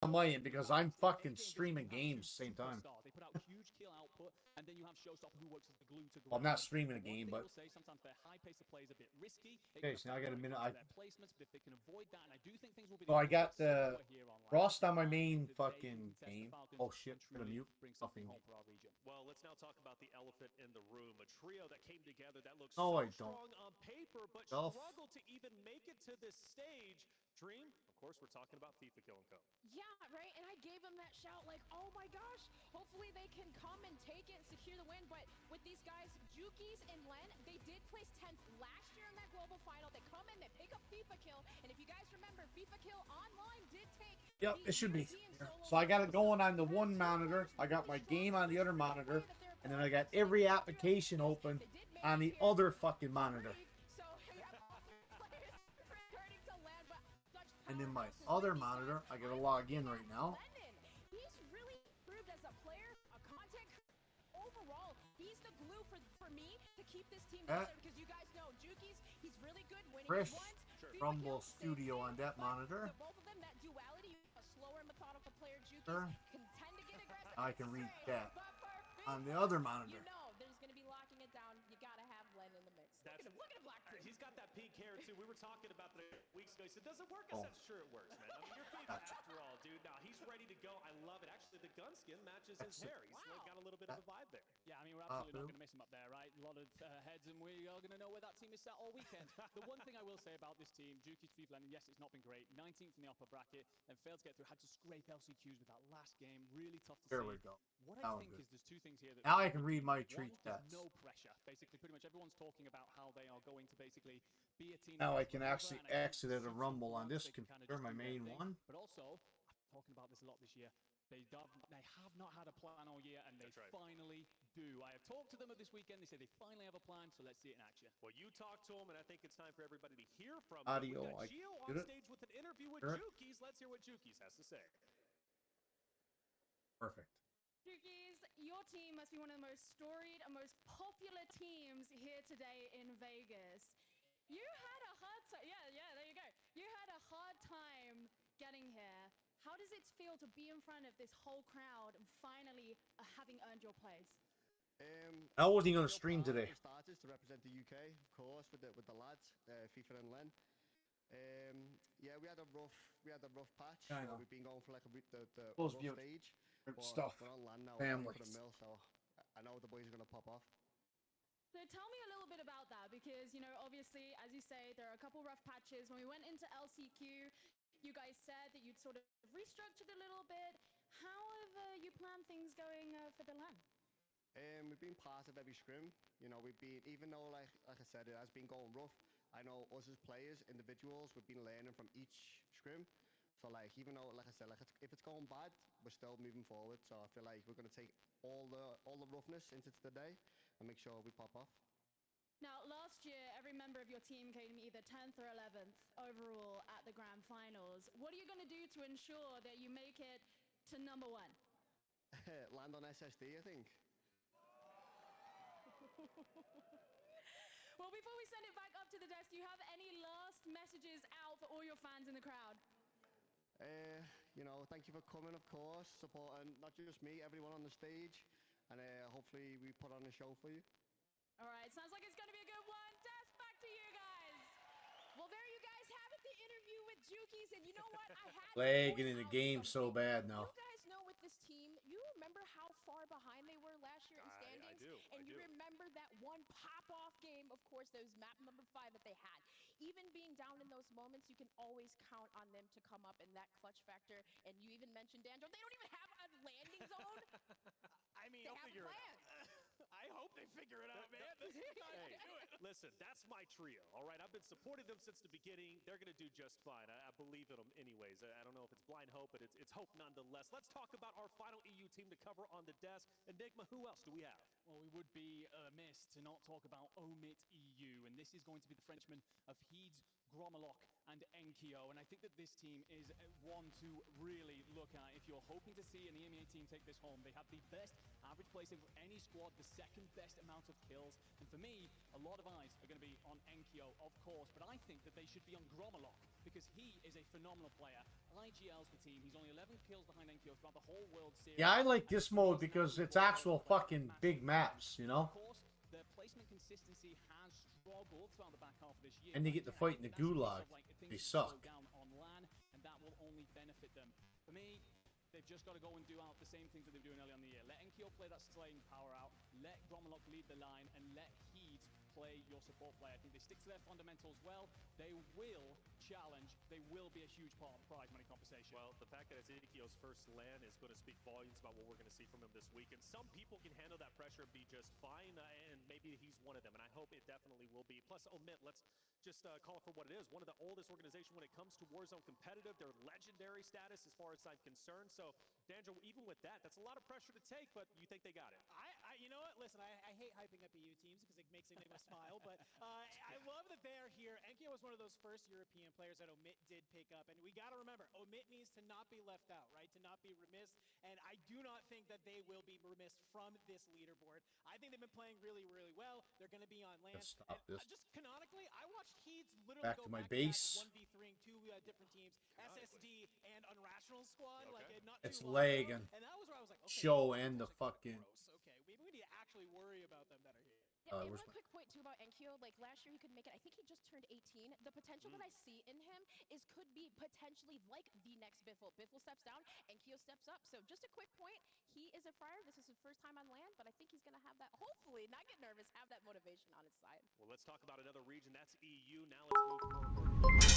on my end because I'm fucking streaming games same time. They put out huge kill output, and then you have Showstopper who works as the glue to Well, I'm not streaming a game, but sometimes their high pace of play is a bit risky. okay, so now I got a minute. Placements, but if they can avoid that, and I do think things will be. So I got the Frost on my main fucking game. Oh shit, gonna mute. Nothing. Well, let's now talk about the elephant in the room. A trio that came together that looks No, so I don't. strong on paper, but struggled to even make it to this stage. Dream, of course, we're talking about FIFA Kill and Co. Yeah, right, and I gave them that shout like, oh my gosh, hopefully they can come and take it and secure the win, but with these guys, Jukies and Len, they did place 10th last year in that global final. They come in, they pick up FIFA Kill, and if you guys remember, FIFA Kill Online did take... Yep, it should be. So I got it going on the one monitor, I got my game on the other monitor, and then I got every application open on the other fucking monitor. And then my other monitor, I gotta log in right now. He's really improved as a player, a content overall. He's the glue for me to keep this team together because you guys know Juki's, he's really good winning Fresh once. Rumble Studio on that monitor. Both of them, that duality, a slower methodical player, Juki's can tend to get aggressive. I can read that on the other monitor. You know, there's going to be locking it down. You got to have Len in the mix. Look at him, Black. He's got that pink hair, too. We were talking about that weeks ago. He said, does it work? I said, sure it works, man. I mean, you're FIFA after all, dude. Now, he's ready to go. I love it. Actually, the gun skin matches his hair. He's got a little bit of a vibe there. Yeah, I mean, we're absolutely not going to miss him up there, right? A lot of heads, and we are going to know where that team is set all weekend. The one thing I will say about this team, Juki's FIFA, and yes, it's not been great. 19th in the upper bracket, then failed to get through. Had to scrape LCQs with that last game. Really tough to see. There we go. What I think is there's two things here that now I can read my treat stats. No pressure. Basically, pretty much everyone's talking about how they are going to basically be a team. Now I can actually exit a Rumble on this computer, my main one. But also, I'm talking about this a lot this year. They have not had a plan all year, and they finally do. I have talked to them this weekend. They say they finally have a plan, so let's see it in action. Well, you talk to them, and I think it's time for everybody to hear from them. Audio. We've got Gio on stage with an interview with Juki's. Let's hear what Juki's has to say. Perfect. Juki's, your team must be one of the most storied and most popular teams here today in Vegas. You had a hard time. Yeah, there you go. You had a hard time getting here. How does it feel to be in front of this whole crowd and finally having earned your place? I wasn't going to stream today. Starters to represent the UK, of course, with the lads, FIFA and Len. Yeah, we had a rough patch. We've been going for like the rough stage. Stuff. We're on land now. Families. Mill, so I know the boys are gonna pop off. So tell me a little bit about that, because you know, obviously, as you say, there are a couple rough patches. When we went into LCQ, you guys said that you'd sort of restructured a little bit. How have you planned things going for the LAN? We've been part of every scrim. You know, we've been, even though like I said, it has been going rough. I know us as players, individuals, we've been learning from each scrim. So like, even though, like I said, like if it's going bad, we're still moving forward. So I feel like we're gonna take all the roughness into today and make sure we pop off. Now, last year, every member of your team came either 10th or 11th overall at the Grand Finals. What are you gonna do to ensure that you make it to #1? Land on SSD, I think. Well, before we send it back up to the desk, do you have any last messages out for all your fans in the crowd? You know, thank you for coming, of course, supporting not just me, everyone on the stage, and hopefully we put on a show for you. All right, sounds like it's going to be a good one. Desk, back to you guys. Well, there you guys have it, the interview with Juki's, and you know what? I had lagging in the game so bad now. You guys know with this team, you remember how far behind they were last year in standings? I do. You remember that one pop-off game, of course, those map number 5 that they had. Even being down in those moments, you can always count on them to come up in that clutch factor. And you even mentioned, Dandro, they don't even have a landing zone. I mean, they'll figure it out. I hope they figure it out, man. Hey, listen, that's my trio, all right? I've been supporting them since the beginning. They're going to do just fine. I believe in them anyways. I don't know if it's blind hope, but it's hope nonetheless. Let's talk about our final EU team to cover on the desk. Enigma, who else do we have? Well, we would be amiss to not talk about Omit EU, and this is going to be the Frenchman of Heeds, Gromalok, and Enkyo, and I think that this team is one to really look at if NQ are hoping to see an EMEA team take this home. They have the best average placing of any squad, the second best amount of kills. And for me, a lot of eyes are going to be on NQ, of course, but I think that they should be on Gromolok because he is a phenomenal player. IGL's the team. He's only 11 kills behind NQ throughout the whole World Series. Yeah, I like this mode because it's actual fucking big maps, you know? Of course, their placement consistency has struggled throughout the back half of this year. And they get to fight in the gulag. They suck. Down on LAN, and that will only benefit them. For me, they've just got to go and do out the same things that they were doing earlier in the year. Let NQ play that slaying power out. Let Gromolok lead the line, and let Heat play your support player. I think they stick to their fundamentals well. They will challenge. They will be a huge part of the prize money conversation. Well, the fact that it's Ikio's first LAN is going to speak volumes about what we're going to see from him this week. And some people can handle that pressure and be just fine, and maybe he's one of them. And I hope it definitely will be. Plus, Omit, let's just call it for what it is. One of the oldest organizations when it comes to Warzone competitive. They're legendary status as far as I'm concerned. So, Danjo, even with that, that's a lot of pressure to take, but you think they got it? You know what? Listen, I hate hyping up EU teams because it makes me smile, but I love that they're here. Enkyo was one of those first European players that Omit did pick up, and we got to remember, Omit needs to not be left out, right? To not be remiss, and I do not think that they will be remiss from this leaderboard. I think they've been playing really, really well. They're going to be on land. Let's stop this. Just canonically, I watched Heeds literally Back go to my back base. to 1v3ing two different teams, SSD and Unrational Squad. Okay. Like not It's too long ago, lagging. and that was where I was like, okay, Show and the fucking... gross. Okay, maybe we need to actually worry about them better here. Yeah, and where's one quick point too about Enkyo, like last year he could make it. I think he just turned 18. The potential that I see in him could be potentially like the next Biffle. Biffle steps down, Enkyo steps up. So just a quick point, he is a Friar. This is his first time on land, but I think he's gonna have that. Hopefully, not get nervous, have that motivation on his side. Well, let's talk about another region. That's EU. Now let's move forward.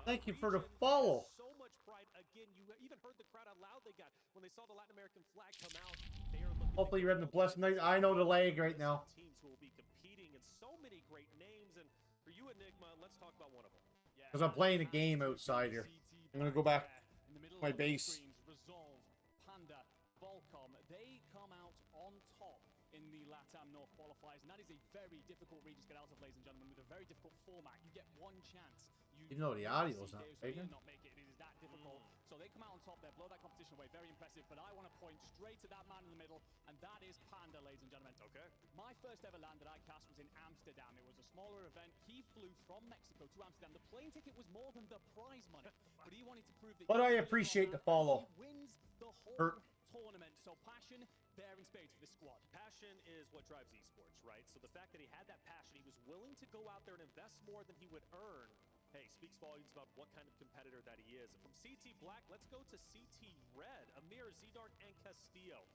Thank you for the follow. So much pride. Again, you even heard the crowd how loud they got when they saw the Latin American flag come out. They are looking. Hopefully you're having a blessed night. I know the lag right now. Teams who will be competing, and so many great names. And for you, Enigma, let's talk about one of them. Because I'm playing a game outside here. I'm going to go back to my base. Resolve, Panda, Volcom, they come out on top in the LATAM North qualifiers, and that is a very difficult region to get out of, ladies and gentlemen, with a very difficult format. You get one chance. Even though the audio's not big. not make it. It is that difficult. So they come out on top there, blow that competition away. Very impressive. But I want to point straight to that man in the middle, and that is Panda, ladies and gentlemen. Okay. My first ever land that I cast was in Amsterdam. It was a smaller event. He flew from Mexico to Amsterdam. The plane ticket was more than the prize money, but he wanted to prove that. But I appreciate the follow. He wins the whole tournament. So passion, bearing spades for this squad. Passion is what drives esports, right? So the fact that he had that passion, he was willing to go out there and invest more than he would earn. Hey, speaks volumes about what kind of competitor that he is. From CT Black, let's go to CT Red. Amir, Zdark, and Castillo.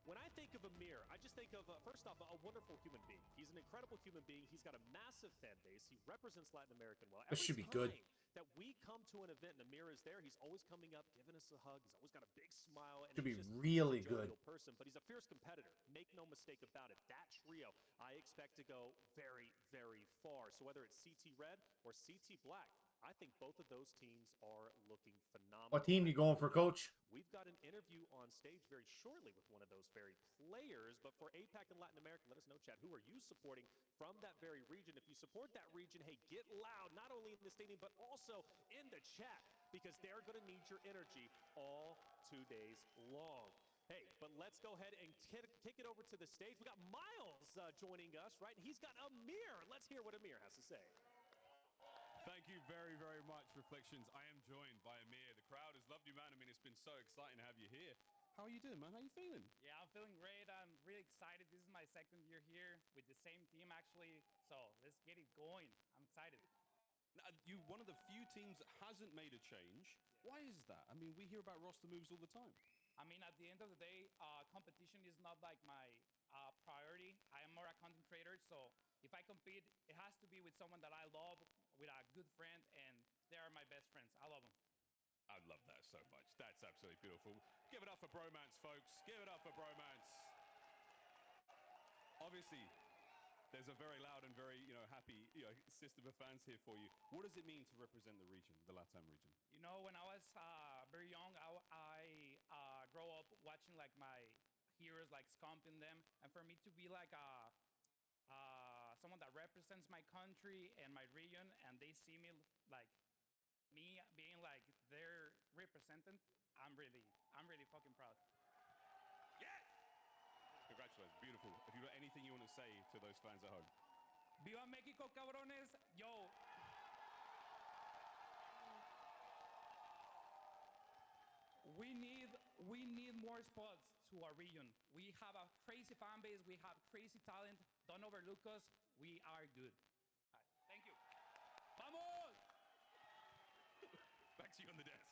When I think of Amir, I just think of, first off, a wonderful human being. He's an incredible human being. He's got a massive fan base. He represents Latin American well. This should be good. That we come to an event and Amir is there, he's always coming up, giving us a hug. He's always got a big smile. And Should be he's just really a good. jovial person, but he's a fierce competitor. Make no mistake about it. That trio, I expect to go very, very far. So whether it's CT Red or CT Black, I think both of those teams are looking phenomenal. What team you going for, Coach? We've got an interview on stage very shortly with one of those very players. But for APAC and Latin America, let us know, Chad, who are you supporting from that very region? If you support that region, hey, get loud, not only in the stadium, but also in the chat, because they're going to need your energy all 2 days long. Hey, but let's go ahead and kick it over to the stage. We got Miles joining us, right? And he's got Amir. Let's hear what Amir has to say. Thank you very, very much, Reflections. I am joined by Amir. The crowd has loved you, man. I mean, it's been so exciting to have you here. How are you doing, man? How are you feeling? Yeah, I'm feeling great. I'm really excited. This is my second year here with the same team, actually. So let's get it going. I'm excited. Now, you one of the few teams that hasn't made a change. Why is that? I mean, we hear about roster moves all the time. I mean, at the end of the day, competition is not like my priority. I am more a content creator, so if I compete, it has to be with someone that I love, with a good friend, and they are my best friends. I love them. I love that so much. That's absolutely beautiful. Give it up for bromance, folks. Give it up for bromance. Obviously, there's a very loud and very, happy, system of fans here for you. What does it mean to represent the region, the LATAM region? You know, when I was very young, I grew up watching like my heroes, like scomping them, and for me to be like someone that represents my country and my region, and they see me like me being like their I'm really fucking proud. Yes! Congratulations. Beautiful. Have you got anything you want to say to those fans at home? Viva Mexico, cabrones. Yo. We need more spots to our region. We have a crazy fan base. We have crazy talent. Don't overlook us. We are good. All right, thank you. Vamos! Back to you on the desk.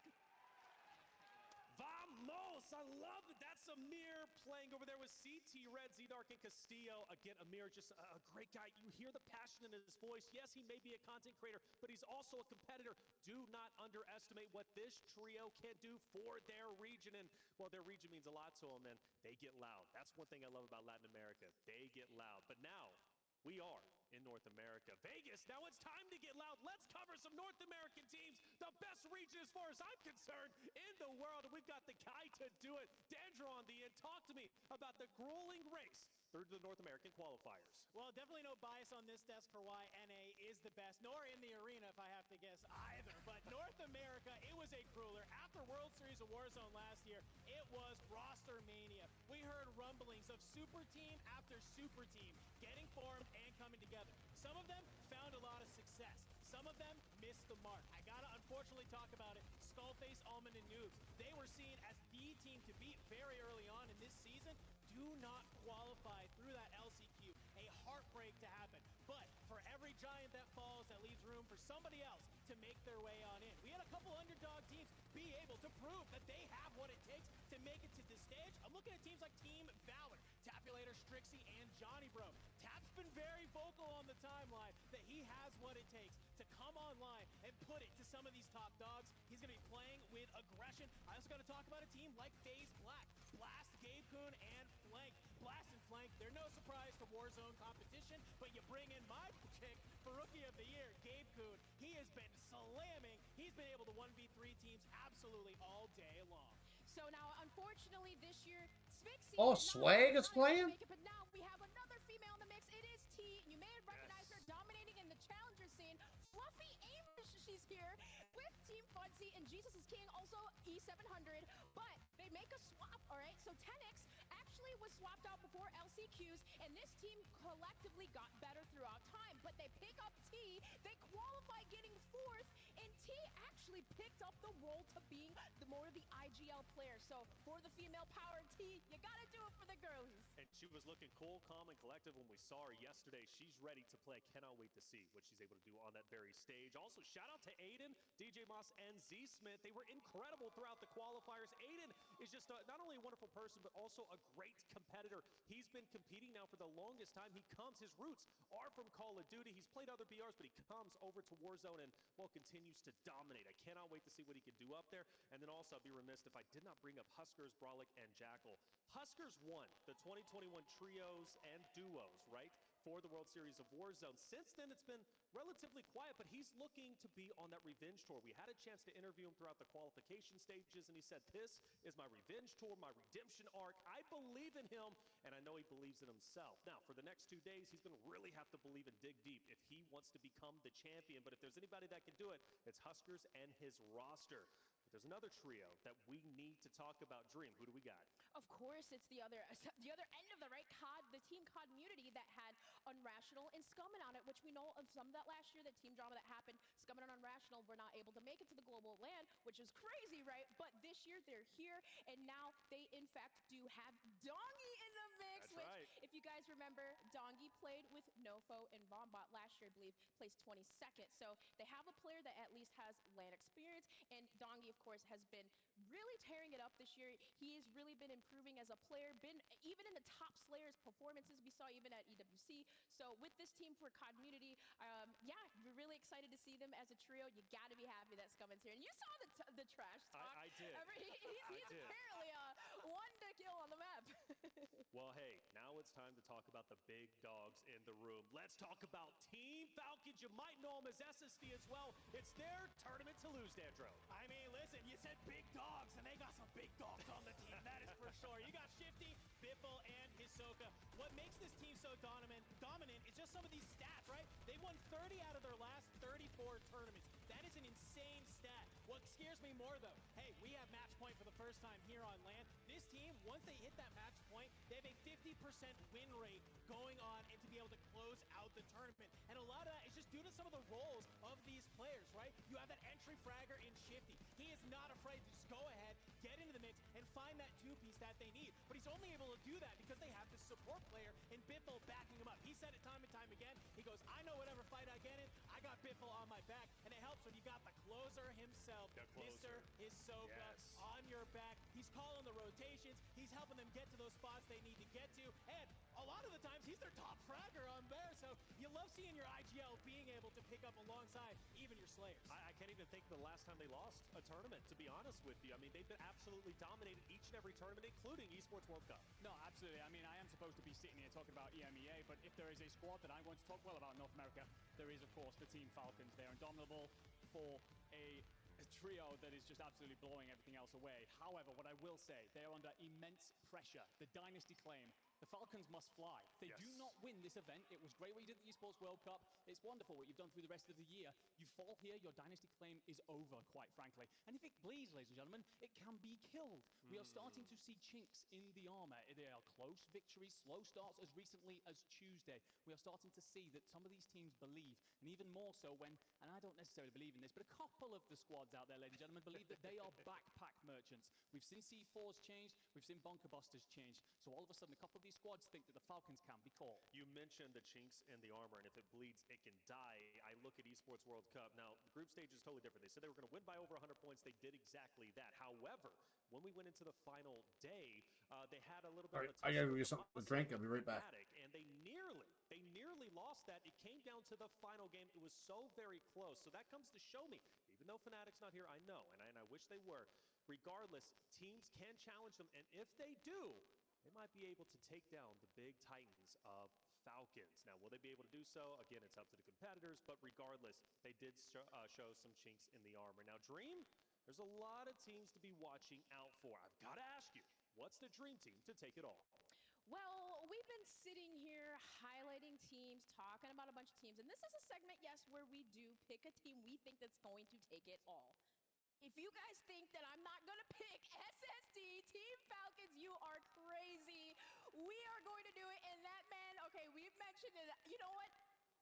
Vamos! I love it. That's Amir playing over there with CT Red, Z-Dark, and Castillo. Again, Amir, just a great guy. You hear the passion in his voice. Yes, he may be a content creator, but he's also a competitor. Do not underestimate what this trio can do for their region. And, well, their region means a lot to them, and they get loud. That's one thing I love about Latin America. They get loud. But now, we are in North America. Vegas, now it's time to get loud. Let's cover some North American teams. The best region as far as I'm concerned in the world. And we've got the guy to do it. Dandro on the end. Talk to me about the grueling race through the North American qualifiers. Well, definitely no bias on this desk for why NA is the best, nor in the arena, if I have to guess either. But North America, it was a grueler. After World Series of Warzone last year, it was roster mania. We heard rumblings of super team after super team getting formed and coming together. Some of them found a lot of success. Some of them missed the mark. I gotta unfortunately talk about it. Skullface, Almond, and Noobs. They were seen as the team to beat very early on in this season. Do not qualify through that LCQ. A heartbreak to happen. But for every giant that falls, that leaves room for somebody else to make their way on in. We had a couple underdog teams be able to prove that they have what it takes to make it to this stage. I'm looking at teams like Team Valor, Tapulator, Strixie, and Johnny Bro. Tap's been very vocal on the timeline that he has what it takes to come online and put it to some of these top dogs. He's going to be playing with aggression. I also got to talk about a team like FaZe Black, Blast, Gabe Kuhn, and Flank. Blast and Flank, they're no surprise to Warzone competition, but you bring in my pick for Rookie of the Year, Gabe Kuhn. He has been slamming. He's been able to 1v3 teams absolutely all day long. So now, unfortunately, this year, Spixie... Oh, Swag is playing? But now we have another female in the mix. It is T. You may have recognized her dominating in the challenger scene. Fluffy Amish, she's here with Team Fudsy, and Jesus is King, also E700. But they make a swap, all right? So 10X actually was swapped out before LCQs, and this team collectively got better throughout time. But they pick up T. They qualify getting fourth, and T actually picked up the role to being the more of the IGL player. So for the female power T, you gotta do it for the girlies. And she was looking cool, calm, and collective when we saw her yesterday. She's ready to play. Cannot wait to see what she's able to do on that very stage. Also, shout out to Aiden, DJ Moss, and Z Smith. They were incredible throughout the qualifiers. Aiden is just not only a wonderful person, but also a great competitor. He's been competing now for the longest time. His roots are from Call of Duty. He's played other BRs, but he comes over to Warzone and, well, continues to dominate. I cannot wait to see what he can do up there. And then also, I'd be remiss if I did not bring up Huskers, Brolic, and Jackal. Huskers won the 2021 trios and duos, right, for the World Series of Warzone. Since then, it's been relatively quiet, but he's looking to be on that revenge tour. We had a chance to interview him throughout the qualification stages, and he said, this is my revenge tour, my redemption arc. I believe in him, and I know he believes in himself. Now, for the next 2 days, he's going to really have to believe and dig deep if he wants to become the champion. But if there's anybody that can do it, it's Huskers and his roster. But there's another trio that we need to talk about. Dream, who do we got? Of course, it's the other end of the right COD, the Team COD community that had Unrational and Scummin on it, which we know of some of that last year, that team drama that happened. Scummin and Unrational were not able to make it to the global LAN, which is crazy, right? But this year they're here, and now they in fact do have Dongi in the mix. That's which, right. if you guys remember, Dongi played with Nofo and Bombot last year, I believe, placed 22nd. So they have a player that at least has LAN experience, and Dongi, of course, has been really tearing it up this year. He has really been improving as a player, been even in the top Slayers performances we saw even at EWC. So with this team for COD community, yeah, we're really excited to see them as a trio. You got to be happy that Scummin's here. And you saw the trash talk. I did. He's apparently one to kill on the map. Well, hey, now it's time to talk about the big dogs in the room. Let's talk about Team Falcons. You might know them as SSD as well. It's their tournament to lose, Dandro. I mean, listen, you said big dogs, and they got some big dogs on the team. That is for sure. You got Shifty, Biffle, and Hisoka. What makes this team so dominant is just some of these stats, right? They won 30 out of their last 34 tournaments. That is an insane stat. What scares me more, though, hey, we have match point for the first time here on land. This team, once they hit that match point, they have a 50% win rate going on and to be able to close out the tournament. And a lot of that is just due to some of the roles of these players, right? You have that entry fragger in Shifty. He is not afraid to just go ahead, get into the mix, and find that two-piece that they need. But he's only able to do that because they have this support player in Biffle backing him up. He said it time and time again. He goes, I know whatever fight I get in, I got Biffle on my back. And it helps when you got the closer himself, Mr. Hisoka, on your back. He's calling the rotations. He's helping them get to those spots they need to get to. And a lot of the times, he's their top fragger on there. So you love seeing your IGL being able to pick up alongside even your Slayers. I can't even think the last time they lost a tournament, to be honest with you. I mean, they've been absolutely dominated each and every tournament, including Esports World Cup. No, absolutely. I mean, I am supposed to be sitting here talking about EMEA, but if there is a squad that I want to talk well about in North America, there is, of course, the Team Falcons. They're indomitable for a trio that is just absolutely blowing everything else away. However, what I will say, they are under immense pressure. The dynasty claim. The Falcons must fly. They do not win this event. It was great what you did at the Esports World Cup. It's wonderful what you've done through the rest of the year. You fall here, your dynasty claim is over, quite frankly. And if it bleeds, ladies and gentlemen, it can be killed. We are starting to see chinks in the armor. There are close victories, slow starts as recently as Tuesday. We are starting to see that some of these teams believe, and even more so when, and I don't necessarily believe in this, but a couple of the squads out there, ladies and gentlemen, believe that they are backpack merchants. We've seen C4s change, we've seen Bunker Busters change. So all of a sudden, a couple of these squads think that the Falcons can be caught. You mentioned the chinks in the armor, and if it bleeds, it can die. I look at Esports World Cup. Now, the group stage is totally different. They said they were going to win by over 100 points. They did exactly that. However, when we went into the final day, they had a little bit of a I gotta get something to drink. I'll be right back. And they nearly lost that. It came down to the final game. It was so very close. So that comes to show me, even though Fnatic's not here, I know, and I wish they were. Regardless, teams can challenge them, and if they do, they might be able to take down the big titans of Falcons. Now, will they be able to do so? Again, it's up to the competitors, but regardless, they did show some chinks in the armor. Now, Dream, there's a lot of teams to be watching out for. I've got to ask you, what's the Dream team to take it all? Well, we've been sitting here highlighting teams, talking about a bunch of teams, and this is a segment, yes, where we do pick a team we think that's going to take it all. If you guys think that I'm not going to pick SSD, Team Falcons, you are crazy. We are going to do it, and that man, okay, we've mentioned it. You know what?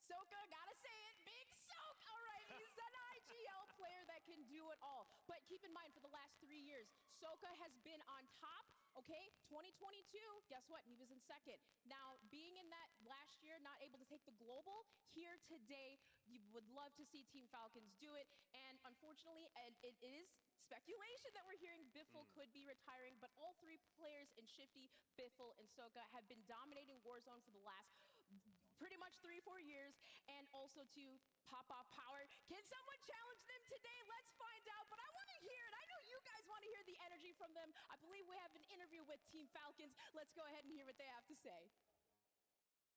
Soka, gotta say it, Big Soak, all right, he's an IGL player that can do it all. But keep in mind, for the last 3 years, Soka has been on top, okay? 2022, guess what? He was in second. Now, being in that last year, not able to take the global, here today, you would love to see Team Falcons do it. And unfortunately, it is speculation that we're hearing Biffle could be retiring, but all three players in Shifty, Biffle, and Soka have been dominating Warzone for the last pretty much 3-4 years, and also to pop off power. Can someone challenge them today? Let's find out, but I want to hear it. I know you guys want to hear the energy from them. I believe we have an interview with Team Falcons. Let's go ahead and hear what they have to say.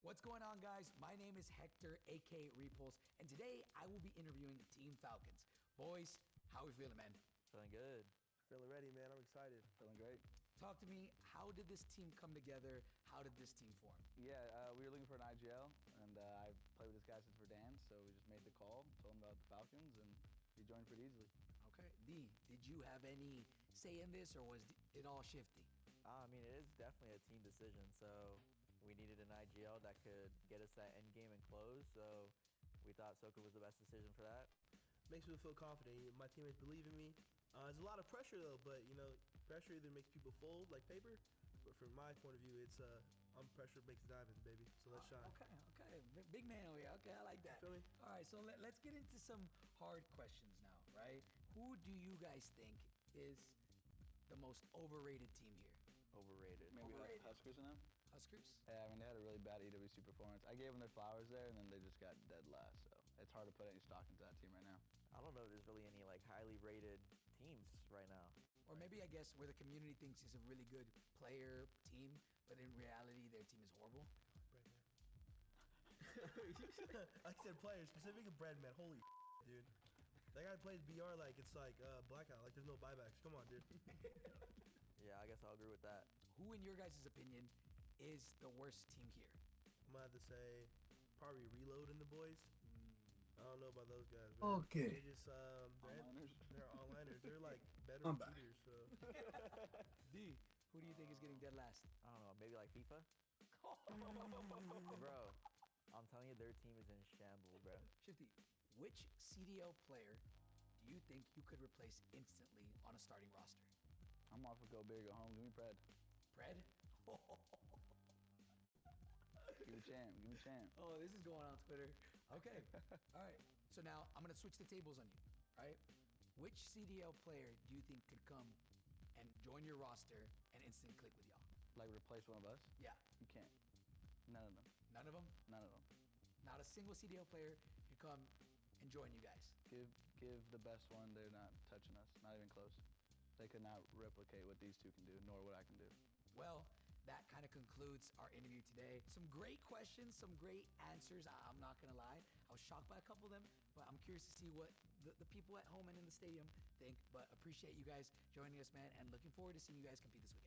What's going on, guys? My name is Hector, aka Repulse, and today I will be interviewing Team Falcons. Boys, how are we feeling, man? Feeling good. Feeling ready, man. I'm excited. Feeling great. Talk to me, how did this team come together? How did this team form? Yeah, we were looking for an IGL, and I played with this guy since Verdansk, so we just made the call, told him about the Falcons, and he joined pretty easily. Okay. D, did you have any say in this, or was it all Shifty? I mean, it is definitely a team decision, so we needed an IGL that could get us that end game and close, so we thought Soka was the best decision for that. Makes me feel confident. My teammates believe in me. There's a lot of pressure, though, but, you know, pressure either makes people fold like paper, but from my point of view, it's pressure makes diamonds, baby. So let's shine. Okay. Big man over here. Okay, I like that. Feel me? All right, so let's get into some hard questions now, right? Who do you guys think is the most overrated team here? Overrated. Maybe overrated. Like Huskers and them? Huskers? Yeah, I mean, they had a really bad EWC performance. I gave them their flowers there, and then they just got dead last, so it's hard to put any stock into that team right now. I don't know if there's really any like highly rated teams right now. Or maybe, I guess, where the community thinks is a really good player team, but in reality, their team is horrible. I said player, specifically Breadman. Holy dude. That guy plays BR like it's like Blackout. Like there's no buybacks. Come on, dude. Yeah, I guess I'll agree with that. Who, in your guys' opinion, is the worst team here? I'm gonna have to say probably Reload and the boys. I don't know about those guys, man. Okay. They just they're onliners. They're like better I'm back. cheaters. So D, who do you think is getting dead last? I don't know, maybe like FIFA? Bro, I'm telling you, their team is in shambles, bro. Shifty, which CDL player do you think you could replace instantly on a starting roster? I'm off to go big, go home. Give me Pred. Pred? Give me champ. Give me champ. Oh, this is going on Twitter. Okay. All right. So now I'm going to switch the tables on you, right? Which CDL player do you think could come and join your roster and instant click with y'all? Like replace one of us? Yeah. You can't. None of them. None of them? None of them. Not a single CDL player could come and join you guys. Give the best one. They're not touching us. Not even close. They could not replicate what these two can do, nor what I can do. Well, that kind of concludes our interview today. Some great questions, some great answers. I'm not going to lie. I was shocked by a couple of them, but I'm curious to see what the people at home and in the stadium think. But appreciate you guys joining us, man, and looking forward to seeing you guys compete this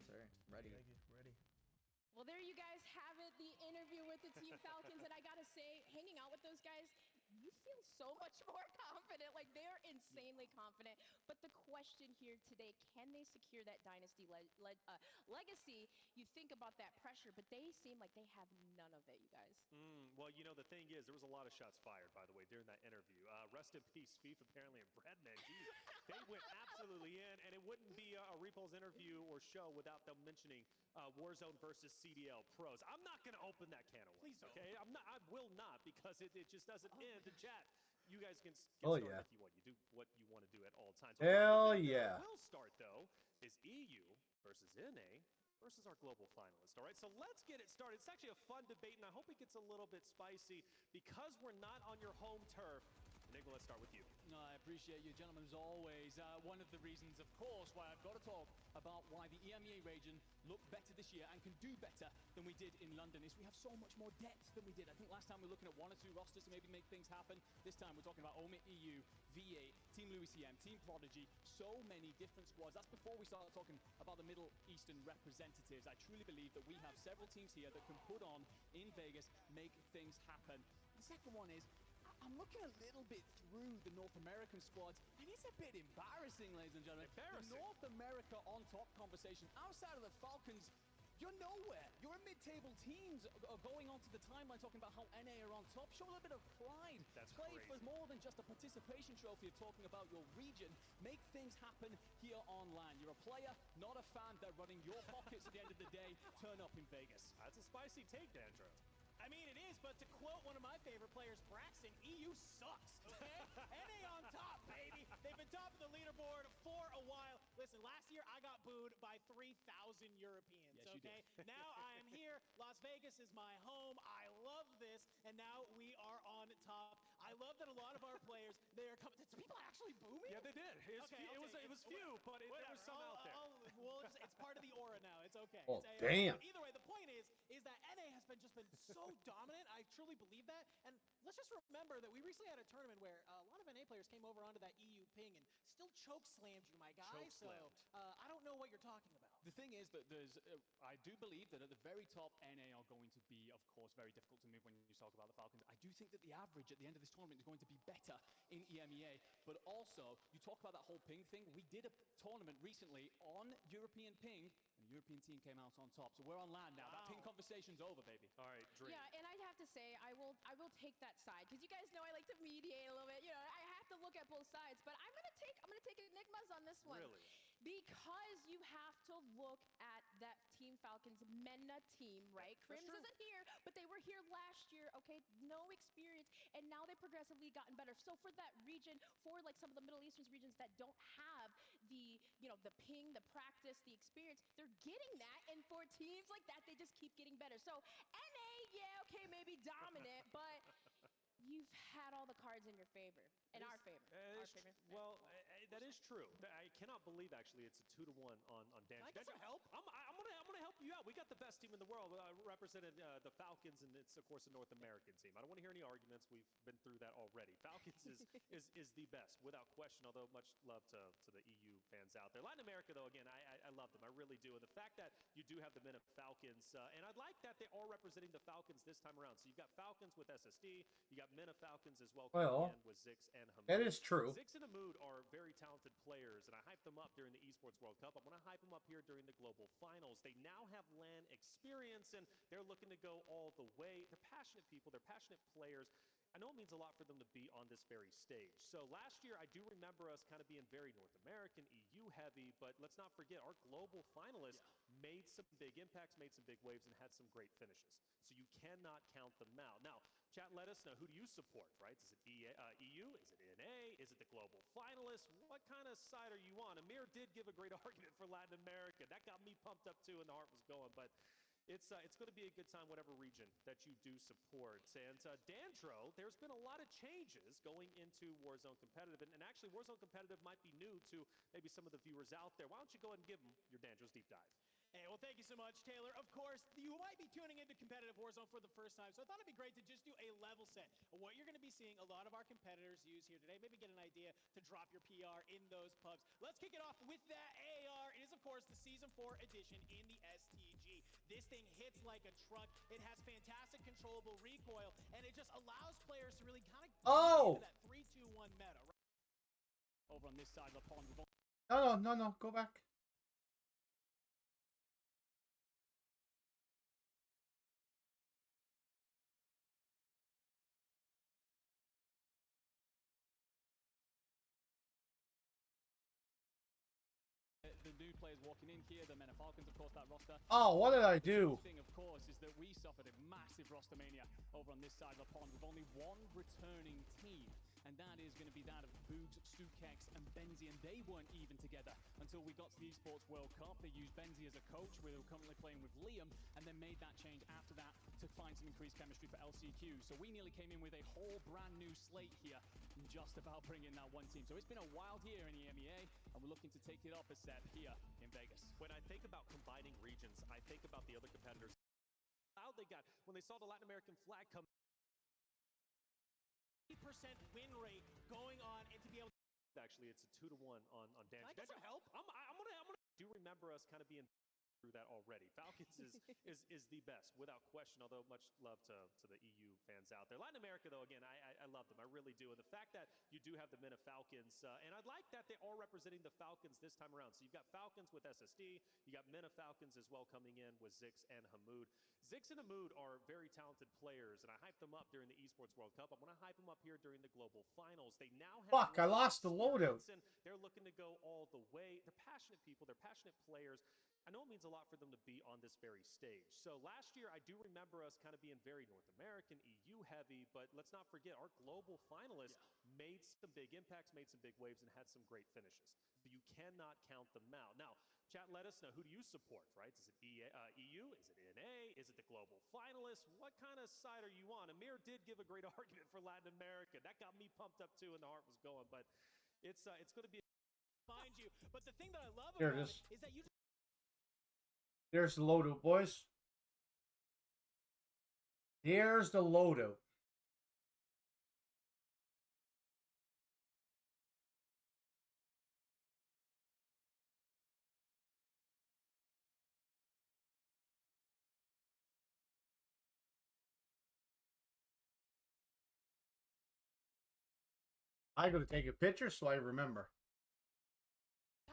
weekend. Sir, ready. thank you. Ready. Well, there you guys have it, the interview with the Team Falcons. And I got to say, hanging out with those guys, you feel so much more confident. Like, they're insanely confident. But the question here today, can they secure that dynasty legacy? You think about that pressure, but they seem like they have none of it, you guys. Well, you know, the thing is, there was a lot of shots fired, by the way, during that interview. Rest in peace, FIFA, apparently, and Bradman. They went absolutely in, and it wouldn't be a Repulse interview or show without them mentioning Warzone versus CDL pros. I'm not going to open that can of worms, okay? I will not, because it just doesn't end. The chat, you guys can get started if you want. You do what you want to do at all times. Hell yeah. We'll start, though, is EU versus NA versus our global finalist. All right, so let's get it started. It's actually a fun debate, and I hope it gets a little bit spicy because we're not on your home turf. Enigma, let's start with you. I appreciate you, gentlemen, as always. One of the reasons, of course, why I've got to talk about why the EMEA region look better this year and can do better than we did in London is we have so much more depth than we did. I think last time we were looking at one or two rosters to maybe make things happen. This time we're talking about OMIT EU, V8, Team Louis CM, Team Prodigy, so many different squads. That's before we start talking about the Middle Eastern representatives. I truly believe that we have several teams here that can put on in Vegas, make things happen. The second one is, I'm looking a little bit through the North American squads, and it's a bit embarrassing, ladies and gentlemen. Embarrassing. The North America on top conversation, outside of the Falcons, you're nowhere. Your mid-table teams are going onto the timeline talking about how NA are on top. Show a little bit of pride. That's Play crazy. for more than just a participation trophy of talking about your region. Make things happen here on land. You're a player, not a fan. They're running your pockets at the end of the day. Turn up in Vegas. That's a spicy take, Dandro. I mean, it is, but to quote one of my favorite players, Braxton, EU sucks, okay? NA on top, baby. They've been top of the leaderboard for a while. Listen, last year I got booed by 3,000 Europeans, Yes, you okay? Now I am here. Las Vegas is my home. I love this, and now we are on top. I love that a lot of our players, they are coming. Did people actually boo me? Yeah, they did. It was few, but there was some out there. Well, it's part of the aura now. It's okay. Oh, It's damn. Either way, the point is that NA has been so dominant. I truly believe that. And let's just remember that we recently had a tournament where a lot of NA players came over onto that EU ping and still choke slammed you, my guy. So I don't know what you're talking about. The thing is that I do believe that at the very top, NA are going to be, of course, very difficult to move when you talk about the Falcons. I do think that the average at the end of this tournament is going to be better in EMEA, but also, you talk about that whole ping thing. We did a tournament recently on European ping, and the European team came out on top. So we're on land now. That ping conversation's over, baby. All right, Dream. Yeah, and I have to say, I will take that side because you guys know I like to mediate a little bit. You know, I have to look at both sides, but I'm gonna take Enigmas on this one. Really? Because you have to look at that Team Falcons MENA team, right? Crims isn't here, but they were here last year, okay? No experience, and now they've progressively gotten better. So for that region, for like some of the Middle Eastern regions that don't have the, you know, the ping, the practice, the experience, they're getting that, and for teams like that, they just keep getting better. So NA, yeah, okay, maybe dominant, but you've had all the cards in your favor, in our favor. Well, that is true. I cannot believe, actually, it's a 2-1 on Dan. Can I get some help? I'm gonna help you out. We got the best team in the world, represented the Falcons, and it's, of course, a North American team. I don't want to hear any arguments. We've been through that already. Falcons is the best, without question, although much love to the EU fans out there. Latin America, though, again, I love them. I really do. And the fact that you do have the men of Falcons, and I like that they are representing the Falcons this time around. So you've got Falcons with SSD, you got men of Falcons as well, Well, with Zix and Hamoud. that is true. Zix and Hamoud are very talented players, and I hyped them up during the Esports World Cup. I'm going to hype them up here during the Global Finals. They now have LAN experience, and they're looking to go all the way. They're passionate people. They're passionate players. I know it means a lot for them to be on this very stage. So last year, I do remember us kind of being very North American, EU heavy, but let's not forget our global finalists made some big impacts, made some big waves, and had some great finishes. So you cannot count them out. Now, chat, let us know, who do you support, right? Is it EU? Is it NA? Is it the global finalists? What kind of side are you on? Amir did give a great argument for Latin America. That got me pumped up too, and the heart was going, but it's going to be a good time, whatever region that you do support. And Dandro, there's been a lot of changes going into Warzone Competitive. And actually, Warzone Competitive might be new to maybe some of the viewers out there. Why don't you go ahead and give them your Dandro's Deep Dive? Hey, well, thank you so much, Taylor. Of course, you might be tuning into competitive Warzone for the first time, so I thought it'd be great to just do a level set of what you're going to be seeing a lot of our competitors use here today. Maybe get an idea to drop your PR in those pubs. Let's kick it off with that AR. It is, of course, the Season 4 edition in the STG. This thing hits like a truck. It has fantastic controllable recoil, and it just allows players to really kind of get into that 3-2-1 meta. Right? Over on this side of the pond, No, go back. The new players walking in here, the men of Falcons, of course, that roster. Oh, what did I do? The thing, of course, is that we suffered a massive roster mania over on this side of the pond with only one returning team. And that is going to be that of Boogs, Stukex, and Benzi, and they weren't even together until we got to the Esports World Cup. They used Benzi as a coach. We were currently playing with Liam, and then made that change after that to find some increased chemistry for LCQ. So we nearly came in with a whole brand new slate here, and just about bringing that one team. So it's been a wild year in the EMEA, and we're looking to take it up a step here in Vegas. When I think about combining regions, I think about the other competitors. How they got when they saw the Latin American flag come. 80% win rate going on, and to be able to actually, it's a 2-1 on damage. Can I get some help? I'm gonna do remember us kind of being through that already. Falcons is the best without question, although much love to the EU fans out there. Latin America, though, again, I love them. I really do. And the fact that you do have the men of Falcons, and I like that they are representing the Falcons this time around. So you've got Falcons with SSD, you got men of Falcons as well coming in with Zix and Hamoud. Zix and Hamoud are very talented players, and I hyped them up during the Esports World Cup. I'm going to hype them up here during the Global Finals. They now have I lost the loadout. And they're looking to go all the way. They're passionate people. They're passionate players. I know it means a lot for them to be on this very stage. So last year, I do remember us kind of being very North American, EU heavy, but let's not forget our global finalists made some big impacts, made some big waves, and had some great finishes. So you cannot count them out. Now, chat, let us know, who do you support, right? Is it EU? Is it NA? Is it the global finalists? What kind of side are you on? Amir did give a great argument for Latin America. That got me pumped up too, and the heart was going, but it's going to be find you. But the thing that I love Here about it is. it is that you There's the loadout, boys. Here's the loadout. I gotta take a picture so I remember.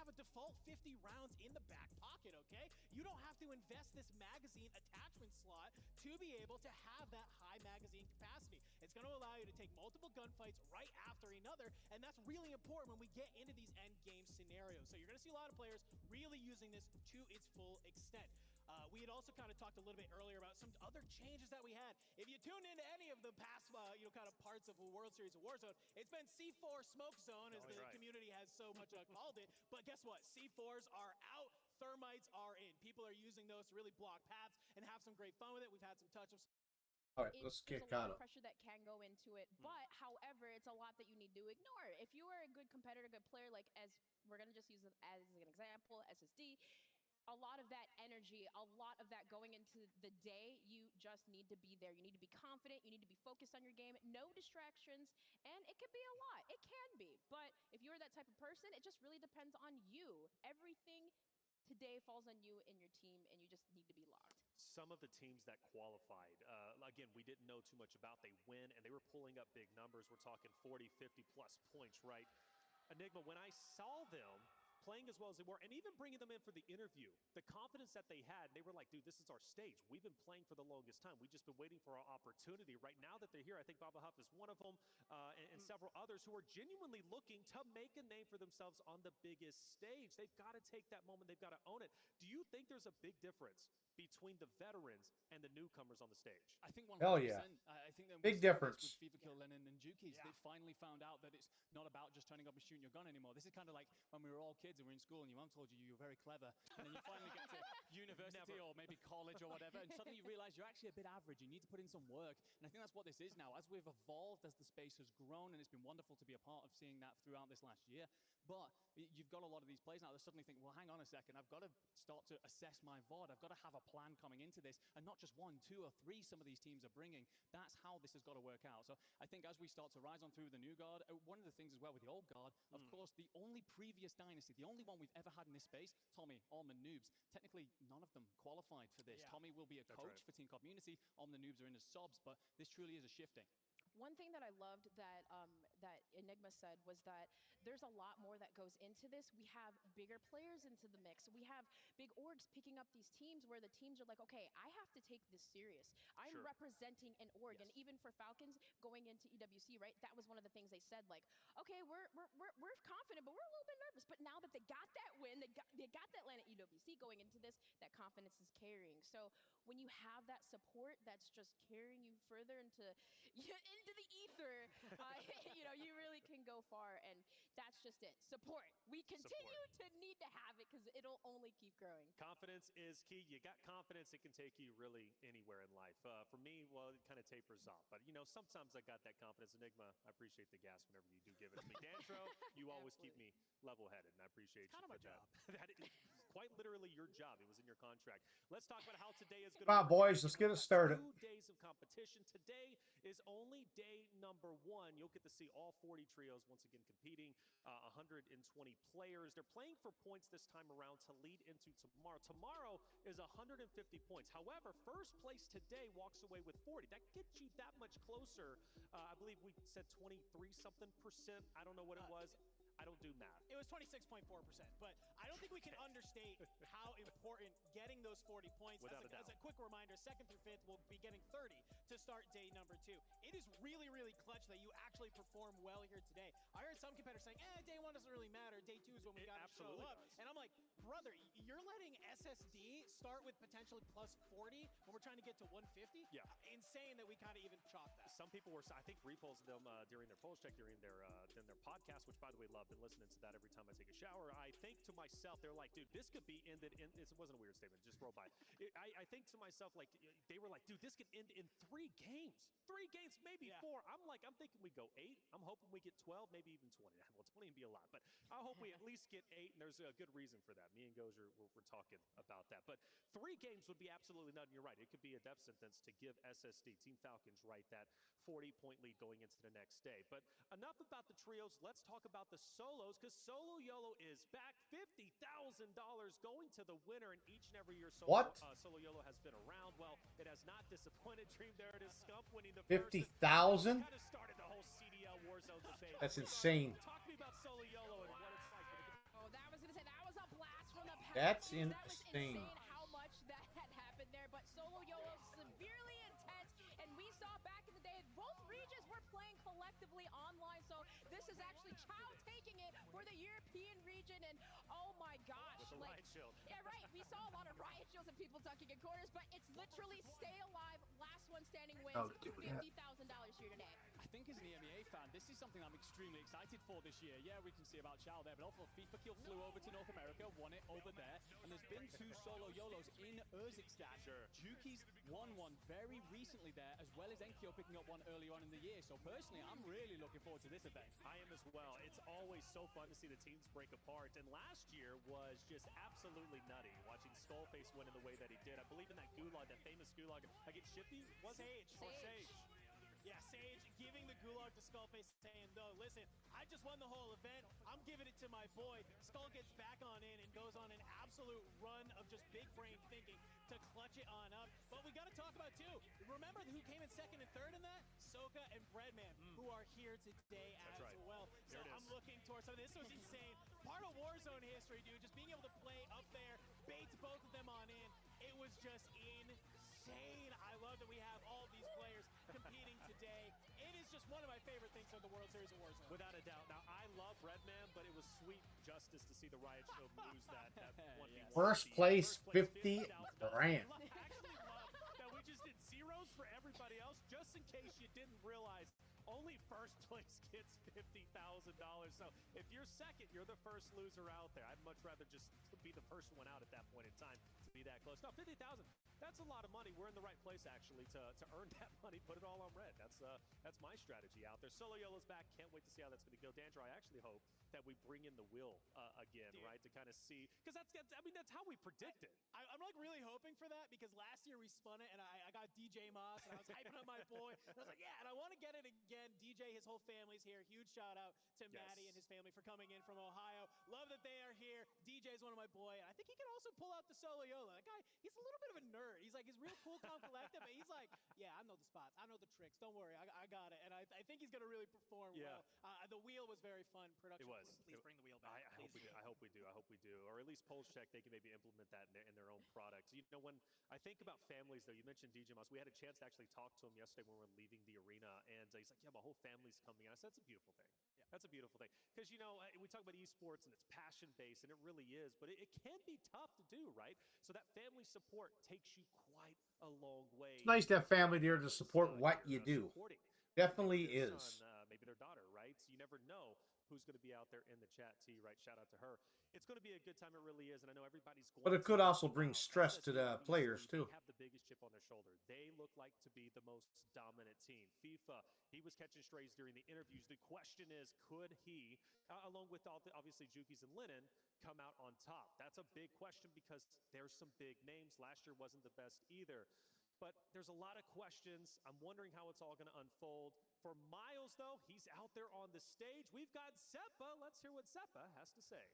have a default 50 rounds in the back pocket, okay? You don't have to invest this magazine attachment slot to be able to have that high magazine capacity. It's going to allow you to take multiple gunfights right after another, and that's really important when we get into these end game scenarios. So you're going to see a lot of players really using this to its full extent. We had also kind of talked a little bit earlier about some other changes that we had. If you tune into any of the past, kind of parts of the World Series of Warzone, it's been C4 Smoke Zone, as the community has so much called it. But guess what? C4s are out. Thermites are in. People are using those to really block paths and have some great fun with it. We've had some touch-ups. All right, let's get caught up. There's a lot of pressure that can go into it, but however, it's a lot that you need to ignore. If you are a good competitor, good player, like as we're gonna just use it as an example, SSD. A lot of that energy, a lot of that going into the day, you just need to be there. You need to be confident. You need to be focused on your game. No distractions. And it can be a lot. It can be. But if you're that type of person, it just really depends on you. today falls on you and your team, and you just need to be locked. Some of the teams that qualified, again, we didn't know too much about. They win, and they were pulling up big numbers. We're talking 40, 50-plus points, right? Enigma, when I saw them playing as well as they were, and even bringing them in for the interview, the confidence that they had, they were like, dude, this is our stage. We've been playing for the longest time. We've just been waiting for our opportunity. Right now that they're here, I think Baba Huff is one of them, and several others who are genuinely looking to make a name for themselves on the biggest stage. They've got to take that moment. They've got to own it. Do you think there's a big difference between the veterans and the newcomers on the stage? I think 100%. Hell yeah. I think that Big difference. with FIFA Kill Lennon and Jukies, they finally found out that it's not about just turning up and shooting your gun anymore. This is kind of like when we were all kids and we were in school and your mom told you you were very clever, and then you finally get to university or maybe college or whatever, and suddenly you realize you're actually a bit average. You need to put in some work, and I think that's what this is now. As we've evolved, as the space has grown, and it's been wonderful to be a part of seeing that throughout this last year. But you've got a lot of these players now that suddenly think, well, hang on a second, I've got to start to assess my VOD. I've got to have a plan coming into this, and not just 1, 2, or 3 some of these teams are bringing. That's how this has got to work out. So I think as we start to rise on through the new guard, one of the things as well with the old guard, of course, the only previous dynasty, the only one we've ever had in this space, Tommy, Almond, Noobs, technically none of them qualified for this. Tommy will be a coach for Team Community. Almond and Noobs are in as subs, but this truly is a shifting. One thing that I loved that that Enigma said was that there's a lot more that goes into this. We have bigger players into the mix. We have big orgs picking up these teams where the teams are like, okay, I have to take this serious. I'm representing an org, and even for Falcons going into EWC, right? That was one of the things they said, like, okay, we're confident, but we're a little bit nervous. But now that they got that win, they got that land at EWC going into this, that confidence is carrying. So when you have that support, that's just carrying you further into the ether, you really can go far, and that's just it. Support. We continue to need to have it because it'll only keep growing. Confidence is key. You got confidence, it can take you really anywhere in life. For me, well, it kind of tapers off, but sometimes I got that confidence. Enigma, I appreciate the gas whenever you do give it to me. Dantro, you always keep me level-headed, and I appreciate you for that. That is quite literally your job. It was in your contract. Let's talk about how today is going to Come on, boys, let's get it started. 2 days of competition. Today is only day number 1. You'll get to see all 40 trios once again competing, 120 players. They're playing for points this time around to lead into tomorrow. Tomorrow is 150 points. However, first place today walks away with 40. That gets you that much closer. I believe we said 23-something%. I don't know what it was. I don't do math. It was 26.4%, but I don't think we can understate how important getting those 40 points. As a quick reminder, 2nd through 5th will be getting 30 to start day number 2. It is really, really clutch that you actually perform well here today. I heard some competitors saying, day 1 doesn't really matter. Day 2 is when we got to show up. And I'm like, brother, you're letting SSD start with potentially plus 40 when we're trying to get to 150? Yeah. Insane that we kind of even chalked that. Some people were, I think, repulsed them during their pulse check, during their podcast, which, by the way, love. Been listening to that every time I take a shower. I think to myself, they're like, dude, this could be ended in, it wasn't a weird statement, just roll by. I think to myself, like, they were like, dude, this could end in 3 games. 3 games, maybe 4. I'm thinking we go 8. I'm hoping we get 12, maybe even 20. Well, 20 would be a lot, but I hope we at least get 8, and there's a good reason for that. Me and Gozer, we're talking about that. But 3 games would be absolutely nothing. You're right. It could be a death sentence to give SSD, Team Falcons, right, that 40-point lead going into the next day. But enough about the trios. Let's talk about the solos, because Solo YOLO is back. $50,000 going to the winner in each and every year Solo YOLO has been around. Well, it has not disappointed. Dream, there it is. Scump winning the 50,000? Kind of started the whole CDL Warzone debate. That's insane. Talk to me about Solo YOLO and what it's like. That was going to say, that was a blast from the past. That's insane. insane. That was insane how much that had happened there, but Solo YOLO severely intense, and we saw back in the day, both regions were playing collectively online, so this is actually Chow taking it for the European region, and oh my gosh. With the riot shield. Yeah, right. We saw a lot of riot shields and people ducking in corners, but it's literally stay alive, last one standing wins, $50,000 here today. I think as an EMEA fan, this is something I'm extremely excited for this year. Yeah, we can see about Chow there, but also FIFA Kill flew over to North America, won it over there, and there's been 2 Solo YOLOs in Urzikstan. Juki's won one very recently there, as well as Enkyo picking up one early on in the year. So personally, I'm really looking forward to this event. I am as well. It's always so fun to see the teams break apart, and last year was just absolutely nutty, watching Skullface win in the way that he did. I believe in that gulag, that famous gulag. I get Shifty? Was Sage. Or Sage. Yeah, Sage giving the gulag to Skullface, saying, no, listen, I just won the whole event. I'm giving it to my boy. Skull gets back on in and goes on an absolute run of just big brain thinking to clutch it on up. But we got to talk about, too, remember who came in second and third in that? Soka and Breadman, who are here today as well. So I'm looking towards something. This was insane. Part of Warzone history, dude, just being able to play up there, baits both of them on in. It was just insane. I love that we have all these players competing today. It is just one of my favorite things of the World Series of Warzone. Without a doubt. Now, I love Redman, but it was sweet justice to see the Riot Shield lose that 1v1. First place, 50 grand. I actually love that we just did zeros for everybody else, just in case you didn't realize only first place gets $50,000. So if you're second, you're the first loser out there. I'd much rather just be the first one out at that point in time to be that close. No, 50,000. That's a lot of money. We're in the right place actually to earn that money. Put it all on red. That's my strategy out there. Solo YOLO's back. Can't wait to see how that's going to go. Dandra, I actually hope that we bring in the wheel again, right? To kind of see, because that's how we predicted. I'm like really hoping for that because last year we spun it and I got DJ Moss and I was hyping up my boy. And I was like, yeah, and I want to get it again. DJ, his whole family's here. Huge shout out to Maddie and his family for coming in from Ohio. Love that they are here. DJ is one of my boy. And I think he can also pull out the Solo YOLO. That guy, he's a little bit of a nerd. He's like, he's real cool, calm, collected, but he's like, yeah, I know the spots. I know the tricks. Don't worry. I got it. And I think he's going to really perform well. The wheel was very fun. Production. It was. Please bring the wheel back. I hope we do. I hope we do. I hope we do. Or at least Pulse Check, they can maybe implement that in their own products. You know, when I think about families, though, you mentioned DJ Moss. We had a chance to actually talk to him yesterday when we were leaving the arena, and he's like, yeah, my whole family's coming. And I said, that's a beautiful thing. Yeah. That's a beautiful thing. Because, you know, we talk about esports, and it's passion-based, and it really is, but it can be tough to do, right? So that family support takes you quite a long way. It's nice to have family there to support what you do. Definitely is. Son, maybe their daughter, right? So you never know who's going to be out there in the chat. T, right? Shout out to her. It's going to be a good time. It really is, and I know everybody's. But it could also bring stress to the players too. They have the biggest chip on their shoulder. They look like to be the most dominant team. FIFA, he was catching strays during the interviews. The question is, could he, along with obviously Jukies and Lennon, come out on top? That's a big question because there's some big names. Last year wasn't the best either. But there's a lot of questions. I'm wondering how it's all going to unfold. For Miles, though, he's out there on the stage. We've got Seppa. Let's hear what Seppa has to say.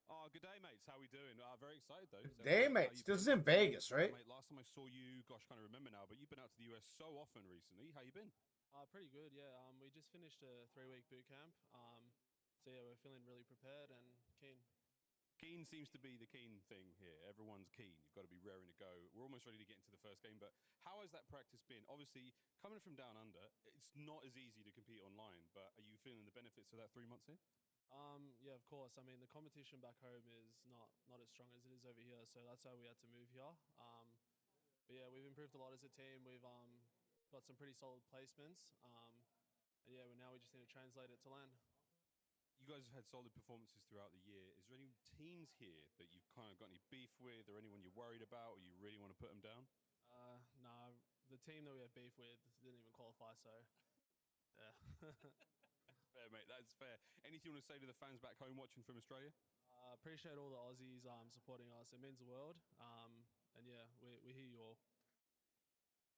Oh, good day, mates. How we doing? Very excited, though. Good day, mates. This is in Vegas, right? Mate, last time I saw you, gosh, can't remember now, but you've been out to the US so often recently. How you been? Pretty good, yeah. We just finished a 3-week boot camp. So, yeah, we're feeling really prepared and keen. Keen seems to be the keen thing here. Everyone's keen. You've got to be raring to go. We're almost ready to get into the first game, but how has that practice been? Obviously, coming from down under, it's not as easy to compete online, but are you feeling the benefits of that 3 months here? Yeah, of course. I mean, the competition back home is not as strong as it is over here, so that's why we had to move here. But yeah, we've improved a lot as a team. We've got some pretty solid placements. And yeah, now we just need to translate it to LAN. You guys have had solid performances throughout the year. Is there any teams here that you've kind of got any beef with, or anyone you're worried about, or you really want to put them down? No, the team that we have beef with didn't even qualify, so yeah. Fair, mate, that's fair. Anything you want to say to the fans back home watching from Australia? Appreciate all the Aussies supporting us. It means the world. And yeah, we hear you all.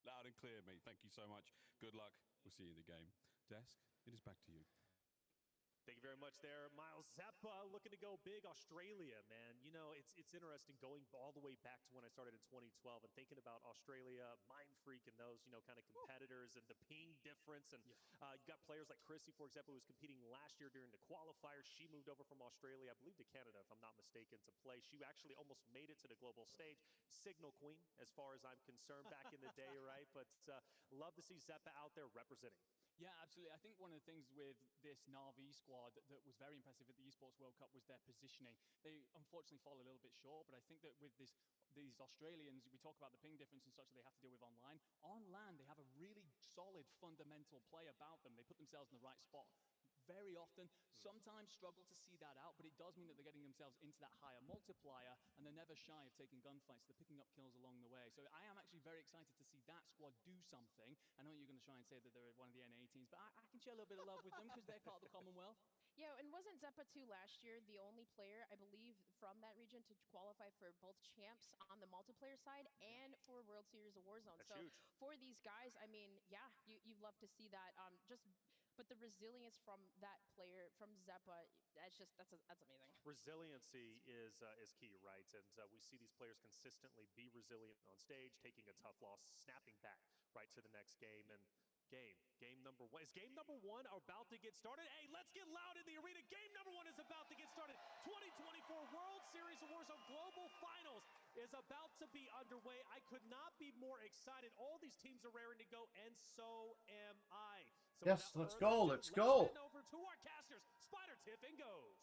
Loud and clear, mate. Thank you so much. Good luck. We'll see you in the game. Desk, it is back to you. Thank you very much there. Miles Zappa looking to go big. Australia, man. You know, it's interesting going all the way back to when I started in 2012 and thinking about Australia, Mind Freak, and those, you know, kind of competitors and the ping difference. And you got players like Chrissy, for example, who was competing last year during the qualifiers. She moved over from Australia, I believe, to Canada, if I'm not mistaken, to play. She actually almost made it to the global stage. Signal Queen, as far as I'm concerned, back in the day, right? But love to see Zappa out there representing. Yeah, absolutely. I think one of the things with this Na'Vi squad that was very impressive at the Esports World Cup was their positioning. They unfortunately fall a little bit short, but I think that with these Australians, we talk about the ping difference and such that they have to deal with online. On LAN, they have a really solid fundamental play about them. They put themselves in the right spot very often, sometimes struggle to see that out, but it does mean that they're getting themselves into that higher multiplier, and they're never shy of taking gunfights. They're picking up kills along the way. So I am actually very excited to see that squad do something. I know you're going to try and say that they're one of the NA teams, but I can share a little bit of love with them because they're part of the Commonwealth. Yeah, and wasn't Zeppa 2 last year the only player, I believe, from that region to qualify for both champs on the multiplayer side and for World Series of Warzone? That's So huge. for these guys, I mean, yeah, you'd love to see that. But the resilience from that player, from Zeppa, that's amazing. Resiliency is key, right? And we see these players consistently be resilient on stage, taking a tough loss, snapping back right to the next game. And game number one. Is game number one about to get started? Hey, let's get loud in the arena. Game number one is about to get started. 2024 World Series of Warzone Global Finals is about to be underway. I could not be more excited. All these teams are raring to go, and so am I. So Yes, let's further go. ado, Let's go. Head over to our casters, Spider, Tiff, and Goj.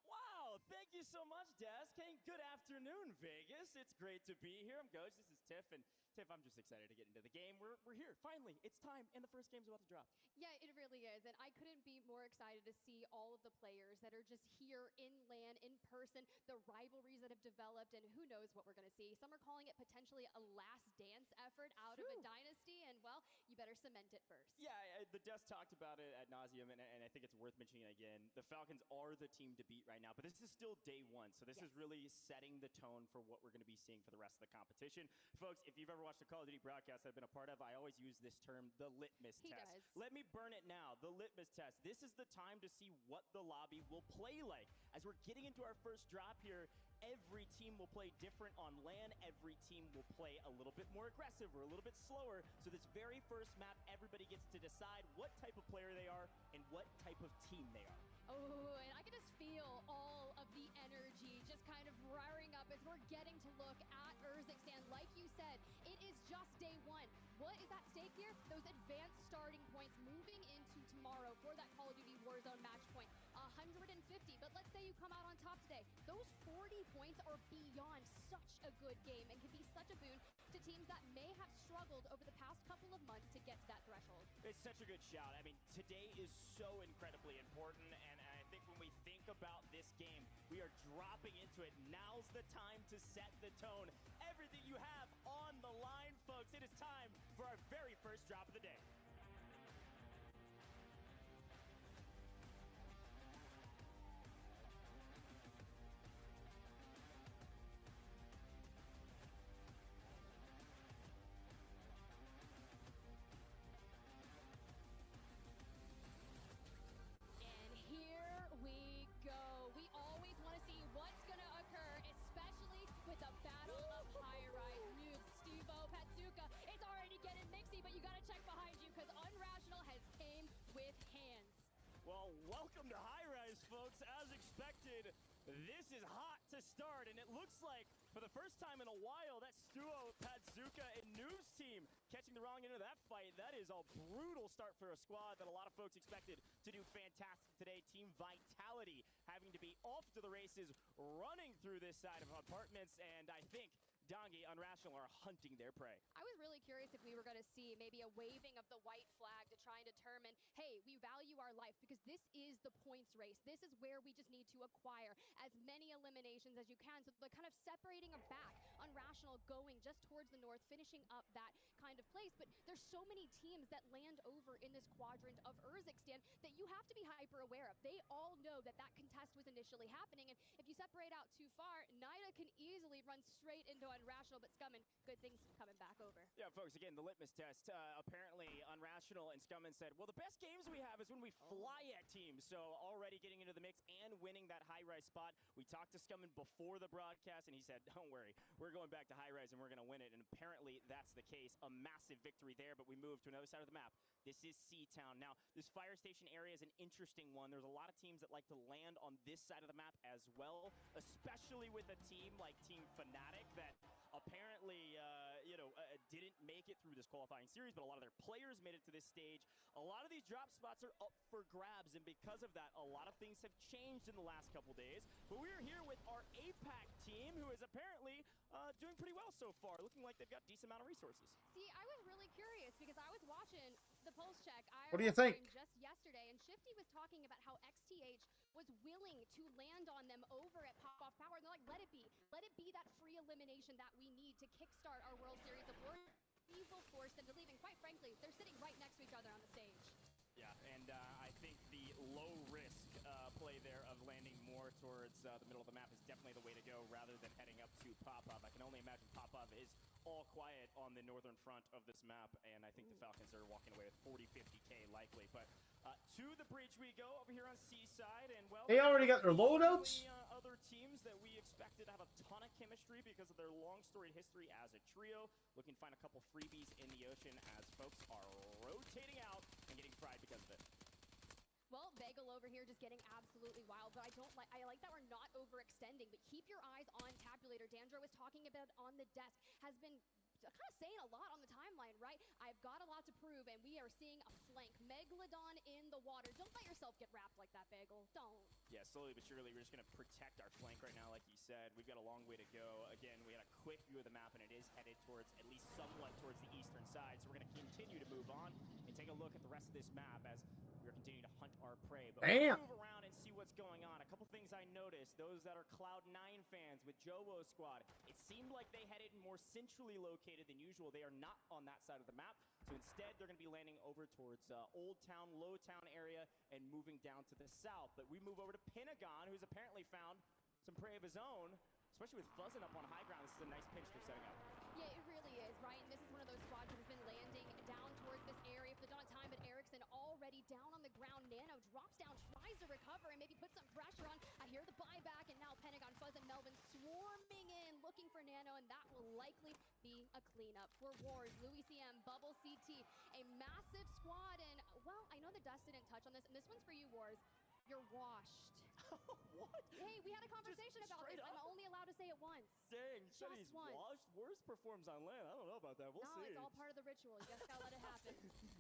Wow, thank you so much, Des. Hey, good afternoon, Vegas. It's great to be here. I'm Goj. This is Tiff, and Tiff, I'm just excited to get into the game. We're here, finally. It's time, and the first game's about to drop. Yeah, it really is, and I couldn't be more excited to see all of the players that are just here in LAN, in person, the rivalries that have developed, and who knows what we're going to see. Some are calling it potentially a last dance effort out of a dynasty, and well, you better cement it first. Yeah, the Des talked about it ad nauseum, and I think it's worth mentioning again. The Falcons are the team to beat right now, but this is still day one, so this is really setting the tone for what we're going to be seeing for the rest of the competition. Folks, if you've ever watched a Call of Duty broadcast I've been a part of, I always use this term, the litmus test. Let me burn it now, the litmus test. This is the time to see what the lobby will play like. As we're getting into our first drop here, every team will play different on LAN. Every team will play a little bit more aggressive or a little bit slower. So this very first map, everybody gets to decide what type of player they are and what type of team they are. Oh, and I can just feel all of the energy just kind of roaring up as we're getting to look at Urzikstan. Like you said, it is just day one. What is at stake here? Those advanced starting points moving into tomorrow for that Call of Duty Warzone match point. 150, but let's say you come out on top today. Those 40 points are beyond such a good game and can be such a boon to teams that may have struggled over the past couple of months to get to that threshold. It's such a good shout. I mean, today is so incredibly important, and I think when we think about this game, we are dropping into it. Now's the time to set the tone. Everything you have on the line, folks. It is time for our very first drop of the day. And here we go. We always want to see what's going to occur, especially with the battle of high-rise noobs. Steve-O, Patsuka, it's already getting mixy, but you got to check behind you because Unrational has came with hands. Well, welcome to High Rise, folks. As expected, this is hot to start, and it looks like, for the first time in a while, that Stuo, Patsuka, and Noobs team catching the wrong end of that fight. That is a brutal start for a squad that a lot of folks expected to do fantastic today. Team Vitality having to be off to the races, running through this side of apartments, and I think Dongi, Unrational are hunting their prey. I was really curious if we were going to see maybe a waving of the white flag to try and determine, hey, we value our life because this is the points race. This is where we just need to acquire as many eliminations as you can. So they're kind of separating them back. Unrational going just towards the north, finishing up that kind of place. But there's so many teams that land over in this quadrant of Urzikstan that you have to be hyper aware of. They all know that that contest was initially happening. And if you separate out too far, Nida can easily run straight into Unrational, but Scummin, good things coming back over. Yeah, folks, again, the litmus test. Apparently, Unrational and Scummin said, well, the best games we have is when we fly at teams. So already getting into the mix and winning that high-rise spot. We talked to Scummin before the broadcast, and he said, don't worry, we're going back to high-rise, and we're going to win it. And apparently, that's the case. A massive victory there, but we move to another side of the map. This is C-Town. Now, this fire station area is an interesting one. There's a lot of teams that like to land on this side of the map as well, especially with a team like Team Fnatic that apparently, didn't make it through this qualifying series, but a lot of their players made it to this stage. A lot of these drop spots are up for grabs, and because of that, a lot of things have changed in the last couple days. But we're here with our APAC team, who is apparently doing pretty well so far, looking like they've got a decent amount of resources. See, I was really curious because I was watching the pulse check. What do you think? Just yesterday, and Shifty was talking about how XTH was willing to land on them over at Pop-Off Power, and they're like, let it be. Let it be that free elimination that we need to kickstart our World Series of War. We will force them to leave, and quite frankly, they're sitting right next to each other on the stage. Yeah, and I think the low risk towards the middle of the map is definitely the way to go rather than heading up to Popov. I can only imagine Popov is all quiet on the northern front of this map, and I think the Falcons are walking away with 40, 50K likely. But to the bridge we go over here on Seaside, and well, They already got their loadouts? Other teams that we expected to have a ton of chemistry because of their long storied history as a trio. Looking to find a couple freebies in the ocean as folks are rotating out and getting fried because of it. Well, Bagel over here just getting absolutely wild, but I like that we're not overextending, but keep your eyes on Tabulator. Dandro was talking about on the desk, has been kind of saying a lot on the timeline, right? I've got a lot to prove, and we are seeing a flank. Megalodon in the water. Don't let yourself get wrapped like that, Bagel. Don't. Yeah, slowly but surely, we're just going to protect our flank right now, like you said. We've got a long way to go. Again, we had a quick view of the map, and it is headed towards, at least somewhat, towards the eastern side. So we're going to continue to move on and take a look at the rest of this map as we're continuing to hunt our prey. But we'll move around and see what's going on. A couple things I noticed. Those that are Cloud9 fans with YOLO Squad, it seemed like they headed more centrally located than usual. They are not on that side of the map. So instead, they're going to be landing over towards Old Town, Low Town area and moving down to the south. But we move over to Pentagon, who's apparently found some prey of his own, especially with Fuzzing up on high ground. This is a nice pinch they're setting up. Yeah, it really is, right? And this is one of those squads that has been landing down towards this area for the dawn of time, but Erickson already down on the ground. Nano drops down, tries to recover, and maybe put some pressure on. I hear the buyback, and now Pentagon, Fuzz, and Melvin swarming in, looking for Nano, and that will likely be a cleanup. For Wars, Louis CM, Bubble CT, a massive squad, and, well, I know the dust didn't touch on this, and this one's for you, Wars. You're washed. What? Hey, we had a conversation about this. I'm only allowed to say it once. Dang, you said he's once. washed? Worst performs on land. I don't know about that. We'll see. No, it's all part of the ritual. You just gotta let it happen.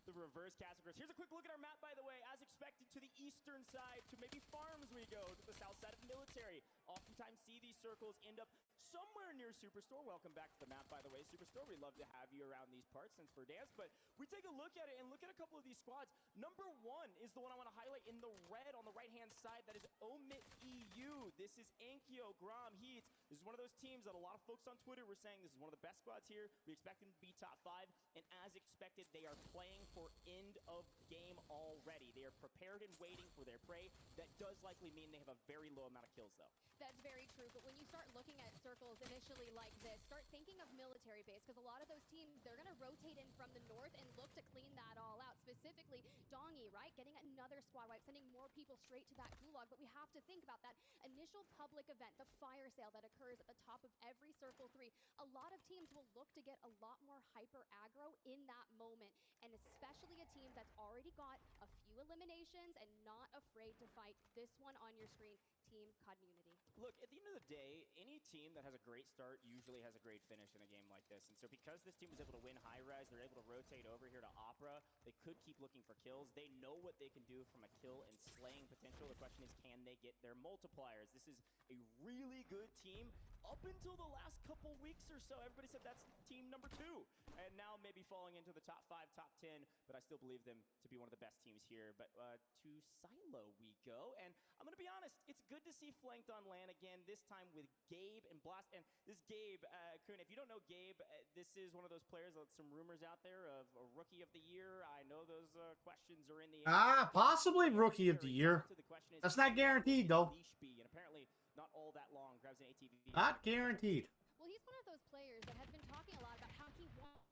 The reverse categories. Here's a quick look at our map, by the way. As expected, to the eastern side, to maybe farms we go, to the south side of military. Oftentimes see these circles end up somewhere near Superstore. Welcome back to the map, by the way, Superstore. We'd love to have you around these parts since we're dance. But we take a look at it and look at a couple of these squads. Number one is the one I want to highlight in the red on the right-hand side. That is Omit EU. This is Ankyo, Grom, Heats. This is one of those teams that a lot of folks on Twitter were saying this is one of the best squads here. We expect them to be top 5. And as expected, they are playing for end of game already. They are prepared and waiting for their prey. That does likely mean they have a very low amount of kills, though. That's very true, but when you start looking at circles initially like this, start thinking of military base, because a lot of those teams, they're going to rotate in from the north and look to clean that all out. Specifically, Dongi, right? Getting another squad wipe, sending more people straight to that gulag, but we have to think about that initial public event, the fire sale that occurs at the top of every Circle 3. A lot of teams will look to get a lot more hyper aggro in that moment, and especially a team that's already got a few eliminations and not afraid to fight. This one on your screen, Team Community. Look, at the end of the day, any team that has a great start usually has a great finish in a game like this. And so because this team was able to win high-rise, they're able to rotate over here to Opera. They could keep looking for kills. They know what they can do from a kill and slaying potential. The question is, can they get their multipliers? This is a really good team. Up until the last couple weeks or so, everybody said that's team number 2. And now maybe falling into the top 5, top 10, but I still believe them to be one of the best teams here. But to Silo we go. And I'm going to be honest, it's good to see flanked on land again, this time with Gabe and Blast. And this Gabe, Kuhn, if you don't know Gabe, this is one of those players, some rumors out there of a Rookie of the Year. I know those questions are in the air. Possibly Rookie of the Year. That's not guaranteed, though. And apparently not all that long. Grabs an ATV. Not guaranteed. Well, he's one of those players that has been talking a lot about how he wants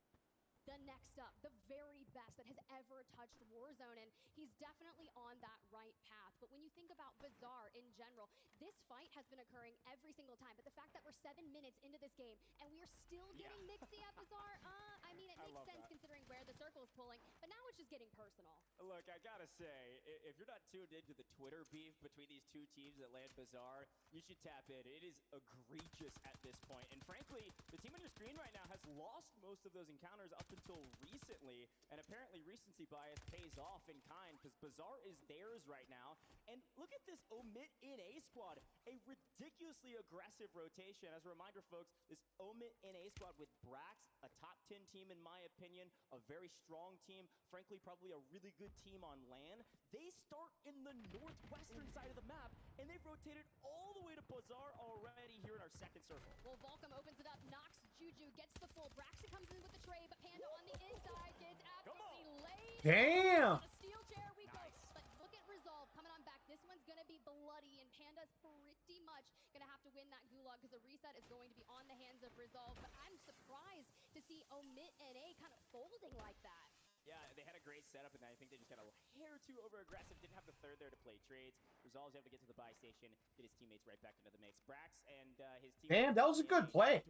the next up, the very best that has ever touched Warzone, and he's definitely on that right path. But when you think about Bazaar in general, this fight has been occurring every single time. But the fact that we're 7 minutes into this game and we are still getting Mixy at Bazaar, I mean, it makes sense considering where the circle is pulling. But now it's just getting personal. Look, I gotta say, if you're not tuned into the Twitter beef between these two teams that land Bazaar, you should tap in. It is egregious at this point. And frankly, the team on your screen right now has lost most of those encounters up until recently, and apparently recency bias pays off in kind because Bazaar is theirs right now. And look at this Omit NA squad, a ridiculously aggressive rotation. As a reminder, folks, this Omit NA squad with Brax, a top 10 team in my opinion, a very strong team, frankly probably a really good team on land. They start in the northwestern side of the map, and they've rotated all the way to Bazaar already here in our second circle. Well, Volcom opens it up, knocks Juju, gets the full. Braxton comes in with the tray, but Panda on the inside gets absolutely laid. Damn! On a steel chair we go. But look at Resolve coming on back. This one's going to be bloody, and Panda's pretty much going to have to win that Gulag because the reset is going to be on the hands of Resolve. But I'm surprised to see Omit and A kind of folding like that. Yeah, they had a great setup, and I think they just got a hair too over-aggressive. Didn't have the third there to play trades. Resolve's able to get to the buy station, get his teammates right back into the mix. Brax and his team. Damn, that was a good play.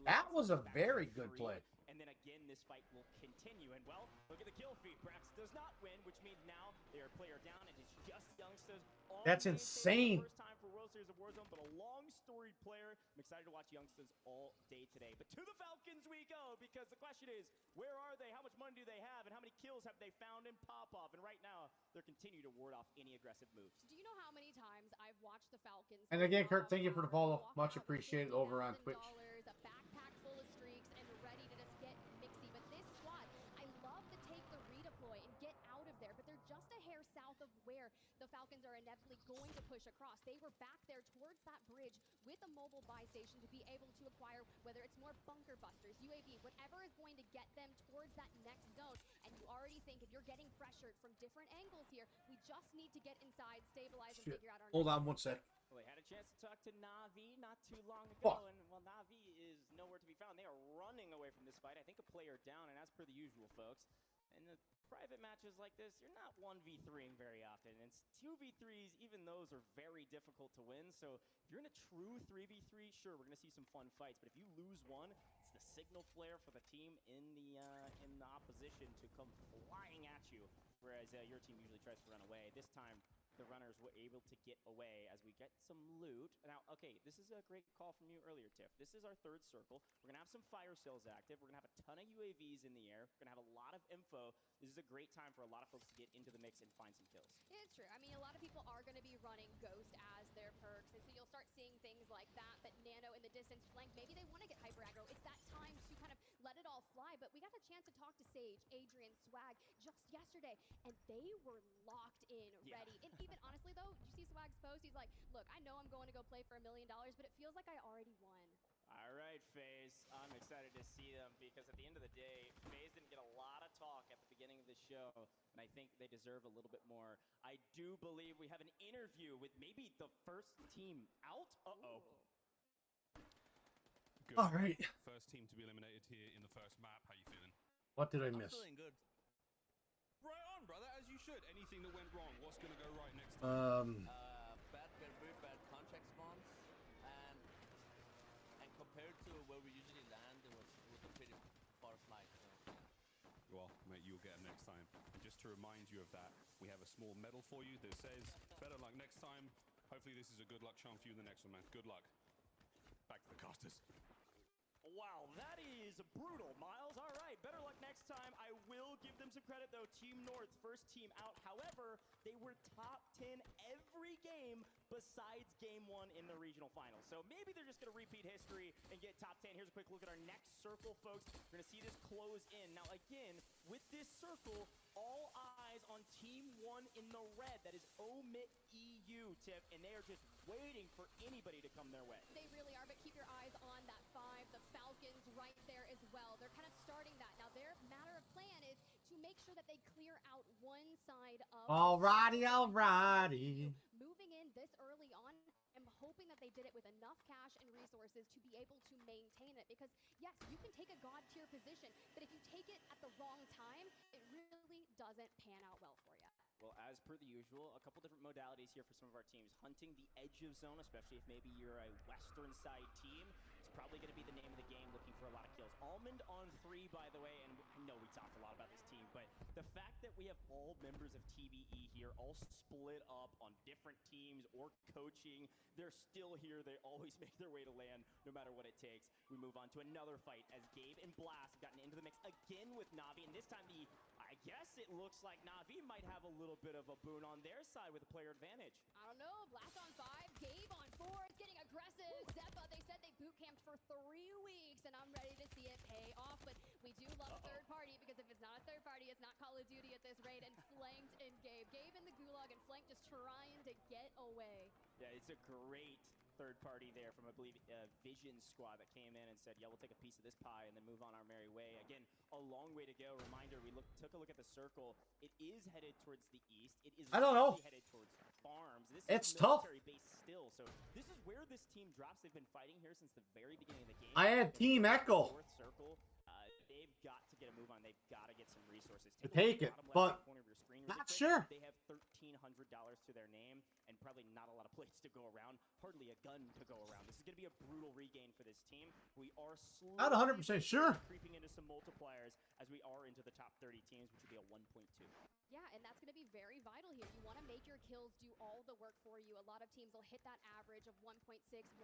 That was a very good play. And then again, this fight will continue. And well, look at the kill feed. Brax does not win, which means now they are player down, and it's just youngsters. That's insane. First time for World Series of Warzone, but a long storied player. I'm excited to watch youngsters all day today. But to the Falcons we go, because the question is, where are they? How much money do they have? And how many kills have they found in pop-off? And right now, they're continuing to ward off any aggressive moves. Do you know how many times I've watched the Falcons? And again, Kurt, thank you for the follow. Much appreciated over on Twitch. A backpack full of streaks and ready to just get mixy. But this squad, I love to take the redeploy and get out of there, but they're just a hair south of where the Falcons are inevitably going to push across. They were back there towards that bridge with a mobile buy station to be able to acquire, whether it's more bunker busters, UAV, whatever is going to get them towards that next zone. And you already think if you're getting pressured from different angles here, we just need to get inside, stabilize, and figure out our Hold on one sec. Well, they had a chance to talk to Na'Vi not too long ago, and well, Na'Vi is nowhere to be found. They are running away from this fight. I think a player down, and as per the usual, folks, in the private matches like this, you're not 1v3ing very often. And 2v3s, even those are very difficult to win. So if you're in a true 3v3, sure, we're going to see some fun fights. But if you lose one, it's the signal flare for the team in the opposition to come flying at you, whereas your team usually tries to run away. This time, the runners were able to get away as we get some loot. Now, okay, this is a great call from you earlier, Tiff. This is our third circle. We're going to have some fire sales active. We're going to have a ton of UAVs in the air. We're going to have a lot of info. This is a great time for a lot of folks to get into the mix and find some kills. It's true. I mean, a lot of people are going to be running Ghost as their perks, and so you'll start seeing things like that, but Nano in the distance flank, maybe they want to get hyper aggro. It's that time to kind of let it all fly, but we got a chance to talk to Sage, Adrian, Swag just yesterday, and they were locked in, ready. And even honestly, though, did you see Swag's post? He's like, look, I know I'm going to go play for $1 million, but it feels like I already won. All right, FaZe. I'm excited to see them because at the end of the day, FaZe didn't get a lot of talk at the beginning of the show, and I think they deserve a little bit more. I do believe we have an interview with maybe the first team out. Uh-oh. Good. All right. First team to be eliminated here in the first map. How you feeling? What did I miss? I'm feeling good. Right on, brother, as you should. Anything that went wrong, what's going to go right next time? Very bad contract spawns, and compared to where we usually land, it was a pretty far flight. So. Well, mate, you'll get them next time. And just to remind you of that, we have a small medal for you that says, better luck next time. Hopefully this is a good luck charm for you in the next one, man. Good luck. Back to the casters. Wow, that is brutal, Miles. All right, better luck next time. I will give them some credit, though. Team North, first team out. However, they were top 10 every game besides game 1 in the regional finals. So maybe they're just going to repeat history and get top 10. Here's a quick look at our next circle, folks. We're going to see this close in. Now, again, with this circle, all eyes on Team 1 in the red. That is Omit EU, Tiff, and they are just waiting for anybody to come their way. They really are, but keep your eyes on that 5. The Falcons right there as well. They're kind of starting that. Now, their matter of plan is to make sure that they clear out one side of... Alrighty. Moving in this early on, I'm hoping that they did it with enough cash and resources to be able to maintain it. Because, yes, you can take a god-tier position, but if you take it at the wrong time, it really doesn't pan out well for you. Well, as per the usual, a couple different modalities here for some of our teams. Hunting the edge of zone, especially if maybe you're a western side team, it's probably going to be the name of the game, looking for a lot of kills. Almond on 3, by the way, and I know we talked a lot about this team, but the fact that we have all members of TBE here, all split up on different teams or coaching, they're still here. They always make their way to land, no matter what it takes. We move on to another fight as Gabe and Blast have gotten into the mix again with Na'Vi, and this time I guess it looks like Na'Vi might have a little bit of a boon on their side with a player advantage. I don't know. Blast on 5, Gabe on 4. It's getting aggressive. Zeppa, they said they boot camped for 3 weeks, and I'm ready to see it pay off. But we do love a third party, because if it's not a third party, it's not Call of Duty at this rate. And flanked in Gabe. Gabe in the Gulag, and Flank just trying to get away. Yeah, it's a great third party there from, I believe, Vision Squad that came in and said, yeah, we'll take a piece of this pie and then move on our merry way. Again, a long way to go. Reminder, we took a look at the circle. It is headed towards the east. It is I don't know. headed towards farms. This It's is a tough. military base still. So this is where this team drops. They've been fighting here since the very beginning of the game. I had Team Echo. Fourth circle. They've got to get a move on. They've got to get some resources. To take it, but not sure. They have $1,300 to their name and probably not a lot of plates to go around. Hardly a gun to go around. This is going to be a brutal regain for this team. We are slowly Not 100% sure. creeping into some multipliers as we are into the top 30 teams, which would be a 1.2. Yeah, and that's going to be very vital here. You want to make your kills do all the work for you. A lot of teams will hit that average of 1.6, 1.8,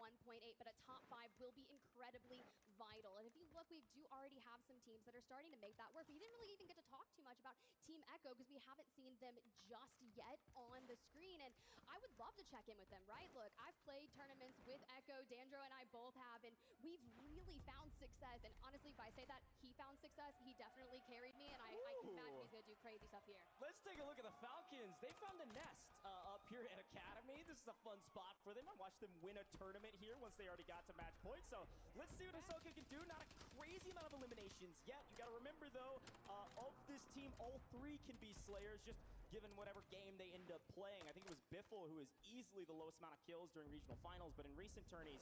but a top 5 will be incredibly vital. And if you look, we do already have some teams that are starting to make that work. We didn't really even get to talk too much about Team Echo because we haven't seen them just yet on the screen. And I would love to check in with them, right? Look, I've played tournaments with Echo. Dandro and I both have, and we've really found success. And honestly, if I say that he found success, he definitely carried me, and I can imagine he's going to do crazy stuff here. Let's take a look at the Falcons. They found a nest up here at Academy. This is a fun spot for them. I watched them win a tournament here once they already got to match point. So let's see what Ahsoka can do. Not a crazy amount of eliminations yet. You got to remember, though, of this team, all 3 can be Slayers, just given whatever game they end up playing. I think it was Biffle who is easily the lowest amount of kills during regional finals, but in recent tourneys,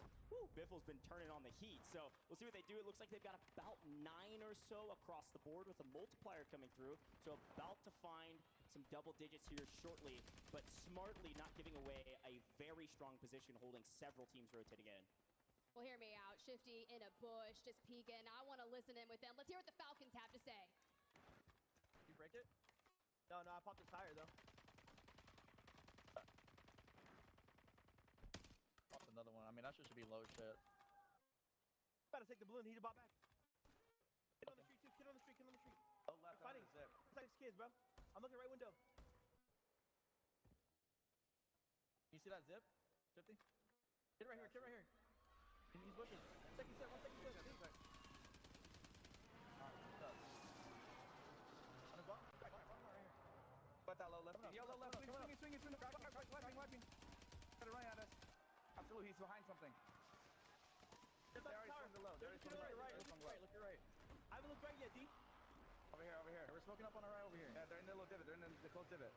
Biffle's been turning on the heat. So we'll see what they do. It looks like they've got about 9 or so across the board with a multiplier coming through. So about to find some double digits here shortly, but smartly not giving away a very strong position, holding several teams rotating in. Well, hear me out. Shifty in a bush, just peeking. I want to listen in with them. Let's hear what the Falcons have to say. You break it? No, I popped the tire, though. Pop another one. I mean, that should be low shit. Gotta take the balloon. He's about back. Kid on the street, too. Kid on the street. Oh, left. They're fighting. Zip. It's like kids, bro. I'm looking right window. You see that zip? 50? Kid right here. In these bushes. Second set. On his ball? Got that low left. Yo, low left. Swing. Watching. Got it right at us. Absolutely, he's behind something. They already swung the low. Look your right. I haven't looked right yet, D. Over here. We're smoking up on the right over here. Yeah, they're in the little divot. They're in the close divot.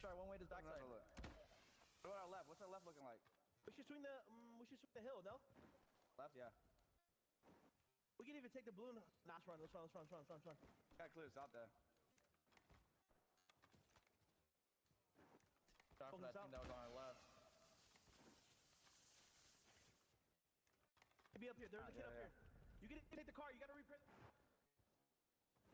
Try one way to the backside. What about our left? What's our left looking like? We should swing the hill, no? Left, yeah. We can even take the balloon. Nah, let's run. Got clear, it's out there. Sorry for that team that was on our left. Be up here. There's a kid up here. You can take the car. You got to reprint.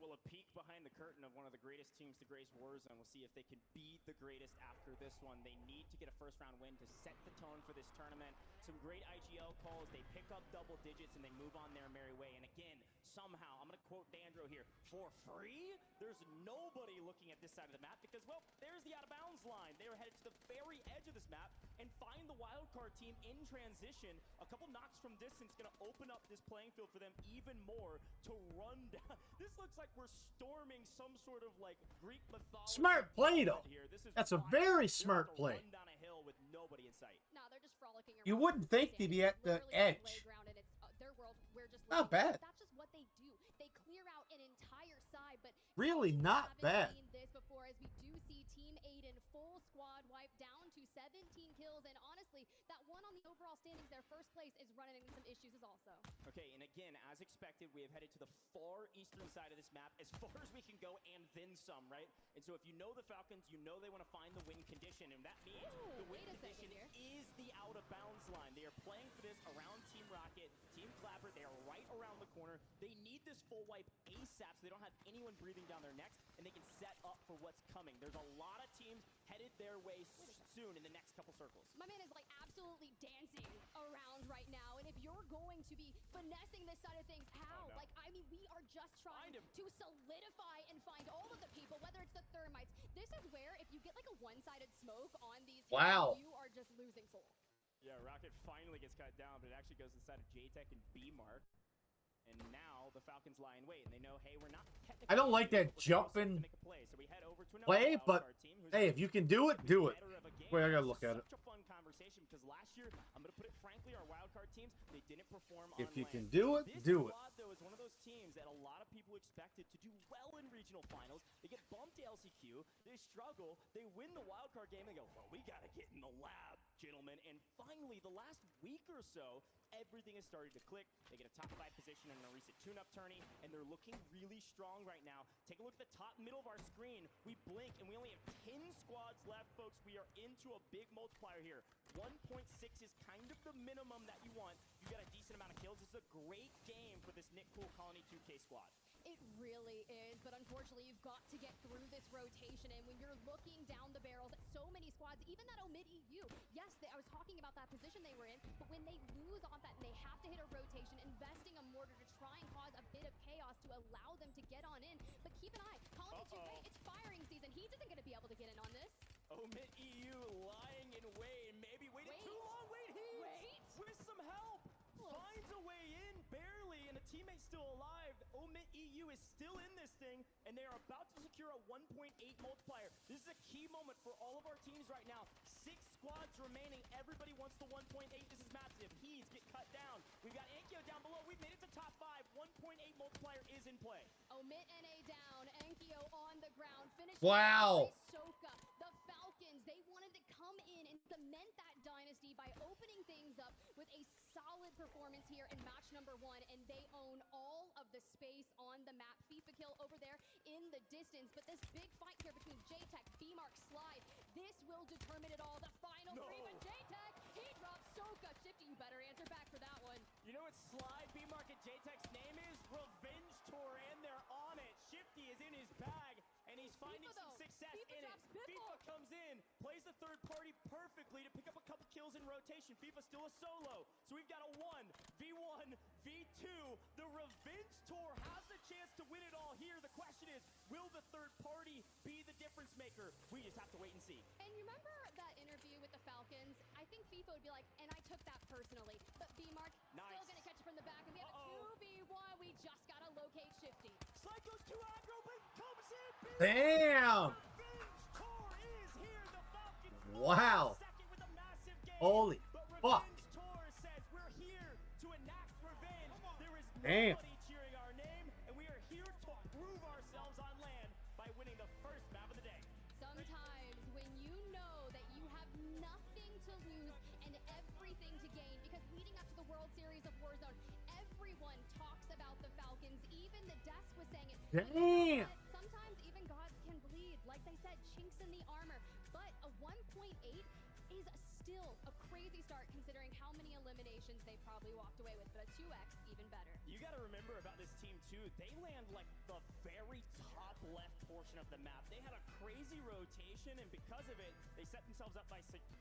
Well, a peek behind the curtain of one of the greatest teams to grace Warzone. We'll see if they can be the greatest after this one. They need to get a first-round win to set the tone for this tournament. Some great IGL calls. They pick up double digits, and they move on their merry way. And again, somehow, I'm going to quote Dandro here, for free, there's nobody looking at this side of the map because, well, there's the out-of-bounds line. They are headed to the very edge of this map and find the wildcard team in transition. A couple knocks from distance going to open up this playing field for them even more to run down. This looks like we're storming some sort of like Greek mythology. Smart play, though. That's a very smart play. Run down a hill with nobody in sight. No, they're just frolicking around. You wouldn't think they'd be at the edge. Their world, we're just not bad. That's just what they do. They clear out an entire side, but really not bad. Seen this before, as we do see Team Aiden full squad wipe down to 17 kills, and honestly, that one on the overall standings, their first place, is running into some issues as also. Okay, and again, as expected, we have headed to the far eastern side of this map, as far as we can go, and then some, right? And so if you know the Falcons, you know they want to find the win condition, and that means the win condition is the out-of-bounds line. They are playing for this around Team Rocket, Team Clapper. They are right around the corner. They need this full wipe ASAP so they don't have anyone breathing down their necks, and they can set up for what's coming. There's a lot of teams headed their way soon in the next couple circles. My man is like absolutely dancing around right now, and if you're going to be finessing this side of things, how? Oh, no. Like, I mean, we are just trying to solidify and find all of the people, whether it's the thermites. This is where, if you get like a one-sided smoke on these wow, you are just losing full. Yeah, Rocket finally gets cut down, but it actually goes inside of J-Tech and B-Mark. And now the Falcons lie in wait, and they know, hey, we're not technically... I don't like that jumping So we head over to another play, but wildcard team who's hey, if you can do it, do it. better of a game. Wait, I gotta This look is at it. Such a fun conversation because last year, I'm gonna put it frankly, our wildcard teams, they didn't perform If on you land. can do it, This do it. squad, though, is one of those teams that a lot of people expected to do well in regional finals. They get bumped to LCQ, they struggle, they win the wildcard game, they go, well, we gotta get in the lab, gentlemen. And finally, the last week or so, everything has started to click. They get a top 5 position in a recent tune-up tourney, and they're looking really strong right now. Take a look at the top middle of our screen. We blink, and we only have 10 squads left, folks. We are into a big multiplier here. 1.6 is kind of the minimum that you want. You got a decent amount of kills. This is a great game for this Nick Cool Colony 2K squad. It really is, but unfortunately, you've got to get through this rotation, and when you're looking down the barrels at so many squads, even that Omid EU, yes, I was talking about that position they were in, but when they lose on that and they have to hit a rotation, investing a mortar to try and cause a bit of chaos to allow them to get on in, but keep an eye, Colony 2K, it's firing season. He's isn't going to be able to get in on this. Omid EU lying in wait, maybe waited too long. Wait, with some help. Finds a way in, barely, and a teammate's still alive. Omid EU is still in this thing, and they are about to secure a 1.8 multiplier. This is a key moment for all of our teams right now. 6 squads remaining. Everybody wants the 1.8. This is massive. He's get cut down. We've got Enkyo down below. We've made it to top 5. 1.8 multiplier is in play. Omid NA down. Enkyo on the ground. Finished. Wow. Soka. The Falcons, they wanted to come in and cement that dynasty by opening things up with a solid performance here in match number 1, and they own all of the space on the map. FIFA kill over there in the distance, but this big fight here between JTech, B-Mark, Slide, this will determine it all. The final 3, but JTech, he drops Soka. Shifty, you better answer back for that one. You know what Slide, B-Mark, and JTech's name is? Revenge Tour, and they're on it. Shifty is in his bag, and he's finding some success in it. FIFA comes in, plays the third party perfectly to pick up a couple kills in rotation. FIFA's still a solo, so we've got a 1v1, v2. The Revenge Tour has the chance to win it all here. The question is, will the third party be the difference maker? We just have to wait and see. And you remember that interview with the Falcons? I think FIFA would be like, and I took that personally, but B-Mark still gonna catch it from the back, and we have a 2v1. We just gotta locate Shifty. Slide goes too aggro, but comes in. Damn. Wow. Holy fuck. Damn. Cheering our name, and we are here to prove ourselves on land by winning the first map of the day. Sometimes when you know that you have nothing to lose and everything to gain, because leading up to the World Series of Warzone, everyone talks about the Falcons. Even the desk was saying it. Damn. Sometimes even gods can bleed. Like they said, chinks in the armor. But a 1.8 is still a crazy start considering how many eliminations they probably walked away with. But a 2x, even better. You got to remember about this team, too. They land like the very top left portion of the map. They had a crazy rotation, and because of it, they set themselves up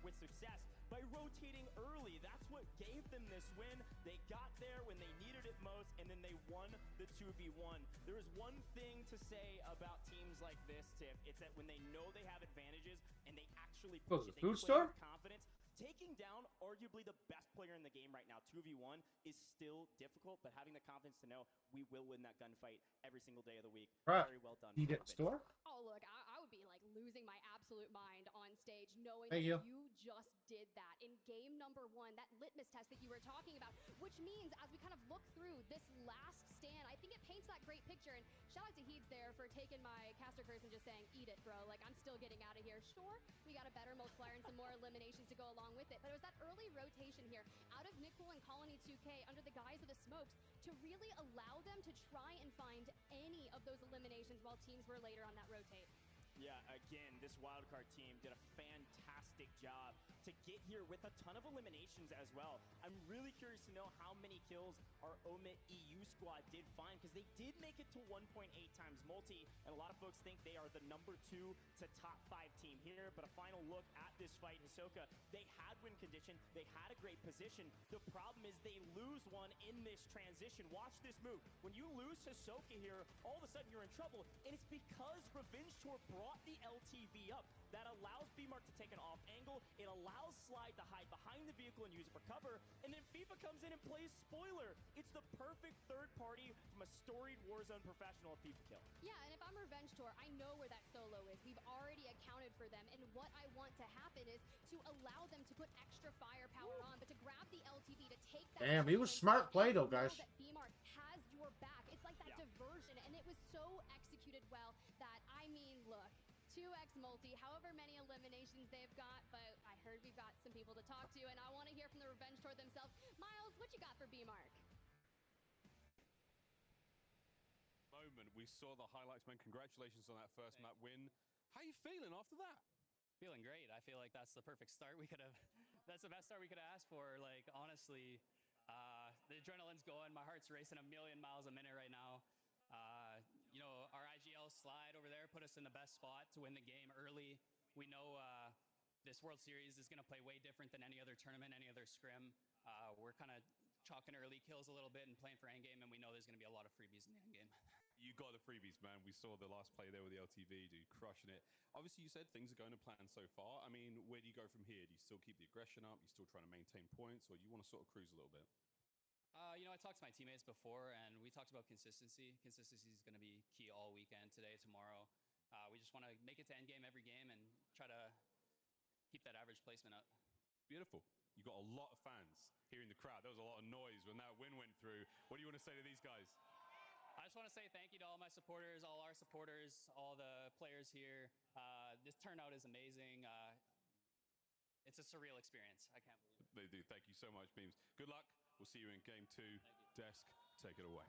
with success by rotating early. That's what gave them this win. They got there when they needed it most, and then they won the 2v1. There is one thing to say about teams like this, Tiff. It's that when they know they have advantages and they actually push it, they food play store? with confidence. Taking down arguably the best player in the game right now, 2v1, is still difficult, but having the confidence to know we will win that gunfight every single day of the week. Right. Very well done. Eat at store? Oh, look, I would be like losing my absolute mind on stage knowing Thank that you. you just did that in game number 1, that litmus test that you were talking about, which means as we kind of look through this last stand, I think it paints that great picture. And shout out to Heeds there for taking my caster curse and just saying, eat it, bro. Like, I'm still getting out of here. Sure, we got a better multiplier and some more eliminations to go along with it, but it was that early rotation here out of Nickel and Colony 2K under the guise of the smokes to really allow them to try and find any of those eliminations while teams were later on that rotate. Yeah, again, this wildcard team did a fantastic job to get here with a ton of eliminations as well. I'm really curious to know how many kills our Omid EU squad did find, because they did make it to 1.8 times multi, and a lot of folks think they are the number 2 to top 5 team here. But a final look at this fight, Hisoka, they had win condition, they had a great position. The problem is they lose one in this transition. Watch this move. When you lose Hisoka here, all of a sudden you're in trouble, and it's because Revenge Tour brought the LTV up. That allows B-Mark to take an off angle. It allows Slide to hide behind the vehicle and use it for cover. And then FIFA comes in and plays spoiler. It's the perfect third party from a storied Warzone professional at FIFA Kill. Yeah, and if I'm Revenge Tour, I know where that solo is. We've already accounted for them, and what I want to happen is to allow them to put extra firepower on, but to grab the LTV to take that. Damn, he was smart play though, guys. That B-Mark has your back. It's like that diversion, and it was so executed well that, I mean, look, 2x multi, however many eliminations they've got, but I heard we've got some people to talk to, and I want to hear from the Revenge Tour themselves. Miles, what you got for B-Mark? Moment, we saw the highlights, man. Congratulations on that first map win. How you feeling after that? Feeling great. I feel like that's the perfect start we could have. That's the best start we could have asked for. Like, honestly, the adrenaline's going. My heart's racing a million miles a minute right now. You know, our IGL slide over there put us in the best spot to win the game early. We know this World Series is going to play way different than any other tournament, any other scrim. We're kind of chalking early kills a little bit and playing for endgame, and we know there's going to be a lot of freebies in the endgame. You got the freebies, man. We saw the last play there with the LTV, dude, crushing it. Obviously, you said things are going to plan so far. I mean, where do you go from here? Do you still keep the aggression up? You still trying to maintain points, or do you want to sort of cruise a little bit? You know, I talked to my teammates before, and we talked about consistency. Consistency is going to be key all weekend, today, tomorrow. We just want to make it to endgame every game and try to keep that average placement up. Beautiful. You got a lot of fans here in the crowd. There was a lot of noise when that win went through. What do you want to say to these guys? I just want to say thank you to all my supporters, all our supporters, all the players here. This turnout is amazing. It's a surreal experience. I can't believe it. They do. Thank you so much, Beams. Good luck. We'll see you in game 2. Desk, take it away.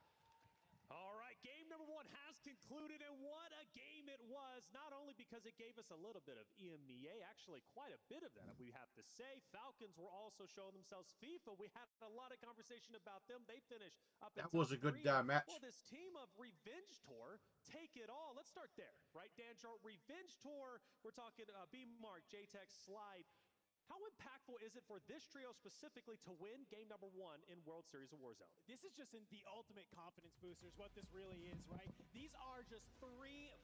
All right, game number 1 has concluded, and what a game it was. Not only because it gave us a little bit of EMEA, actually quite a bit of that, we have to say. Falcons were also showing themselves FIFA. We had a lot of conversation about them. They finished up at That was a good match. Well, this team of Revenge Tour, take it all. Let's start there, right, Danjo? Revenge Tour, we're talking B-Mark, JTech, Slide. How impactful is it for this trio specifically to win game number 1 in World Series of Warzone? This is just the ultimate confidence booster is what this really is, right? These are just 3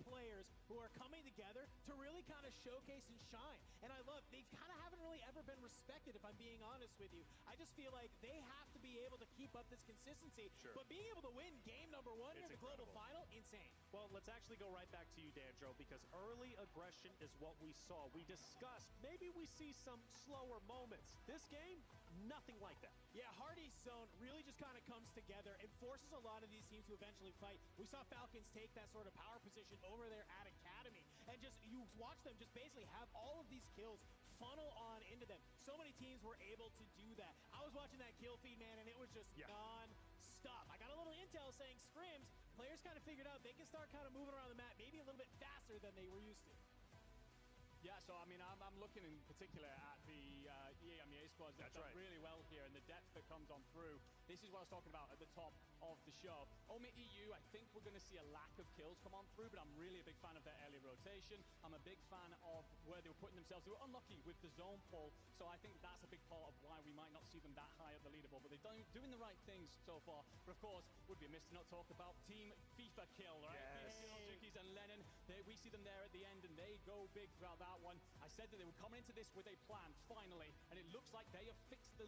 players who are coming together to really kind of showcase and shine. And I love, they kind of haven't really ever been respected, if I'm being honest with you. I just feel like they have to be able to keep up this consistency. Sure. But being able to win game number 1 in the global final, insane. Well, let's actually go right back to you, Danjo, because early aggression is what we saw. We discussed maybe we see some slower moments. This game, nothing like that. Yeah, Hardy's zone really just kind of comes together and forces a lot of these teams to eventually fight. We saw Falcons take that sort of power position over there at Academy, and just you watch them just basically have all of these kills funnel on into them. So many teams were able to do that. I was watching that kill feed, man, and it was just non-stop. I got a little intel saying scrims, players kind of figured out they can start kind of moving around the map maybe a little bit faster than they were used to. Yeah, so I mean, I'm looking in particular at the EMEA squads. They've done really well here, and the depth that comes on through. This is what I was talking about at the top of the show. Omit EU, I think we're going to see a lack of kills come on through, but I'm really a big fan of their early rotation. I'm a big fan of where they were putting themselves. They were unlucky with the zone pull, so I think that's a big part of why we might not see them that high up the leaderboard. But they're doing the right things so far. But of course, would be amiss to not talk about Team FIFA Kill, right? Yes. FIFA Kill, Jinkies and Lennon. We see them there at the end, and they go big throughout that one. I said that they were coming into this with a plan, finally, and it looks like they have fixed the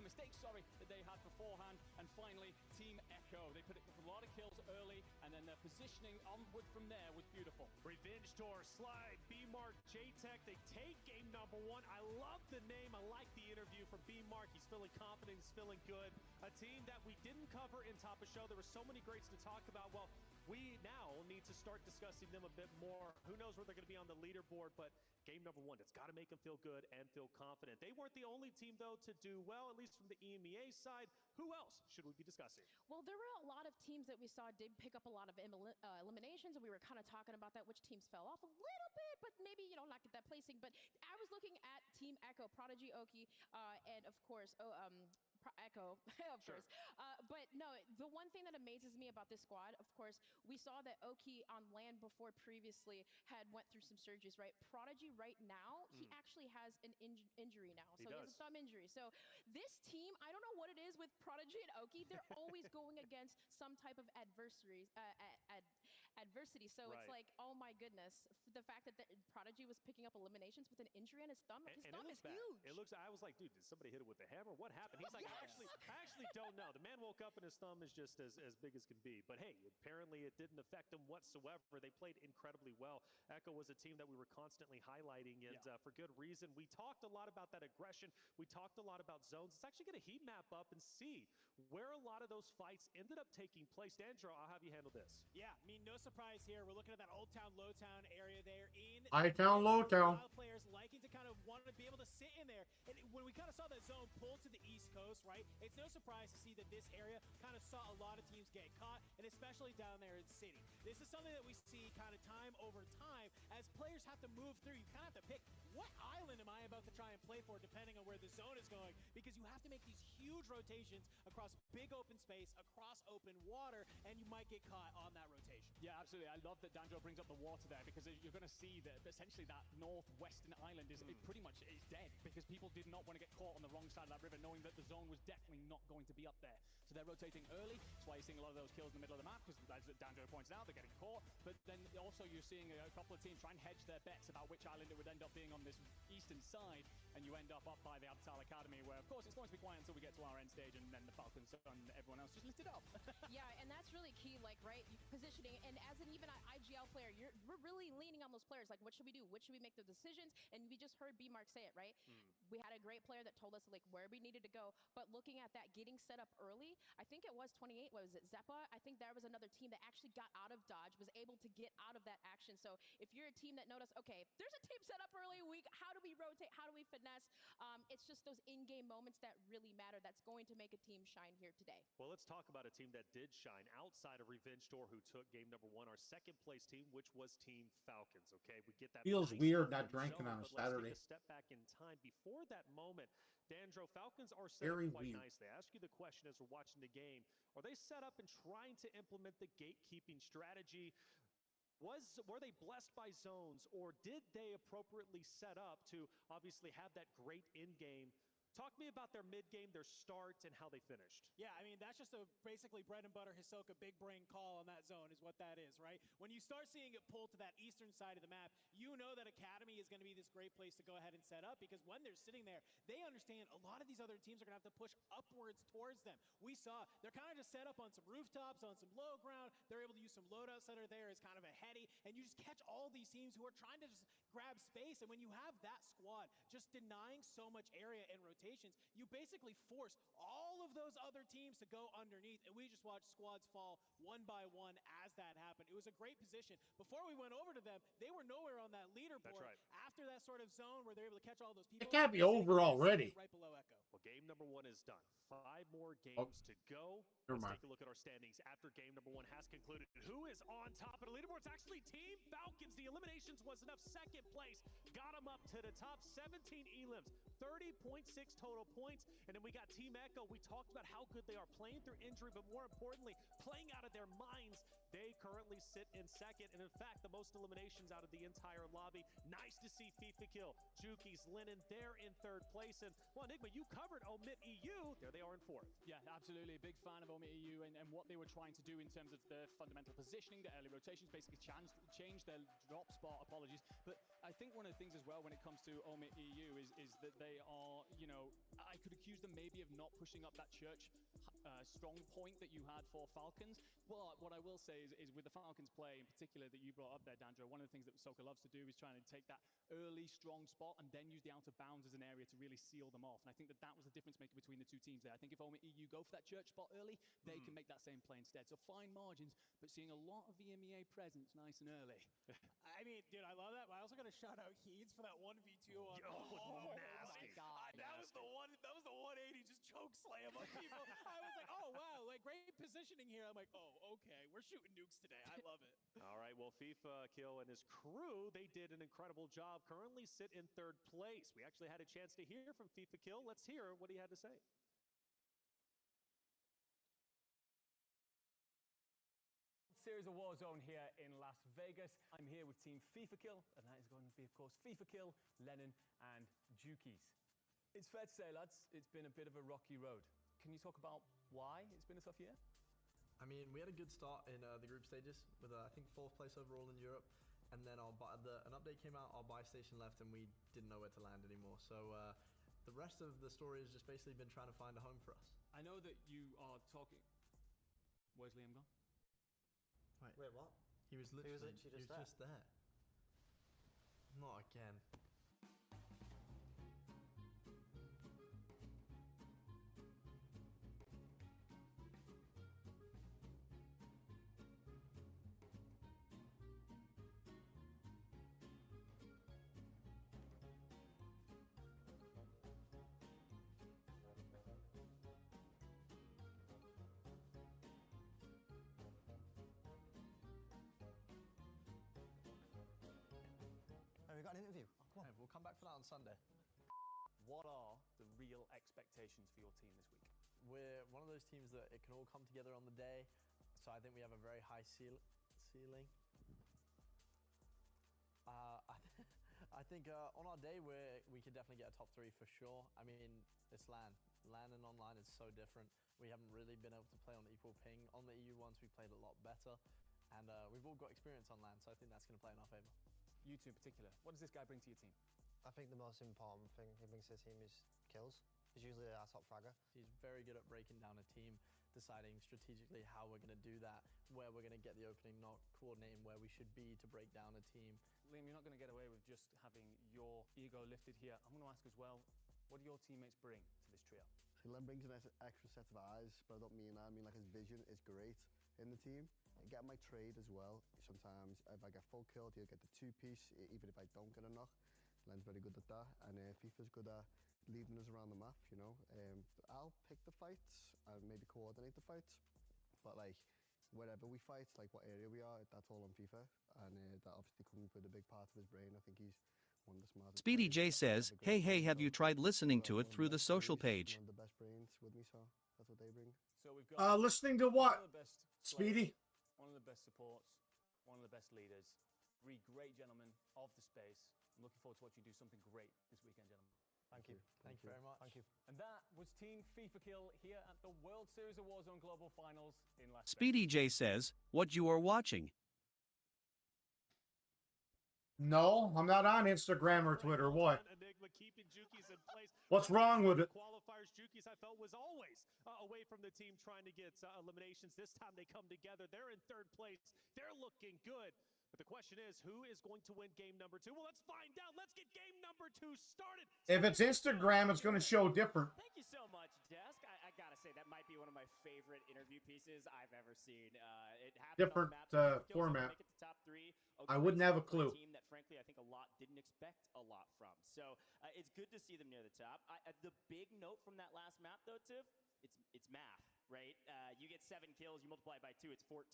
mistakes, that they had beforehand. And finally, Team Echo. They put a lot of kills early, and then their positioning onward from there was beautiful. Revenge Tour, Slide, B-Mark, JTech, they take game number 1. I love the name. I like the interview from B-Mark. He's feeling confident. He's feeling good. A team that we didn't cover in Top of Show. There were so many greats to talk about. Well, we now need to start discussing them a bit more. Who knows where they're going to be on the leaderboard, but game number 1, it's got to make them feel good and feel confident. They weren't the only team, though, to do well, at least from the EMEA side. Who else should we be discussing? Well, there were a lot of teams that we saw did pick up a lot of eliminations, and we were kind of talking about that, which teams fell off a little bit, but maybe, not get that placing. But I was looking at Team Echo, Prodigy, Oki, and of course, Echo, of course. But no, the one thing that amazes me about this squad, of course, we saw that Oki on land before previously had went through some surgeries, right? Prodigy right now, he actually has an injury now. So he has a thumb injury. So this team, I don't know what it is with Prodigy and Oki. They're always going against some type of adversity. So it's like, oh my goodness, the fact that the Prodigy was picking up eliminations with an injury on his thumb. His thumb is huge. It looks. I was like, dude, did somebody hit it with a hammer? What happened? He's like, I actually don't know. The man woke up and his thumb is just as big as can be. But hey, apparently it didn't affect him whatsoever. They played incredibly well. Echo was a team that we were constantly highlighting, and for good reason. We talked a lot about that aggression. We talked a lot about zones. It's actually going to heat map up and see where a lot of those fights ended up taking place. Dandro, I'll have you handle this. Yeah, I mean, no surprise here. We're looking at that Old Town, Low Town area there in High Town, Low Town. Players liking to kind of want to be able to sit in there. And when we kind of saw that zone pull to the East Coast, right, it's no surprise to see that this area kind of saw a lot of teams get caught, and especially down there in City. This is something that we see kind of time over time as players have to move through. You kind of have to pick, what island am I about to try and play for depending on where the zone is going, because you have to make these huge rotations across big open space, across open water, and you might get caught on that rotation. Yeah, absolutely. I love that Dandro brings up the water there, because you're going to see that essentially that northwestern island is pretty much is dead, because people did not want to get caught on the wrong side of that river, knowing that the zone was definitely not going to be up there. So they're rotating early. That's why you're seeing a lot of those kills in the middle of the map, because as Dandro points out, they're getting caught. But then also you're seeing a couple of teams try and hedge their bets about which island it would end up being on this eastern side, and you end up by the Abtal Academy, where of course it's going to be quiet until we get to our end stage, and then the Falcons and everyone else just lit it up. Yeah, and that's really key, like, right, positioning. And as an even IGL player, we're really leaning on those players. Like, what should we do? What should we make the decisions? And we just heard B-Mark say it, right? We had a great player that told us, like, where we needed to go. But looking at that, getting set up early, I think it was 28, what was it, Zeppa? I think there was another team that actually got out of dodge, was able to get out of that action. So if you're a team that noticed, okay, there's a team set up early, how do we rotate? How do we finesse? It's just those in-game moments that really matter. That's going to make a team shine here today. Well, let's talk about a team that did shine outside of Revenge Tour, who took game number 1, our second place team, which was Team Falcons. Okay, we get that. Feels nice weird not zone, drinking on a but Saturday. Let's take a step back in time. Before that moment, Dandro, Falcons are set Very up quite weird. nicely. I ask you the question as we're watching the game: are they set up and trying to implement the gatekeeping strategy? Were they blessed by zones, or did they appropriately set up to obviously have that great in-game? Talk to me about their mid-game, their start, and how they finished. Yeah, I mean, that's just a basically bread and butter Hisoka big brain call on that zone is what that is, right? When you start seeing it pull to that eastern side of the map, you know that Academy is going to be this great place to go ahead and set up, because when they're sitting there, they understand a lot of these other teams are going to have to push upwards towards them. We saw they're kind of just set up on some rooftops, on some low ground. They're able to use some loadouts that are there as kind of a heady, and you just catch all these teams who are trying to just grab space. And when you have that squad just denying so much area in rotations, you basically force all of those other teams to go underneath, and we just watched squads fall one by one as that happened. It was a great position. Before we went over to them, they were nowhere on that leaderboard. That's right. After that sort of zone where they're able to catch all those people, It can't be over already. right below Echo. Well, game number 1 is done. 5 more games to go. Never Let's mind. take a look at our standings after game number 1 has concluded. Who is on top of the leaderboard? It's actually Team Falcons. The eliminations was enough. Second place got them up to the top. 17 elims, 30.6 total points. And then we got Team Echo. We talked about how good they are playing through injury, but more importantly, playing out of their minds. They currently sit in second, and in fact, the most eliminations out of the entire lobby. Nice to see FIFA Kill, Juki's, Lennon, they're in 3rd place. And, well, Enigma, you covered Omit EU. There they are in 4th. Yeah, absolutely. A big fan of Omit EU and what they were trying to do in terms of the fundamental positioning, the early rotations, basically change their drop spot, apologies. But I think one of the things as well when it comes to Omit EU is that they are, you know, I could accuse them maybe of not pushing up that church strong point that you had for Falcons. But what I will say is with the Falcons play in particular that you brought up there, Dandro, one of the things that Soka loves to do is trying to take that early strong spot and then use the out of bounds as an area to really seal them off. And I think that was the difference maker between the two teams there. I think if Omit EU go for that church spot early, they can make that same play instead. So fine margins, but seeing a lot of VMEA presence nice and early. I mean, dude, I love that. But I also got to shout out Heeds for that 1v2 on. Oh, my God, that was the 180 just choke slam on people. I was like, oh wow, like great positioning here. I'm like, oh okay, we're shooting nukes today. I love it. All right, well, FIFA Kill and his crew, they did an incredible job. Currently sit in 3rd place. We actually had a chance to hear from FIFA Kill. Let's hear what he had to say. Series of Warzone here in Las Vegas. I'm here with Team FIFA Kill, and that is going to be, of course, FIFA Kill, Lennon, and Jukies. It's fair to say, lads, it's been a bit of a rocky road. Can you talk about why it's been a tough year? I mean, we had a good start in the group stages with, I think, 4th place overall in Europe. And then an update came out, our buy station left, and we didn't know where to land anymore. So the rest of the story has just basically been trying to find a home for us. I know that you are talking. Where's Liam gone? Wait, what? He was literally just there. Not again. We got an interview. Come on. Yeah, we'll come back for that on Sunday. What are the real expectations for your team this week? We're one of those teams that it can all come together on the day, so I think we have a very high ceiling. I think on our day we could definitely get a top 3 for sure. I mean, it's LAN. LAN and online is so different. We haven't really been able to play on equal ping. On the EU ones, we played a lot better, and we've all got experience on LAN, so I think that's going to play in our favor. You two in particular, what does this guy bring to your team? I think the most important thing he brings to the team is kills. He's usually our top fragger. He's very good at breaking down a team, deciding strategically how we're going to do that, where we're going to get the opening knock, coordinating where we should be to break down a team. Liam, you're not going to get away with just having your ego lifted here. I'm going to ask as well, what do your teammates bring to this trio? So Len brings an extra set of eyes, but I don't mean that. I mean, like, his vision is great in the team. I get my trade as well. Sometimes if I get full kill, he'll get the 2-piece, even if I don't get a knock. Len's very good at that, and FIFA's good at leading us around the map, you know. I'll pick the fights and maybe coordinate the fights, but like wherever we fight, like what area we are, that's all on FIFA, and that obviously comes with a big part of his brain. I think he's one of the smartest. Speedy J says, hey, have you tried listening to it through the social page? One of the best brains with me, so that's what they bring. So we've got listening to what? Speedy? One of the best supports, one of the best leaders, 3 great gentlemen of the space. I'm looking forward to watching you do something great this weekend, gentlemen. Thank you. Thank you very much. Thank you. And that was Team FIFA Kill here at the World Series of Warzone Global Finals in Las Vegas. Speedy J says, what you are watching? No, I'm not on Instagram or Twitter. What? Enigma keeping Jukies in place. What's wrong with it? Qualifiers, Jukies, I felt, was always away from the team trying to get eliminations. This time they come together. They're in 3rd place. They're looking good. But the question is, who is going to win game number 2? Well, let's find out. Let's get game number 2 started. If it's Instagram, it's going to show different. Thank you so much, Desk. I gotta say, that might be one of my favorite interview pieces I've ever seen. It happened Different format. Make it to top 3. I wouldn't have a clue. Team that, frankly, I think a lot didn't expect a lot from. So it's good to see them near the top. The big note from that last map, though, Tiff, it's math, right? You get 7 kills, you multiply it by 2, it's 14.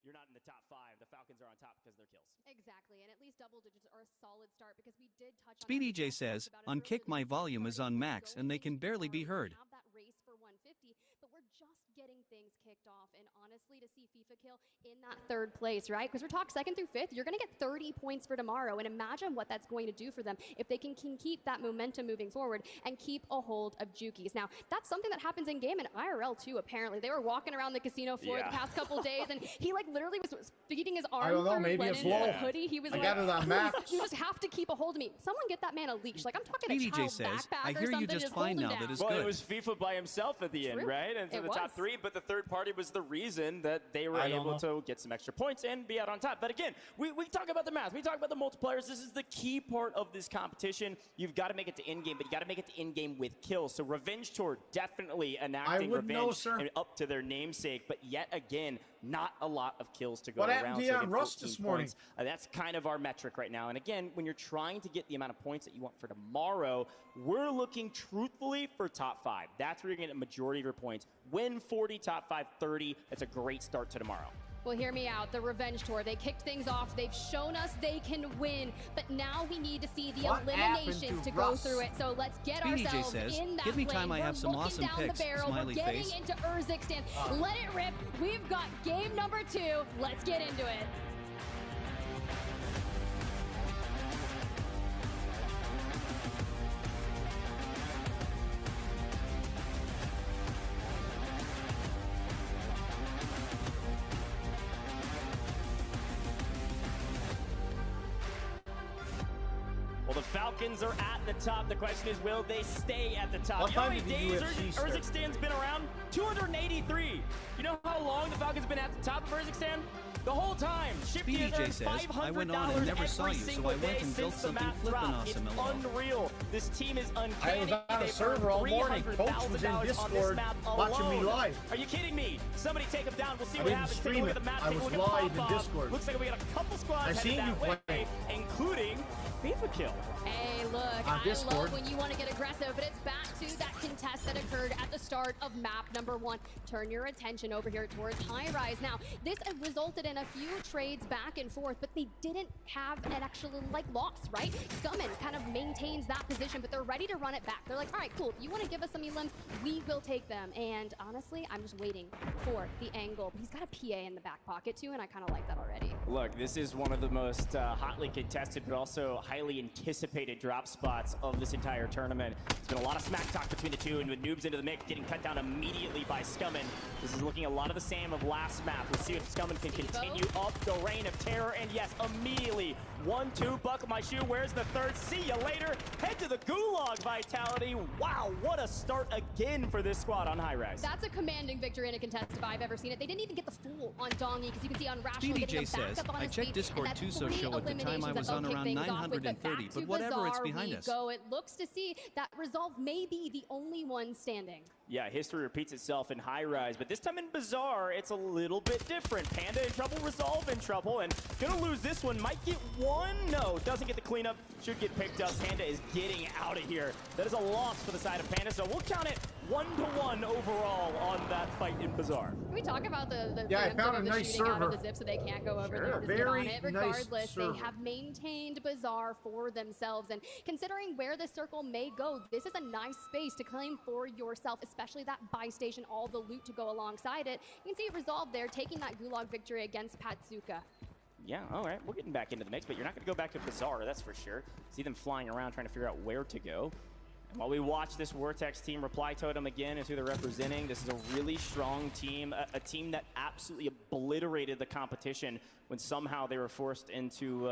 You're not in the top 5. The Falcons are on top because of their kills. Exactly, and at least double digits are a solid start because we did touch on Speedy J says, on Kick my volume is on max and they can barely be heard. Have that race for 150, but we're just getting things kicked off. And honestly, to see FIFA Kill in that 3rd place, right? Because we're talking 2nd through 5th, you're going to get 30 points for tomorrow. And imagine what that's going to do for them if they can keep that momentum moving forward and keep a hold of Jukies. Now, that's something that happens in game and IRL too, apparently. They were walking around the casino floor the past couple days, and he like literally was feeding his arm through Lennon's hoodie. He was got it on max. You just have to keep a hold of me. Someone get that man a leash. Like, I'm talking Speedy a child J says, backpack I or hear you something, just fine hold him now down. that is Well, good. it was FIFA by himself at the end, right? And to the top 3, but the 3rd party was the reason that they were able to get some extra points and be out on top. But again, we talk about the math. We talk about the multipliers. This is the key part of this competition. You've got to make it to in-game, but you got to make it to in-game with kills. So Revenge Tour definitely enacting revenge and up to their namesake, but yet again, not a lot of kills to go around. What happened to you on Rust this morning? That's kind of our metric right now. And again, when you're trying to get the amount of points that you want for tomorrow, we're looking truthfully for top 5. That's where you're going to get a majority of your points. Win 40, top 5, 30. That's a great start to tomorrow. Well, hear me out. The Revenge Tour, they kicked things off. They've shown us they can win. But now we need to see the eliminations to go through it. So let's get Speedy J ourselves says, in that give me lane. time, I have some We're awesome looking down picks, the barrel. smiley We're getting face. into Urzikstan. Let it rip. We've got game number 2. Let's get into it. Falcons are at the top. The question is, will they stay at the top? What You know how time many did the days UFC start? Urzikstan's been around? 283. You know how long the Falcons been at the top of Urzikstan? The whole time. Shifty has BDJ earned says, I went on and never saw you, so I went and built something flippin' awesome. It's LOL. unreal. This team is uncanny. I was on a They've server earned all morning. Coach was in $300,000 on this Discord map watching me alone. live. Are you kidding me? Somebody take him down. We'll see I what didn't happens. Take a stream look at it. the map. I Take a was look at live in Pop-Off. Discord. Looks like we got a couple squads I headed seen that you way, play. including FIFA Kill. Hey, look, On I Discord. love when you want to get aggressive, but it's back to that contest that occurred at the start of map number 1. Turn your attention over here towards High Rise. Now, this resulted in a few trades back and forth, but they didn't have an actual, loss, right? Scummin kind of maintains that position, but they're ready to run it back. They're like, all right, cool. If you want to give us some elims, we will take them. And honestly, I'm just waiting for the angle. But he's got a PA in the back pocket, too, and I kind of like that already. Look, this is one of the most hotly contested, but also highly anticipated drop spots of this entire tournament. There's been a lot of smack talk between the two, and with Noobs into the mix, getting cut down immediately by Scummin. This is looking a lot of the same of last map. Let's see if Scummin can continue up the reign of terror, and yes, immediately, 1-2, buckle my shoe, where's the third? See you later. Head to the Gulag Vitality. Wow, what a start again for this squad on High Rise. That's a commanding victory in a contest if I've ever seen it. They didn't even get the fool on Dongy, because you can see on Rational getting BDJ him back says, up on I his checked feet, Discord and that's 2 so 3 show at the time I eliminations was that on will kick around things off with. 930, Back but to whatever, it's Bazaar behind we us. go. It looks to see that Resolve may be the only one standing. Yeah, history repeats itself in High Rise, but this time in Bazaar, it's a little bit different. Panda in trouble, Resolve in trouble, and gonna lose this one. Might get one. No, doesn't get the cleanup. Should get picked up. Panda is getting out of here. That is a loss for the side of Panda, so we'll count it 1-1 overall on that fight in Bazaar. Can we talk about the Yeah, I preemptive found a of the nice shooting out server. of the zip so they can't go over Sure, there to get very on it? nice Regardless, server. they have maintained Bazaar for themselves, and considering where the circle may go, this is a nice space to claim for yourself, especially that buy station, all the loot to go alongside it. You can see Resolve there taking that Gulag victory against Patsuka. Yeah, all right, we're getting back into the mix, but you're not going to go back to Bazaar, that's for sure. See them flying around trying to figure out where to go. And while we watch this Vortex team, Reply Totem again is who they're representing. This is a really strong team, a team that absolutely obliterated the competition when somehow they were forced into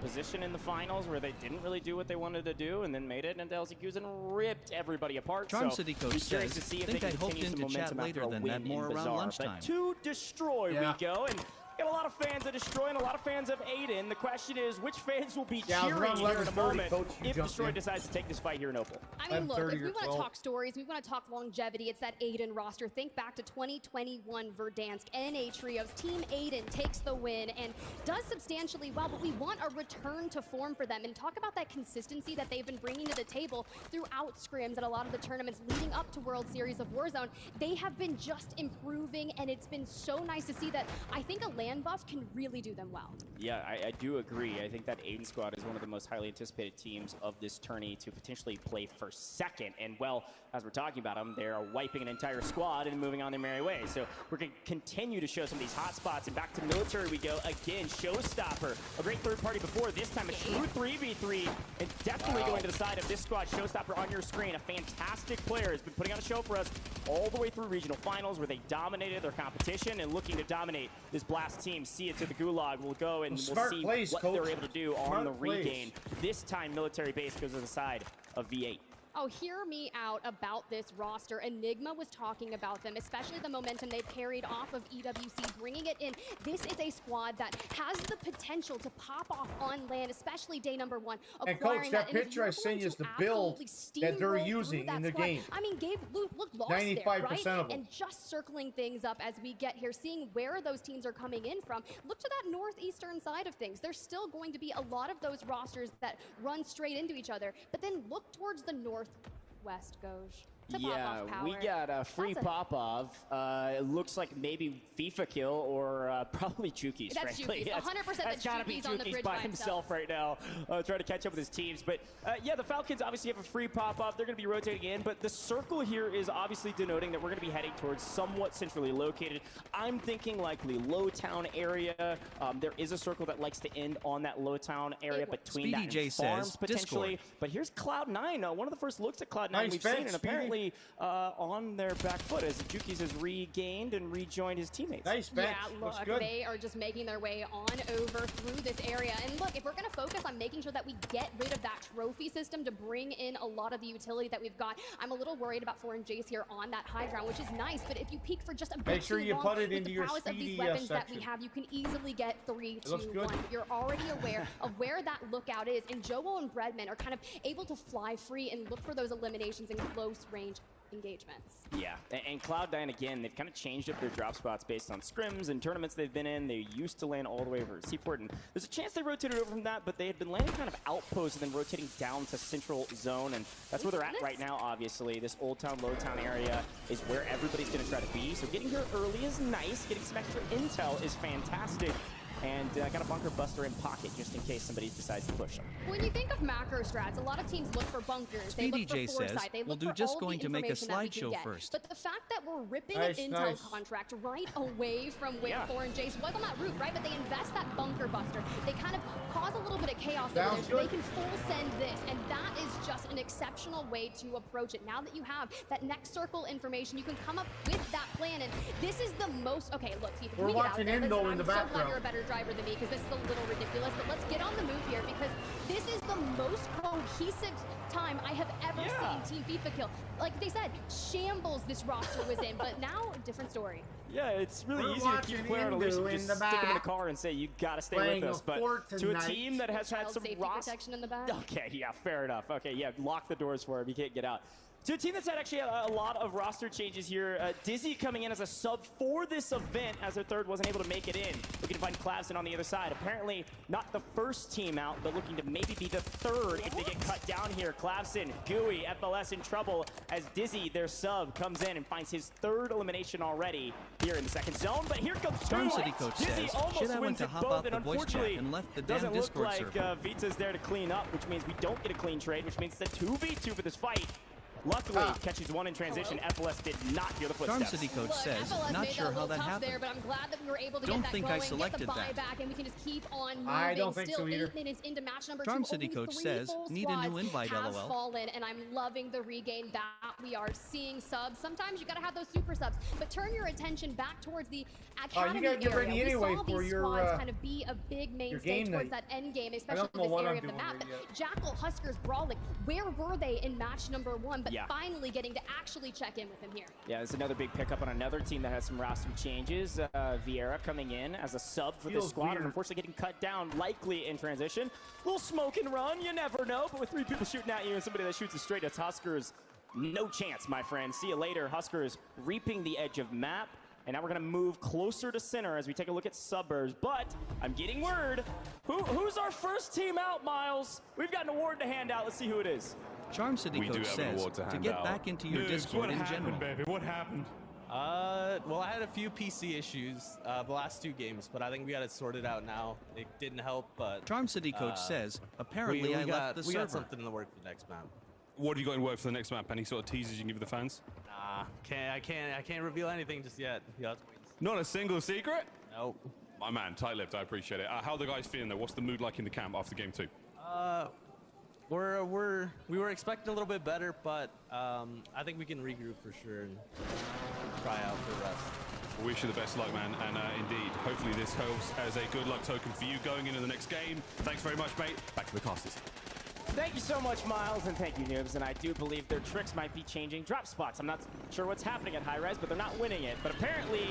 position in the finals where they didn't really do what they wanted to do, and then made it into LCQs and ripped everybody apart. Charm so City Coach be curious says, to see if think they I can hoped continue some into chat momentum after later a than win that, more in around Bazaar. lunchtime. But to Destroy we go, and got a lot of fans of Destroy and a lot of fans of Aiden. The question is, which fans will be cheering here in a moment if Destroy decides to take this fight here in Opal? I mean, look, if we want to talk stories, we want to talk longevity, it's that Aiden roster. Think back to 2021 Verdansk NA Trios. Team Aiden takes the win and does substantially well, but we want a return to form for them. And talk about that consistency that they've been bringing to the table throughout scrims at a lot of the tournaments leading up to World Series of Warzone. They have been just improving, and it's been so nice to see that. I think a land buff can really do them well. Yeah, I do agree. I think that Aiden squad is one of the most highly anticipated teams of this tourney to potentially play for second. And, well, as we're talking about them, they're wiping an entire squad and moving on their merry way. So we're going to continue to show some of these hot spots. And back to military we go again. Showstopper, a great third party before. This time a true 3v3. And definitely going to the side of this squad. Showstopper on your screen. A fantastic player. Has been putting on a show for us all the way through regional finals where they dominated their competition and looking to dominate this Blast team. See it to the Gulag. We'll go and we'll see what they're able to do on the regain. This time, military base goes to the side of V8. Oh, hear me out about this roster. Enigma was talking about them, especially the momentum they've carried off of EWC, bringing it in. This is a squad that has the potential to pop off on land, especially day number 1. And Coach, that picture I sent you is the build that they're using in the game. I mean, Gabe looked lost 95% there, right? of them. And just circling things up as we get here, seeing where those teams are coming in from. Look to that northeastern side of things. There's still going to be a lot of those rosters that run straight into each other, but then look towards the northwest, Goj. Yeah, we got a free Popov. It looks like maybe FIFA kill or probably Juki's, That's frankly. Juki's. 100% That's gotta be on the Juki's bridge by himself right now, trying to catch up with his teams. But yeah, the Falcons obviously have a free Popov. They're going to be rotating in, but the circle here is obviously denoting that we're going to be heading towards somewhat centrally located. I'm thinking likely Lowtown area. There is a circle that likes to end on that Lowtown area between that and farms potentially. Discord. But here's Cloud9. One of the first looks at Cloud9 we've seen, and apparently apparently on their back foot as Jukies has regained and rejoined his teammates. Nice bench. Yeah, look, they are just making their way on over through this area. And look, if we're going to focus on making sure that we get rid of that trophy system to bring in a lot of the utility that we've got, I'm a little worried about Foreign Jace here on that high ground, which is nice. But if you peek for just a bit make sure too you long put it with into the your prowess of these speedy weapons that we section. have, you can easily get 3, 2, looks 1. good. But you're already aware of where that lookout is. And Joel and Breadman are kind of able to fly free and look for those eliminations in close range engagements. Yeah, and Cloud9, again, they've kind of changed up their drop spots based on scrims and tournaments they've been in. They used to land all the way over Seaport, and there's a chance they rotated over from that, but they had been landing kind of outposts and then rotating down to Central Zone, and that's where they're at right now, obviously. This Old Town, Low Town area is where everybody's going to try to be, so getting here early is nice. Getting some extra intel is fantastic. And I got a bunker buster in pocket just in case somebody decides to push them. When you think of macro strats, a lot of teams look for bunkers. Speedy they look for foresight. They look we'll do for just all going the to make a information that we can slideshow get. first. But the fact that we're ripping Nice, an intel nice. contract right away from where Foreign Jace was on that roof, right? But they invest that bunker buster. They kind of cause a little bit of chaos over there, so they can full send this, and that is just an exceptional way to approach it. Now that you have that next circle information, you can come up with that plan, and this is the most. Okay, look, Steve, We're we get out watching there. Endo I'm in the so glad background. you're a better driver than me because this is a little ridiculous. But let's get on the move here because this is the most cohesive time I have ever seen Team FIFA kill. Like they said, shambles this roster was in, but now different story. Yeah, it's really We're easy to keep watching playing on a leash Indu and in just the stick them in the back. car and say, you gotta stay Playing with us. a But fort to a tonight. team that has had Child some safety protection in the back. Okay, yeah, fair enough. Okay, yeah, lock the doors for him. He can't get out. To a team that's had actually a lot of roster changes here. Dizzy coming in as a sub for this event as their third wasn't able to make it in. Looking to find Clavson on the other side. Apparently not the first team out, but looking to maybe be the third if they get cut down here. Clavson, Gooey, FLS in trouble as Dizzy, their sub, comes in and finds his third elimination already here in the second zone. But here comes Storm two. City coach Dizzy says, almost "Shit, I went wins to it hop both, out and the voice chat unfortunately and left the damn doesn't look Discord like server." Vita's there to clean up, which means we don't get a clean trade, which means it's a 2v2 for this fight. Luckily, catches one in transition. FLS did not hear the footsteps. Storm City coach Look, says, FLS not made sure that a how little that tough happened. there, but I'm glad that we were able to Don't get that think I going, get the selected that. buyback, and we can just keep on moving. I don't think Still so either. 8 minutes into match number Storm 2. City Only coach 3 says, full need a new squads invite, have LOL. fallen, and I'm loving the regain that we are seeing subs. Sometimes you gotta have those super subs, but turn your attention back towards the academy gotta get area. ready anyway we saw for these your, squads kind of be a big mainstay game towards night. that end game, I especially don't know in this what area I'm of the doing map. there But Jackal, Huskers, Brawl, like, where were they in match number 1? But Yeah. finally getting to actually check in with him here. Yeah, there's another big pickup on another team that has some roster changes. Vieira coming in as a sub for this Feels squad, weird. and unfortunately getting cut down, likely in transition. Little smoke and run, you never know, but with 3 people shooting at you and somebody that shoots it straight, it's Huskers. No chance, my friend. See you later. Huskers reaping the edge of map. And now we're going to move closer to center as we take a look at suburbs. But I'm getting word. Who's our first team out, Miles? We've got an award to hand out. Let's see who it is. Charm City We do coach have an says, award to hand get out. back into your Noobs, Discord what in happened, general. baby? What happened? Well, I had a few PC issues the last 2 games, but I think we got it sorted out now. It didn't help, but Charm City coach says, apparently I left the we got server. something in the work for the next map. What have you got in work for the next map? Any sort of teasers you can give the fans? Nah, I can't reveal anything just yet. You have to wait. Not a single secret? Nope. My man, tight-lipped, I appreciate it. How are the guys feeling, though? What's the mood like in the camp after game 2? We were expecting a little bit better, but I think we can regroup for sure and try out for the rest. Wish you the best luck, man, and indeed, hopefully this helps as a good luck token for you going into the next game. Thanks very much, mate. Back to the casters. Thank you so much, Miles, and thank you, Noobs. And I do believe their tricks might be changing drop spots. I'm not sure what's happening at high res, but they're not winning it. But apparently,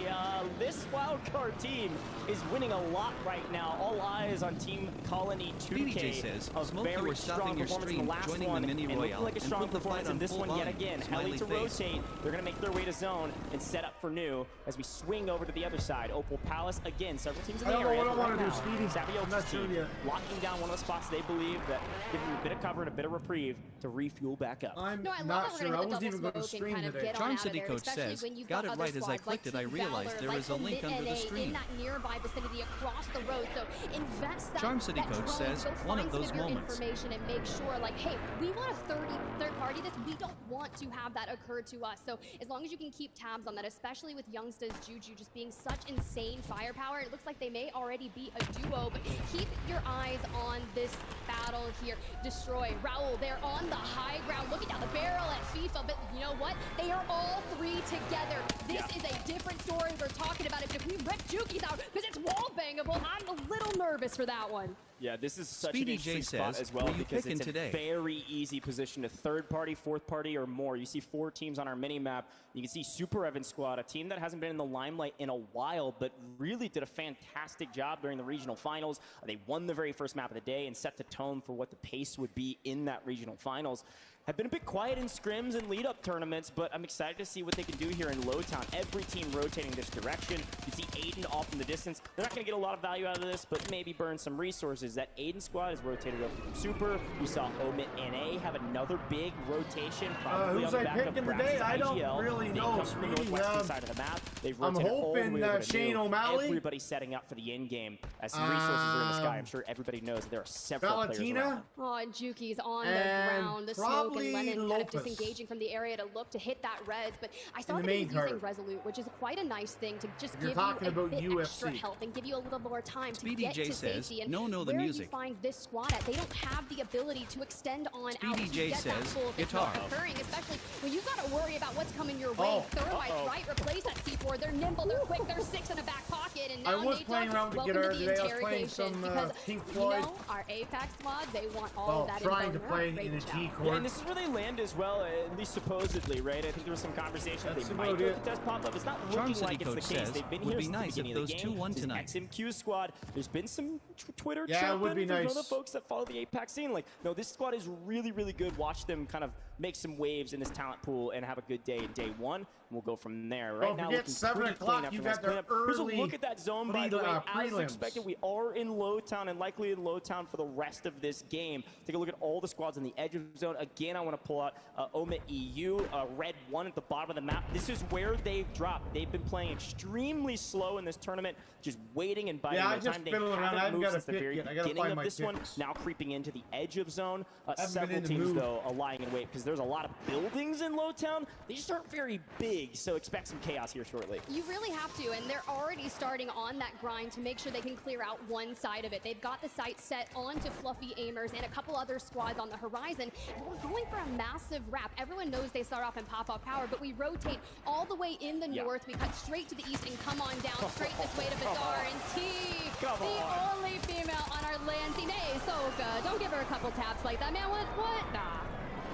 this wildcard team is winning a lot right now. All eyes on Team Colony 2K. BDJ says, a Smokey, very we're strong stopping your performance in stream, the last joining one, the mini and looking royale, like a and strong put the fight performance in on this full one yet volume. again. Smiley Heli to face. rotate. They're going to make their way to zone and set up for new as we swing over to the other side. Opal Palace, again, several teams in I the don't know area. what I but wanna right do, now, Speedy. Savio's I'm not sure team yet. locking down one of the spots they believe that give them a bit of cover and a bit of reprieve to refuel back up. I'm No, I love not that sure. we're I gonna wasn't hit even the going to double smoke and stream kind of today. get on Charm out of City there, coach especially says, when you've got got it other right as I squads clicked like it, I Team realized Valor, there like was a link Omit under the NA stream. in that nearby vicinity across the road. So invest that. Charm City that coach drone, says, go one find of some those your moments. information and make sure, like, hey, we want a third party this. We don't want to have that occur to us. So as long as you can keep tabs on that, especially with Youngsta's Juju just being such insane firepower, it looks like they may already be a duo. But keep your eyes on this battle here. destroy. Raul, they're on the high ground, looking down the barrel at FIFA, but you know what? They are all three together. This is a different story we're talking about. If we rip Juki's out, because it's wall bangable, I'm a little nervous for that one. Yeah, this is such Speedy an interesting J spot says, as well "Who you because picking it's a today?" very easy position to third party, fourth party, or more. You see 4 teams on our mini map. You can see Super Evan squad, a team that hasn't been in the limelight in a while, but really did a fantastic job during the regional finals. They won the very first map of the day and set the tone for what the pace would be in that regional finals. Have been a bit quiet in scrims and lead-up tournaments, but I'm excited to see what they can do here in Lowtown. Every team rotating this direction. You see Aiden off in the distance. They're not going to get a lot of value out of this, but maybe burn some resources. That Aiden squad is rotated up from Super. We saw Omit NA have another big rotation, probably on the back of Brass's I don't IGL. really They know, come from the Speedy. northwestern side of the map. They've I'm rotated all the hoping way over to Shane new. O'Malley. Everybody's setting up for the end game. As some resources are in the sky, I'm sure everybody knows that there are several players around. Oh, and Juki's on the And ground. The smoke and probably Lennon kind of Lopez. disengaging from the area to look to hit that res, but I saw In the that he main was using card. Resolute, which is quite a nice thing to just If you're give you talking a about bit extra UFC. health and give you a little more time to Speedy get J to says, safety. And "No, the where music." you find this squad at, they don't have the ability to extend on out Speedy to J get that says, full if it's not "Guitar." occurring, especially when you've got to worry about what's coming your way. Thermites, right? Replace that C4. They're nimble, they're quick, they're 6 in the back pocket, and now I was Nate playing Dogg, around with welcome Guitar to the today. I was playing interrogation, some because Pink you Floyd. know our Apex squad, they want all Well, of that trying info. to and play they're in a great G job. court. Yeah, and this is where they land as well, at least supposedly, right? I think there was some conversation that That's they might about go it. with the test pop-up. It's not Charm looking City like it's the coach case. says, They've been "Would here be since nice the if beginning of the those game. 2-1 This is tonight." XMQ squad. There's been some Twitter Yeah, it would chirping be from nice. other folks that follow the Apex scene. Like, no, this squad is really, really good. Watch them kind of make some waves in this talent pool and have a good day in day one. And we'll go from there. Right Don't now, forget, looking 7 pretty o'clock, clean after you nice got the cleanup. Here's a early look at that zone, by the way. As prelims. expected, we are in Lowtown and likely in Lowtown for the rest of this game. Take a look at all the squads on the edge of the zone. Again, I want to pull out Omit EU, Red 1 at the bottom of the map. This is where they've dropped. They've been playing extremely slow in this tournament, just waiting and biding Yeah, their I just time. They fiddling around. I haven't haven't moved got a since the pick very yet. I gotta beginning find of my this one. picks. Now creeping into the edge of zone. Haven't been Several in the teams, mood. though, are lying in wait because there's a lot of buildings in Lowtown. They just aren't very big, so expect some chaos here shortly. You really have to, and they're already starting on that grind to make sure they can clear out one side of it. They've got the sight set onto Fluffy Aimers and a couple other squads on the horizon. And we're going for a massive wrap. Everyone knows they start off in pop-off power, but we rotate all the way in the north. We cut straight to the east and come on down straight this way to Bazaar. And T, the only female on our land. Nay, Soka, don't give her a couple taps like that, man. What? Nah.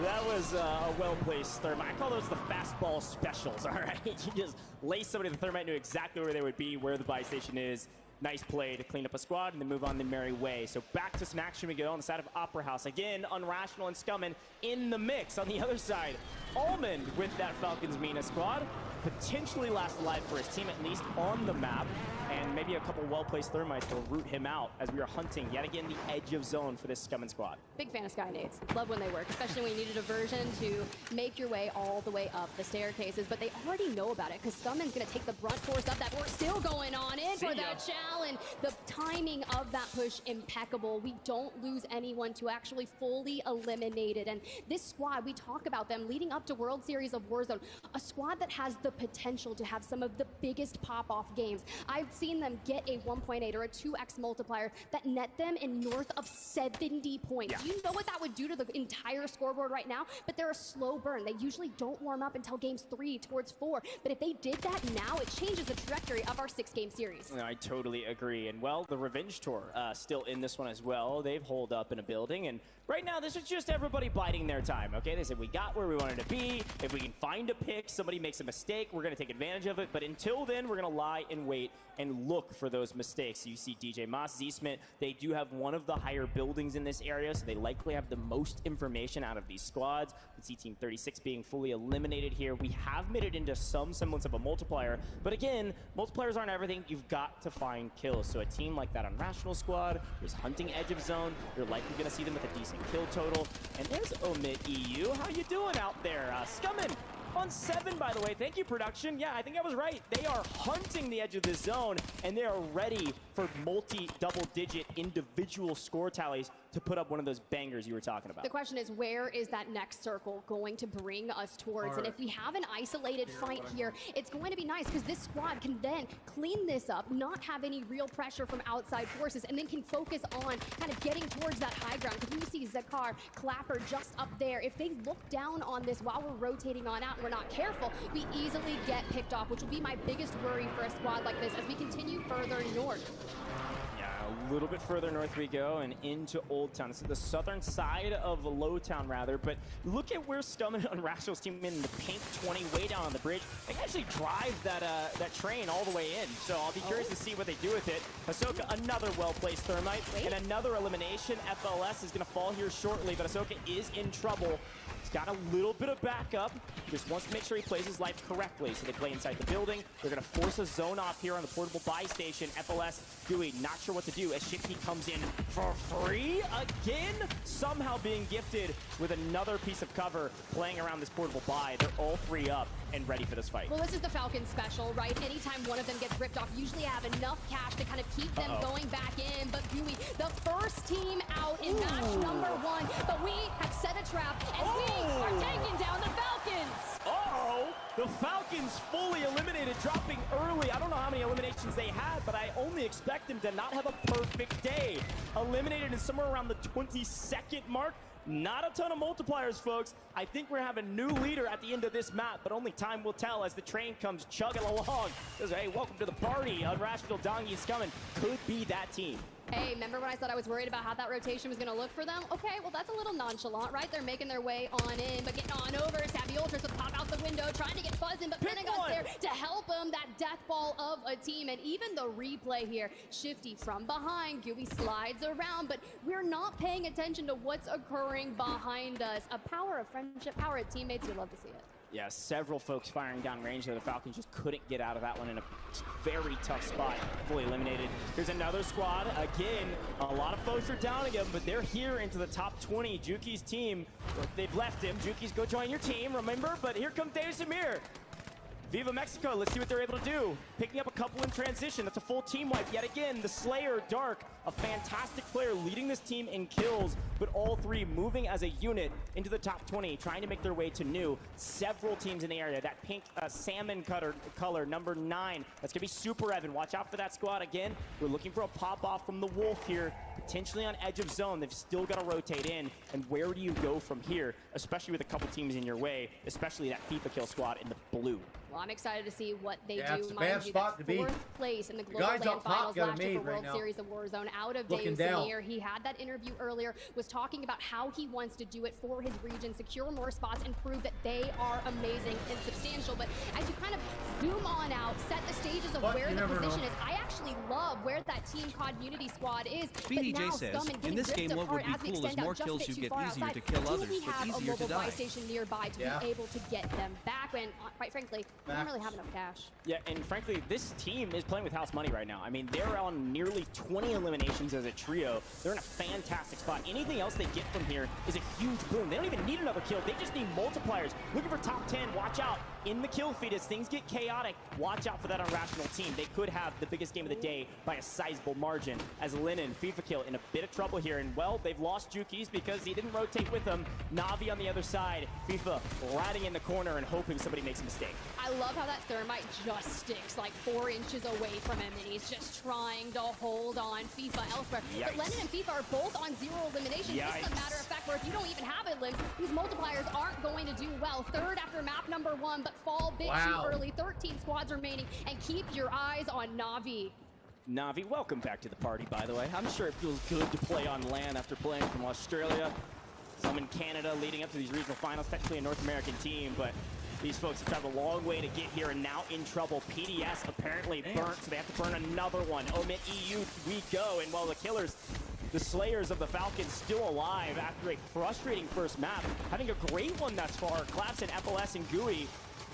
That was a well-placed thermite. I call those the fastball specials, all right? You just lace somebody the thermite, knew exactly where they would be, where the buy station is. Nice play to clean up a squad and then move on the merry way. So back to some action we go on the side of Opera House. Again, Unrational and Scummin in the mix. On the other side, Almond with that Falcons Mina squad. Potentially last alive for his team, at least on the map. And maybe a couple well-placed thermites will root him out as we are hunting yet again the edge of zone for this Scummin squad. Big fan of Sky Nades. Love when they work, especially when you need a diversion to make your way all the way up the staircases. But they already know about it because Scummin's going to take the brunt force up that. We're still going on in for that challenge. The timing of that push, impeccable. We don't lose anyone to actually fully eliminate it. And this squad, we talk about them leading up to World Series of Warzone, a squad that has the potential to have some of the biggest pop-off games. I've seen them get a 1.8 or a 2x multiplier that net them in north of 70 points. Do you know what that would do to the entire scoreboard right now? But they're a slow burn. They usually don't warm up until games 3 towards 4. But if they did that now, it changes the trajectory of our 6-game series. I totally agree. And well, the Revenge Tour still in this one as well. They've holed up in a building. And right now, this is just everybody biding their time, okay? They said, we got where we wanted to be. If we can find a pick, somebody makes a mistake, we're going to take advantage of it. But until then, we're going to lie and wait and look for those mistakes. You see DJ Moss, Z-Smith, they do have one of the higher buildings in this area, so they likely have the most information out of these squads. We can see Team 36 being fully eliminated here. We have made it into some semblance of a multiplier, but again, multipliers aren't everything. You've got to find kills. So a team like that Unrational squad who's hunting edge of zone, you're likely going to see them with a decent kill total. And there's Omit EU. How you doing out there? Scummin on 7, by the way. Thank you, production. Yeah, I think I was right. They are hunting the edge of the zone, and they are ready for multi-double-digit individual score tallies to put up one of those bangers you were talking about. The question is, where is that next circle going to bring us towards? And if we have an isolated fight here, it's going to be nice because this squad can then clean this up, not have any real pressure from outside forces, and then can focus on kind of getting towards that high ground. Because you see Zakar, Clapper just up there. If they look down on this while we're rotating on out and we're not careful, we easily get picked off, which will be my biggest worry for a squad like this as we continue further north. A little bit further north we go and into Old Town. This is the southern side of Lowtown, rather. But look at where Scum and Unrational's team in the pink 20 way down on the bridge. They can actually drive that train all the way in. So I'll be curious to see what they do with it. Ahsoka, another well-placed Thermite. And another elimination. FLS is going to fall here shortly, but Ahsoka is in trouble. He's got a little bit of backup. Just wants to make sure he plays his life correctly. So they play inside the building. They're going to force a zone off here on the portable buy station. FLS, Dewey, not sure what to do as Shifty comes in for free again. Somehow being gifted with another piece of cover playing around this portable buy. They're all three up and ready for this fight. Well, this is the Falcon special, right? Anytime one of them gets ripped off, usually have enough cash to kind of keep them going back in. But Dewey, the first team out in match number 1. But we have set a trap, and we are taking down the Falcons. The Falcons fully eliminated, dropping early. I don't know how many eliminations they had, but I only expect them to not have a perfect day. Eliminated in somewhere around the 22nd mark. Not a ton of multipliers, folks. I think we're having a new leader at the end of this map, but only time will tell as the train comes chugging along. Says, hey, welcome to the party. Unrational Dongi's coming. Could be that team. Hey, remember when I said I was worried about how that rotation was going to look for them? Okay, well, that's a little nonchalant, right? They're making their way on in, but getting on over. Savvy Ultras would pop out the window, trying to get buzzing, but Pentagon's there to help him. That death ball of a team, and even the replay here. Shifty from behind. Gooey slides around, but we're not paying attention to what's occurring behind us. A power of friendship, power of teammates. You love to see it. Yeah, several folks firing down range there. The Falcons just couldn't get out of that one in a very tough spot. Fully eliminated. Here's another squad. Again, a lot of folks are down again, but they're here into the top 20. Juki's team, they've left him. Juki's go join your team, remember? But here comes David Samir. Viva Mexico, let's see what they're able to do. Picking up a couple in transition. That's a full team wipe yet again. The Slayer, Dark, a fantastic player leading this team in kills, but all three moving as a unit into the top 20, trying to make their way to new. Several teams in the area. That pink salmon color, number 9. That's going to be Super Evan. Watch out for that squad again. We're looking for a pop-off from the Wolf here, potentially on edge of zone. They've still got to rotate in. And where do you go from here, especially with a couple teams in your way, especially that FIFA kill squad in the blue? Well, I'm excited to see what they do. It's a bad spot to be. 4th place in the Global Land Finals last year for World Series of Warzone. Out of Dave Samir. He had that interview earlier, was talking about how he wants to do it for his region, secure more spots, and prove that they are amazing and substantial. But as you kind of zoom on out, set the stages of where the position is, I actually love where that Team COD Unity squad is. BDJ says, in this game, what would be cool is more kills you get easier to kill others, but easier to die. Station nearby to be able to get them back when, quite frankly, we don't really have enough cash. Yeah, and frankly, this team is playing with house money right now. I mean, they're on nearly 20 eliminations as a trio. They're in a fantastic spot. Anything else they get from here is a huge boom. They don't even need another kill. They just need multipliers. Looking for top 10. Watch out. In the kill feed, as things get chaotic, watch out for that Unrational team. They could have the biggest game of the day by a sizable margin. As Lennon, FIFA Kill, in a bit of trouble here. And, well, they've lost Juki's because he didn't rotate with them. Navi on the other side. FIFA riding in the corner and hoping somebody makes a mistake. I love how that Thermite just sticks like 4 inches away from him, and he's just trying to hold on. FIFA elsewhere. Yikes. But Lennon and FIFA are both on 0 eliminations. Yikes. This is a matter of fact where if you don't even have elims, these multipliers aren't going to do well. 3rd after map number 1, but fall bit too early. 13 squads remaining, and keep your eyes on Navi. Navi, welcome back to the party, by the way. I'm sure it feels good to play on land after playing from Australia. Some in Canada leading up to these regional finals, technically a North American team, but these folks have traveled a long way to get here and now in trouble. PDS apparently burnt, so they have to burn another one. Omit EU, we go. And while the killers, the Slayers of the Falcons, still alive after a frustrating first map, having a great one thus far. Clapson, FLS, and Gooey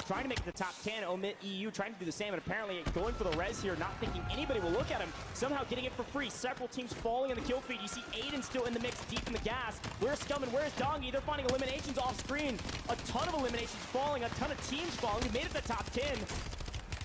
trying to make the top 10. Omit EU trying to do the same, and apparently going for the res here, not thinking anybody will look at him. Somehow getting it for free. Several teams falling in the kill feed. You see Aiden still in the mix, deep in the gas. Where's Scum and where's Dongi? They're finding eliminations off screen. A ton of eliminations falling, a ton of teams falling. We made it to the top 10.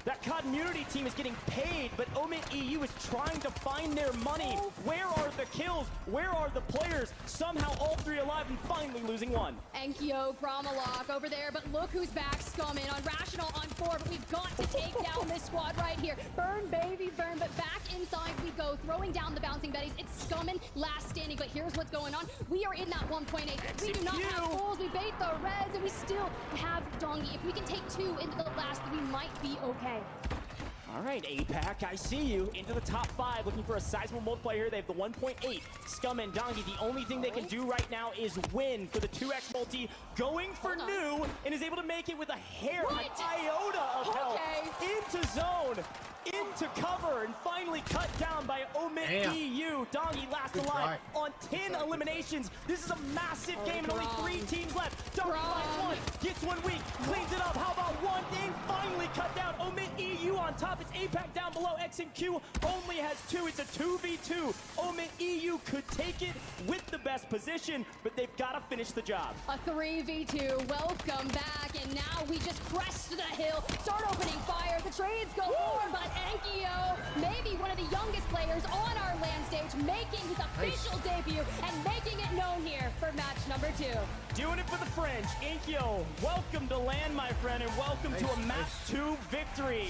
That community team is getting paid, but Omit EU is trying to find their money. Where are the kills? Where are the players? Somehow all three alive and finally losing one. Enkyo, Gromalok over there, but look who's back. Scumming on Rational on 4, but we've got to take down this squad right here. Burn, baby, burn, but back inside we go, throwing down the bouncing betties. It's Scumming, last standing, but here's what's going on. We are in that 1.8. We do not have fools. We bait the res, and we still have Dongi. If we can take 2 into the last, we might be okay. All right, APAC, I see you. Into the top 5, looking for a sizable multiplayer here. They have the 1.8. Scum and Dongi, the only thing they can do right now is win for the 2x multi. Going for new, and is able to make it with a hair, an iota of health. Into zone, into cover, and finally cut down by Omit EU. Dongi last alive on 10 eliminations. This is a massive game and only 3 teams left. Dongi finds one, gets one weak, cleans it up. How about one thing? Finally cut down. Omit EU on top. It's APAC down below. X and Q only has 2. It's a 2v2. Omit EU could take it with the best position, but they've got to finish the job. A 3v2. Welcome back. And now we just crest the hill. Start opening fire. The trades go forward, but Enkyo, maybe one of the youngest players on our LAN stage, making his official debut and making it known here for match number 2. Doing it for the French. Enkyo, welcome to LAN, my friend, and welcome to a match 2 victory.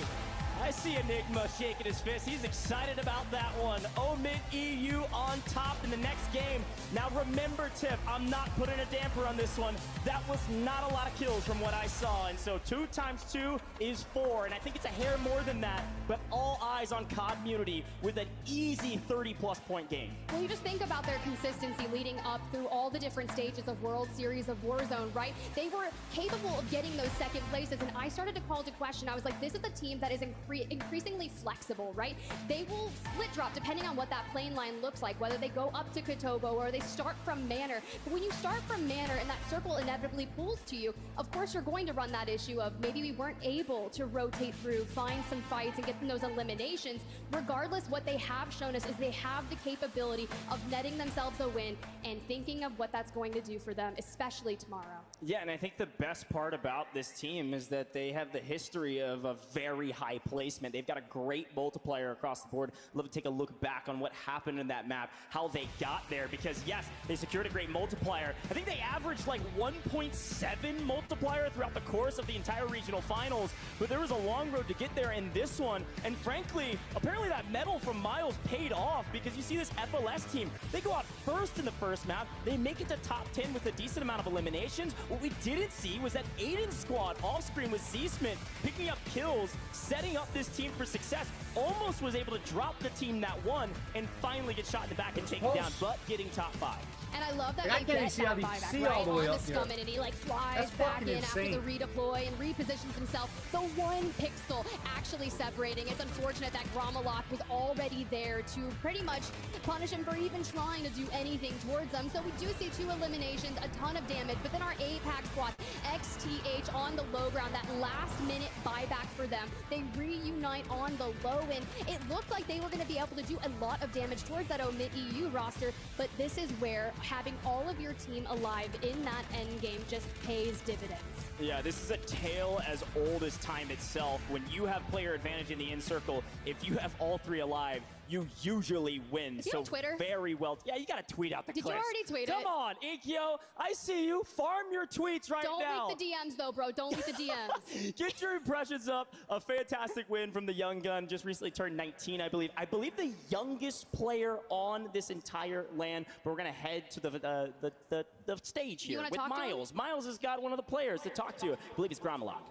I see Enigma shaking his fist. He's excited about that one. Omit EU on top in the next game. Now remember, Tip, I'm not putting a damper on this one. That was not a lot of kills from what I saw. And so 2 times 2 is 4. And I think it's a hair more than that. But all eyes on Community with an easy 30-plus point game. Well, you just think about their consistency leading up through all the different stages of World Series of Warzone, right? They were capable of getting those second places. And I started to call to question. I was like, this is a team that is increasingly flexible, right? They will split drop depending on what that plane line looks like, whether they go up to Kotobo or they start from Manor. But when you start from Manor and that circle inevitably pulls to you, of course you're going to run that issue of maybe we weren't able to rotate through, find some fights and get those eliminations. Regardless, what they have shown us is they have the capability of netting themselves a win and thinking of what that's going to do for them, especially tomorrow. Yeah, and I think the best part about this team is that they have the history of a very high placement. They've got a great multiplier across the board. Love to take a look back on what happened in that map, how they got there, because yes, they secured a great multiplier. I think they averaged like 1.7 multiplier throughout the course of the entire regional finals, but there was a long road to get there in this one. And frankly, apparently that medal from Miles paid off, because you see this FLS team, they go out first in the first map, they make it to top 10 with a decent amount of eliminations. What we didn't see was that Aiden's squad off screen with Z-Smith picking up kills, setting up this team for success, almost was able to drop the team that won and finally get shot in the back and take it down, but getting top 5. And I love that they get that buyback, right, on the Scumming, and he like flies back in after the redeploy and repositions himself. The 1 pixel actually separating. It's unfortunate that Gromalok was already there to pretty much punish him for even trying to do anything towards them. So we do see 2 eliminations, a ton of damage, but then our APAC squad, XTH on the low ground, that last minute buyback for them. They reunite on the low, and it looked like they were going to be able to do a lot of damage towards that Omit EU roster, but this is where having all of your team alive in that end game just pays dividends. Yeah, this is a tale as old as time itself. When you have player advantage in the in circle, if you have all 3 alive, you usually win. Is he on Twitter? Very well. Yeah, you got to tweet out the clips. Did you already tweet it? Come on, Enkyo. I see you. Farm your tweets right now. Don't leak the DMs, though, bro. Don't leak the DMs. Get your impressions up. A fantastic win from the young gun. Just recently turned 19, I believe. I believe the youngest player on this entire LAN. But we're going to head to the stage here with Miles. Miles has got one of the players to talk to. I believe it's Gromalok.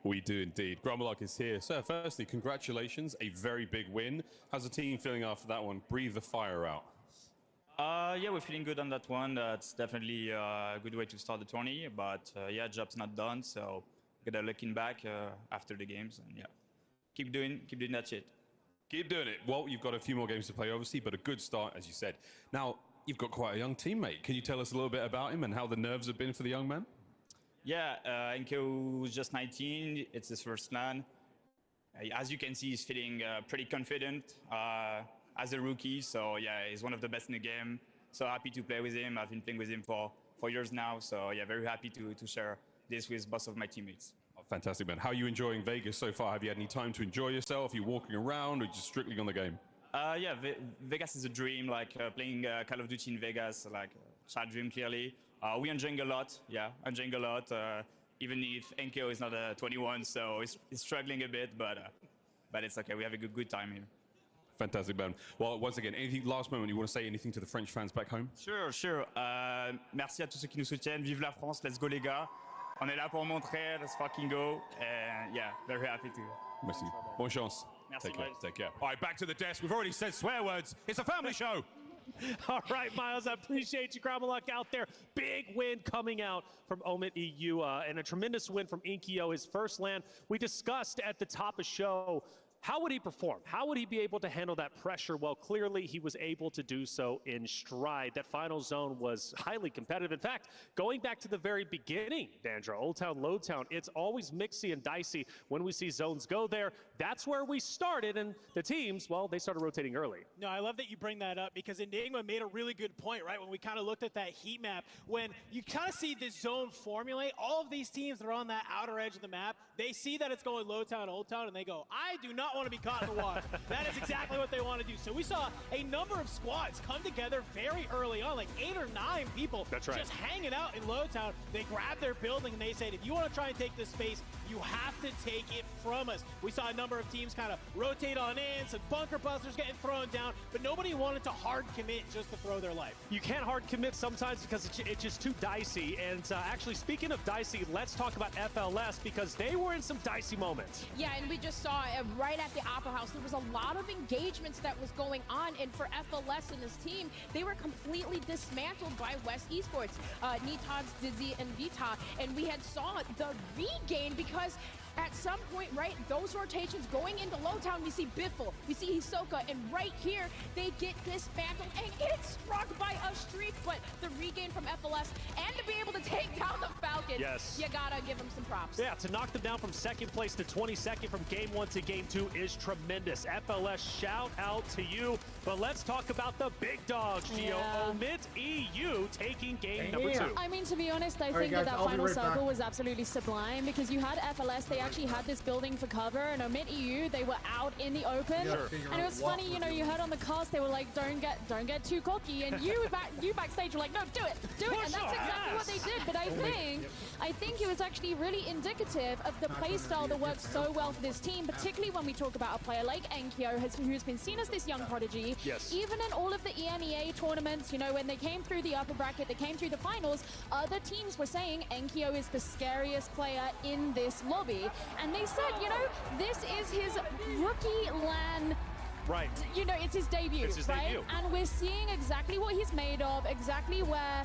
We do indeed. Gromalok is here. So firstly, congratulations. A very big win. How's the team feeling after that one? Breathe the fire out. Yeah, we're feeling good on that one. That's definitely a good way to start the tourney. But yeah, job's not done. So gotta looking back after the games. And yeah, keep doing that shit. Keep doing it. Well, you've got a few more games to play, obviously, but a good start, as you said. Now, you've got quite a young teammate. Can you tell us a little bit about him and how the nerves have been for the young man? Yeah, Enkyo was just 19. It's his first LAN. As you can see, he's feeling pretty confident as a rookie. So yeah, he's one of the best in the game. So happy to play with him. I've been playing with him for years now. So yeah, very happy to share this with both of my teammates. Oh, Fantastic, man. How are you enjoying Vegas so far? Have you had any time to enjoy yourself? Are you walking around or just strictly on the game? Yeah, Vegas is a dream, like playing Call of Duty in Vegas, like chat dream clearly. We enjoying a lot, yeah, enjoying a lot. Even if NKO is not 21, so he's struggling a bit, but it's okay. We have a good time here. Fantastic, man. Well, once again, anything last moment you want to say anything to the French fans back home? Sure. Merci à tous ceux qui nous soutiennent. Vive la France, let's go les gars. On est là pour montrer, let's fucking go. And yeah, very happy to. Merci. Bonne chance. Merci. Take care. All right, back to the desk. We've already said swear words. It's a family show. All right, Miles, I appreciate you, Kramaluk, out there. Big win coming out from Omit EU and a tremendous win from Inkyo, his first LAN. We discussed at the top of show, how would he perform? How would he be able to handle that pressure? Well, clearly he was able to do so in stride. That final zone was highly competitive. In fact, going back to the very beginning, Dandra, Old Town, Low Town, it's always mixy and dicey when we see zones go there. That's where we started, and the teams, well, they started rotating early. No, I love that you bring that up because Enigma made a really good point, right? When we kind of looked at that heat map, when you kind of see this zone formulate, all of these teams that are on that outer edge of the map, they see that it's going Low Town, Old Town, and they go, I do not want to be caught in the water. That is exactly what they want to do. So we saw a number of squads come together very early on, like 8 or 9 people. That's right. Just hanging out in Low Town. They grabbed their building and they said, if you want to try and take this space, you have to take it from us. We saw a number of teams kind of rotate on in, some bunker busters getting thrown down, but nobody wanted to hard commit just to throw their life. You can't hard commit sometimes because it's just too dicey. And actually, speaking of dicey, let's talk about FLS because they were in some dicey moments. Yeah, and we just saw right at the Opera House, there was a lot of engagements that was going on, and for FLS and his team, they were completely dismantled by West Esports, Nitons, Dizzy, and Vita, and we had saw the regain because at some point, right, those rotations going into Low Town, we see Biffle, we see Hisoka, and right here, they get dismantled and get struck by a streak, but the regain from FLS, and to be able to take down the Falcons, yes, you gotta give them some props. Yeah, to knock them down from second place to 22nd from game 1 to game 2 is tremendous. FLS, shout out to you, but let's talk about the big dogs, Gio. Omit EU taking game number 2. I mean, to be honest, I think that final circle was absolutely sublime because you had FLS, they actually had this building for cover, and Omit EU, they were out in the open. And it was funny, you know, you heard on the cast, they were like, don't get too cocky, and you backstage were like, no, do it, and that's exactly what they did. But I think it was actually really indicative of the play style that works so well for this team, particularly when we talk about a player like Enkyo, who's been seen as this young prodigy. Yes. Even in all of the EMEA tournaments, you know, when they came through the upper bracket, they came through the finals, other teams were saying Enkyo is the scariest player in this lobby. And they said, you know, this is his rookie LAN. Right. You know, it's his debut, it's his right? debut. And we're seeing exactly what he's made of, exactly where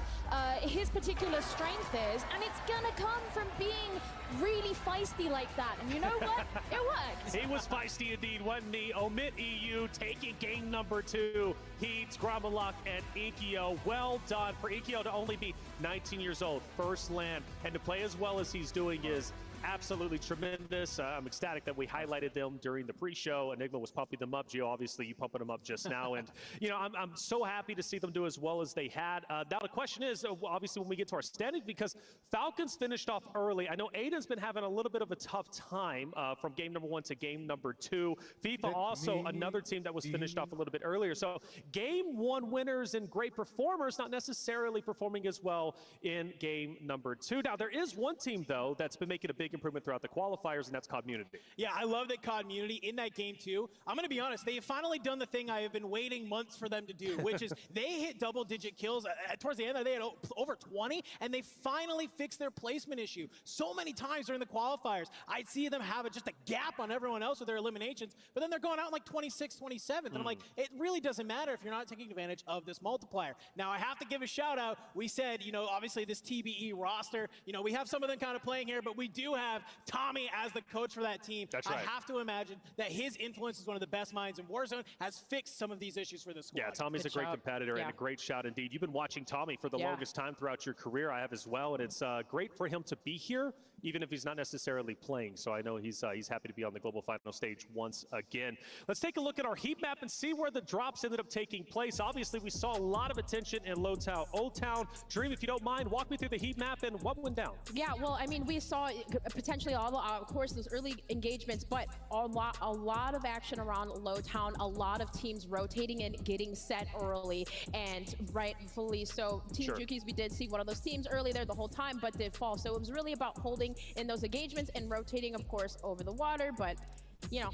his particular strength is, and it's gonna come from being really feisty like that. And you know what? It worked. He was feisty indeed, wasn't he? Omit EU taking game number 2. Heat, Gramaluk, and Inkyo. Well done for Inkyo to only be 19 years old, first LAN, and to play as well as he's doing is absolutely tremendous. I'm ecstatic that we highlighted them during the pre-show. Enigma was pumping them up. Gio, obviously, you pumping them up just now. And, you know, I'm so happy to see them do as well as they had. Now, the question is, obviously, when we get to our standings, because Falcons finished off early. I know Aiden's been having a little bit of a tough time from game number 1 to game number 2. FIFA also another team that was finished off a little bit earlier. So game 1 winners and great performers, not necessarily performing as well in game number 2. Now, there is one team, though, that's been making a big improvement throughout the qualifiers, and that's Community. Yeah, I love that Community in that game too. I'm going to be honest, they have finally done the thing I have been waiting months for them to do, which is they hit double-digit kills. Towards the end, they had over 20, and they finally fixed their placement issue. So many times during the qualifiers, I'd see them have just a gap on everyone else with their eliminations, but then they're going out in like 26th, 27th, and I'm like, it really doesn't matter if you're not taking advantage of this multiplier. Now, I have to give a shout out. We said, you know, obviously this TBE roster, you know, we have some of them kind of playing here, but we do have Tommy as the coach for that team. That's right. I have to imagine that his influence is one of the best minds in Warzone, has fixed some of these issues for the squad. Yeah, Tommy's a great competitor and a great shout indeed. You've been watching Tommy for the longest time throughout your career. I have as well, and it's great for him to be here even if he's not necessarily playing. So I know he's happy to be on the global final stage once again. Let's take a look at our heat map and see where the drops ended up taking place. Obviously, we saw a lot of attention in Lowtown, O-Town. Dream, if you don't mind, walk me through the heat map and what went down. Yeah, well, I mean, we saw potentially all, of course, those early engagements, but a lot of action around Lowtown, a lot of teams rotating and getting set early, and rightfully so. Team Jukies, we did see one of those teams early there the whole time, but did fall. So it was really about holding in those engagements and rotating, of course, over the water, but, you know.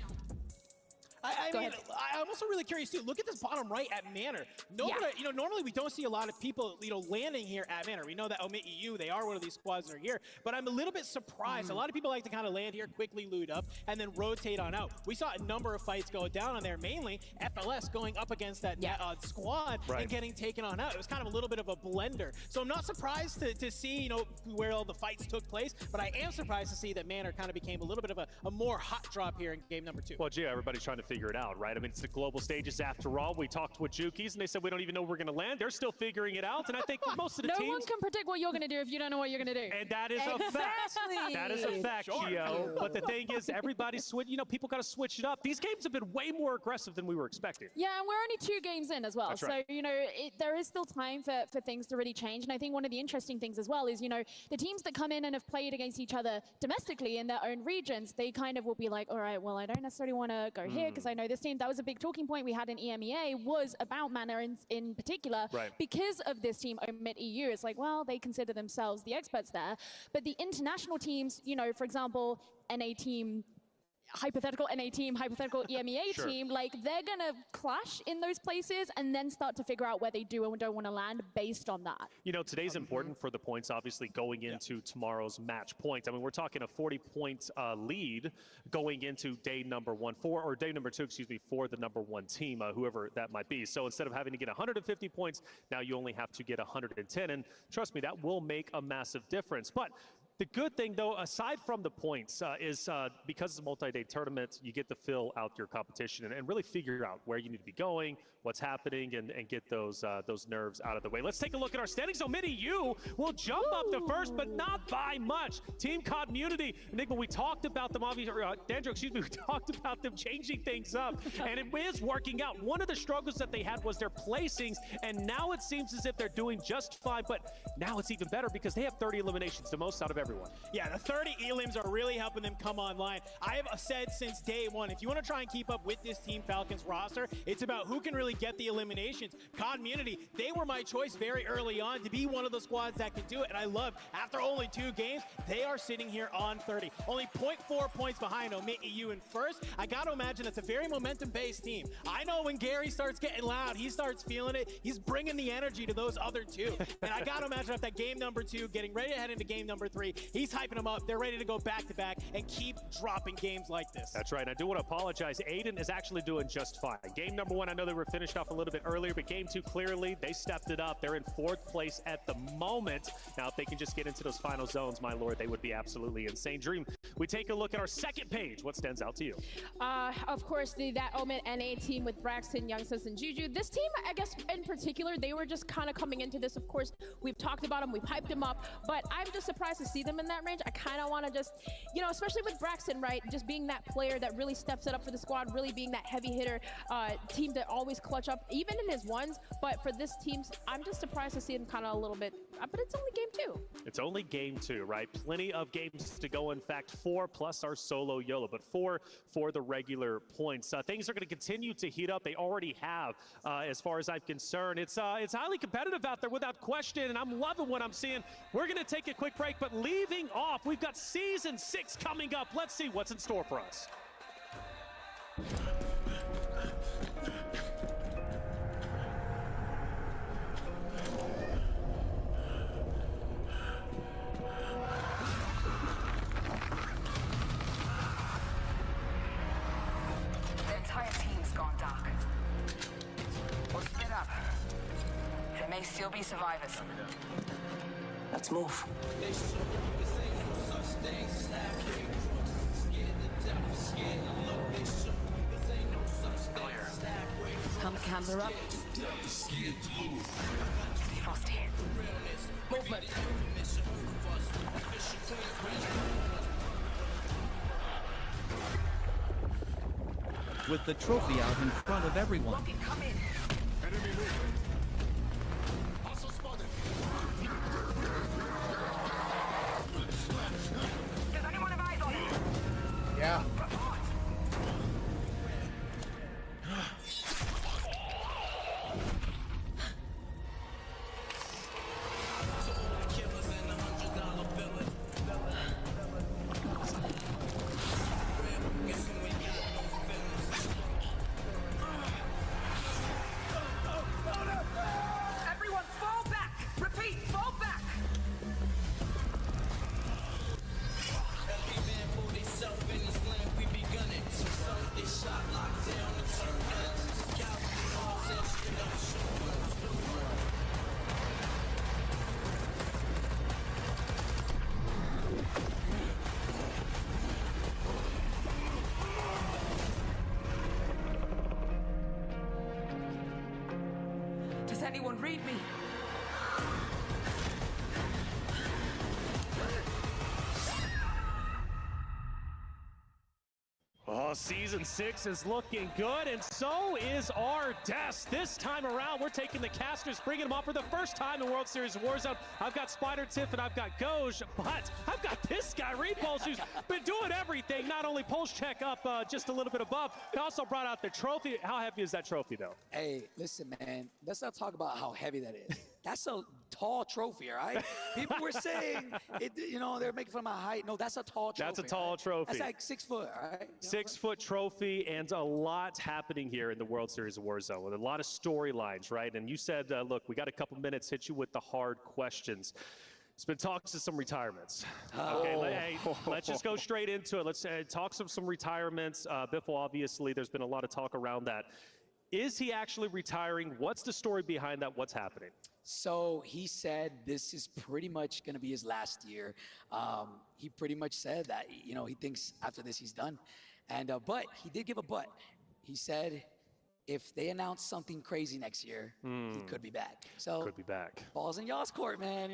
I mean, I'm also really curious too. Look at this bottom right at Manor. Nobody, you know, normally we don't see a lot of people, you know, landing here at Manor. We know that Omit EU, they are one of these squads that are here, but I'm a little bit surprised. A lot of people like to kind of land here, quickly loot up, and then rotate on out. We saw a number of fights go down on there, mainly FLS going up against that squad and getting taken on out. It was kind of a little bit of a blender. So I'm not surprised to see, you know, where all the fights took place, but I am surprised to see that Manor kind of became a little bit of a more hot drop here in game number 2. Well, gee, everybody's trying to figure it out, right? I mean, it's the global stages after all. We talked with Jukies, and they said we don't even know where we're going to land. They're still figuring it out, and I think for most of the teams... No one can predict what you're going to do if you don't know what you're going to do. And that is a fact. That is a fact, Gio. But the thing is, everybody's you know, people got to switch it up. These games have been way more aggressive than we were expecting. Yeah, and we're only 2 games in as well. That's right. So, you know, there is still time for things to really change. And I think one of the interesting things as well is, you know, the teams that come in and have played against each other domestically in their own regions, they kind of will be like, all right, well, I don't necessarily want to go here because I know this team. That was a big talking point we had in EMEA was about Manor in particular because of this team, Omit EU. It's like, well, they consider themselves the experts there. But the international teams, you know, for example, NA team, hypothetical NA team, hypothetical EMEA team, like they're gonna clash in those places and then start to figure out where they do and don't want to land based on that. You know, today's important for the points, obviously, going into tomorrow's match point. I mean, we're talking a 40-point lead going into day number 1, or day number 2, excuse me, for the number 1 team, whoever that might be. So instead of having to get 150 points, now you only have to get 110. And trust me, that will make a massive difference. But the good thing, though, aside from the points, is because it's a multi-day tournament, you get to fill out your competition and really figure out where you need to be going, what's happening, and get those nerves out of the way. Let's take a look at our standings. So Omit EU will jump up to first, but not by much. Team Community, Enigma, we talked about them, obviously, Dandro, excuse me, we talked about them changing things up, and it is working out. One of the struggles that they had was their placings, and now it seems as if they're doing just fine, but now it's even better because they have 30 eliminations, the most out of everyone. Yeah, the 30 elims are really helping them come online. I have said since day one, if you want to try and keep up with this Team Falcons roster, it's about who can really get the eliminations. Community, they were my choice very early on to be one of the squads that can do it, and I love, after only 2 games, they are sitting here on 30. Only 0.4 points behind Omit EU in first. I got to imagine that's a very momentum-based team. I know when Gary starts getting loud, he starts feeling it, he's bringing the energy to those other 2. And I got to imagine after that game number 2, getting ready to head into game number 3, he's hyping them up. They're ready to go back-to-back and keep dropping games like this. That's right. I do want to apologize. Aiden is actually doing just fine. Game number 1, I know they were finished off a little bit earlier, but game 2, clearly, they stepped it up. They're in 4th place at the moment. Now, if they can just get into those final zones, my lord, they would be absolutely insane. Dream, we take a look at our second page. What stands out to you? Of course, that Omit NA team with Braxton, Youngsters, and Juju. This team, I guess, in particular, they were just kind of coming into this. Of course, we've talked about them, we've hyped them up, but I'm just surprised to see them in that range. I kind of want to just, you know, especially with Braxton, right, just being that player that really steps it up for the squad, really being that heavy hitter team that always clutch up, even in his ones. But for this team, I'm just surprised to see him kind of a little bit, but it's only game 2. It's only game 2, right? Plenty of games to go. In fact, 4 plus our solo YOLO, but 4 for the regular points. Things are going to continue to heat up. They already have, as far as I'm concerned. It's highly competitive out there without question, and I'm loving what I'm seeing. We're going to take a quick break, but leaving off, we've got Season 6 coming up. Let's see what's in store for us. The entire team's gone dark. We'll split up. There may still be survivors. Let's move. Come camera up. Stay fast here. Both ready. With the trophy out in front of everyone. Come in. Enemy movement. Also spotted. Does anyone have eyes on him? Yeah. Everyone fall back! Repeat, fall back! Every man pull themself in this land, we be gunning. So some they shot, locked down, and turn guns. Cavalry balls and straight up shoot. Does anyone read me? Oh, Season 6 is looking good, and so is our desk. This time around, we're taking the casters, bringing them up for the first time in World Series of Warzone. I've got Spider Tiff and I've got Goj, but I've got this guy, Repulse, who's been doing everything. Not only pulse check up just a little bit above, he also brought out the trophy. How heavy is that trophy, though? Hey, listen, man, let's not talk about how heavy that is. That's a tall trophy, all right? People were saying, they're making fun of my height. No, that's a tall trophy. That's a tall trophy. That's like 6 foot, all right? 6 foot trophy, and a lot happening here in the World Series of Warzone with a lot of storylines, right? And you said, look, we got a couple minutes, hit you with the hard questions. It's been talks to some retirements. Okay, let's just go straight into it. Let's talk some retirements. Biffle, obviously, there's been a lot of talk around that. Is he actually retiring? What's the story behind that? What's happening? So he said this is pretty much going to be his last year. He pretty much said that, he thinks after this he's done. And but he did give a but. He said if they announce something crazy next year, he could be back. So could be back. Ball's in y'all's court, man.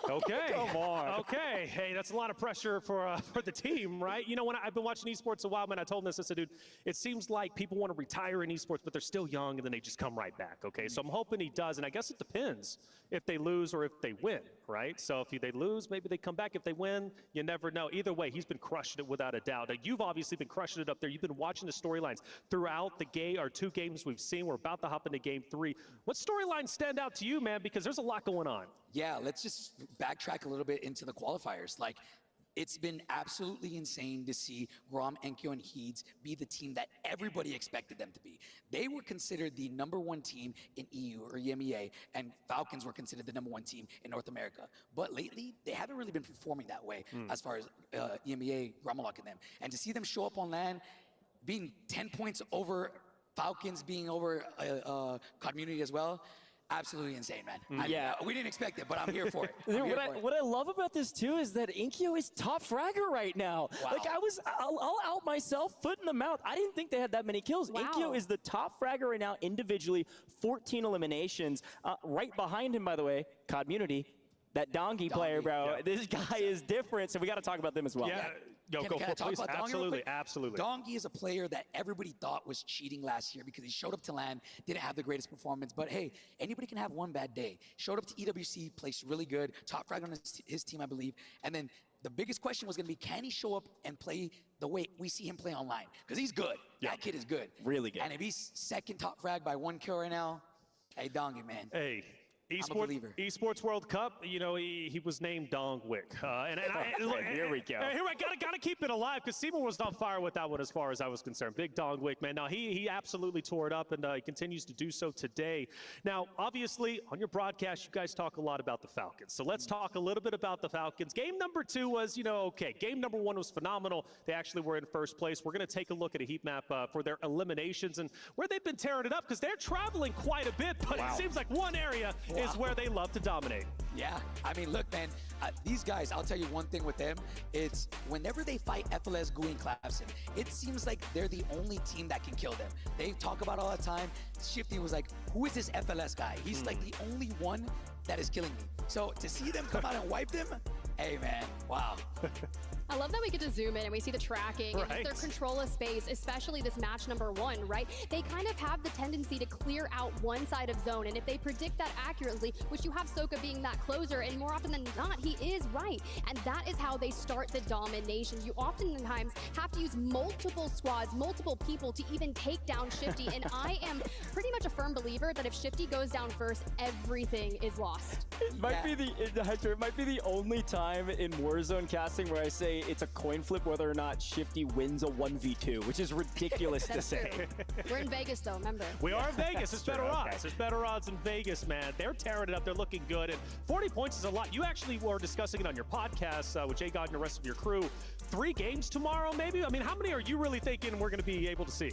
Okay. Come on. Okay. Hey, that's a lot of pressure for the team, right? When I've been watching esports a while, man, I told him this. I said, dude, it seems like people want to retire in esports, but they're still young, and then they just come right back. Okay. So I'm hoping he does, and I guess it depends if they lose or if they win, right? So if they lose, maybe they come back. If they win, you never know. Either way, he's been crushing it without a doubt. Now, you've obviously been crushing it up there. You've been watching the storylines throughout the two games we've seen. We're about to hop into game 3. What storylines stand out to you, man? Because there's a lot going on. Yeah, let's just backtrack a little bit into the qualifiers. It's been absolutely insane to see Grom, Enkyo, and Heeds be the team that everybody expected them to be. They were considered the #1 team in EU or EMEA, and Falcons were considered the #1 team in North America. But lately, they haven't really been performing that way as far as EMEA, Gromalock and them. And to see them show up on LAN, being 10 points over Falcons, being over Community as well, absolutely insane, man. Yeah. We didn't expect it, but I'm here for it. What I love about this too is that Inkyo is top fragger right now. Wow. I'll out myself, foot in the mouth. I didn't think they had that many kills. Wow. Inkyo is the top fragger right now individually, 14 eliminations. Right behind him, by the way, Community. That Dongi player, bro. Yeah. This guy is different, so we got to talk about them as well. Yeah. Yo, Can I talk about Dongi real quick? Absolutely. Dongi is a player that everybody thought was cheating last year because he showed up to LAN, didn't have the greatest performance. But hey, anybody can have one bad day. Showed up to EWC, placed really good, top frag on his team, I believe. And then the biggest question was going to be, can he show up and play the way we see him play online? Because he's good. Yeah. That kid is good. Really good. And if he's second top frag by 1 kill right now, hey, Dongi, man. Hey. Esports World Cup, he was named Dongwick. Here we go. Here I gotta keep it alive because Seymour was on fire with that one as far as I was concerned. Big Dongwick, man. Now he absolutely tore it up, and he continues to do so today. Now, obviously, on your broadcast, you guys talk a lot about the Falcons. So let's talk a little bit about the Falcons. Game number 2 was, okay. Game number 1 was phenomenal. They actually were in first place. We're gonna take a look at a heat map for their eliminations and where they've been tearing it up because they're traveling quite a bit, but it seems like one area is where they love to dominate. Yeah, I mean, look, man, these guys, I'll tell you one thing with them. It's whenever they fight FLS, GUI, and Clapson, it seems like they're the only team that can kill them. They talk about all the time. Shifty was like, who is this FLS guy? He's like the only one that is killing me. So to see them come out and wipe them, hey, man, wow. I love that we get to zoom in and we see the tracking and just their control of space, especially this match number 1, right? They kind of have the tendency to clear out one side of zone, and if they predict that accurately, which you have Soka being that closer, and more often than not, he is right. And that is how they start the domination. You oftentimes have to use multiple squads, multiple people to even take down Shifty, and I am pretty much a firm believer that if Shifty goes down first, everything is lost. It might be Hector, it might be the only time in Warzone casting where I say it's a coin flip whether or not Shifty wins a 1v2, which is ridiculous to say. We're in Vegas, though, remember? We are in Vegas. It's better odds. There's better odds in Vegas, man. They're tearing it up. They're looking good. And 40 points is a lot. You actually were discussing it on your podcast with Jay God and the rest of your crew. 3 games tomorrow, maybe? I mean, how many are you really thinking we're going to be able to see?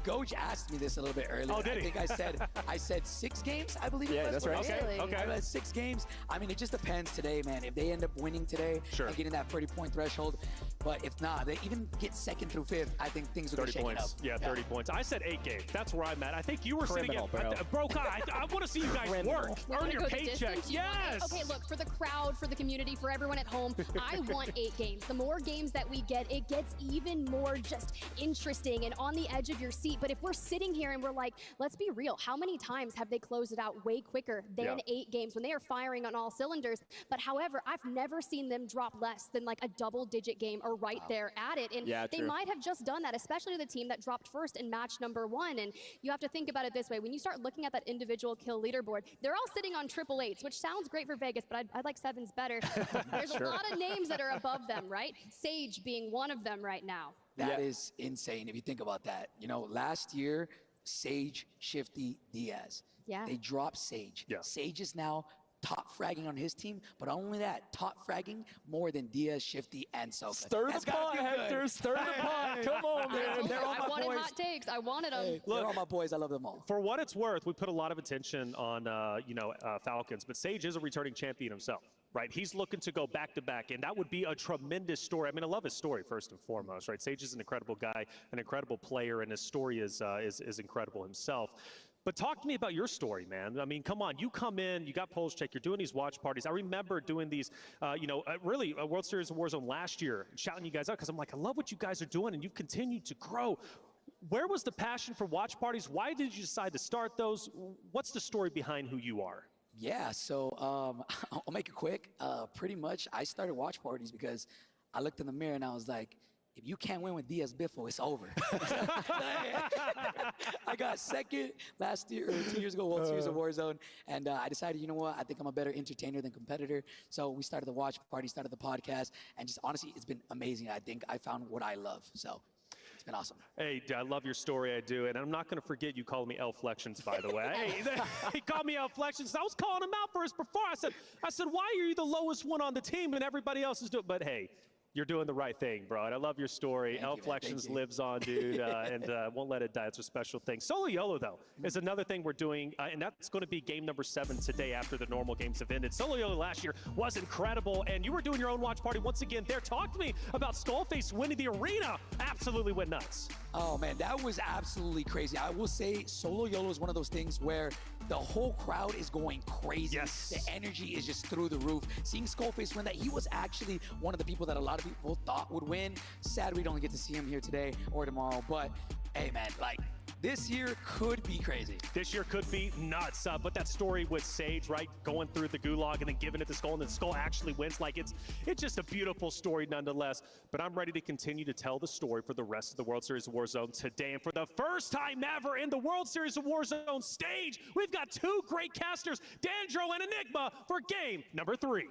Coach asked me this a little bit earlier. Oh, did he? I think I said 6 games, I believe it was. That's right. Okay. I said 6 games. I mean, it just depends today, man. If they end up winning today and getting that 30-point threshold, but if not, they even get 2nd through 5th, I think things will get shaken up. Yeah, 30 points. I said 8 games. That's where I'm at. I think you were sitting at, bro, I want to see you guys work. Earn your paycheck. Yes. Okay, look, for the crowd, for the community, for everyone at home, I want 8 games. The more games that we get, it gets even more just interesting and on the edge of your seat. But if we're sitting here and we're like, let's be real, how many times have they closed it out way quicker than 8 games when they are firing on all cylinders? But however, I've never seen them drop less than like a double-digit game or right there at it. And they might have just done that, especially the team that dropped first in match number 1. And you have to think about it this way. When you start looking at that individual kill leaderboard, they're all sitting on 888s, which sounds great for Vegas, but I'd like 7s better. There's a lot of names that are above them, right? Sage being one of them right now. That is insane if you think about that. You know, last year, Sage, Shifty, Diaz. Yeah. They dropped Sage. Sage is now top fragging on his team, but not only that, top fragging more than Diaz, Shifty, and Soka. Stir the pot, Hector. Stir the pot. Come on, man. I wanted hot takes. I wanted them. Hey, they're all my boys. I love them all. For what it's worth, we put a lot of attention on, Falcons, but Sage is a returning champion himself. Right, he's looking to go back-to-back, and that would be a tremendous story. I mean, I love his story first and foremost, right? Sage is an incredible guy, an incredible player, and his story is incredible himself. But talk to me about your story, man. I mean, come on, you come in, you got Polish Check, you're doing these watch parties. I remember doing these, really World Series of Warzone last year, shouting you guys out because I'm like, I love what you guys are doing, and you've continued to grow. Where was the passion for watch parties? Why did you decide to start those? What's the story behind who you are? Yeah, so I'll make it quick. Pretty much, I started watch parties because I looked in the mirror and I was like, if you can't win with Diaz Biffle, it's over. I got 2nd last year, or 2 years ago, World Series of Warzone, and I decided, you know what, I think I'm a better entertainer than competitor. So we started the watch party, started the podcast, and just honestly, it's been amazing. I think I found what I love, so. It's been awesome. Hey, I love your story, I do, and I'm not going to forget you calling me L-Flections, by the way. He called me L-Flections. I was calling him out for his performance. I said, why are you the lowest one on the team and everybody else is doing? But hey, you're doing the right thing, bro, and I love your story. L-Flections lives on, dude, and won't let it die. It's a special thing. Solo YOLO, though, is another thing we're doing, and that's going to be game number 7 today after the normal games have ended. Solo YOLO last year was incredible, and you were doing your own watch party once again there. Talk to me about Skullface winning the arena. Absolutely went nuts. Oh, man, that was absolutely crazy. I will say Solo YOLO is one of those things where the whole crowd is going crazy. Yes. The energy is just through the roof. Seeing Skullface win that, he was actually one of the people that a lot of people thought would win. Sad we don't get to see him here today or tomorrow, but hey, man, like, this year could be crazy. This year could be nuts. But that story with Sage, right, going through the gulag and then giving it to Skull, and then Skull actually wins. Like, it's just a beautiful story nonetheless. But I'm ready to continue to tell the story for the rest of the World Series of Warzone today. And for the first time ever in the World Series of Warzone stage, we've got 2 great casters, Dandro and Enigma, for game number 3.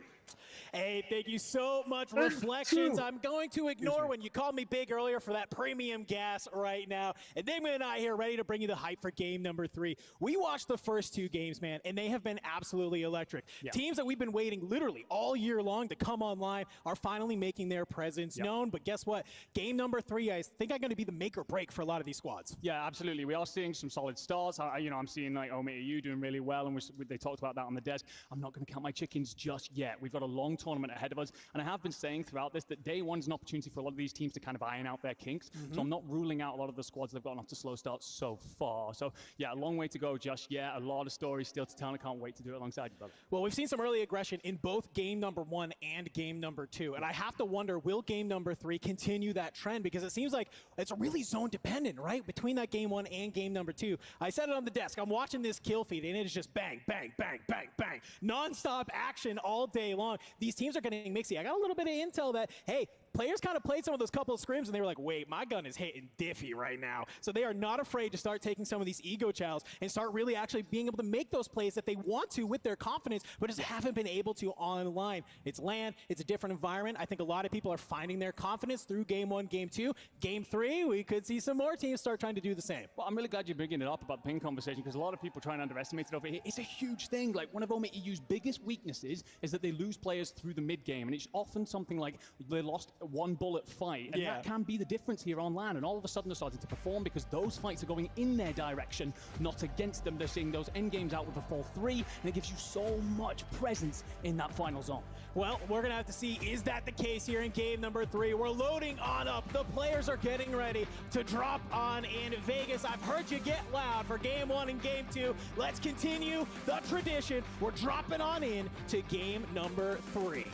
Hey, thank you so much, Reflections. I'm going to ignore when you called me big earlier for that premium gas right now. And Enigma and I here ready to bring you the hype for game number 3. We watched the first 2 games, man, and they have been absolutely electric. Yeah. Teams that we've been waiting literally all year long to come online are finally making their presence known. But guess what? Game number 3, I think I'm going to be the make or break for a lot of these squads. Yeah, absolutely. We are seeing some solid starts. I'm seeing like OMITU doing really well, and they talked about that on the desk. I'm not going to count my chickens just yet. We've got a long tournament ahead of us, and I have been saying throughout this that day one is an opportunity for a lot of these teams to kind of iron out their kinks. So I'm not ruling out a lot of the squads that have gotten off to slow starts so far. So yeah, a long way to go just yet. A lot of stories still to tell, and I can't wait to do it alongside you, brother. Well, we've seen some early aggression in both game number 1 and game number 2, and I have to wonder, will game number 3 continue that trend? Because it seems like it's really zone dependent, right? Between that game 1 and game number 2. I said it on the desk. I'm watching this kill feed, and it is just bang, bang, bang, bang, bang. Non-stop action all day long. These teams are getting mixy. I got a little bit of intel that, hey, players kind of played some of those couple of scrims, and they were like, wait, my gun is hitting diffy right now. So they are not afraid to start taking some of these ego chows and start really actually being able to make those plays that they want to with their confidence, but just haven't been able to online. It's LAN. It's a different environment. I think a lot of people are finding their confidence through game 1, game 2. Game 3, we could see some more teams start trying to do the same. Well, I'm really glad you're bringing it up about the ping conversation, because a lot of people try and underestimate it over here. It's a huge thing. Like, one of OMITU's biggest weaknesses is that they lose players through the mid game, and it's often something like they lost 1 bullet fight, and that can be the difference here on LAN, and all of a sudden they're starting to perform because those fights are going in their direction, not against them. They're seeing those end games out with a full 3, and it gives you so much presence in that final zone. Well, we're gonna have to see, is that the case here in game number 3? We're loading on up. The players are getting ready to drop on in Vegas. I've heard you get loud for game 1 and game 2. Let's continue the tradition. We're dropping on in to game number 3.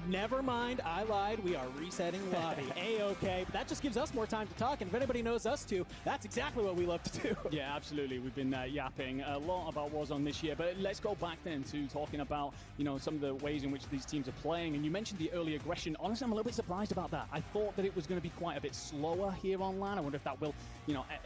Never mind, I lied. We are resetting lobby. A-okay. But that just gives us more time to talk, and if anybody knows us too, that's exactly what we love to do. Yeah, absolutely. We've been yapping a lot about Warzone this year, but let's go back then to talking about, some of the ways in which these teams are playing. And you mentioned the early aggression. Honestly, I'm a little bit surprised about that. I thought that it was going to be quite a bit slower here on LAN. I wonder if that will,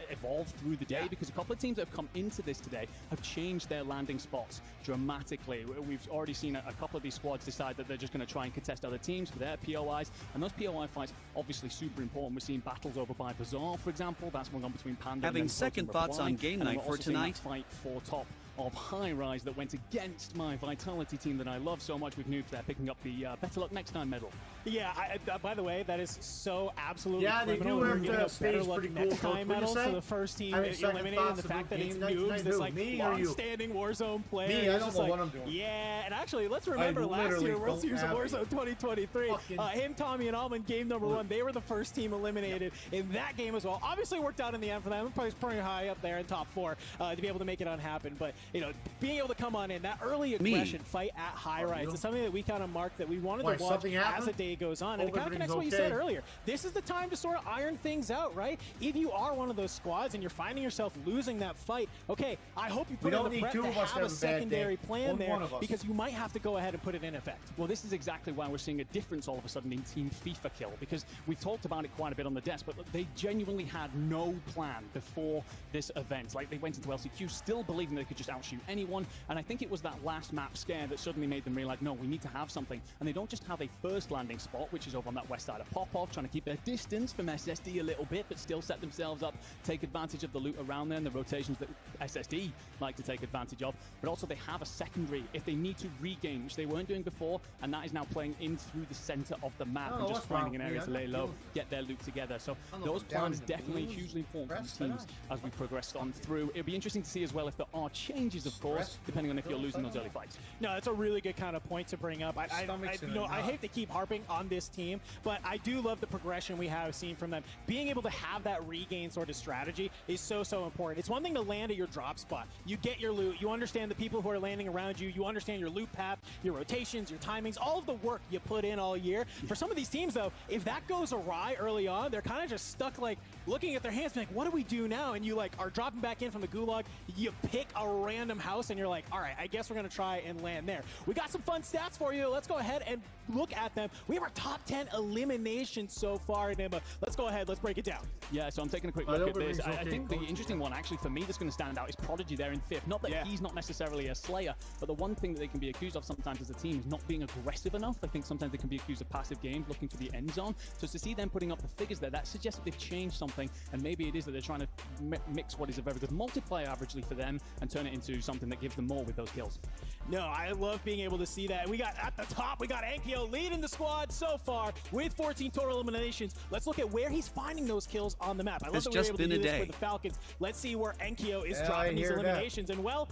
evolve through the day, because a couple of teams that have come into this today have changed their landing spots dramatically. We've already seen a couple of these squads decide that they're just going to try and contest other teams for their POIs, and those POI fights obviously super important. We're seeing battles over by Bazaar, for example. That's one on between Panda. Having second thoughts on game night for tonight. Fight for top of High Rise that went against my Vitality team that I love so much with Noobs there, picking up the Better Luck Next Time medal. Yeah, by the way, that is so absolutely criminal. They do have Better Luck Next Time medals for the first team eliminated, and the fact that it's Noobs, this like long-standing Warzone player. Me, I don't know what I'm doing. Yeah, and actually, let's remember last year, World Series of Warzone 2023, him, Tommy, and Alman, game number 1, they were the first team eliminated in that game as well. Obviously worked out in the end for them. Probably pretty high up there in top 4 to be able to make it unhappen, but being able to come on in, that early aggression fight at High Rise is something that we kind of marked that we wanted to watch as the day goes on. And it kind of connects what you said earlier. This is the time to sort of iron things out, right? If you are one of those squads and you're finding yourself losing that fight, okay, I hope you put in the prep to have a secondary plan there, because you might have to go ahead and put it in effect. Well, this is exactly why we're seeing a difference all of a sudden in Team FIFA Kill, because we've talked about it quite a bit on the desk, but they genuinely had no plan before this event. Like, they went into LCQ still believing they could just outshoot anyone, and I think it was that last map scare that suddenly made them realize, no, we need to have something. And they don't just have a first landing spot, which is over on that west side of Popov, trying to keep their distance from SSD a little bit, but still set themselves up, take advantage of the loot around there and the rotations that SSD like to take advantage of. But also they have a secondary if they need to regain, which they weren't doing before, and that is now playing in through the center of the map and just finding an area to lay low, get their loot together. So those plans definitely hugely important for these teams as we progress on through. It'll be interesting to see as well if there are changes, of course, depending on if you're losing those early fights. No, that's a really good kind of point to bring up. I hate to keep harping on this team, but I do love the progression we have seen from them. Being able to have that regain sort of strategy is so important. It's one thing to land at your drop spot. You get your loot, you understand the people who are landing around you, you understand your loot path, your rotations, your timings, all of the work you put in all year. For some of these teams, though, if that goes awry early on, they're kind of just stuck, like, looking at their hands, like, what do we do now? And you, like, are dropping back in from the gulag, you pick a random house and you're like, all right, I guess we're going to try and land there. We got some fun stats for you. Let's go ahead and look at them. We have our top 10 eliminations so far, Nimba. Let's go ahead. Let's break it down. Yeah, so I'm taking a quick look at this. I think the interesting one, actually, for me, that's going to stand out is Prodigy there in 5th. Not that he's not necessarily a slayer, but the one thing that they can be accused of sometimes as a team is not being aggressive enough. I think sometimes they can be accused of passive games, looking for the end zone. So to see them putting up the figures there, that suggests that they've changed something, and maybe it is that they're trying to mix what is a very good multiplier averagely for them and turn it into something that gives them more with those kills. No, I love being able to see that. We got at the top, we got Enkyo leading the squad so far with 14 total eliminations. Let's look at where he's finding those kills on the map. I love that we were able to do this for the Falcons. Let's see where Enkyo is dropping these eliminations. And well,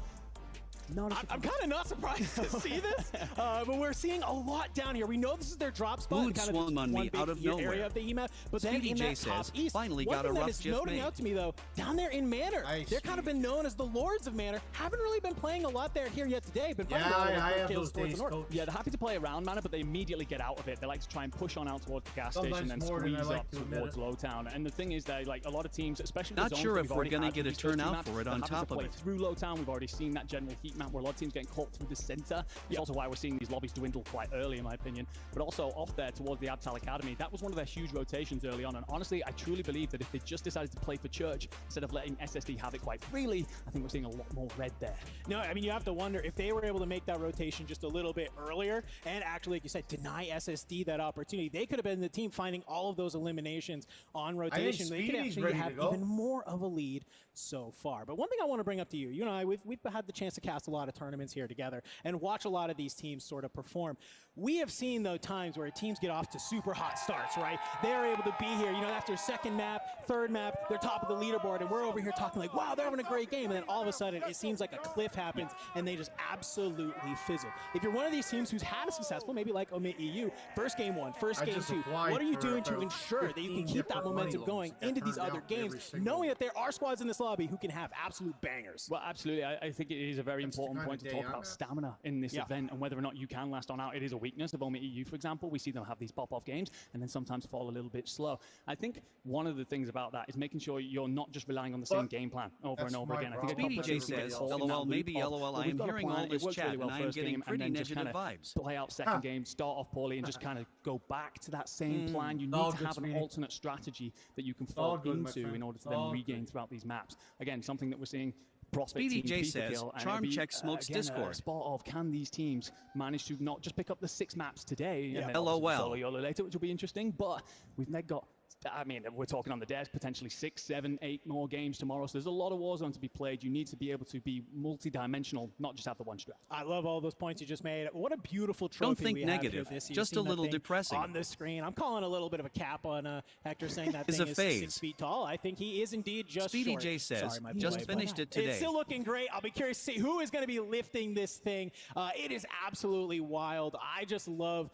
I'm kind of not surprised to see this, but we're seeing a lot down here. We know this is their drop spot, Mood kind of swung on me out of nowhere. area of the EMAP, but then in that top east, finally one got a thing rough that is GIF noting made. out to me though, down there in Manor, they're kind of been known as the Lords of Manor. Haven't really been playing a lot there here yet today. Been finding a lot of kills towards the north. Yeah, they're happy to play around Manor, but they immediately get out of it. They like to try and push on out towards the gas station and squeeze up towards Lowtown. And the thing is that like a lot of teams, especially not sure if we're going to get a turnout for it on top of it. Through Lowtown, we've already seen that general heat map where a lot of teams getting caught through the center. It's also why we're seeing these lobbies dwindle quite early, in my opinion. But also off there towards the Abtal Academy, that was one of their huge rotations early on. And honestly, I truly believe that if they just decided to play for Church instead of letting SSD have it quite freely, I think we're seeing a lot more red there. No, I mean, you have to wonder if they were able to make that rotation just a little bit earlier and actually, like you said, deny SSD that opportunity. They could have been the team finding all of those eliminations on rotation. They could actually have even more of a lead so far. But one thing I want to bring up to you, you and I, we've had the chance to cast a lot of tournaments here together and watch a lot of these teams sort of perform. We have seen though times where teams get off to super hot starts, right? They're able to be here, you know, after second map, third map, they're top of the leaderboard, and we're over here talking like, wow, they're having a great game, and then all of a sudden it seems like a cliff happens and they just absolutely fizzle. If you're one of these teams who's had a successful, maybe like Omit EU, first game 1, first game 2, what are you doing to ensure that you can keep that momentum going into these other games, knowing that there are squads in this lobby who can have absolute bangers? Well, absolutely. I think it is a very important point to talk about stamina in this event and whether or not you can last on out. It is a weakness of Omit EU, for example. We see them have these pop-off games and then sometimes fall a little bit slow. I think one of the things about that is making sure you're not just relying on the same game plan over and over again. I think Speedy J says, LOL, maybe LOL, I am hearing all this chat and I am getting pretty negative vibes. Play out second game, start off poorly, and just kind of go back to that same plan. You need to have an alternate strategy that you can fall into in order to then regain throughout these maps. Again, something that we're seeing prospect Speedy team J FIFA says, kill, Charm check smokes Discord. A spot of can these teams manage to not just pick up the 6 maps today and then LOL. solo YOLO later, which will be interesting, but we've now got, I mean, we're talking on the desk, potentially 6, 7, 8 more games tomorrow. So there's a lot of Warzone to be played. You need to be able to be multi-dimensional, not just have the one strat. I love all those points you just made. What a beautiful trophy Don't think we negative, have here this year. just a little depressing. On the screen. I'm calling a little bit of a cap on Hector saying that It's thing a is phase. 6 feet tall. I think he is indeed just Speedy short. J says, Sorry, just boy, finished but it today. It's still looking great. I'll be curious to see who is going to be lifting this thing. It is absolutely wild. I just love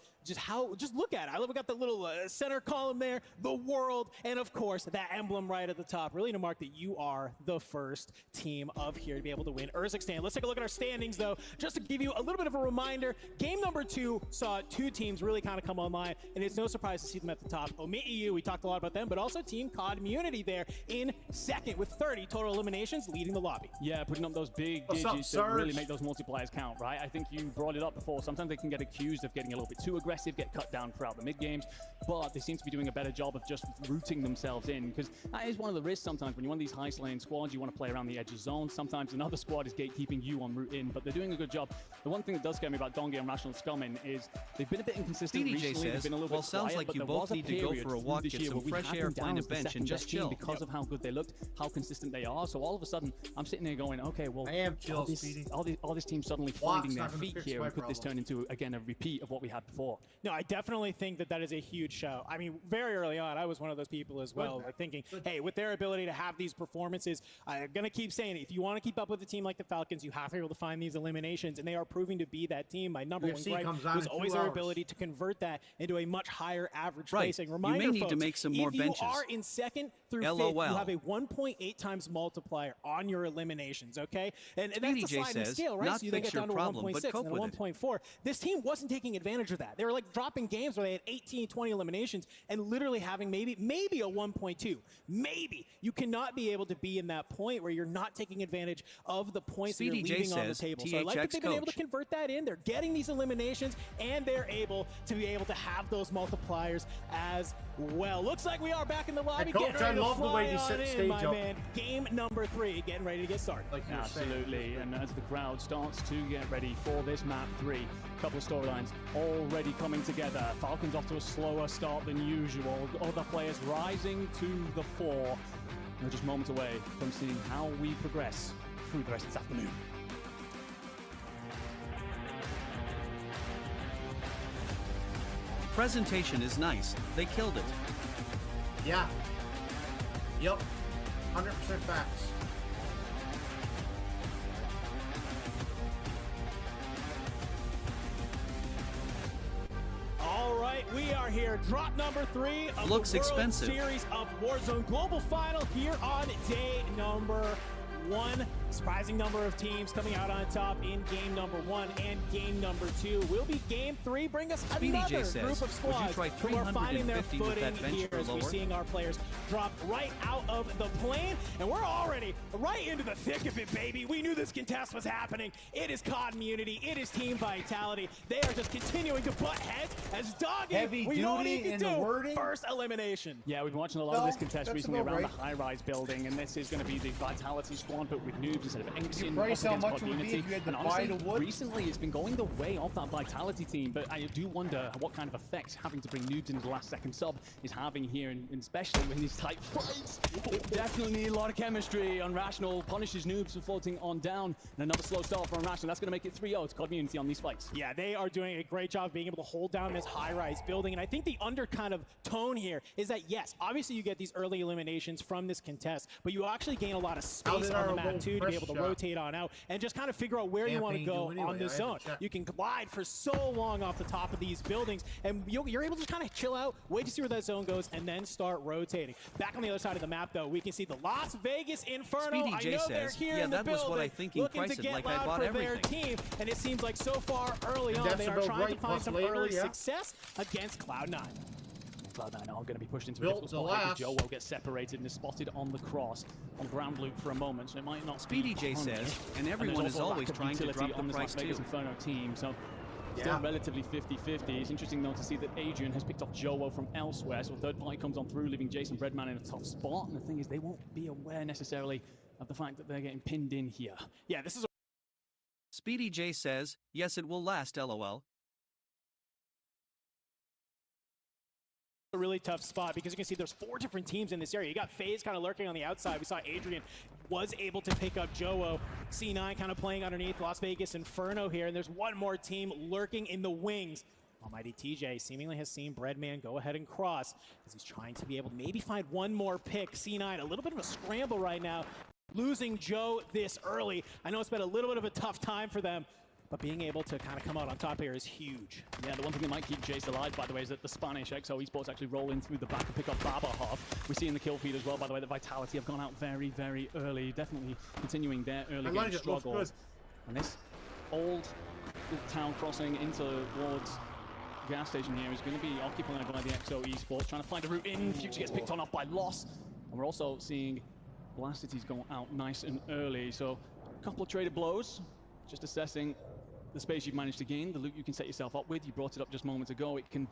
just look at it. I love we got the little center column there, the world, and of course that emblem right at the top, really to mark that you are the first team of here to be able to win Urzikstan. Let's take a look at our standings though, just to give you a little bit of a reminder. Game number 2 saw 2 teams really kind of come online, and it's no surprise to see them at the top. Omit EU, we talked a lot about them, but also Team COD Immunity there in second with 30 total eliminations, leading the lobby. Yeah, putting up those big digits that really make those multipliers count, right? I think you brought it up before. Sometimes they can get accused of getting a little bit too aggressive, get cut down throughout the mid games, but they seem to be doing a better job of just rooting themselves in, because that is one of the risks sometimes when you're one of these high slaying squads. You want to play around the edge of zones. Sometimes another squad is gatekeeping you on route in, but they're doing a good job. The one thing that does scare me about Dongi and Rational Scumming is they've been a bit inconsistent recently. Says, they've been a little well, bit sounds quiet, like but you there both was a need to go period for a walk, this get year some where we fresh had air, them down find a as the bench, and second just best team chill. because of how good they looked, how consistent they are. So all of a sudden, I'm sitting there going, okay, well, all this team suddenly finding their feet here, and could this turn into, again, a repeat of what we had before? No, I definitely think that is a huge show. I mean, very early on, I was one of those people as well, like thinking, hey, with their ability to have these performances, I'm going to keep saying it. If you want to keep up with a team like the Falcons, you have to be able to find these eliminations, and they are proving to be that team. My number one gripe was always their ability to convert that into a much higher average placing. Reminder, you may need folks, to make some more benches. If you are in second through fifth, you have a 1.8 times multiplier on your eliminations, okay? And that's the sliding scale, right? So you then get down to 1.6 and then 1.4. This team wasn't taking advantage of that. They were like dropping games where they had 18, 20 eliminations and literally having maybe a 1.2. Maybe. You cannot be able to be in that point where you're not taking advantage of the points that you're leaving on the table. So I like that they've been able to convert that in. They're getting these eliminations, and they're able to have those multipliers as well. Looks like we are back in the lobby. Coach, I love the way you set the stage up. Man. Game number 3, getting ready to get started. Absolutely, and as the crowd starts to get ready for this map 3, a couple of storylines already coming together. Falcons off to a slower start than usual. Other players rising to the fore. We're just moments away from seeing how we progress through the rest of this afternoon. Presentation is nice. They killed it. Yeah. Yep. 100% facts. All right, we are here. Drop number 3 of Looks the World expensive. Series of Warzone Global Final here on day number 1. Surprising number of teams coming out on top in game number 1 and game number 2. Will be game 3. Bring us another group of squads who are finding their footing here as we're seeing our players drop right out of the plane. And we're already right into the thick of it, baby. We knew this contest was happening. It is COD immunity. It is team vitality. They are just continuing to butt heads as dogging. Heavy we know what he duty can in the do. wording. First elimination. Yeah, we've been watching a lot of this contest recently around the high-rise building, and this is going to be the Vitality squad, but with noobs instead of Enxion. Price how much it would be if you had to buy the wood? Recently, it's been going the way of that Vitality team, but I do wonder what kind of effect having to bring noobs into the last-second sub is having here, and especially when these tight fights. Definitely need a lot of chemistry. Unrational punishes noobs for floating on down, and another slow start for Unrational. That's going to make it 3-0 to COD immunity on these fights. Yeah, they are doing a great job being able to hold down this high-rise building, and I think the under kind of tone here is that, yes, obviously you get these early eliminations from this contest, but you actually gain a lot of space on the map, too, to be able to rotate on out and just kind of figure out where you want to go on this zone. You can glide for so long off the top of these buildings, and you're able to kind of chill out, wait to see where that zone goes, and then start rotating. Back on the other side of the map, though, we can see the Las Vegas Inferno. Speedy J I know says, they're here yeah, in the that building, was what I think in looking to Christ, get like loud I bought for their everything. team, and it seems like so far early on they are trying to find some early success against Cloud9. Cloud9 are going to be pushed into a difficult spot. Joe will get separated and is spotted on the cross on ground loop for a moment, so it might not. Speedy J says, and everyone is always trying to drop the price too. Inferno team, so still relatively 50-50. It's interesting though to see that Adrian has picked off Joe from elsewhere, so a third party comes on through, leaving Jason Breadman in a tough spot. And the thing is, they won't be aware necessarily of the fact that they're getting pinned in here. Yeah, this is. Speedy J says, yes, it will last. LOL. A really tough spot because you can see there's 4 different teams in this area. You got FaZe kind of lurking on the outside. We saw Adrian was able to pick up Joe. C9 kind of playing underneath Las Vegas Inferno here, and there's one more team lurking in the wings. Almighty TJ seemingly has seen Breadman go ahead and cross as he's trying to be able to maybe find one more pick. C9, a little bit of a scramble right now, losing Joe this early. I know it's been a little bit of a tough time for them, but being able to kind of come out on top here is huge. Yeah, the one thing that might keep Jace alive, by the way, is that the Spanish XO Esports actually roll in through the back and pick up Babahov. We see in the kill feed as well, by the way, that Vitality have gone out very, very early, definitely continuing their early game struggle. And this old town crossing into towards gas station here is going to be occupied by the XO Esports, trying to find a route in. Future gets picked on up by Loss. And we're also seeing Blastities go out nice and early. So a couple of traded blows, just assessing the space you've managed to gain, the loot you can set yourself up with. You brought it up just moments ago. It can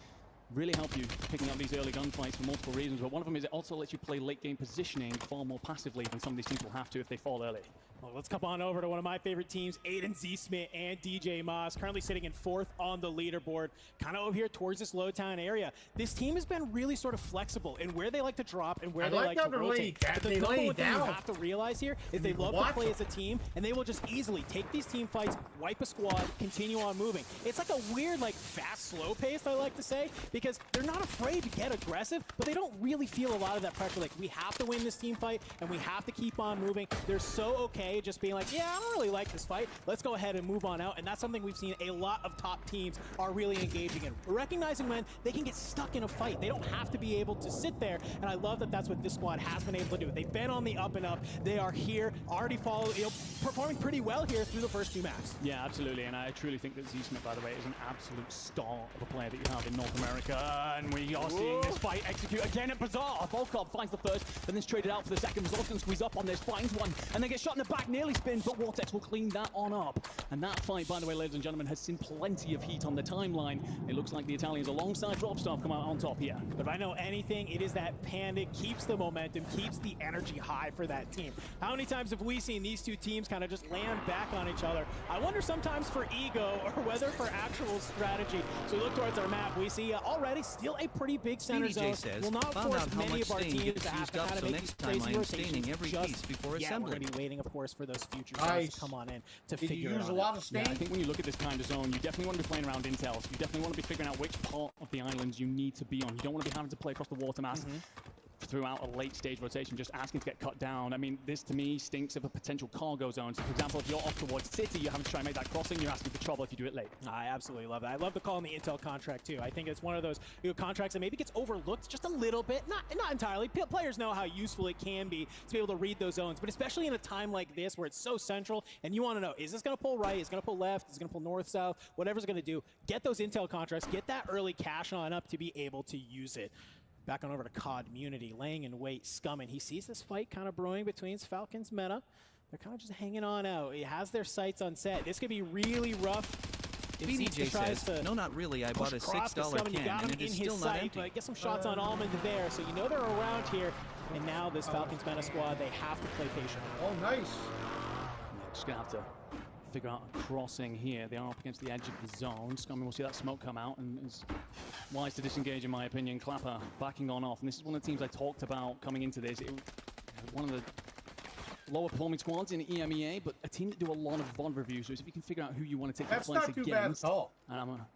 really help you picking up these early gunfights for multiple reasons, but one of them is it also lets you play late game positioning far more passively than some of these teams will have to if they fall early. Well, let's come on over to one of my favorite teams, Aiden Z-Smith and DJ Moss, currently sitting in 4th on the leaderboard, kind of over here towards this low town area. This team has been really sort of flexible in where they like to drop and where they like to rotate. But the number one thing you have to realize here is they love to play as a team, and they will just easily take these team fights, wipe a squad, continue on moving. It's like a weird, like, fast, slow pace, I like to say, because they're not afraid to get aggressive, but they don't really feel a lot of that pressure. Like, we have to win this team fight, and we have to keep on moving. They're so okay just being like, yeah, I don't really like this fight. Let's go ahead and move on out. And that's something we've seen a lot of top teams are really engaging in. Recognizing when they can get stuck in a fight. They don't have to be able to sit there. And I love that that's what this squad has been able to do. They've been on the up and up. They are here, already performing pretty well here through the first two maps. Yeah, absolutely. And I truly think that Z-Smith, by the way, is an absolute star of a player that you have in North America. And we are seeing this fight execute again at Bazaar. Volkov finds the first, but then it's traded out for the second. Bazaar's going to squeeze up on this, finds one, and then gets shot in the back, nearly spins, but Vortex will clean that on up. And that fight, by the way, ladies and gentlemen, has seen plenty of heat on the timeline. It looks like the Italians, alongside Dropstaff, come out on top here. But if I know anything, it is that Panda keeps the momentum, keeps the energy high for that team. How many times have we seen these two teams kind of just land back on each other? I wonder sometimes for ego or whether for actual strategy. So we look towards our map. We see already still a pretty big center zone. Will not force many of our teams to have to kind of make these crazy rotations. Every piece before yeah, assembling. we're going to be waiting, of course, for those future Nice. to come on in to Did figure you it use out. a lot of stain? Yeah, I think when you look at this kind of zone, you definitely want to be playing around intels. You definitely want to be figuring out which part of the islands you need to be on. You don't want to be having to play across the water mass throughout a late stage rotation, just asking to get cut down. I mean, this to me stinks of a potential cargo zone. So, for example, if you're off towards City, you're having to try and make that crossing, you're asking for trouble if you do it late. I absolutely love that. I love the call in the intel contract too. I think it's one of those contracts that maybe gets overlooked just a little bit, not entirely. Players know how useful it can be to be able to read those zones, but especially in a time like this where it's so central and you want to know, is this going to pull right, is it going to pull left, is it going to pull north, south, whatever it's going to do, get those intel contracts, get that early cash on up to be able to use it. Back on over to COD Munity, laying in wait, scumming. He sees this fight kind of brewing between Falcons meta. They're kind of just hanging on out. He has their sights on set. This could be really rough. BDJ says, no, not really. I bought a $6 can, and it is still not empty. But get some shots on Almond there, so you know they're around here. And now this Falcons meta squad, they have to play patient. Oh, nice. Yeah, just going to have to figure out a crossing here. They are up against the edge of the zone. Scummy will see that smoke come out and is wise to disengage, in my opinion. Clapper backing on off. And this is one of the teams I talked about coming into this. One of the lower performing squads in EMEA, but a team that do a lot of VOD reviews. So if you can figure out who you want to take the flanks against. That's not too bad at all. And I'm a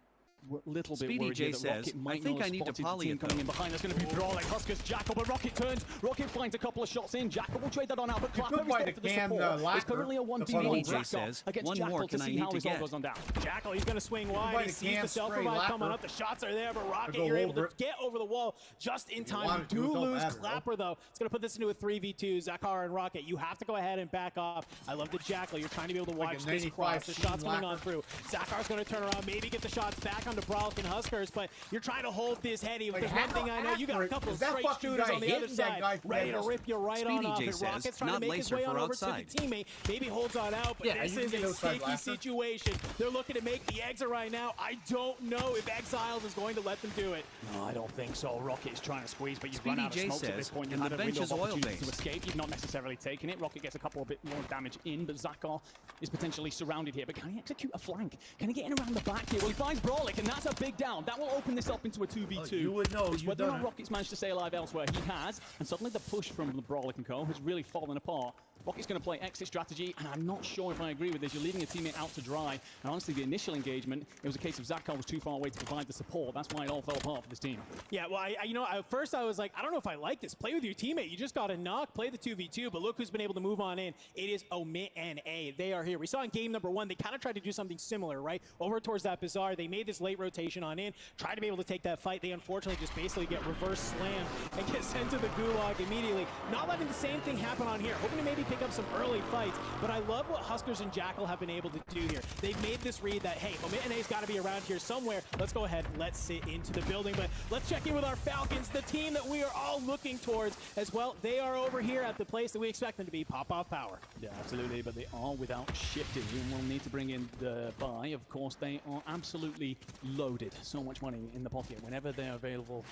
little bit Speedy worried J here that says, Rocket might I think not I need to spotted poly the team it, coming though. in behind. That's going to be brawling. Huskers, Jackal, but Rocket turns. Rocket finds a couple of shots in. Jackal will trade that on out, but Clapper is there for the support. It's currently a 1v1 Jackal against Jackal to see how this all goes on down. Jackal, he's going to swing wide. He sees the self-revive coming up. The shots are there, but Rocket, you're able to get over the wall just in time. You do lose Clapper, though. It's going to put this into a 3v2. Zakar and Rocket, you have to go ahead and back off. I love the Jackal. You're trying to be able to watch this cross. The shots coming on through. Zakar's going to turn around, maybe get the shots back onto Brawlic and Huskers, but you're trying to hold this heady. If there's one thing I know, you got a couple of straight shooters on the other side, ready to rip you right on off. And Rocket's trying to make his way on over to the teammate. Maybe holds on out, but this is a sticky situation. They're looking to make the exit right now. I don't know if Exiles is going to let them do it. No, I don't think so. Rocket is trying to squeeze, but you've run out of smokes at this point. You've had a window of opportunity to escape. You've not necessarily taken it. Rocket gets a couple of bit more damage in, but Zakar is potentially surrounded here. But can he execute a flank? Can he get in around the back here? Well, he finds Brawlic, and that's a big down. That will open this up into a 2v2. You would know. Whether or not Rocket's managed to stay alive elsewhere, he has. And suddenly the push from the Brawlic and co has really fallen apart. Rocket's going to play exit strategy, and I'm not sure if I agree with this. You're leaving a teammate out to dry. And honestly, the initial engagement, it was a case of Zakar was too far away to provide the support. That's why it all fell apart for this team. Yeah, well, at first I was like, I don't know if I like this. Play with your teammate. You just got a knock. Play the 2v2, but look who's been able to move on in. It is Omit and A. They are here. We saw in game number 1, they kind of tried to do something similar, right? Over towards that Bazaar. They made this late rotation on in, tried to be able to take that fight. They unfortunately just basically get reverse slammed and get sent to the gulag immediately. Not letting the same thing happen on here. Hoping to maybe pick up some early fights, but I love what Huskers and Jackal have been able to do here. They've made this read that, hey, Omit and A's got to be around here somewhere. Let's go ahead, let's sit into the building, but let's check in with our Falcons, the team that we are all looking towards as well. They are over here at the place that we expect them to be, Pop-Off Power. Yeah, absolutely, but they are without shifting. We will need to bring in the buy. Of course, they are absolutely loaded. So much money in the pocket whenever they're available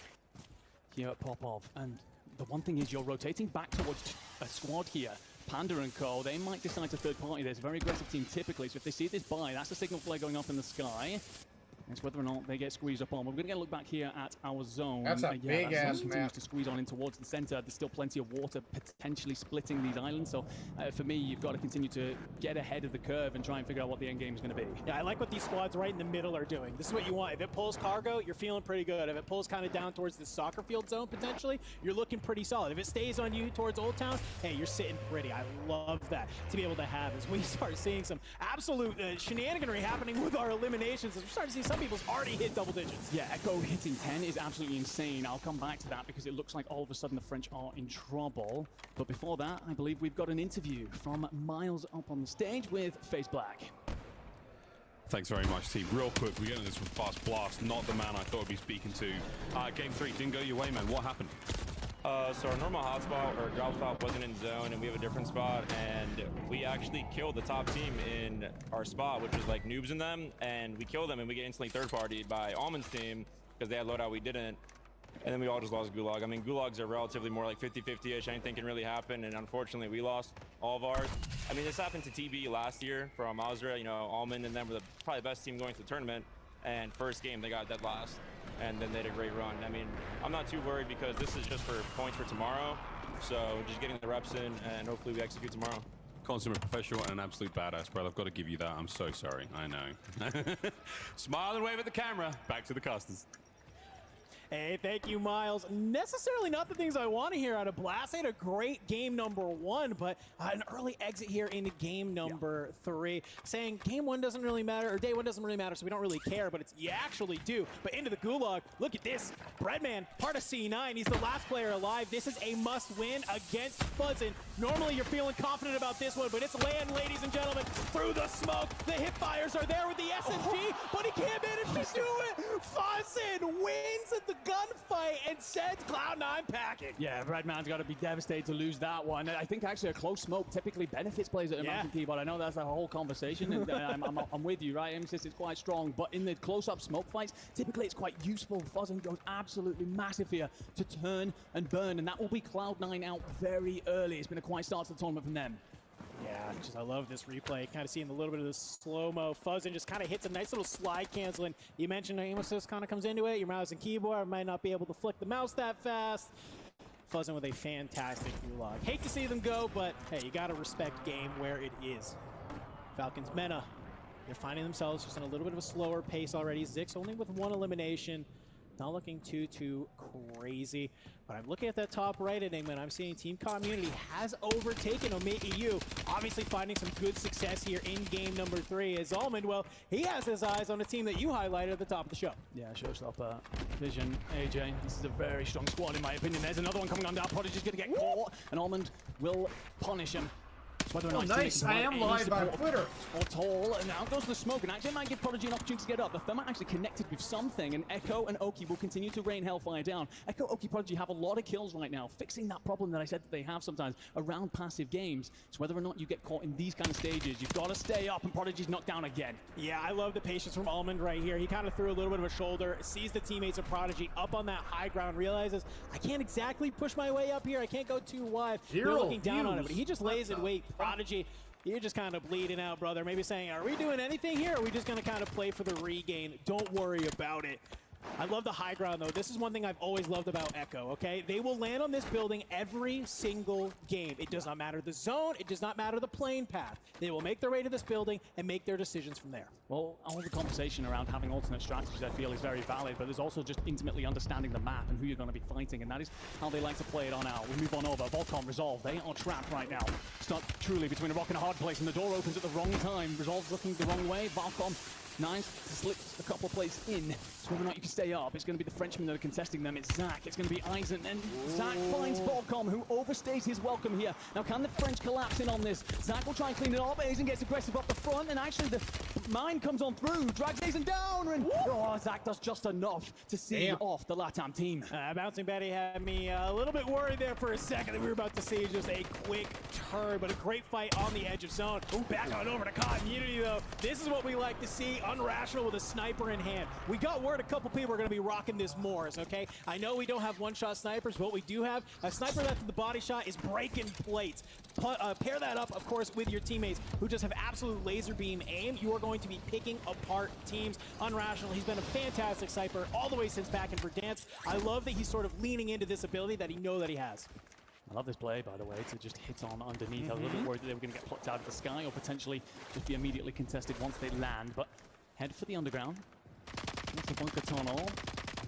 here at Pop-Off. And the one thing is you're rotating back towards a squad here. Panda and co, they might decide to third party this. Very aggressive team typically, so if they see this buy, that's a signal flare going up in the sky. It's whether or not they get squeezed up on. We're going to get a look back here at our zone. That's a big-ass continues map. to squeeze on in towards the center. There's still plenty of water potentially splitting these islands. So for me, you've got to continue to get ahead of the curve and try and figure out what the end game is going to be. Yeah, I like what these squads right in the middle are doing. This is what you want. If it pulls cargo, you're feeling pretty good. If it pulls kind of down towards the soccer field zone, potentially, you're looking pretty solid. If it stays on you towards Old Town, hey, you're sitting pretty. I love that to be able to have as we start seeing some absolute shenaniganry happening with our eliminations. As we're starting to see some people's already hit double digits. Yeah, Echo hitting 10 is absolutely insane. I'll come back to that because it looks like all of a sudden the French are in trouble. But before that, I believe we've got an interview from Miles up on the stage with Face Black. Thanks very much, team. Real quick, we get into this with Fast Blast, not the man I thought I'd be speaking to. Game 3 didn't go your way, man. What happened? So our normal hotspot or drop spot wasn't in zone, and we have a different spot, and we actually killed the top team in our spot, which was like noobs in them, and we killed them, and we get instantly third-partied by Almond's team because they had loadout, we didn't, and then we all just lost Gulag. I mean, Gulags are relatively more like 50-50-ish. Anything can really happen, and unfortunately, we lost all of ours. I mean, this happened to TB last year from Mazra. You know, Almond and them were probably the best team going to the tournament, and first game, they got dead last. And then they had a great run. I mean, I'm not too worried because this is just for points for tomorrow. So just getting the reps in, and hopefully we execute tomorrow. Consummate professional and an absolute badass, bro. I've got to give you that. I'm so sorry. I know. Smile and wave at the camera. Back to the casters. Hey, thank you, Miles. Necessarily not the things I want to hear out of Blast. They had a great game number 1, but an early exit here into game number 3. Saying game 1 doesn't really matter, or day 1 doesn't really matter, so we don't really care, but it's you actually do. But into the Gulag, look at this. Breadman, part of C9. He's the last player alive. This is a must-win against Fuzzin. Normally, you're feeling confident about this one, but it's land, ladies and gentlemen, through the smoke. The hip fires are there with the SMG, but he can't manage to do it. Fuzzin wins at the gunfight and sends Cloud9 packing. Yeah, Breadman's got to be devastated to lose that one. I think actually a close smoke typically benefits players at a mountain keyboard. I know that's a whole conversation, and I'm with you, right? Emphasis is quite strong, but in the close-up smoke fights, typically it's quite useful. Fuzzin goes absolutely massive here to turn and burn, and that will be Cloud9 out very early. It's been a quiet start to the tournament from them. Yeah, I love this replay. Kind of seeing a little bit of the slow-mo. Fuzzin just kind of hits a nice little slide canceling. You mentioned aim assist kind of comes into it. Your mouse and keyboard might not be able to flick the mouse that fast. Fuzzin with a fantastic Gulag. Hate to see them go, but hey, you got to respect game where it is. Falcons Mena, they're finding themselves just in a little bit of a slower pace already. Zix only with 1 elimination. Not looking too crazy. But I'm looking at that top right inning, and I'm seeing Team Community has overtaken Omit EU. Obviously finding some good success here in game number 3 as Almond, well, he has his eyes on a team that you highlighted at the top of the show. Yeah, showstopper vision, AJ. This is a very strong squad in my opinion. There's another one coming on down. Prodigy's going to get caught, and Almond will punish him. Whether or not nice. I am live on Twitter. Or tall, and out goes the smoke, and actually it might give Prodigy an opportunity to get up. The Thermite actually connected with something, and Echo and Oki will continue to rain Hellfire down. Echo, Oki, Prodigy have a lot of kills right now, fixing that problem that I said that they have sometimes around passive games. So whether or not you get caught in these kind of stages, you've got to stay up, and Prodigy's knocked down again. Yeah, I love the patience from Almond right here. He kind of threw a little bit of a shoulder, sees the teammates of Prodigy up on that high ground, realizes, I can't exactly push my way up here. I can't go too wide. They're looking down on it, but he just lays in wait. Prodigy, you're just kind of bleeding out, brother. Maybe saying, are we doing anything here? Or are we just going to kind of play for the regain? Don't worry about it. I love the high ground, though. This is one thing I've always loved about Echo, okay? They will land on this building every single game. It does not matter the zone. It does not matter the plane path. They will make their way to this building and make their decisions from there. Well, all the conversation around having alternate strategies, I feel, is very valid, but there's also just intimately understanding the map and who you're going to be fighting, and that is how they like to play it on out. We move on over. Volcom, Resolve, they are trapped right now. Stuck truly between a rock and a hard place, and the door opens at the wrong time. Resolve's looking the wrong way. Volcom, nice, slips a couple of plays in. So whether or not you can stay up, it's going to be the Frenchmen that are contesting them. It's Zach, it's going to be Eisen, and Zach finds Volcom, who overstays his welcome here. Now, can the French collapse in on this? Zach will try and clean it up. Eisen gets aggressive up the front, and actually the mine comes on through, drags Eisen down, and Zach does just enough to see off the LATAM team. Bouncing Betty had me a little bit worried there for a second that we were about to see just a quick turn, but a great fight on the edge of zone. Back on over to Community, though. This is what we like to see. Unrational with a sniper in hand. We got word heard a couple people are going to be rocking this Morse, okay? I know we don't have one-shot snipers, but what we do have, a sniper that's the body shot is breaking plates. Pair that up, of course, with your teammates who just have absolute laser beam aim. You are going to be picking apart teams. Unrational, he's been a fantastic sniper all the way since back in Verdansk. I love that he's sort of leaning into this ability that he knows that he has. I love this play, by the way, to just hit on underneath. I was a little bit worried that they were going to get plucked out of the sky or potentially just be immediately contested once they land. But head for the underground. That's the bunker tunnel.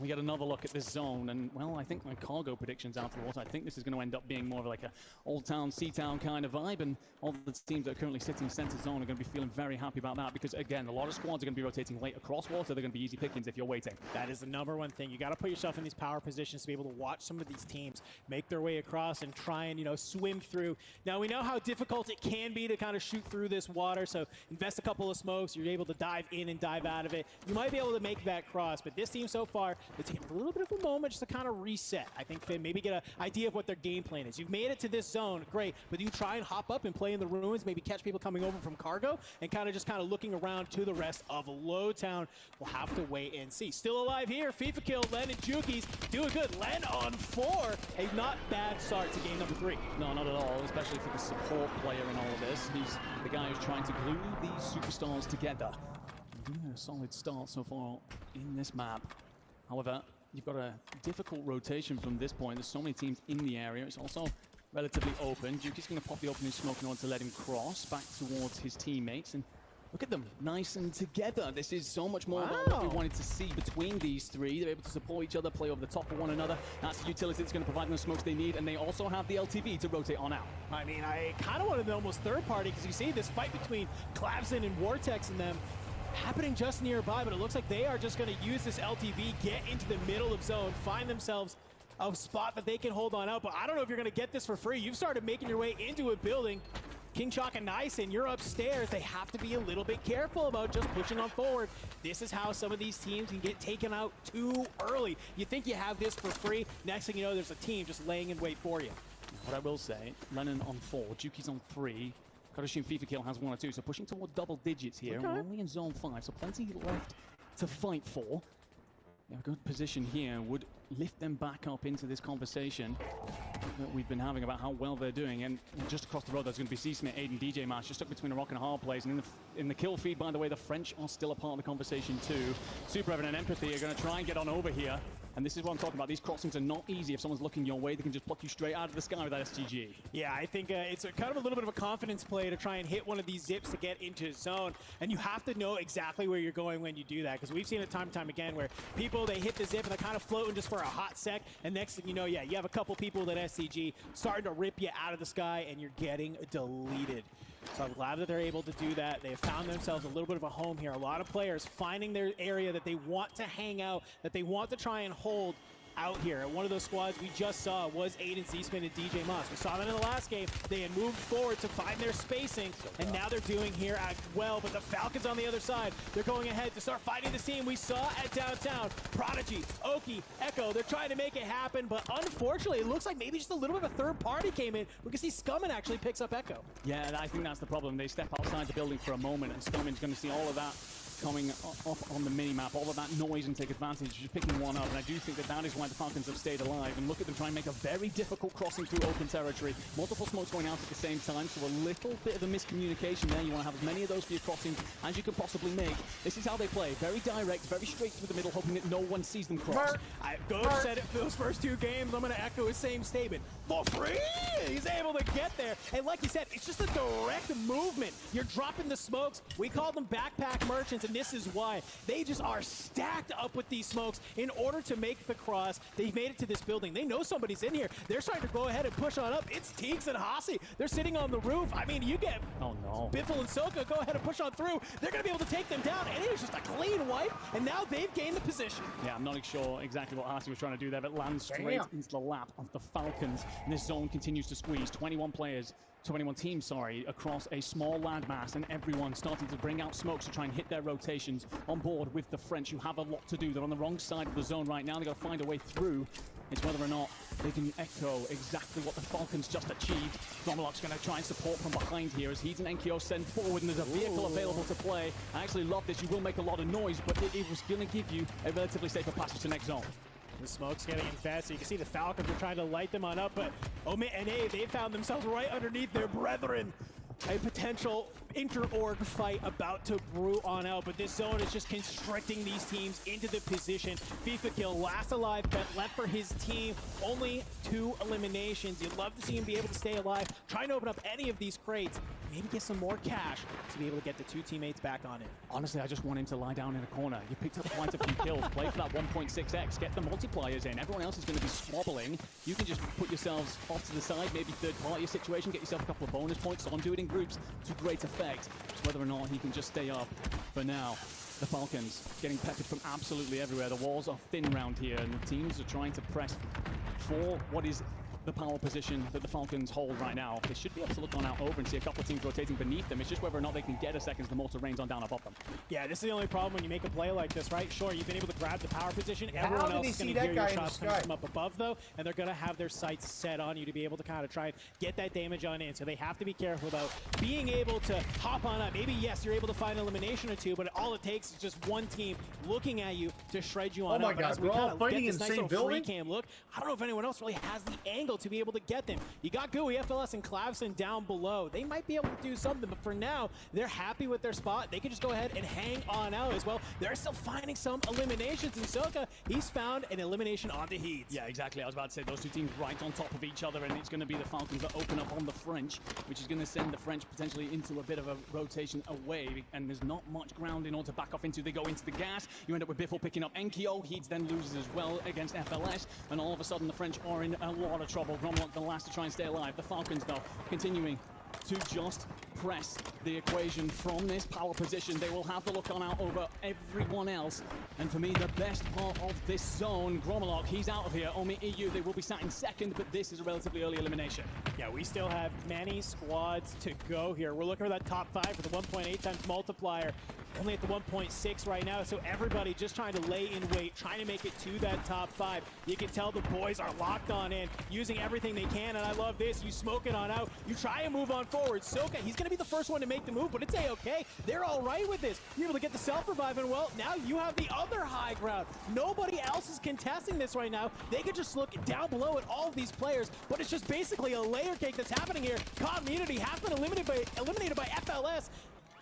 We get another look at this zone, and, well, I think my cargo prediction's out of the water. I think this is going to end up being more of like a Old Town, Sea-Town kind of vibe, and all the teams that are currently sitting center zone are going to be feeling very happy about that because, again, a lot of squads are going to be rotating late across water. They're going to be easy pickings if you're waiting. That is the number one thing. You got to put yourself in these power positions to be able to watch some of these teams make their way across and try and, you know, swim through. Now, we know how difficult it can be to kind of shoot through this water, so invest a couple of smokes. You're able to dive in and dive out of it. You might be able to make that cross, but this team so far, they're taking a little bit of a moment just to kind of reset. I think Finn, maybe get an idea of what their game plan is. You've made it to this zone, great, but you try and hop up and play in the ruins, maybe catch people coming over from cargo, and kind of looking around to the rest of Lowtown. We'll have to wait and see. Still alive here, FIFA kill, Len and Jukies doing good. Len on 4, a not bad start to game number 3. No, not at all, especially for the support player in all of this. He's the guy who's trying to glue these superstars together. Doing a solid start so far in this map. However, you've got a difficult rotation from this point. There's so many teams in the area. It's also relatively open. Juki's going to pop the opening smoke in order to let him cross back towards his teammates. And look at them, nice and together. This is so much more about what we wanted to see between these three. They're able to support each other, play over the top of one another. That's a utility that's going to provide them the smokes they need, and they also have the LTV to rotate on out. I mean, I kind of wanted the almost third party, because you see this fight between Clavson and Vortex and them happening just nearby, but it looks like they are just going to use this LTV, get into the middle of zone, find themselves a spot that they can hold on out. But I don't know if you're going to get this for free. You've started making your way into a building. King Chalk and Nyson, you're upstairs. They have to be a little bit careful about just pushing on forward. This is how some of these teams can get taken out too early. You think you have this for free, next thing you know, there's a team just laying in wait for you. What I will say, Lennon on 4, Juki's on 3. Got to assume FIFA kill has 1 or 2, so pushing toward double digits here. Okay. We're only in zone 5, so plenty left to fight for. Yeah, a good position here would lift them back up into this conversation that we've been having about how well they're doing. And just across the road, there's going to be C-Smith, Aiden, DJ Mash, just stuck between a rock and a hard place. And in the kill feed, by the way, the French are still a part of the conversation too. Super Evan and Empathy are going to try and get on over here. And this is what I'm talking about. These crossings are not easy. If someone's looking your way, they can just pluck you straight out of the sky with that STG. Yeah, I think it's kind of a little bit of a confidence play to try and hit one of these zips to get into zone. And you have to know exactly where you're going when you do that, because we've seen it time and time again where people, they hit the zip and they're kind of floating just for a hot sec. And next thing you know, yeah, you have a couple people with that STG starting to rip you out of the sky and you're getting deleted. So I'm glad that they're able to do that. They've found themselves a little bit of a home here. A lot of players finding their area that they want to hang out, that they want to try and hold out here. One of those squads we just saw was Aiden Seasman and DJ Moss. We saw them in the last game. They had moved forward to find their spacing, and now they're doing here as well. But the Falcons on the other side, they're going ahead to start fighting this team we saw at downtown. Prodigy, Oki, Echo, they're trying to make it happen, but unfortunately, it looks like maybe just a little bit of a third party came in. We can see Scummin actually picks up Echo. Yeah, I think that's the problem. They step outside the building for a moment, and Scummin's going to see all of that coming up on the mini-map, all of that noise, and take advantage, just picking one up. And I do think that that is why the Falcons have stayed alive. And look at them try and make a very difficult crossing through open territory. Multiple smokes going out at the same time, so a little bit of a miscommunication there. You want to have as many of those for your crossings as you can possibly make. This is how they play. Very direct, very straight through the middle, hoping that no one sees them cross. Ghost said it for those first 2 games. I'm going to echo his same statement. For free! He's able to get there. And like you said, it's just a direct movement. You're dropping the smokes. We call them backpack merchants, and this is why. They just are stacked up with these smokes in order to make the cross. They've made it to this building. They know somebody's in here. They're starting to go ahead and push on up. It's Teeks and Hossie. They're sitting on the roof. I mean, you get Biffle and Soka go ahead and push on through. They're going to be able to take them down, and it was just a clean wipe, and now they've gained the position. Yeah, I'm not sure exactly what Hossie was trying to do there, but lands straight into the lap of the Falcons. And this zone continues to squeeze. 21 players, 21 teams, sorry, across a small landmass, and everyone starting to bring out smokes to try and hit their rotations on board with the French, who have a lot to do. They're on the wrong side of the zone right now. They've got to find a way through. It's whether or not they can echo exactly what the Falcons just achieved. Gromelok's going to try and support from behind here as Heeds and Enkyo send forward, and there's a vehicle available to play. I actually love this. You will make a lot of noise, but it was going to give you a relatively safer passage to next zone. The smoke's getting infested. You can see the Falcons are trying to light them on up, but Omit and A, they found themselves right underneath their brethren. A potential inter-org fight about to brew on out, but this zone is just constricting these teams into the position. FIFA Kill, last alive bet left for his team. Only 2 eliminations. You'd love to see him be able to stay alive, trying to open up any of these crates, maybe get some more cash to be able to get the 2 teammates back on it. Honestly, I just want him to lie down in a corner. You picked up quite a few kills. Play for that 1.6x. Get the multipliers in. Everyone else is going to be squabbling. You can just put yourselves off to the side, maybe third-party situation, get yourself a couple of bonus points. So do it in groups to great effect. It's whether or not he can just stay up for now. The Falcons getting peppered from absolutely everywhere. The walls are thin around here, and the teams are trying to press for what is the power position that the Falcons hold right now. They should be able to look on out over and see a couple of teams rotating beneath them. It's just whether or not they can get a second as the mortar rains on down above them. Yeah, this is the only problem when you make a play like this, right? Sure, you've been able to grab the power position. Everyone else is going to hear your shots coming from up above, though, and they're going to have their sights set on you to be able to kind of try and get that damage on in. So they have to be careful about being able to hop on up. Maybe, yes, you're able to find an elimination or 2, but all it takes is just one team looking at you to shred you on up. Oh my God, we're all fighting in the same building? Cam look. I don't know if anyone else really has the angle to be able to get them. You got Gooey, FLS, and Clavson down below. They might be able to do something, but for now, they're happy with their spot. They can just go ahead and hang on out as well. They're still finding some eliminations, and Soka, he's found an elimination onto Heeds. Yeah, exactly. I was about to say those 2 teams right on top of each other, and it's going to be the Falcons that open up on the French, which is going to send the French potentially into a bit of a rotation away, and there's not much ground in order to back off into. They go into the gas. You end up with Biffle picking up Enkyo. Heeds then loses as well against FLS, and all of a sudden the French are in a lot of trouble. Gromelok the last to try and stay alive. The Falcons, though, continuing to just press the equation from this power position. They will have to look on out over everyone else. And for me, the best part of this zone, Gromelok, he's out of here. Omit EU, they will be sat in second, but this is a relatively early elimination. Yeah, we still have many squads to go here. We're looking for that top 5 for the 1.8 times multiplier. Only at the 1.6 right now, so everybody just trying to lay in wait, trying to make it to that top 5. You can tell the boys are locked on in, using everything they can, and I love this. You smoke it on out. You try and move on forward. Soka, he's going to be the first one to make the move, but it's A-okay. They're all right with this. You're able to get the self-revive, and well, now you have the other high ground. Nobody else is contesting this right now. They can just look down below at all of these players, but it's just basically a layer cake that's happening here. Community has been eliminated by FLS.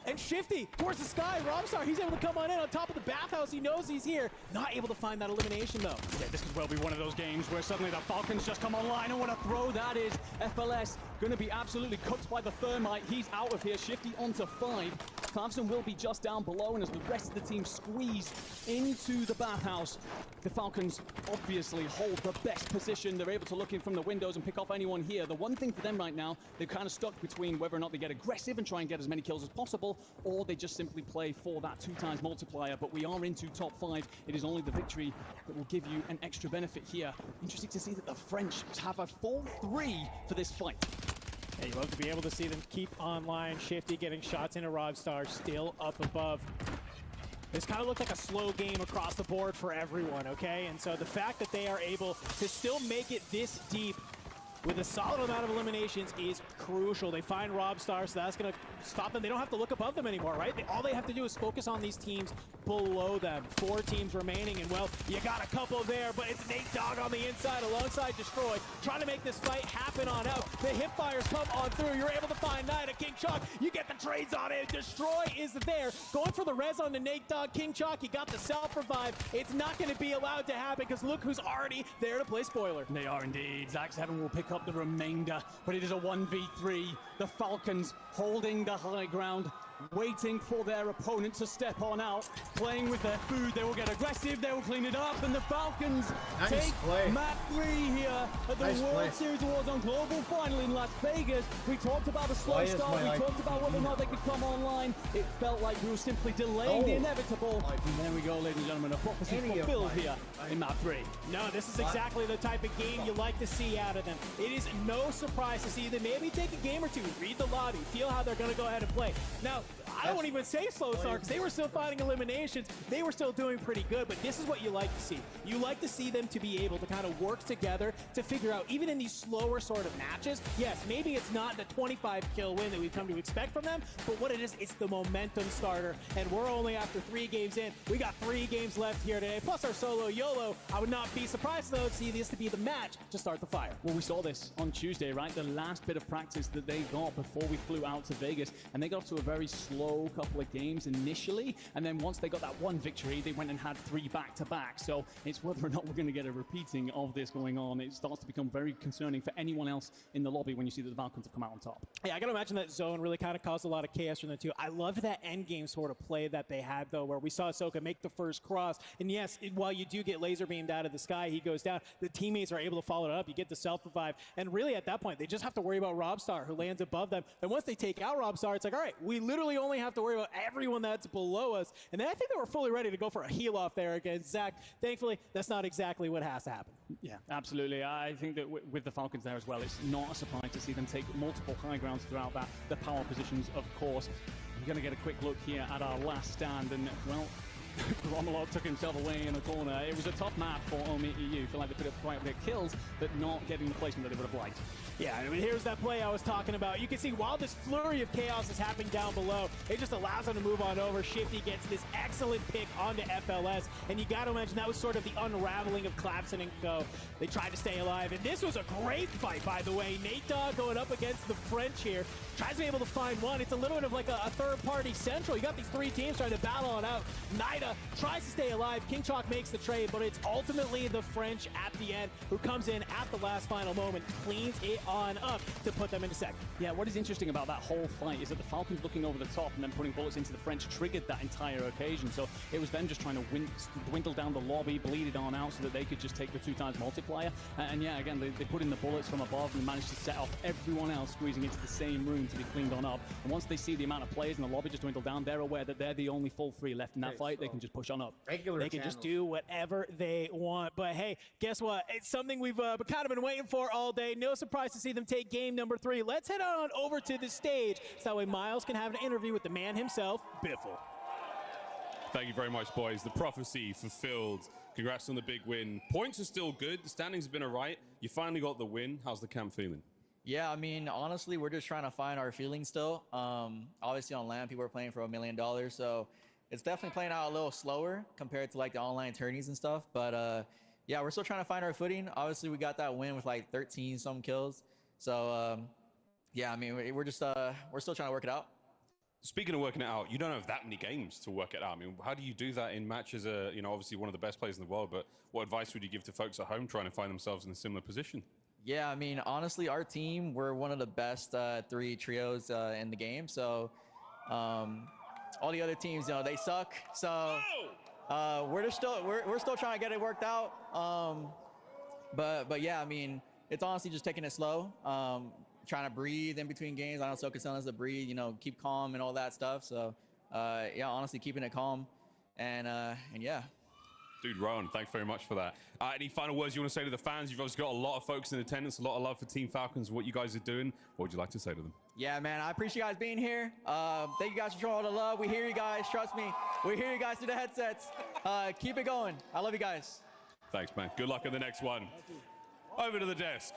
And Shifty towards the sky. Robstar, he's able to come on in on top of the bathhouse. He knows he's here. Not able to find that elimination, though. Yeah, this could well be one of those games where suddenly the Falcons just come online. And what a throw that is. FLS going to be absolutely cooked by the thermite. He's out of here. Shifty onto 5. Clavson will be just down below, and as the rest of the team squeeze into the bathhouse, the Falcons obviously hold the best position. They're able to look in from the windows and pick off anyone here. The one thing for them right now, they're kind of stuck between whether or not they get aggressive and try and get as many kills as possible, or they just simply play for that 2 times multiplier. But we are into top 5. It is only the victory that will give you an extra benefit here. Interesting to see that the French have a 4-3 for this fight. Yeah, you love to be able to see them keep online. Shifty getting shots into Robstar, still up above. This kind of looked like a slow game across the board for everyone, okay? And so the fact that they are able to still make it this deep with a solid amount of eliminations is crucial. They find Robstar, so that's going to stop them. They don't have to look above them anymore, right? All they have to do is focus on these teams below them. 4 teams remaining, and well, you got a couple there, but it's Nate Dogg on the inside alongside Destroy, trying to make this fight happen on out. The hip fires come on through. You're able to find 9 at King Chalk. You get the trades on it. Destroy is there. Going for the res on the Nate Dogg. King Chalk, you got the self-revive. It's not going to be allowed to happen because look who's already there to play spoiler. They are indeed. Zach 7 will pick up the remainder, but it is a 1v3. The Falcons holding the high ground. waiting for their opponent to step on out, playing with their food. They will get aggressive, they will clean it up, and the Falcons take map 3 here at the World Series of Warzone Global Final in Las Vegas. We talked about a slow start, we talked about whether or not they could come online. It felt like we were simply delaying the inevitable. And there we go, ladies and gentlemen, a prophecy fulfilled here in map 3. No, this is exactly the type of game you like to see out of them. It is no surprise to see them maybe take a game or two, read the lobby, feel how they're going to go ahead and play. Now, I won't even say slow start because they were still finding eliminations. They were still doing pretty good, but this is what you like to see. You like to see them to be able to kind of work together to figure out, even in these slower sort of matches, yes, maybe it's not the 25 kill win that we've come to expect from them, but what it is, it's the momentum starter, and we're only after 3 games in. We got 3 games left here today, plus our solo YOLO. I would not be surprised, though, to see this to be the match to start the fire. Well, we saw this on Tuesday, right? The last bit of practice that they got before we flew out to Vegas, and they got off to a very slow couple of games initially, and then once they got that one victory, they went and had 3 back-to-back. So it's whether or not we're going to get a repeating of this going on. It starts to become very concerning for anyone else in the lobby when you see that the Falcons have come out on top. Yeah, I gotta imagine that zone really kind of caused a lot of chaos from them too. I loved that end game sort of play that they had though, where we saw Ahsoka make the first cross, and yes, while you do get laser beamed out of the sky, he goes down, the teammates are able to follow it up, you get the self-revive, and really at that point, they just have to worry about Robstar, who lands above them, and once they take out Robstar, it's like, all right, we literally only have to worry about everyone that's below us, and then I think they were fully ready to go for a heal off there against Zach. Thankfully, that's not exactly what has to happen. Yeah, absolutely. I think that with the Falcons there as well, it's not a surprise to see them take multiple high grounds throughout that, the power positions, of course. We're going to get a quick look here at our last stand, and, well, Romalot took himself away in a corner. It was a tough map for Omit EU. Feel like they put up quite a bit of kills, but not getting the placement that they would have liked. Yeah, I mean, here's that play I was talking about. You can see while this flurry of chaos is happening down below, it just allows them to move on over. Shifty gets this excellent pick onto FLS, and you got to imagine that was sort of the unraveling of Clapson and Co. They tried to stay alive, and this was a great fight, by the way. Nate Dogg going up against the French here. Tries to be able to find one. It's a little bit of like a third-party central. You got these 3 teams trying to battle it out. Nida tries to stay alive. King Chalk makes the trade, but it's ultimately the French at the end who comes in at the last final moment, cleans it on up to put them into second. Yeah, what is interesting about that whole fight is that the Falcons looking over the top and then putting bullets into the French triggered that entire occasion. So it was them just trying to dwindle down the lobby, bleed it on out so that they could just take the 2 times multiplier. And yeah, again, they put in the bullets from above and managed to set off everyone else squeezing into the same room to be cleaned on up. And once they see the amount of players in the lobby just dwindle down, they're aware that they're the only full 3 left in that fight. They can just push on up. They can just do whatever they want. But hey, guess what? It's something we've kind of been waiting for all day. No surprise to see them take game number 3. Let's head on over to the stage so that way Miles can have an interview with the man himself, Biffle. Thank you very much, boys. The prophecy fulfilled. Congrats on the big win. Points are still good. The standings have been all right. You finally got the win. How's the camp feeling? Yeah, I mean, honestly, we're just trying to find our feelings still. Obviously on LAN, people are playing for $1 million, so it's definitely playing out a little slower compared to like the online tourneys and stuff. But yeah, we're still trying to find our footing. Obviously, we got that win with like 13 some kills. So yeah, I mean, we're just we're still trying to work it out. Speaking of working it out, you don't have that many games to work it out. I mean, how do you do that in matches? You know, obviously one of the best players in the world, but what advice would you give to folks at home trying to find themselves in a similar position? Yeah, I mean, honestly, our team, we're one of the best 3 trios in the game. So all the other teams, you know, they suck. So we're still trying to get it worked out. But yeah, I mean, it's honestly just taking it slow. Trying to breathe in between games. I know Soka's telling us to breathe, you know, keep calm and all that stuff. So yeah, honestly, keeping it calm and yeah. Dude, Rowan, thanks very much for that. Any final words you want to say to the fans? You've obviously got a lot of folks in attendance, a lot of love for Team Falcons, what you guys are doing. What would you like to say to them? Yeah, man, I appreciate you guys being here. Thank you guys for showing all the love. We hear you guys. Trust me. We hear you guys through the headsets. Keep it going. I love you guys. Thanks, man. Good luck on the next one. Over to the desk.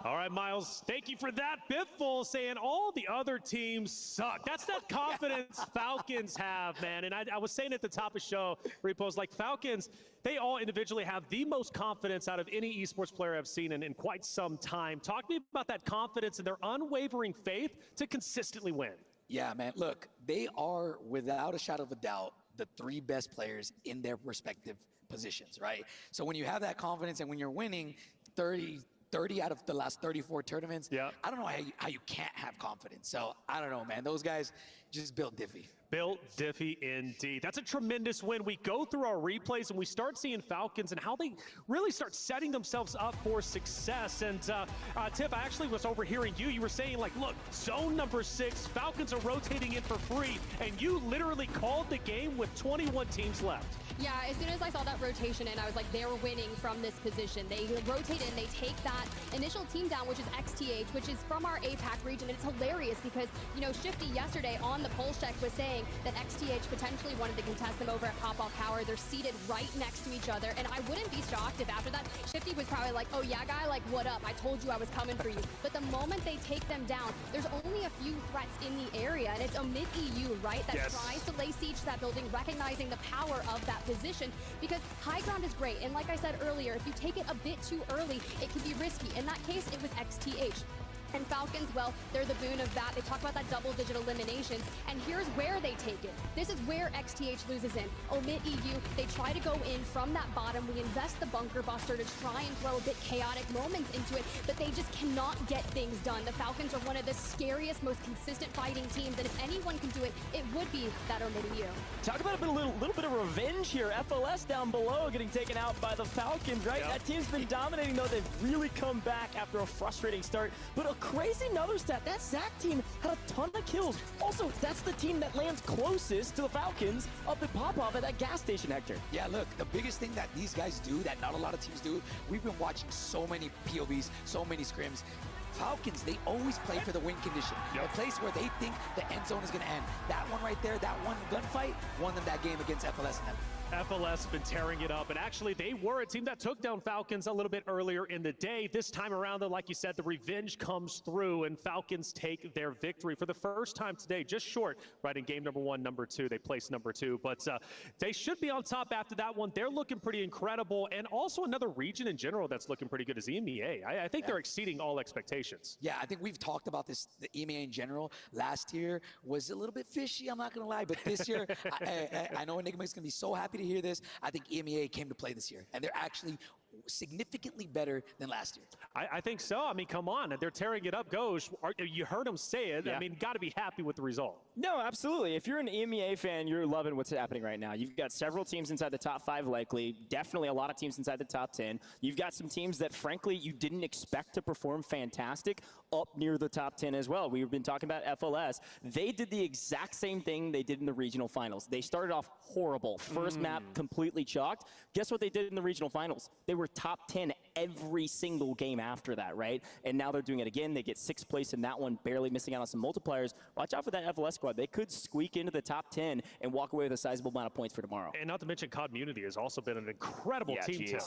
All right, Miles, thank you for that. Biffle saying all the other teams suck. That's that confidence Falcons have, man. And I was saying at the top of the show, Repo's like, Falcons, they all individually have the most confidence out of any esports player I've seen in quite some time. Talk to me about that confidence and their unwavering faith to consistently win. Yeah, man, look, they are, without a shadow of a doubt, the 3 best players in their respective positions, right? So when you have that confidence and when you're winning 30, 30 out of the last 34 tournaments. Yeah. I don't know how you can't have confidence. So I don't know, man. Those guys just built diffy. Built diffy indeed. That's a tremendous win. We go through our replays and we start seeing Falcons and how they really start setting themselves up for success. And Tiff, I actually was overhearing you. You were saying, like, look, zone number 6, Falcons are rotating in for free, and you literally called the game with 21 teams left. Yeah, as soon as I saw that rotation in, I was like, they're winning from this position. They rotate in, they take that initial team down, which is XTH, which is from our APAC region. And it's hilarious because, you know, Shifty yesterday on the pulse check was saying that XTH potentially wanted to contest them over at Pop-Off Power. They're seated right next to each other. And I wouldn't be shocked if after that, Shifty was probably like, oh yeah, guy, like, what up? I told you I was coming for you. But the moment they take them down, there's only a few threats in the area. And it's Omid EU, right, that tries to lay siege to that building, recognizing the power of that position, because high ground is great. And like I said earlier, if you take it a bit too early, it can be risky. In that case, it was XTH. And Falcons, well, they're the boon of that. They talk about that double-digit eliminations, and here's where they take it. This is where XTH loses in. Omit EU, they try to go in from that bottom. We invest the bunker buster to try and throw a bit chaotic moments into it, but they just cannot get things done. The Falcons are one of the scariest, most consistent fighting teams, and if anyone can do it, it would be that Omit EU. Talk about a little bit of revenge here. FLS down below getting taken out by the Falcons, right? That team's been dominating, though. They've really come back after a frustrating start, but a crazy another stat, that Zac team had a ton of kills. Also, that's the team that lands closest to the Falcons up at Pop-Off at that gas station, Hector. Yeah, look, the biggest thing that these guys do that not a lot of teams do, we've been watching so many POVs, so many scrims. Falcons, they always play for the win condition. A place where they think the end zone is going to end. That one right there, that one gunfight, won them that game against FLS and them. FLS been tearing it up, and actually they were a team that took down Falcons a little bit earlier in the day. This time around, though, like you said, the revenge comes through, and Falcons take their victory for the first time today, just short, right, in game number 1, number 2. They placed number 2, but they should be on top after that one. They're looking pretty incredible, and also another region in general that's looking pretty good is EMEA. I think they're exceeding all expectations. Yeah, I think we've talked about this, the EMEA in general. Last year was a little bit fishy, I'm not going to lie, but this year, I know Enigma is going to be so happy to hear this. I think EMEA came to play this year, and they're actually significantly better than last year. I think so. I mean, come on. They're tearing it up. Gosh, you heard them say it. I mean, got to be happy with the result. No, absolutely. If you're an EMEA fan, you're loving what's happening right now. You've got several teams inside the top 5 likely, definitely a lot of teams inside the top 10. You've got some teams that, frankly, you didn't expect to perform fantastic up near the top 10 as well. We've been talking about FLS. They did the exact same thing they did in the regional finals. They started off horrible. First map completely chalked. Guess what they did in the regional finals? They were top 10 every single game after that, right? And now they're doing it again. They get 6th place in that one, barely missing out on some multipliers. Watch out for that FLS squad. They could squeak into the top 10 and walk away with a sizable amount of points for tomorrow. And not to mention, Community has also been an incredible team, too.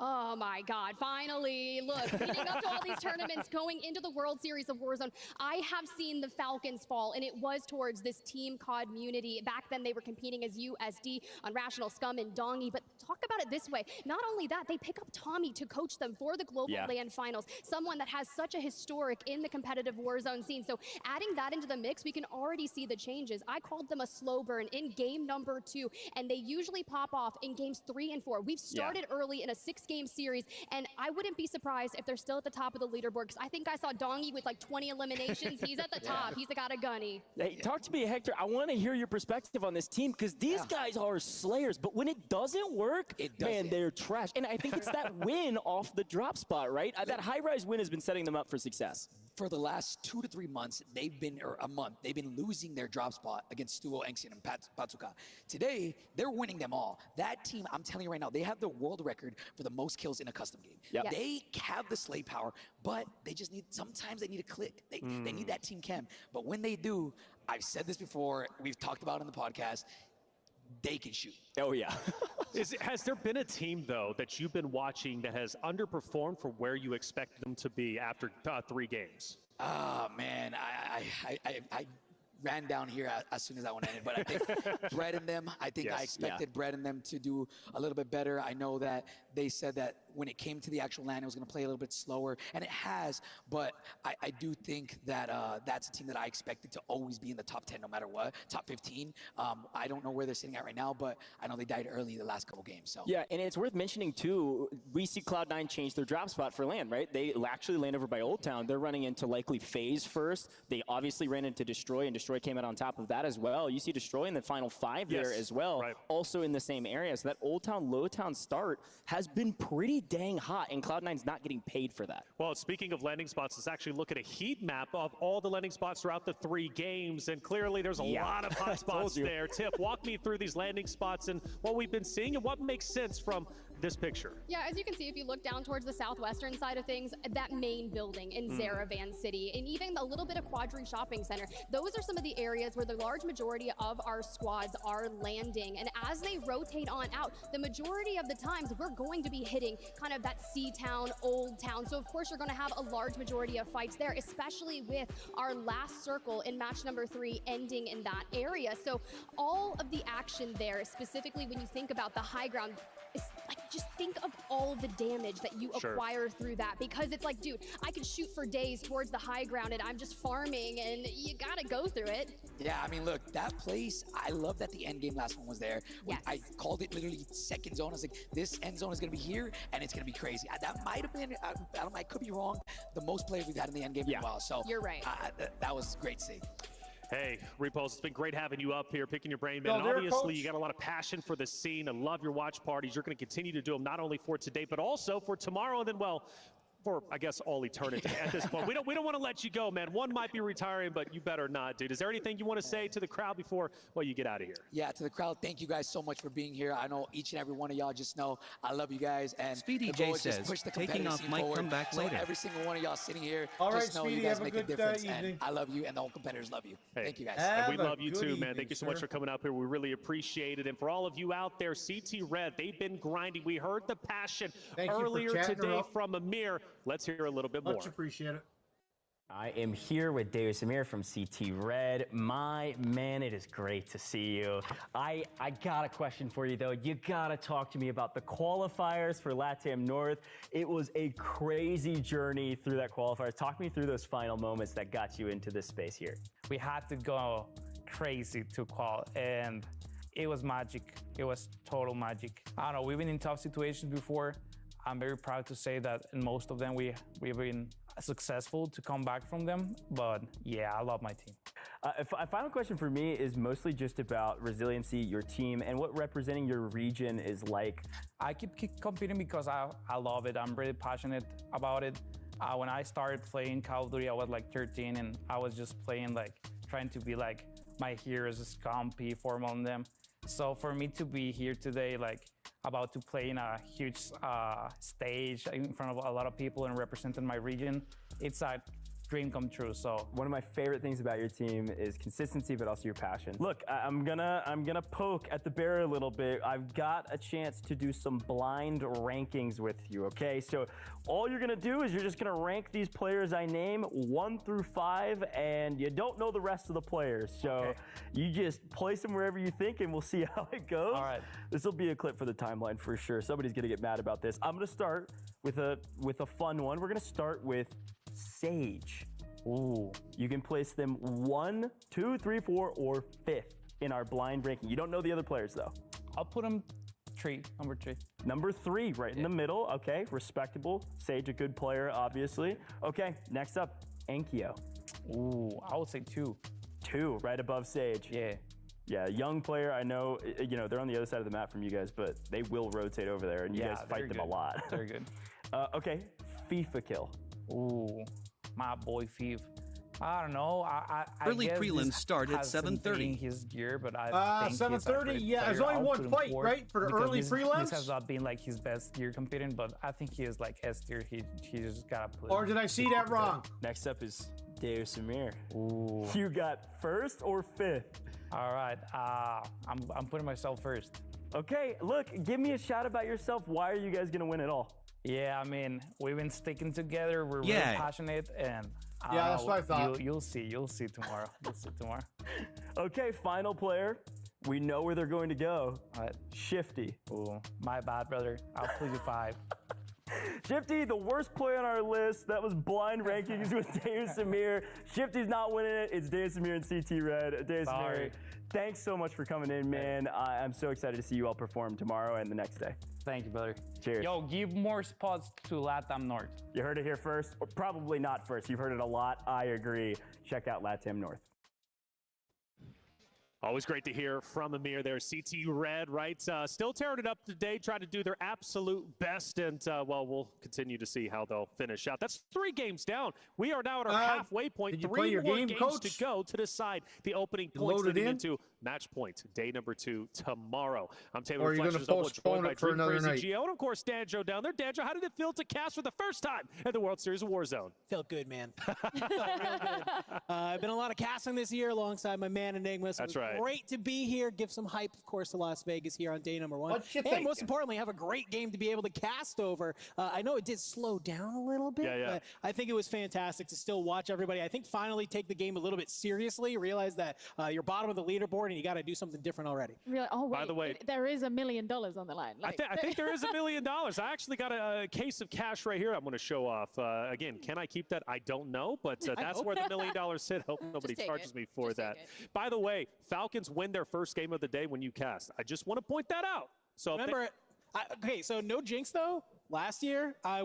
Oh my God, finally. Look, leading up to all these tournaments, going into the World Series of Warzone, I have seen the Falcons fall, and it was towards this team Community. Back then, they were competing as USD on Rational, Scum, and Dongy, but talk about it this way. Not only that, they pick up Tommy to coach them for the Global LAN Finals, someone that has such a historic in the competitive Warzone scene. So adding that into the mix, we can already see the changes. I called them a slow burn in game number 2, and they usually pop off in games 3 and 4. We've started early in a 6-game series, and I wouldn't be surprised if they're still at the top of the leaderboard, because I think I saw Dongy with like 20 eliminations. He's at the top. He's got a gunny. Hey, talk to me, Hector. I want to hear your perspective on this team, because these guys are slayers, but when it doesn't work, man, they're trash. And I think it's that win off the drop spot, right? That high-rise win has been setting them up for success. For the last 2 to 3 months, or a month, they've been losing their drop spot against Stuo, Enxian, and Patsuka. Today, they're winning them all. That team, I'm telling you right now, they have the world record for the most kills in a custom game. They have the slay power, but they just need, sometimes they need a click. They need that team chem. But when they do, I've said this before, we've talked about it in the podcast, they can shoot. Oh, yeah. Has there been a team, though, that you've been watching that has underperformed for where you expected them to be after 3 games? Oh, man. ran down here as soon as that one ended. But I think Brett and them, I expected Brett and them to do a little bit better. I know that they said that when it came to the actual LAN, it was going to play a little bit slower, and it has. But I do think that that's a team that I expected to always be in the top 10 no matter what, top 15. I don't know where they're sitting at right now, but I know they died early the last couple games. So yeah, and it's worth mentioning too, we see Cloud9 change their drop spot for LAN, right? They actually land over by Old Town. They're running into likely FaZe first. They obviously ran into Destroy, and Destroy came out on top of that as well. You see Destroy in the final 5 there as well, also in the same area. So that Old Town, Low Town start has been pretty dang hot, and Cloud9's not getting paid for that. Well, speaking of landing spots, let's actually look at a heat map of all the landing spots throughout the 3 games, and clearly there's a lot of hot spots there. Tip, walk me through these landing spots and what we've been seeing and what makes sense from this picture. Yeah, as you can see, if you look down towards the southwestern side of things, that main building in Zaravan City, and even a little bit of Quadri Shopping Center, those are some of the areas where the large majority of our squads are landing. And as they rotate on out, the majority of the times we're going to be hitting kind of that C-Town, Old Town. So of course you're going to have a large majority of fights there, especially with our last circle in match number 3 ending in that area. So all of the action there, specifically when you think about the high ground, is like, just think of all the damage that you acquire through that, because it's like, dude, I could shoot for days towards the high ground and I'm just farming, and you gotta go through it. Yeah, I mean, look, that place, I love that the end game last one was there. I called it literally second zone. I was like, this end zone is gonna be here and it's gonna be crazy. That might have been, I could be wrong, the most players we've had in the end game as well. So you're right. That was great to see. Hey, Repulse, it's been great having you up here, picking your brain, man. And obviously, you got a lot of passion for the scene. I love your watch parties. You're going to continue to do them not only for today, but also for tomorrow, and then, well, for, I guess, all eternity at this point. We don't want to let you go, man. One might be retiring, but you better not, dude. Is there anything you want to say to the crowd before, well, you get out of here? Yeah, to the crowd, thank you guys so much for being here. I know each and every one of y'all just know I love you guys. And Speedy J says, taking off might come back later. So every single one of y'all sitting here, just know Speedy, you guys make a difference. Evening. And I love you, and the whole competitors love you. Hey, thank you guys. And we love you too, man. Thank you so much for coming up here. We really appreciate it. And for all of you out there, CT Red, they've been grinding. We heard the passion earlier today from Amir. Let's hear a little bit more. Much appreciate it. I am here with Deus Amir from CT Red. My man, it is great to see you. I got a question for you, though. You got to talk to me about the qualifiers for LATAM North. It was a crazy journey through that qualifier. Talk me through those final moments that got you into this space here. We had to go crazy to qual, and it was magic. It was total magic. I don't know, we've been in tough situations before. I'm very proud to say that in most of them we've been successful to come back from them, but yeah, I love my team. A final question for me is mostly just about resiliency, your team, and what representing your region is like. I keep competing because I love it. I'm really passionate about it. When I started playing Call of Duty, I was like 13, and I was just playing, like, trying to be like my heroes, Scumpy, Formal, and them. So for me to be here today, like, about to play in a huge stage in front of a lot of people and representing my region, it's a dream come true. So one of my favorite things about your team is consistency, but also your passion. Look, I'm gonna poke at the bear a little bit. I've got a chance to do some blind rankings with you, okay? So all you're gonna do is you're just gonna rank these players I name 1 through 5, and you don't know the rest of the players. So you just place them wherever you think, and we'll see how it goes. All right. This will be a clip for the timeline for sure. Somebody's gonna get mad about this. I'm gonna start with a fun one. We're gonna start with Sage. Ooh. You can place them 1, 2, 3, 4, or 5th in our blind ranking. You don't know the other players though. I'll put them number 3. Number 3, right in the middle. Okay, respectable. Sage, a good player, obviously. Okay, next up, Enkyo. Ooh, I would say 2. 2, right above Sage. Yeah. Yeah, young player. I know, you know, they're on the other side of the map from you guys, but they will rotate over there, and you guys fight them a lot. They're good. Okay, FIFA kill. Ooh, my boy Fev. I don't know. Early guess prelims start at 7:30. His gear, but I think 7:30. Yeah, there's only one fight, right, for the early prelims. This has not been like his best gear competing, but I think he is like S tier. He just gotta play. Or did I see that wrong? Next up is Deus Amir. Ooh. You got 1st or 5th? All right. I'm putting myself 1st. Okay. Look, give me a shout about yourself. Why are you guys gonna win it all? Yeah, I mean, we've been sticking together. We're really passionate, and Yeah, that's what I thought. You'll see. You'll see tomorrow. You'll see tomorrow. Okay, final player. We know where they're going to go. What? Shifty. Ooh, my bad, brother. I'll plead you 5. Shifty, the worst player on our list. That was blind rankings with Dave Samir. Shifty's not winning it. It's Dave Samir and CT Red. Dave Samir, thanks so much for coming in, man. I'm so excited to see you all perform tomorrow and the next day. Thank you, brother. Cheers. Yo, give more spots to LATAM North. You heard it here first, or probably not first. You've heard it a lot. I agree. Check out LATAM North. Always great to hear from Amir there. CT Red, right? Still tearing it up today, trying to do their absolute best. And, well, we'll continue to see how they'll finish out. That's 3 games down. We are now at our halfway point. 3 more games to go to decide the opening points leading into match point, day number 2 tomorrow. I'm Taylor Reflections, joined by Dream Crazy Geo. And, of course, Danjo down there. Danjo, how did it feel to cast for the first time at the World Series of Warzone? Felt good, man. Felt real good. I've been a lot of casting this year alongside my man Enigma. So that's right. Great to be here. Give some hype, of course, to Las Vegas here on day number 1. And most importantly, have a great game to be able to cast over. I know it did slow down a little bit, but I think it was fantastic to still watch everybody. I think finally take the game a little bit seriously, realize that you're bottom of the leaderboard and you got to do something different already. Really? Oh, wait, by the way, there is $1 million on the line. Like, I think there is $1 million. I actually got a case of cash right here I'm going to show off. Again, can I keep that? I don't know, but that's where the $1 million sit. Hope nobody charges me for that. By the way, Falcons win their first game of the day when you cast. I just want to point that out. So remember, okay, so no jinx though. Last year, I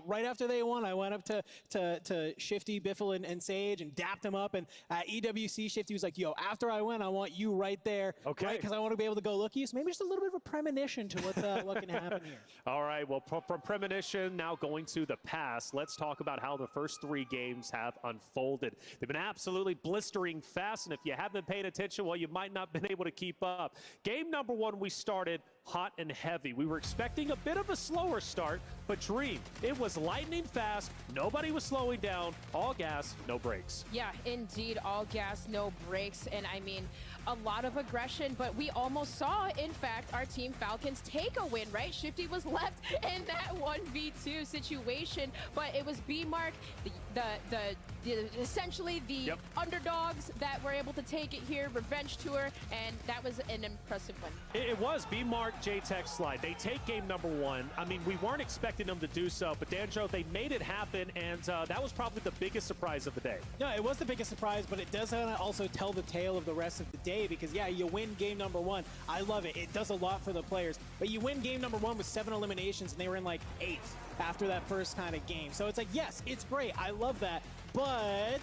right after they won, I went up to Shifty, Biffle, and Sage and dapped them up. And at EWC, Shifty was like, "Yo, after I win, I want you right there, okay? Because I want to be able to go looky." So maybe just a little bit of a premonition to what can happen here. All right, well, from premonition now going to the past, let's talk about how the first 3 games have unfolded. They've been absolutely blistering fast, and if you haven't been paying attention, well, you might not have been able to keep up. Game number 1, we started hot and heavy. We were expecting a bit of a slower start, but Dream, it was lightning fast. Nobody was slowing down. All gas, no brakes. Yeah, indeed, all gas, no brakes. And I mean, a lot of aggression, but we almost saw, in fact, our team Falcons take a win, right? Shifty was left in that 1v2 situation, but it was B-Mark, essentially the underdogs that were able to take it here, revenge tour, and that was an impressive win. It was B-Mark, J-Tech slide. They take game number 1. I mean, we weren't expecting them to do so, but Danjo, they made it happen, and that was probably the biggest surprise of the day. No, it was the biggest surprise, but it does also tell the tale of the rest of the day, because yeah, you win game number 1. I love it. It does a lot for the players, but you win game number 1 with 7 eliminations, and they were in like 8th after that first kind of game. So it's like, yes, it's great. I love that, but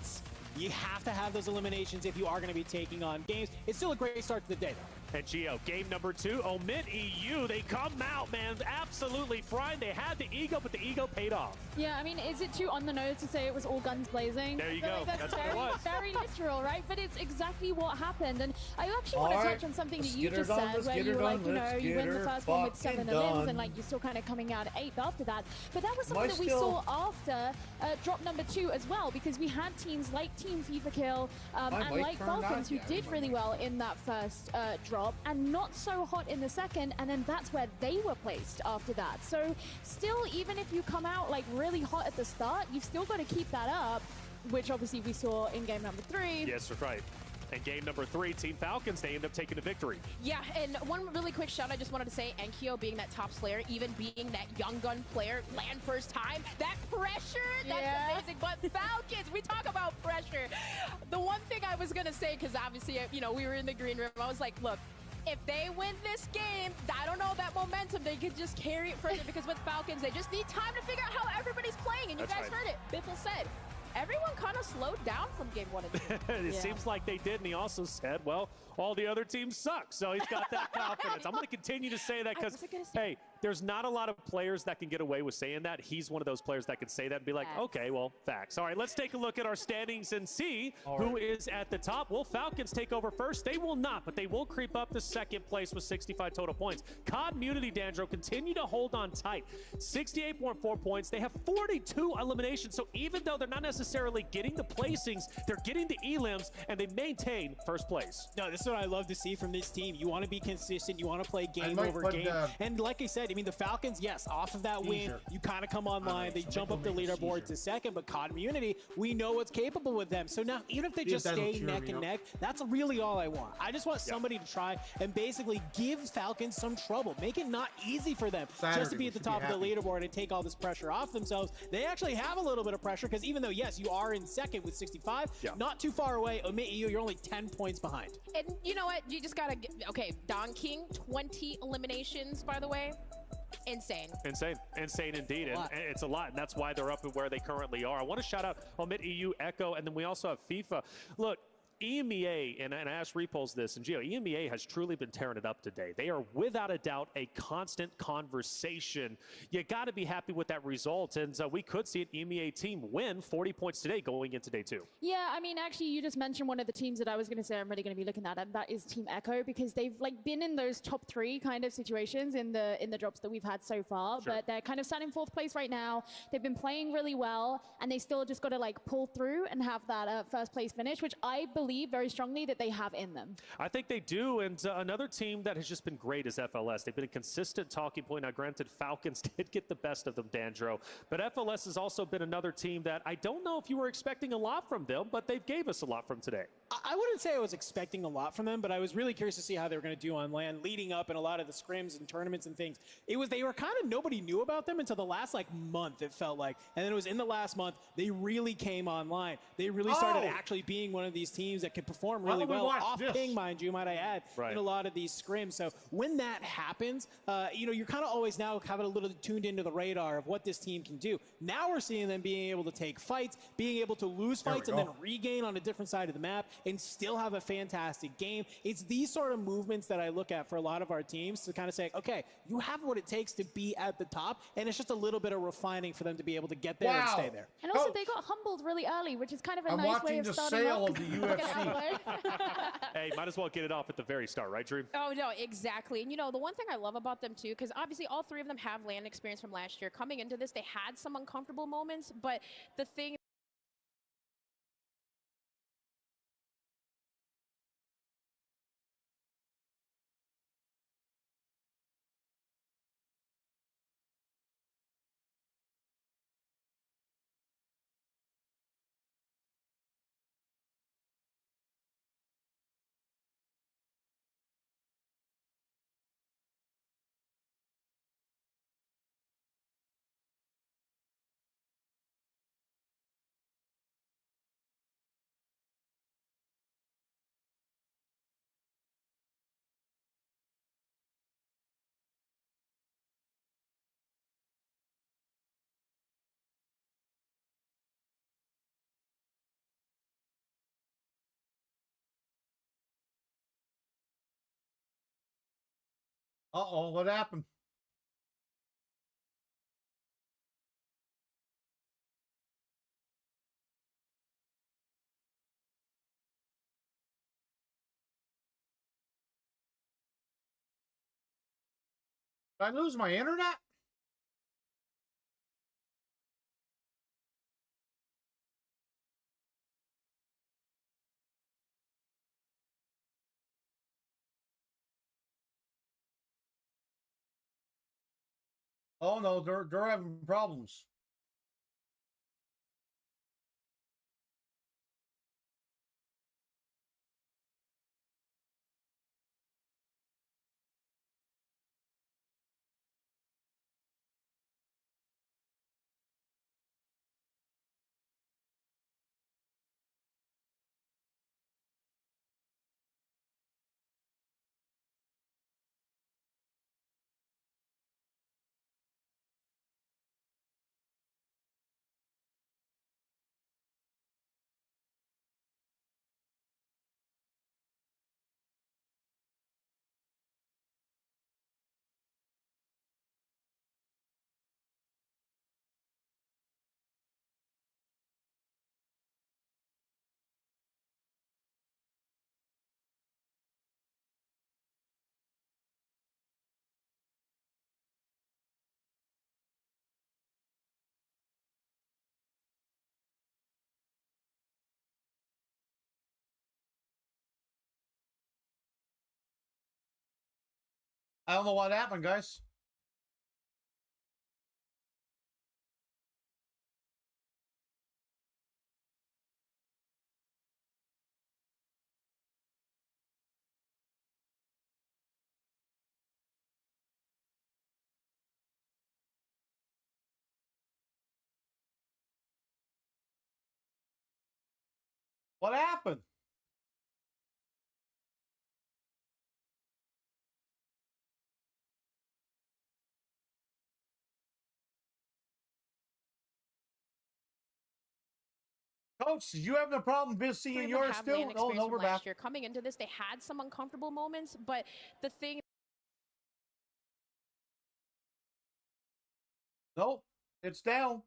you have to have those eliminations if you are going to be taking on games. It's still a great start to the day, though. And Gio, game number 2, Omit EU. They come out, man, absolutely frying. They had the ego, but the ego paid off. Yeah, I mean, is it too on the nose to say it was all guns blazing? There you go. Like that's what it was. Very literal, right? But it's exactly what happened. And I actually want to touch on something that you just said, where you were like, you know, you win the first one with 7 elims, and like you're still kind of coming out 8th after that. But that was something that we saw after drop number 2 as well, because we had teams like Team FIFA Kill and like Falcons who did really well in that first drop, and not so hot in the second, and then that's where they were placed after that. So still, even if you come out like really hot at the start, you've still got to keep that up, which obviously we saw in game number 3. Yes, that's right. And game number 3, Team Falcons, they end up taking the victory. Yeah, and one really quick shout I just wanted to say, Enkyo being that top slayer, even being that young gun player, land first time, that pressure, that's amazing. But Falcons, we talk about pressure. The one thing I was going to say, because obviously, you know, we were in the green room, I was like, look, if they win this game, I don't know, that momentum, they could just carry it further, because with Falcons, they just need time to figure out how everybody's playing, and you guys heard it. Biffle said, everyone kind of slowed down from game 1 and 2. It seems like they did, and he also said, well, all the other teams suck, so he's got that confidence. I'm going to continue to say that because, hey, there's not a lot of players that can get away with saying that. He's one of those players that can say that and be like, okay, well, facts. All right, let's take a look at our standings and see who is at the top. Will Falcons take over first? They will not, but they will creep up to second place with 65 total points. COD Munity, Dandro, continue to hold on tight. 68.4 points. They have 42 eliminations, so even though they're not necessarily getting the placings, they're getting the elims, and they maintain first place. No, this is what I love to see from this team. You want to be consistent. You want to play game over game. And like I said, said, I mean, the Falcons, yes, off of that win, you kind of come online, they jump up the leaderboard to second, but Community, we know what's capable with them. So now, even if they just stay neck and neck, that's really all I want. I just want somebody to try and basically give Falcons some trouble. Make it not easy for them just to be at the top of the leaderboard and take all this pressure off themselves. They actually have a little bit of pressure because even though, yes, you are in second with 65, not too far away, Omit EU, you're only 10 points behind. And you know what? You just got to, okay, Don King, 20 eliminations, by the way. Insane. Insane indeed. And it's a lot, and that's why they're up and where they currently are. I want to shout out Omit EU, Echo, and then we also have FIFA. Look, EMEA, and I asked Repulse this, and Gio, EMEA has truly been tearing it up today. They are without a doubt a constant conversation. You got to be happy with that result, and we could see an EMEA team win 40 points today going into day 2. Yeah, I mean, actually, you just mentioned one of the teams that I was going to say I'm really going to be looking at, and that is Team Echo, because they've been in those top 3 kind of situations in the drops that we've had so far, but they're kind of sat in 4th place right now. They've been playing really well, and they still just got to pull through and have that 1st place finish, which I believe very strongly that they have in them. I think they do, and another team that has just been great is FLS. They've been a consistent talking point. Now, granted, Falcons did get the best of them, Dandro, but FLS has also been another team that I don't know if you were expecting a lot from them, but they gave us a lot from today. I wouldn't say I was expecting a lot from them, but I was really curious to see how they were going to do on land, leading up in a lot of the scrims and tournaments and things. They were kind of, nobody knew about them until the last month, it felt like. And then it was in the last month, they really came online. They really started actually being one of these teams that could perform really well, off ping, mind you, might I add, in a lot of these scrims. So when that happens, you're kind of always now having a little tuned into the radar of what this team can do. Now we're seeing them being able to take fights, being able to lose fights and then regain on a different side of the map and still have a fantastic game. It's these sort of movements that I look at for a lot of our teams to kind of say, okay, you have what it takes to be at the top, and it's just a little bit of refining for them to be able to get there and stay there. And also, they got humbled really early, which is kind of a nice way of starting off. I'm watching the sale of the UFC. Hey, might as well get it off at the very start, right, Dream? Oh, no, exactly. And, the one thing I love about them, too, because obviously all 3 of them have land experience from last year. Coming into this, they had some uncomfortable moments, but the thing Uh-oh, what happened? Did I lose my internet? Oh no, they're having problems. I don't know what happened, guys. What happened? Coach, did you have no problem seeing yours still? Oh, no, we're back. Year. Coming into this, they had some uncomfortable moments, but the thing. Nope, it's down.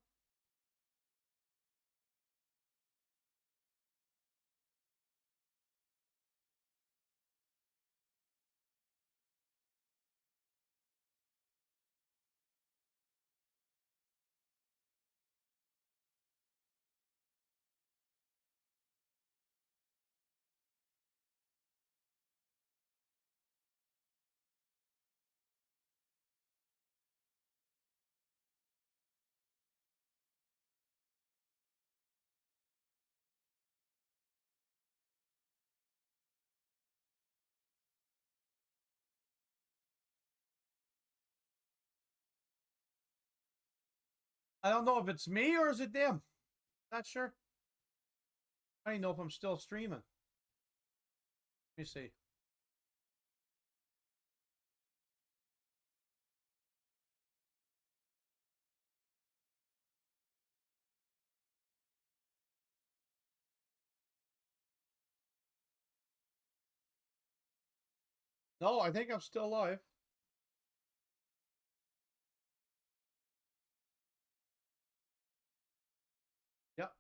I don't know if it's me or is it them. Not sure. I don't know if I'm still streaming. Let me see. No, I think I'm still live. Yep.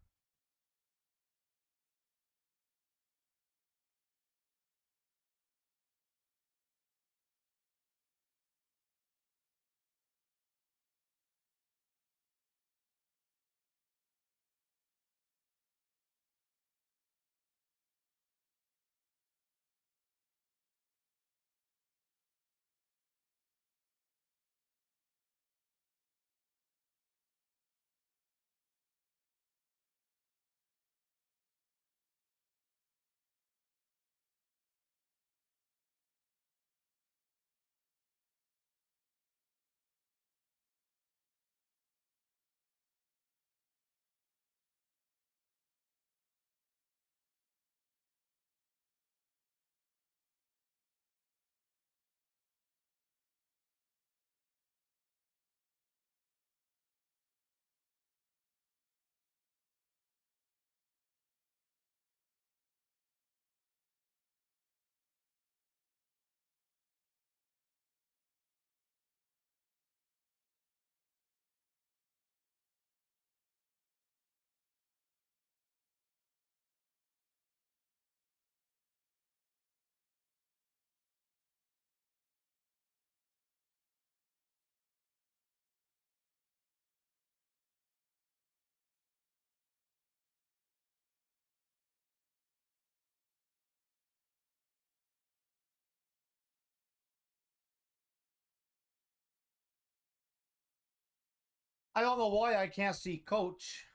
I don't know why I can't see Coach.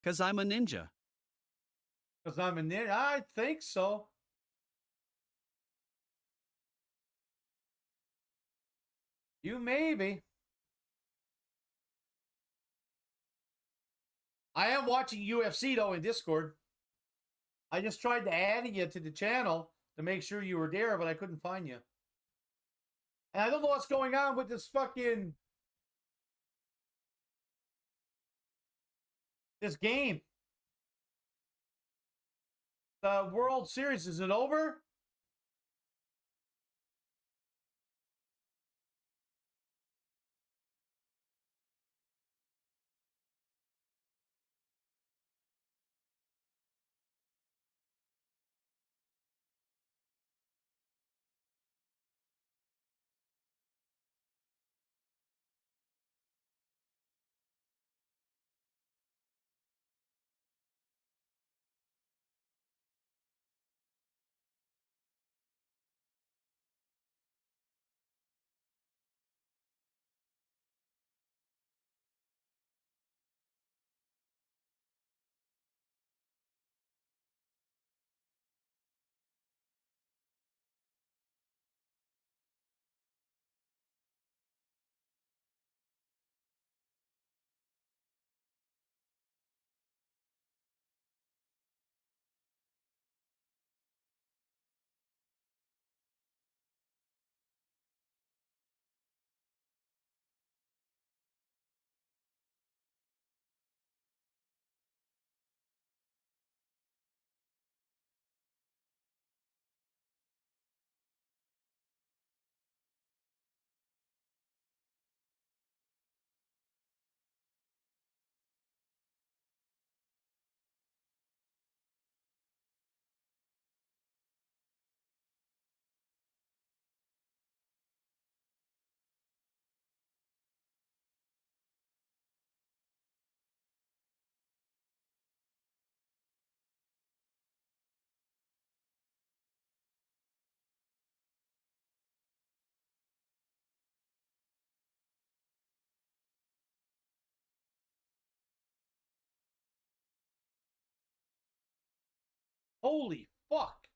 Because I'm a ninja. Because I'm a ninja? I think so. You maybe. I am watching UFC though in Discord. I just tried to add you to the channel to make sure you were there, but I couldn't find you. And I don't know what's going on with this fucking... this game. The World Series, is it over? Holy fuck.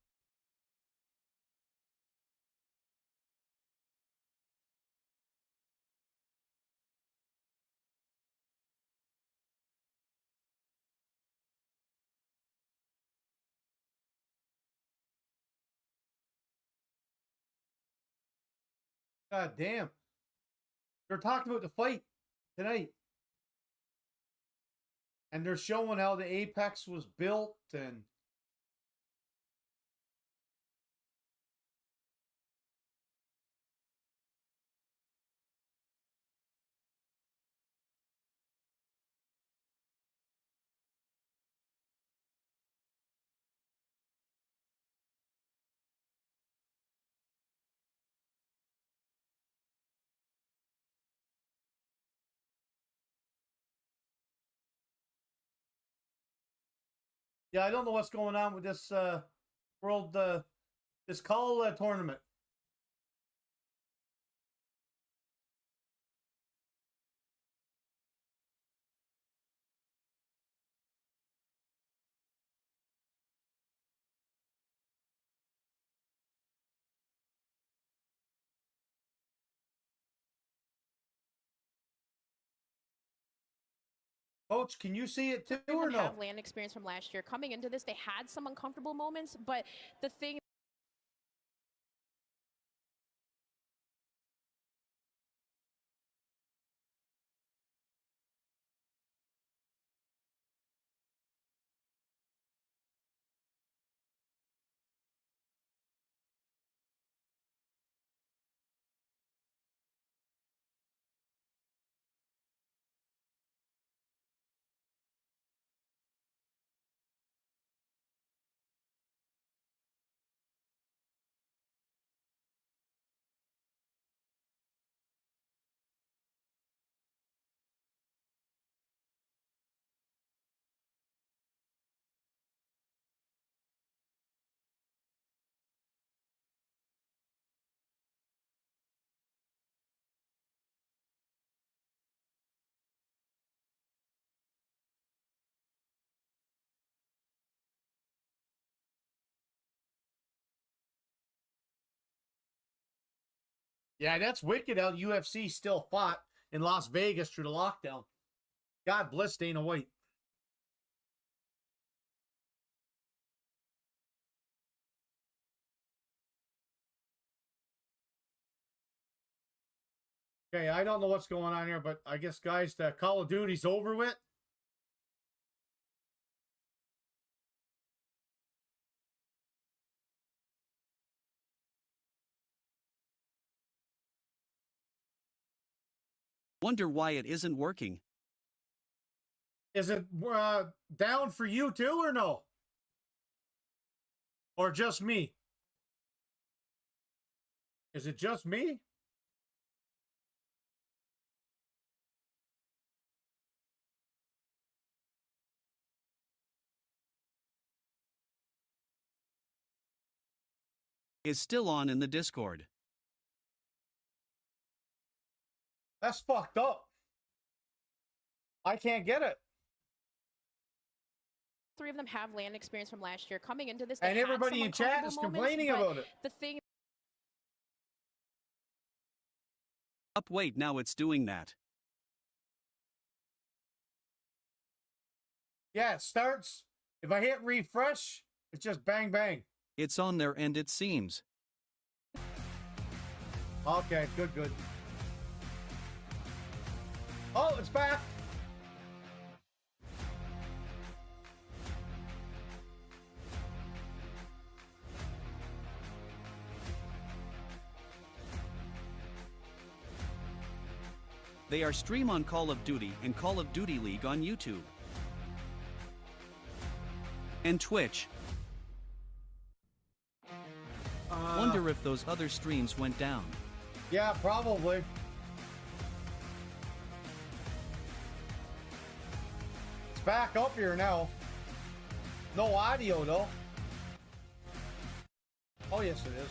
God damn. They're talking about the fight tonight. And they're showing how the Apex was built and yeah, I don't know what's going on with this world this call tournament. Coach, can you see it too or no? Have land experience from last year. Coming into this, they had some uncomfortable moments, but the thing Yeah, that's wicked how UFC still fought in Las Vegas through the lockdown. God bless Dana White. Okay, I don't know what's going on here, but I guess, guys, the Call of Duty's over with. Wonder why it isn't working. Is it down for you too or no? Or just me? Is it just me? Is still on in the Discord. That's fucked up. I can't get it. three of them have land experience from last year. Coming into this, they And had everybody some in chat is uncomfortable complaining moments, about it. The thing Up, wait, now it's doing that. Yeah, it starts. If I hit refresh, it's just bang, bang. It's on there and it seems. Okay, good, good. Oh, it's back. They are stream on Call of Duty and Call of Duty League on YouTube. And Twitch. Wonder if those other streams went down. Yeah, probably. It's back up here now. No audio, though. Oh, yes, it is.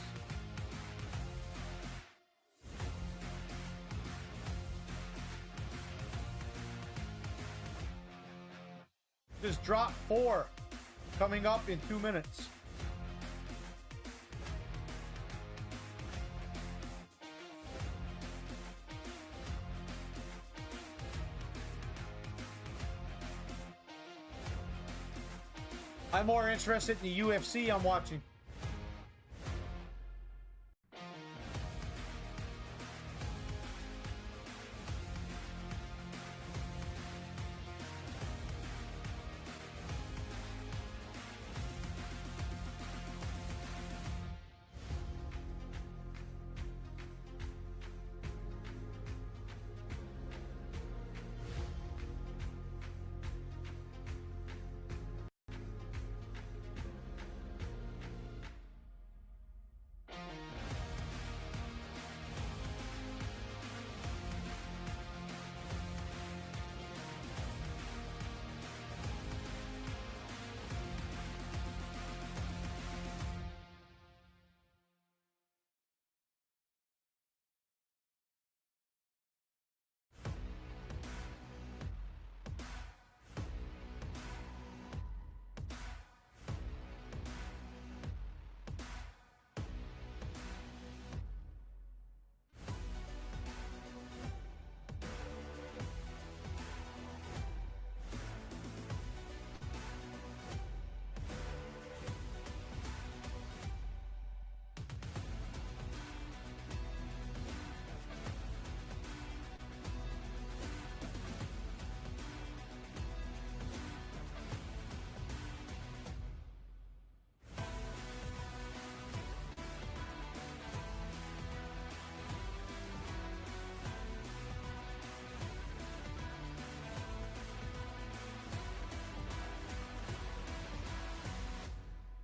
Just dropped 4. coming up in 2 minutes. I'm more interested in the UFC I'm watching.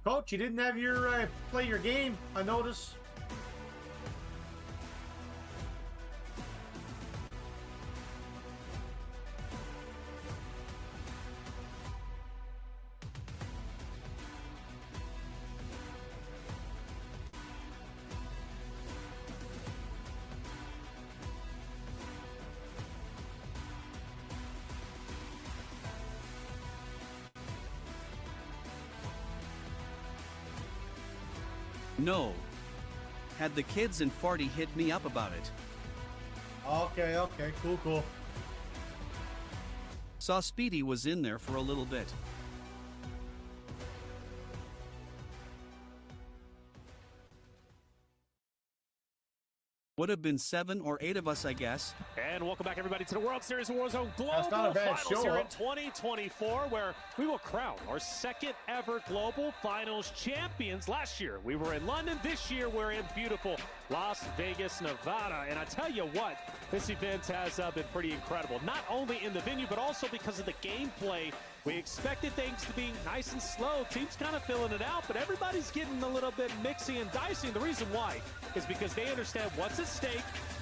Coach, you didn't have your play your game, I noticed. No. Had the kids and Farty hit me up about it. Okay, cool. Saw Speedy was in there for a little bit. Would have been 7 or 8 of us, I guess. And welcome back, everybody, to the World Series of Warzone Global not a bad Finals show, here huh? in 2024, where we will crown our second ever Global Finals champions. Last year, we were in London. This year, we're in beautiful Las Vegas, Nevada. And I tell you what, this event has been pretty incredible. Not only in the venue, but also because of the gameplay. We expected things to be nice and slow. Teams kind of filling it out, but everybody's getting a little bit mixy and dicey. And the reason why is because they understand what's at stake.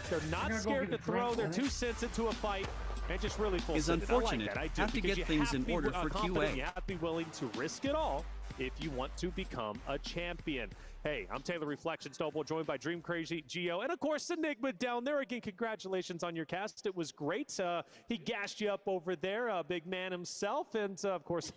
They're not scared to throw their 2 cents into a fight. And just really full Is unfortunate. I like that. I do, have to get things in order for QA. You have to be willing to risk it all if you want to become a champion. Hey, I'm Taylor Reflection Snowball, joined by Dream Crazy Geo, and of course Enigma down there. Again, congratulations on your cast. It was great. He gassed you up over there, big man himself, and of course.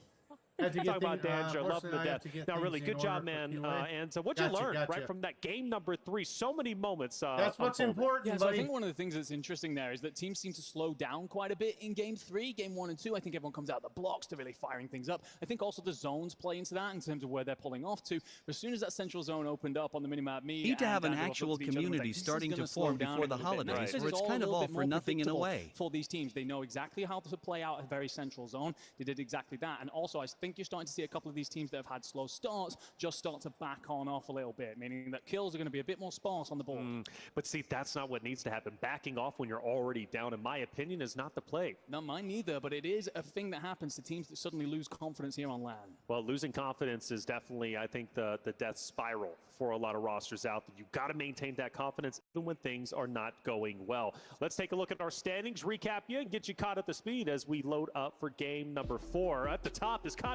Talking about Danjo, love him to death. Now, really, good job, man. And what'd you learn, right, from that game number 3? So many moments. That's what's important, yeah, so buddy. I think one of the things that's interesting there is that teams seem to slow down quite a bit in Game 3. Game 1 and 2, I think everyone comes out of the blocks to really firing things up. I think also the zones play into that in terms of where they're pulling off to. As soon as that central zone opened up on the minimap, Need to have an actual community starting to form before the holidays, where it's kind of all for nothing in a way. For these teams, they know exactly how to play out a very central zone. They did exactly that. And also, I think you're starting to see a couple of these teams that have had slow starts just start to back on off a little bit, meaning that kills are going to be a bit more sparse on the board. But see, that's not what needs to happen. Backing off when you're already down, in my opinion, is not the play. Not mine neither, but it is a thing that happens to teams that suddenly lose confidence here on LAN. Well, losing confidence is definitely, I think, the death spiral for a lot of rosters out there. You've got to maintain that confidence even when things are not going well. Let's take a look at our standings, recap you, and get you caught up to speed as we load up for game number 4. At the top is Connor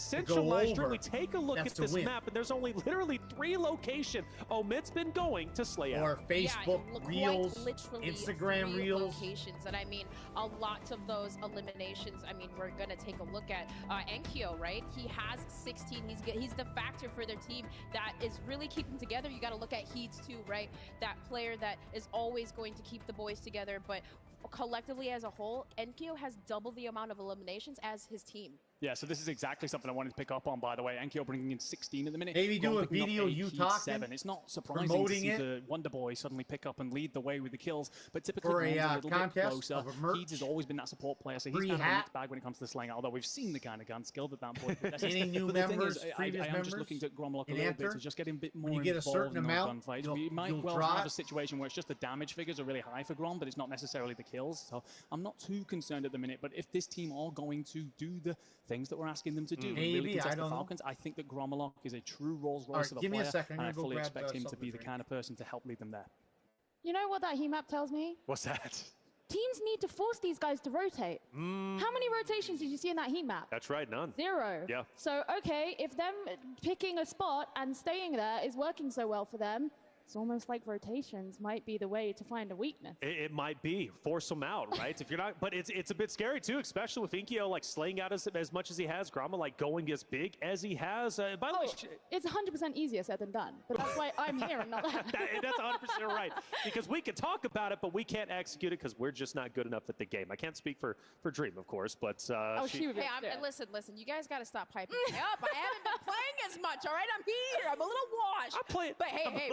centralized over. We take a look That's at to this win. map, and there's only literally 3 locations Omit's been going to slay out. Or Facebook Reels, quite literally Instagram 3 Reels. locations. And I mean, a lot of those eliminations, I mean, we're going to take a look at at Enkyo, right? He has 16. He's the factor for their team that is really keeping together. You got to look at Heeds too, right? That player that is always going to keep the boys together, but collectively as a whole, Enkyo has double the amount of eliminations as his team. Yeah, so this is exactly something I wanted to pick up on, by the way. Enkyo bringing in 16 at the minute. Maybe do a picking up video 8, you Heat talking, 7. It's not surprising to promoting see it. the Wonder Boy suddenly pick up and lead the way with the kills, but typically For a, Grom's a little bit contest closer. of a merch. Heeds has always been that support player, so he's Free kind of a hat. mixed bag when it comes to the slaying, although we've seen the kind of gun skill that boy possesses. Any new But the thing members, is, previous I am members, just looking at Gromlock a in little bit Enter? to just get him a bit more When you get a involved certain in those amount, gunfights. We might you'll well try have it. a situation where it's just the damage figures are really high for Grom, but it's not necessarily the kills. So I'm not too concerned at the minute. But if this team are going to do the things that we're asking them to do, and really Maybe, contest I the don't know. Falcons, I think that Gromlock is a true Rolls All Royce right, of a give me player, a second. I'm and I gonna go fully grab, expect him to something be to the drink. kind of person to help lead them there. You know what that heat map tells me? What's that? Teams need to force these guys to rotate. How many rotations did you see in that heat map? That's right, none. 0. Yeah. So, okay, if them picking a spot and staying there is working so well for them, it's almost like rotations might be the way to find a weakness. It might be. Force them out, right? If you're not, but it's a bit scary too, especially with Enkyo like slaying out as much as he has, Gromma like going as big as he has. By the way, It's 100% easier said than done, but that's why I'm here and not that. that's 100% right. Because we can talk about it, but we can't execute it because we're just not good enough at the game. I can't speak for Dream, of course, but Hey, listen, you guys got to stop piping me up. I haven't been playing as much, all right? I'm here. I'm a little washed. I'm playing. But hey,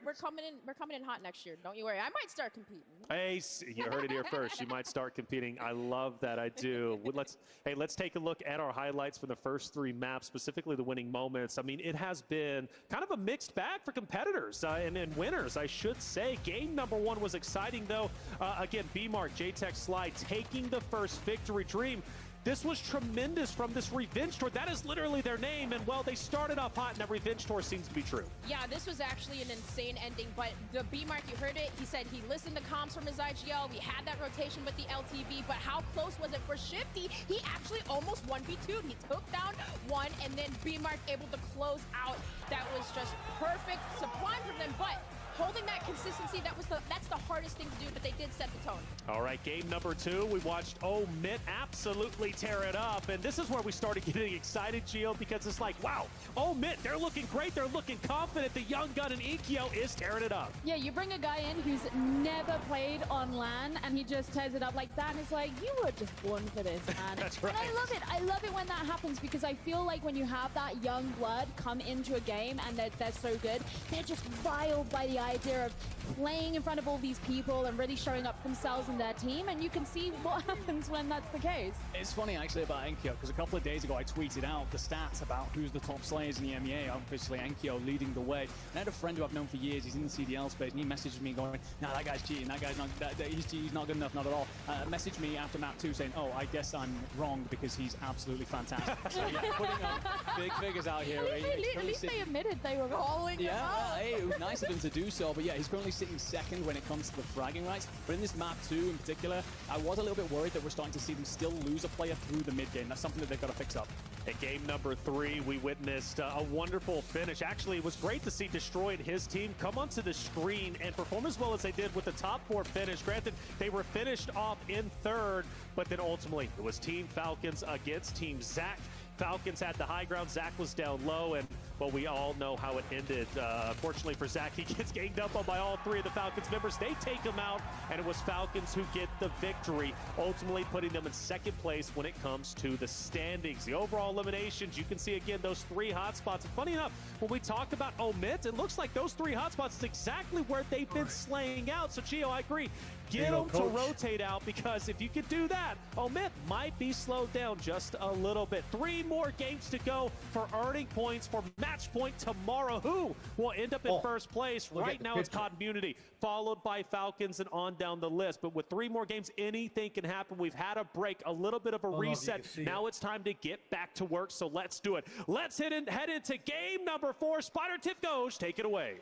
we're coming in hot next year. Don't you worry. I might start competing. Hey, you heard it here first. You might start competing. I love that. I do. Let's take a look at our highlights for the first 3 maps, specifically the winning moments. I mean, it has been kind of a mixed bag for competitors and winners, I should say. Game number 1 was exciting, though. Again, B-Mark, J-Tech Slide taking the first victory. Dream. This was tremendous from this Revenge Tour. That is literally their name. And, well, they started off hot, and that Revenge Tour seems to be true. Yeah, this was actually an insane ending. But the B-Mark, you heard it. He said he listened to comms from his IGL. We had that rotation with the LTV. But how close was it for Shifty? He actually almost 1v2'd. He took down 1, and then B-Mark able to close out. That was just perfect, sublime from them. But holding that consistency, that's the hardest thing to do, but they did set the tone. All right, game number 2, we watched Omit absolutely tear it up, and this is where we started getting excited, Gio, because it's like, wow, Omit, they're looking great, they're looking confident, the young gun in Enkyo is tearing it up. Yeah, you bring a guy in who's never played on LAN, and he just tears it up like that, and it's like, you were just born for this, man. That's right. And I love it. I love it when that happens, because I feel like when you have that young blood come into a game, and they're so good, they're just riled by the idea of playing in front of all these people and really showing up for themselves and their team, and you can see what happens when that's the case. It's funny actually about Enkyo, because a couple of days ago I tweeted out the stats about who's the top slayers in the MEA. Obviously Enkyo leading the way. And I had a friend who I've known for years, he's in the CDL space, and he messaged me going, nah, that guy's cheating, that guy's not, he's not good enough, not at all. Messaged me after map 2 saying, oh, I guess I'm wrong because he's absolutely fantastic. So yeah, putting on big figures out here. At least they admitted they were calling him out. Hey, it was nice of him to do so, but yeah, he's currently sitting second when it comes to the fragging rights. But in this map 2 in particular, I was a little bit worried that we're starting to see them still lose a player through the mid game. That's something that they've got to fix up. At game number 3, we witnessed a wonderful finish. Actually, it was great to see Destroy and his team come onto the screen and perform as well as they did with the top 4 finish. Granted, they were finished off in 3rd, but then ultimately it was Team Falcons against Team Zach. Falcons had the high ground, Zach was down low, and well, we all know how it ended. Unfortunately for Zach, he gets ganged up on by all 3 of the Falcons members. They take him out, and it was Falcons who get the victory, ultimately putting them in 2nd place when it comes to the standings. The overall eliminations, you can see again those 3 hotspots. And funny enough, when we talk about Omit, it looks like those 3 hotspots is exactly where they've been slaying out. So Gio, I agree. Get them to rotate out, because if you could do that, Omit might be slowed down just a little bit. 3 more games to go for earning points for match point tomorrow. Who will end up in 1st place? Right now it's Community, followed by Falcons, and on down the list. But with 3 more games, anything can happen. We've had a break, a little bit of a reset. Now it's time to get back to work, so let's do it. Let's head into game number 4. Spider Tiff goes, take it away.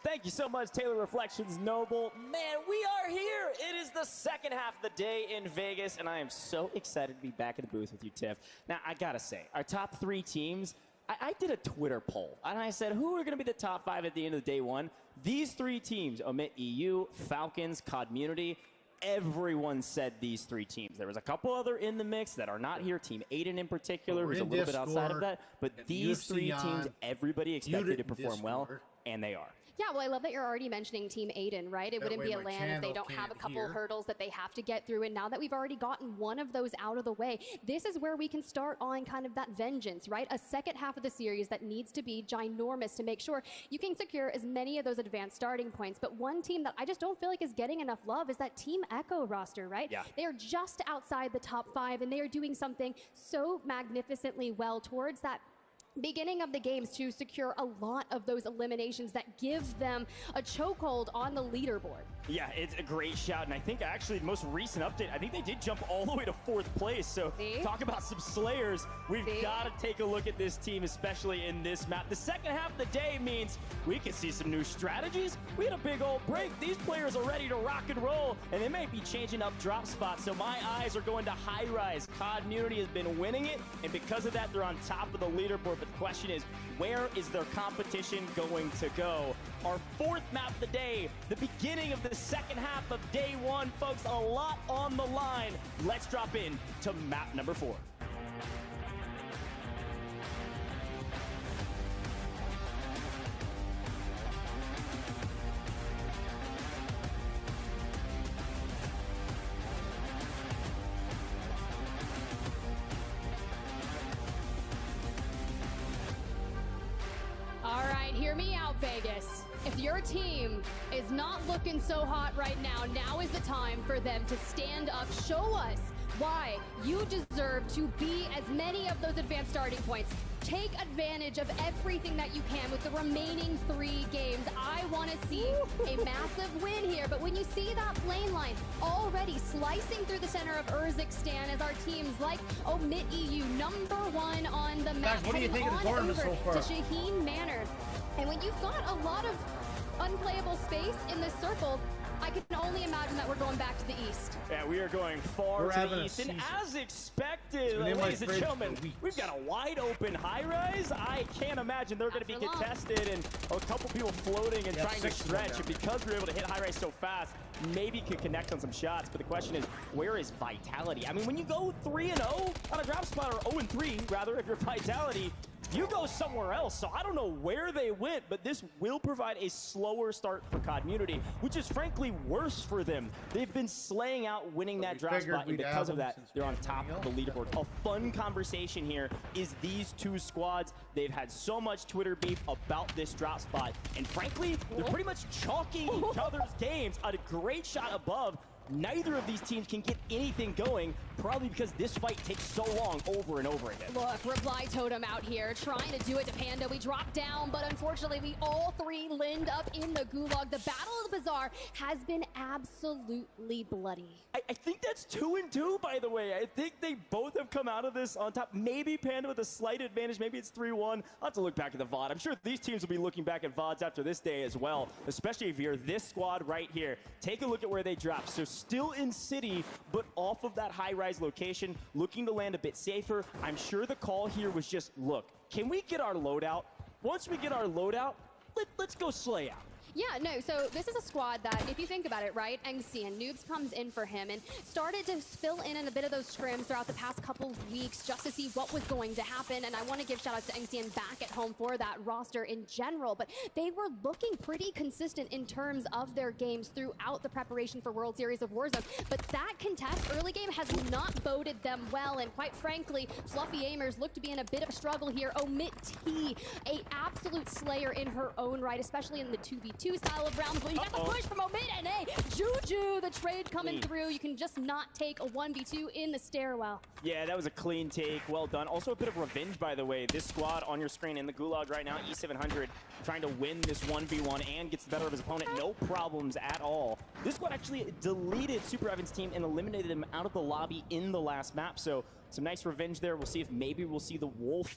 Thank you so much, Taylor Reflections Noble. Man, we are here. It is the second half of the day in Vegas, and I am so excited to be back in the booth with you, Tiff. Now, I gotta say, our top 3 teams, I did a Twitter poll, and I said, who are gonna be the top 5 at the end of the day 1? These 3 teams, Omit EU, Falcons, Community, everyone said these 3 teams. There was a couple other in the mix that are not here. Team Aiden in particular, who's a little bit outside of that. But these 3 teams, everybody expected to perform well, and they are. Yeah, well, I love that you're already mentioning Team Aiden, right? It wouldn't be a LAN if they don't have a couple hurdles that they have to get through. And now that we've already gotten one of those out of the way, this is where we can start on kind of that vengeance, right? A second half of the series that needs to be ginormous to make sure you can secure as many of those advanced starting points. But one team that I just don't feel like is getting enough love is that Team Echo roster, right? Yeah. They are just outside the top 5, and they are doing something so magnificently well towards that beginning of the games to secure a lot of those eliminations that give them a chokehold on the leaderboard. Yeah, it's a great shout, and I think actually the most recent update, I think they did jump all the way to 4th place, so talk about some slayers. We've got to take a look at this team, especially in this map. The second half of the day means we can see some new strategies. We had a big old break. These players are ready to rock and roll, and they may be changing up drop spots, so my eyes are going to high rise. Community has been winning it, and because of that, they're on top of the leaderboard. But the question is, where is their competition going to go? Our 4th map of the day, the beginning of the second half of day 1. Folks, a lot on the line. Let's drop in to map number 4. Hear me out, Vegas. If your team is not looking so hot right now, now is the time for them to stand up. Show us why you deserve to be as many of those advanced starting points. Take advantage of everything that you can with the remaining 3 games. I want to see a massive win here, but when you see that lane line already slicing through the center of Urzikstan as our teams like Omit EU, number 1 on the map, guys, what do you think of the tournament so far? to Shaheen Manor. And when you've got a lot of unplayable space in this circle, I can only imagine that we're going back to the east. Yeah, we are going far to the east. And as expected, ladies and gentlemen, we've got a wide open high rise. I can't imagine they're going to be contested and a couple people floating and trying to stretch. And because we're able to hit high rise so fast, maybe could connect on some shots. But the question is, where is Vitality? I mean, when you go 3-0 on a drop spot, or 0-3 rather, if you're Vitality, you go somewhere else. So I don't know where they went, but this will provide a slower start for Community, which is frankly worse for them. They've been slaying out, winning that drop spot, and because of that, they're on top of the leaderboard. A fun conversation here is these 2 squads. They've had so much Twitter beef about this drop spot, and frankly, they're pretty much chalking each other's games. A great shot above. Neither of these teams can get anything going, probably because this fight takes so long over and over again. Look, Reply Totem out here trying to do it to Panda. We drop down, but unfortunately we all 3 lind up in the gulag. The Battle of the Bazaar has been absolutely bloody. I think that's 2-2, by the way. I think they both have come out of this on top. Maybe Panda with a slight advantage. Maybe it's 3-1. I'll have to look back at the VOD. I'm sure these teams will be looking back at VODs after this day as well, especially if you're this squad right here. Take a look at where they drop. So still in city, but off of that high-rise location, looking to land a bit safer. I'm sure the call here was just, look, can we get our loadout? Once we get our loadout, let's go slay out. Yeah, no, so this is a squad that, if you think about it, right, Engsian, Noobs comes in for him and started to fill in a bit of those scrims throughout the past couple of weeks just to see what was going to happen, and I want to give shout-outs to Engsian back at home for that roster in general, but they were looking pretty consistent in terms of their games throughout the preparation for World Series of Warzone, but that contest early game has not boded them well, and quite frankly, Fluffy Aimers look to be in a bit of a struggle here. Omit T, a absolute slayer in her own right, especially in the 2v2 style of rounds, but you got the push from Omit and Juju, the trade coming through. You can just not take a 1v2 in the stairwell. Yeah, that was a clean take. Well done. Also a bit of revenge, by the way. This squad on your screen in the gulag right now, E700, trying to win this 1v1 and gets the better of his opponent. No problems at all. This squad actually deleted Super Evan's team and eliminated him out of the lobby in the last map, so some nice revenge there. We'll see if maybe we'll see the Wolf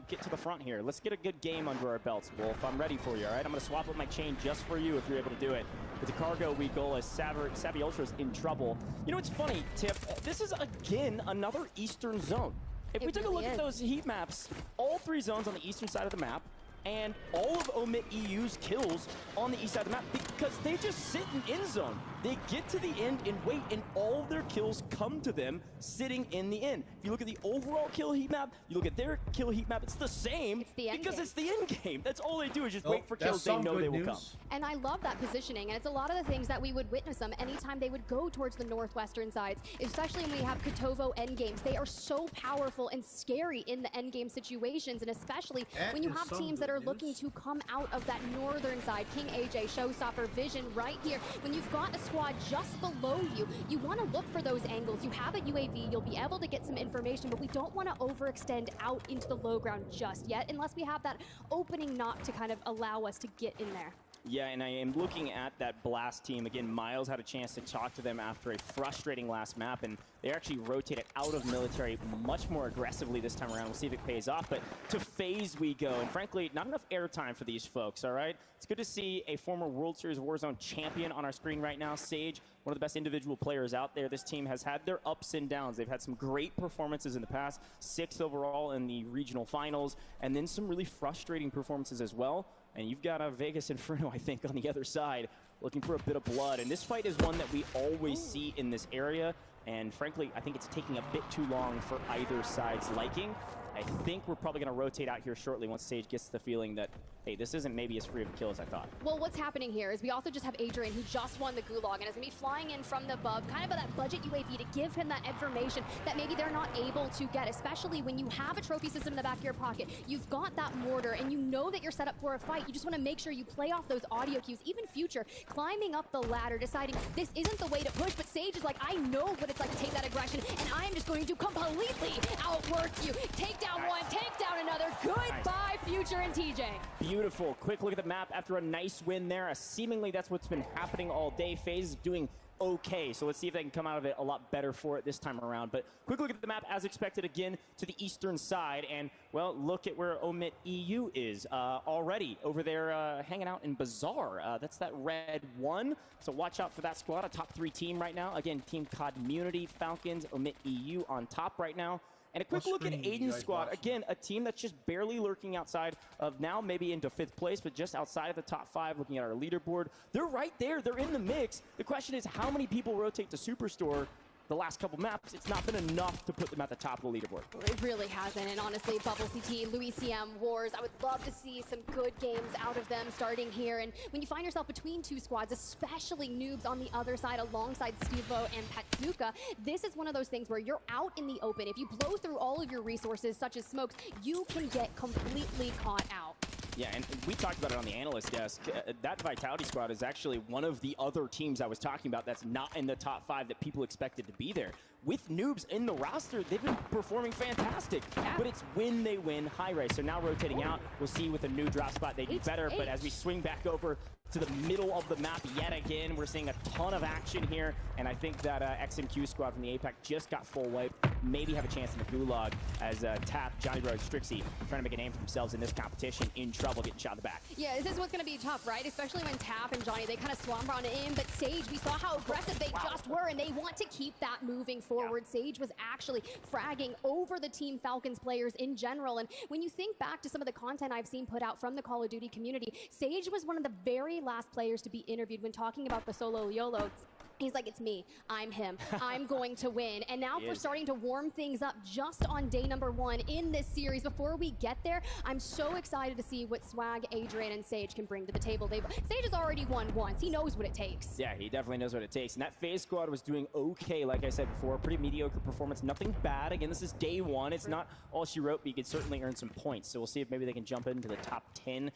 get to the front here. Let's get a good game under our belts, Wolf. I'm ready for you, all right? I'm going to swap up my chain just for you if you're able to do it. With the cargo, we go as Savvy Ultra's in trouble. You know, it's funny, Tip. This is, again, another eastern zone. If we take a look at those heat maps, all 3 zones on the eastern side of the map, and all of Omit EU's kills on the east side of the map because they just sit in zone. They get to the end and wait, and all their kills come to them sitting in the end. If you look at the overall kill heat map, you look at their kill heat map, it's the same because it's the end game. That's all they do is just wait for kills they know they will come. And I love that positioning, and it's a lot of the things that we would witness them anytime they would go towards the northwestern sides, especially when we have Kotovo endgames. They are so powerful and scary in the endgame situations, and especially when you have teams that are looking to come out of that northern side. King AJ, Showstopper, Vision right here. When you've got a squad just below you, you want to look for those angles. You have a UAV, you'll be able to get some information, but we don't want to overextend out into the low ground just yet unless we have that opening knock to kind of allow us to get in there. Yeah, and I am looking at that Blast team. Again, Miles had a chance to talk to them after a frustrating last map, and they actually rotated out of military much more aggressively this time around. We'll see if it pays off, but to phase we go, and frankly, not enough airtime for these folks, all right? It's good to see a former World Series Warzone champion on our screen right now, Sage, one of the best individual players out there. This team has had their ups and downs. They've had some great performances in the past, 6th overall in the regional finals, and then some really frustrating performances as well. And you've got a Vegas Inferno, I think, on the other side, looking for a bit of blood. And this fight is one that we always see in this area. And frankly, I think it's taking a bit too long for either side's liking. I think we're probably going to rotate out here shortly once Sage gets the feeling that, hey, this isn't maybe as free of a kill as I thought. Well, what's happening here is we also just have Adrian, who just won the Gulag and is going to be flying in from the above, kind of that budget UAV to give him that information that maybe they're not able to get, especially when you have a trophy system in the back of your pocket. You've got that mortar, and you know that you're set up for a fight. You just want to make sure you play off those audio cues, even Future, climbing up the ladder, deciding this isn't the way to push, but Sage is like, I know what it's like to take that aggression, and I am just going to completely outwork you. Take down one, take down another. Goodbye, Future and TJ. Beautiful. Quick look at the map after a nice win there. Seemingly that's what's been happening all day. FaZe is doing okay, so let's see if they can come out of it a lot better for it this time around. But quick look at the map as expected again to the eastern side, and well, look at where Omit EU is already over there hanging out in Bazaar. That's that red one, so watch out for that squad, a top 3 team right now. Again, Team Community, Falcons, Omit EU on top right now. And a quick look at Aiden's squad. Again, a team that's just barely lurking outside of now maybe into 5th place, but just outside of the top 5 looking at our leaderboard. They're right there. They're in the mix. The question is how many people rotate to Superstore the last couple maps? It's not been enough to put them at the top of the leaderboard. It really hasn't, and honestly, Bubble CT, Louis CM, Wars, I would love to see some good games out of them starting here. And when you find yourself between 2 squads, especially noobs on the other side alongside Stevo and Patsuka, this is one of those things where you're out in the open. If you blow through all of your resources, such as smokes, you can get completely caught out. Yeah, and we talked about it on the analyst desk. That Vitality squad is actually one of the other teams I was talking about that's not in the top 5 that people expected to be there. With noobs in the roster, they've been performing fantastic, but it's when they win high rise. So now rotating out, we'll see with a new drop spot they do better, but as we swing back over to the middle of the map yet again, we're seeing a ton of action here, and I think that XMQ squad from the APAC just got full wipe, maybe have a chance in the Gulag as Tap, Johnny Bro, Strixie trying to make a name for themselves in this competition, in trouble, getting shot in the back. Yeah, this is what's going to be tough, right? Especially when Tap and Johnny, they kind of swamp around in, but Sage, we saw how aggressive they just were, and they want to keep that moving forward. Sage was actually fragging over the Team Falcons players in general, and when you think back to some of the content I've seen put out from the Call of Duty community, Sage was one of the very last players to be interviewed when talking about the solo YOLO. He's like, it's me, I'm him, I'm going to win. And now we're starting to warm things up just on day number 1 in this series. Before we get there, I'm so excited to see what Swag, Adrian, and Sage can bring to the table. Sage has already won once. He knows what it takes. Yeah, he definitely knows what it takes. And that FaZe squad was doing okay, like I said before. Pretty mediocre performance, nothing bad. Again, this is day 1. It's not all she wrote, but you could certainly earn some points. So we'll see if maybe they can jump into the top 10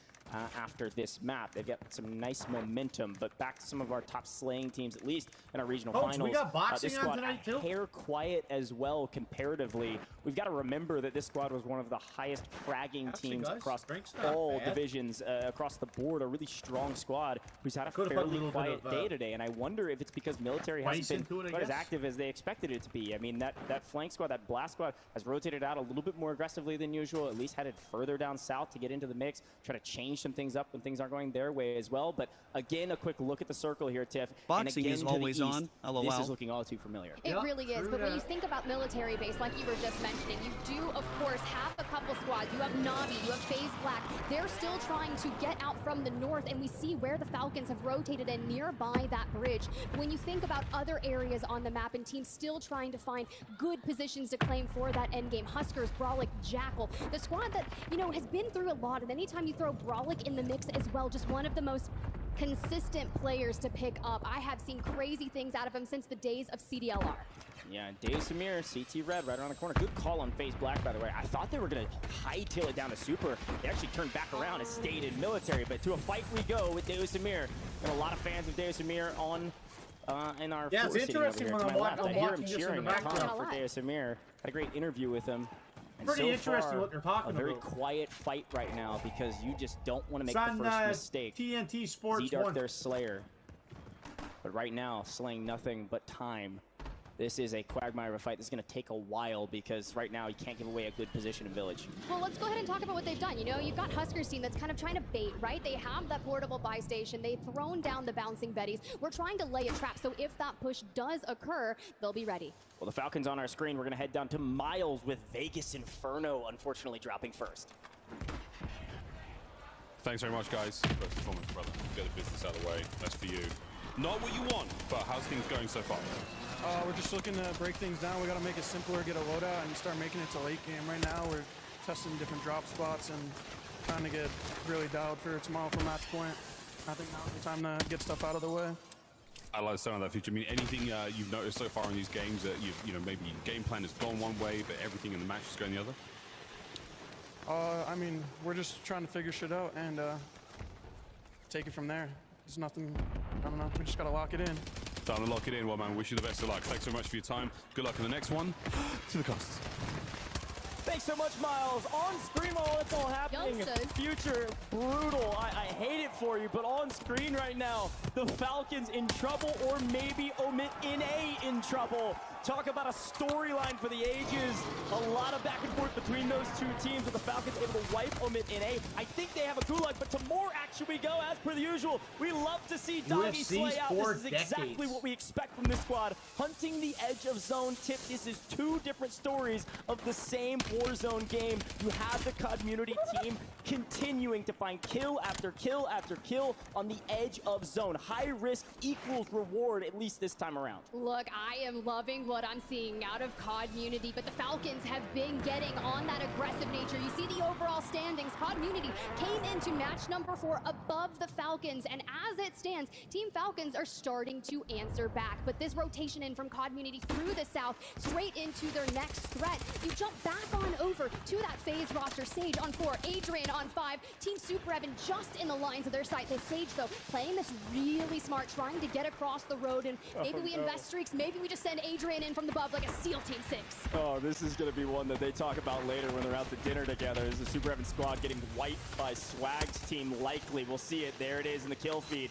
after this map. They've got some nice momentum, but back to some of our top slaying teams, at least in our regional finals. We got boxing this squad on tonight too? hair quiet as well comparatively. We've got to remember that this squad was one of the highest fragging teams across all divisions across the board. A really strong squad who's had a fairly quiet day today, and I wonder if it's because military hasn't been quite as active as they expected it to be. I mean, that flank squad, that blast squad, has rotated out a little bit more aggressively than usual, at least headed further down south to get into the mix, try to change some things up when things aren't going their way as well. But again, a quick look at the circle here, Tiff. Boxing and again, is to the always east, on. LOL. This is looking all too familiar. It really is, but when you think about military base, like you were just mentioning, you do, of course, have a couple squads. You have Navi, you have FaZe Black. They're still trying to get out from the north, and we see where the Falcons have rotated in nearby that bridge. When you think about other areas on the map and teams still trying to find good positions to claim for that endgame, Huskers, Brawlic, Jackal, the squad that, you know, has been through a lot, and anytime you throw Brawlic in the mix as well, just one of the most consistent players to pick up. I have seen crazy things out of him since the days of CDLR. Yeah, Dave Samir, CT Red right around the corner. Good call on FaZe Black, by the way. I thought they were going to hightail it down to Super. They actually turned back around and stayed in military, but to a fight we go with Dave Samir. And a lot of fans of Dave Samir on in our yeah, it's interesting when I'm watching this in the background for Dave Samir. Had a great interview with him. And pretty so interesting far, what they're talking about. A very about. quiet fight right now because you just don't want to make it's the on, first mistake. TNT Sports Z-Dark 1. their Slayer. But right now, slaying nothing but time. This is a quagmire of a fight that's going to take a while because right now you can't give away a good position in Village. Well, let's go ahead and talk about what they've done. You know, you've got Huskers team that's kind of trying to bait, right? They have that portable buy station. They've thrown down the bouncing Bettys. We're trying to lay a trap, so if that push does occur, they'll be ready. Well, the Falcons on our screen. We're going to head down to Miles with Vegas Inferno, unfortunately dropping first. Thanks very much, guys. First and foremost, brother, get the business out of the way. That's for you. Not what you want, but how's things going so far? We're just looking to break things down. We got to make it simpler, get a loadout, and start making it to late game. Right now, we're testing different drop spots and trying to get really dialed for tomorrow for match point. I think now's the time to get stuff out of the way. I like the sound of that feature. I mean, anything you've noticed so far in these games that you know maybe game plan has gone one way, but everything in the match is going the other? I mean, we're just trying to figure shit out and take it from there. There's nothing, I don't know, we just got to lock it in. Time to lock it in. Well, man, wish you the best of luck. Thanks so much for your time. Good luck in the next one. To the costs. Thanks so much, Miles. On screen while it's all happening, Future, brutal. I hate it for you, but on screen right now, the Falcons in trouble, or maybe Omit NA in trouble. Talk about a storyline for the ages. A lot of back and forth between those two teams, with the Falcons able to wipe Omit NA. I think they have a gulag, but to more action we go, as per the usual. We love to see Doggy slay out. This is exactly what we expect from this squad. Hunting the edge of zone. Tip, this is two different stories of the same Warzone game. You have the community team continuing to find kill after kill after kill on the edge of zone. High risk equals reward, at least this time around. Look, I am loving what I'm seeing out of COD-Munity, but the Falcons have been getting on that aggressive nature. You see the overall standings. COD-Munity came into match number 4 above the Falcons, and as it stands, Team Falcons are starting to answer back. But this rotation in from COD-Munity through the south, straight into their next threat. You jump back on over to that FaZe roster. Sage on 4, Adrian on 5. Team Super Evan just in the lines of their sight. The Sage, though, playing this really smart, trying to get across the road, and maybe we invest streaks. Maybe we just send Adrian in from the above like a SEAL Team 6. Oh, this is going to be one that they talk about later when they're out to dinner together. This is the Super Evan squad getting wiped by Swag's team, likely. We'll see it. There it is in the kill feed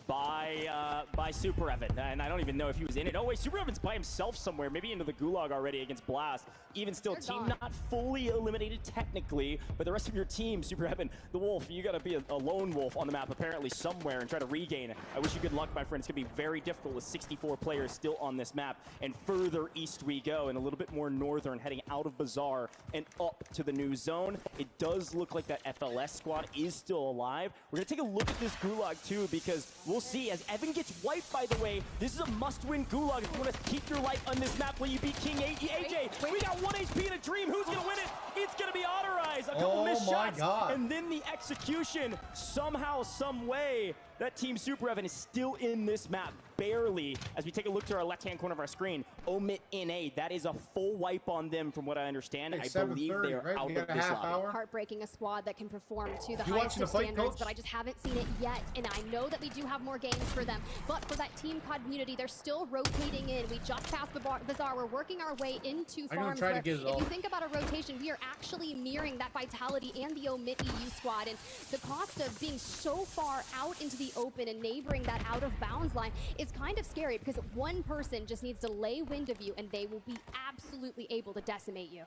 by Super Evan. And I don't even know if he was in it. Oh, wait, Super Evan's by himself somewhere, maybe into the gulag already against Blast. Even still, team not fully eliminated technically, but the rest of your team, Super Evan, the Wolf, you got to be a lone wolf on the map apparently somewhere and try to regain it. I wish you good luck, my friend. It's going to be very difficult with 64 players still on this map. And further east we go, and a little bit more northern, heading out of Bazaar and up to the new zone. It does look like that FLS squad is still alive. We're going to take a look at this gulag too, because we'll see as Evan gets wiped, by the way. This is a must-win gulag if you want to keep your life on this map. Will you beat King AJ? We got 1 HP in a dream. Who's going to win it? It's going to be Autorize. A couple missed shots. And then the execution. Somehow, some way, that Team Super Evan is still in this map, barely. As we take a look to our left-hand corner of our screen, Omit NA, that is a full wipe on them from what I understand. I believe they are out of this lobby. Heartbreaking, a squad that can perform to the highest of standards, but I just haven't seen it yet. And I know that we do have more games for them. But for that Team COD-Munity, they're still rotating in. We just passed the Bazaar. We're working our way into Farms. If you think about a rotation, we are actually mirroring that Vitality and the Omit EU squad. And the cost of being so far out into the open and neighboring that out of bounds line is kind of scary, because one person just needs to lay wind of you and they will be absolutely able to decimate you.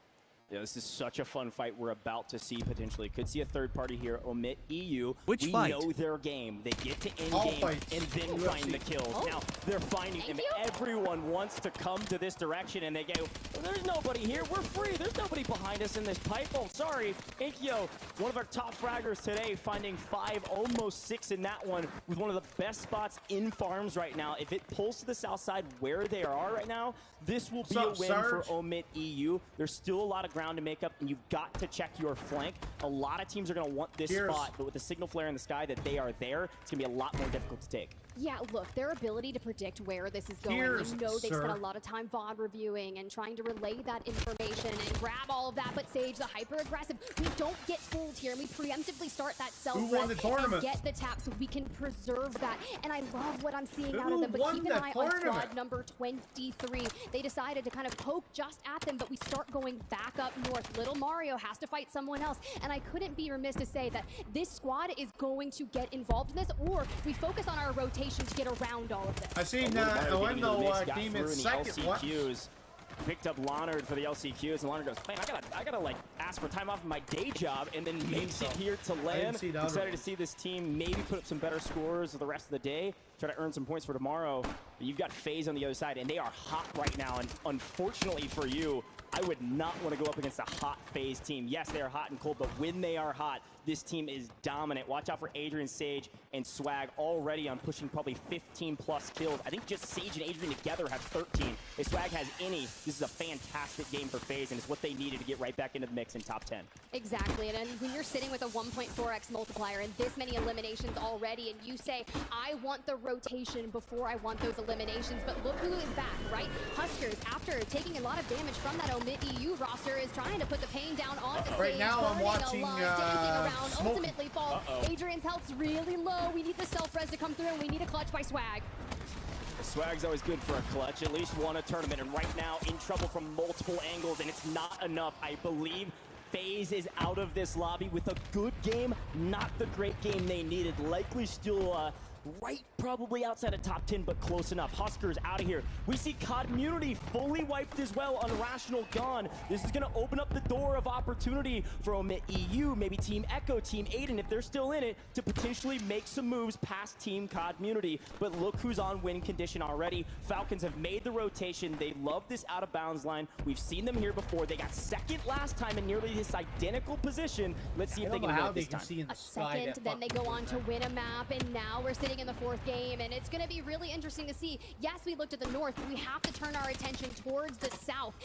Yeah, this is such a fun fight we're about to see potentially. Could see a third party here, Omit EU. Which we fight? know their game. They get to in-game and then find the kills. Now, they're finding them. Everyone wants to come to this direction, and they go, well, there's nobody here. We're free. There's nobody behind us in this pipe. Oh, sorry. Inkyo, one of our top fraggers today, finding 5, almost 6 in that one, with one of the best spots in farms right now. If it pulls to the south side where they are right now, this will be a win for Omit EU. There's still a lot of ground to make up, and you've got to check your flank. A lot of teams are going to want this spot, but with the signal flare in the sky that they are there, it's going to be a lot more difficult to take. Yeah, look, their ability to predict where this is going, you know they spent a lot of time VOD reviewing and trying to relay that information and grab all of that, but Sage, the hyper-aggressive, we don't get fooled here, and we preemptively start that self-res and get the tap so we can preserve that, and I love what I'm seeing out of them, but keep an eye on squad number 23. They decided to kind of poke just at them, but we start going back up north. Little Mario has to fight someone else, and I couldn't be remiss to say that this squad is going to get involved in this, or we focus on our rotation to get around all of this. I seen Owendo came in second. Picked up Leonard for the LCQs, and Leonard goes, man, I gotta like ask for time off of my day job, and then makes it here to land. Excited to see this team maybe put up some better scores the rest of the day, try to earn some points for tomorrow. But you've got FaZe on the other side, and they are hot right now, and unfortunately for you, I would not want to go up against a hot FaZe team. Yes, they are hot and cold, but when they are hot, this team is dominant. Watch out for Adrian, Sage, and Swag already on pushing probably 15 plus kills. I think just Sage and Adrian together have 13. If Swag has any, this is a fantastic game for FaZe, and it's what they needed to get right back into the mix in top 10. Exactly, and when you're sitting with a 1.4x multiplier and this many eliminations already, and you say, I want the rotation before I want those eliminations, but look who is back, right? Huskers, after taking a lot of damage from that Omit EU roster, is trying to put the pain down on the Sage. Right now I'm watching ultimately falls. Adrian's health's really low. We need the self-res to come through, and we need a clutch by Swag. Swag's always good for a clutch. At least won a tournament, and right now in trouble from multiple angles, and it's not enough. I believe FaZe is out of this lobby with a good game, not the great game they needed. Likely still right probably outside of top 10, but close enough. Huskers out of here. We see Community fully wiped as well. Unrational gone. This is going to open up the door of opportunity for Omit EU, maybe Team Echo, Team Aiden, if they're still in it, to potentially make some moves past Team Community. But look who's on win condition already. Falcons have made the rotation. They love this out of bounds line. We've seen them here before. They got second last time in nearly this identical position. Let's see if they can do it this time. A second, then they go on to win a map, and now we're sitting in the 4th game, and it's going to be really interesting to see. Yes, we looked at the north, but we have to turn our attention towards the south.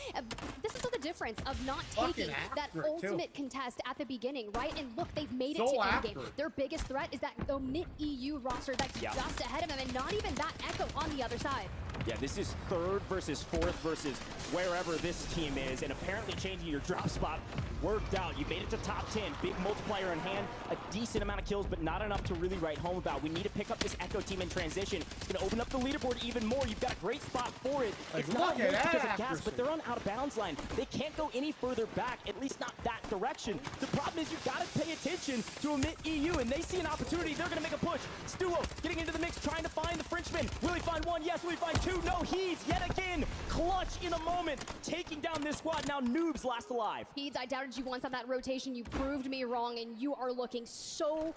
This is the difference of not taking that ultimate contest at the beginning, right? And look, they've made it to endgame. Their biggest threat is that Omit EU roster that's just ahead of them, and not even that Echo on the other side. Yeah, this is 3rd versus 4th versus wherever this team is, and apparently changing your drop spot worked out. You made it to top 10, big multiplier in hand, a decent amount of kills, but not enough to really write home about. We need to pick up this Echo team in transition. It's going to open up the leaderboard even more. You've got a great spot for it. It's not just because of gas, but they're on out of bounds line. They can't go any further back, at least not that direction. The problem is you've got to pay attention to Omit EU, and they see an opportunity. They're going to make a push. Stuo getting into the mix, trying to find the Frenchman. Will he find one? Yes. Will he find 2? No, he's yet again clutch in a moment, taking down this squad. Now Noobs last alive. Heeds, I doubted you once on that rotation. You proved me wrong, and you are looking so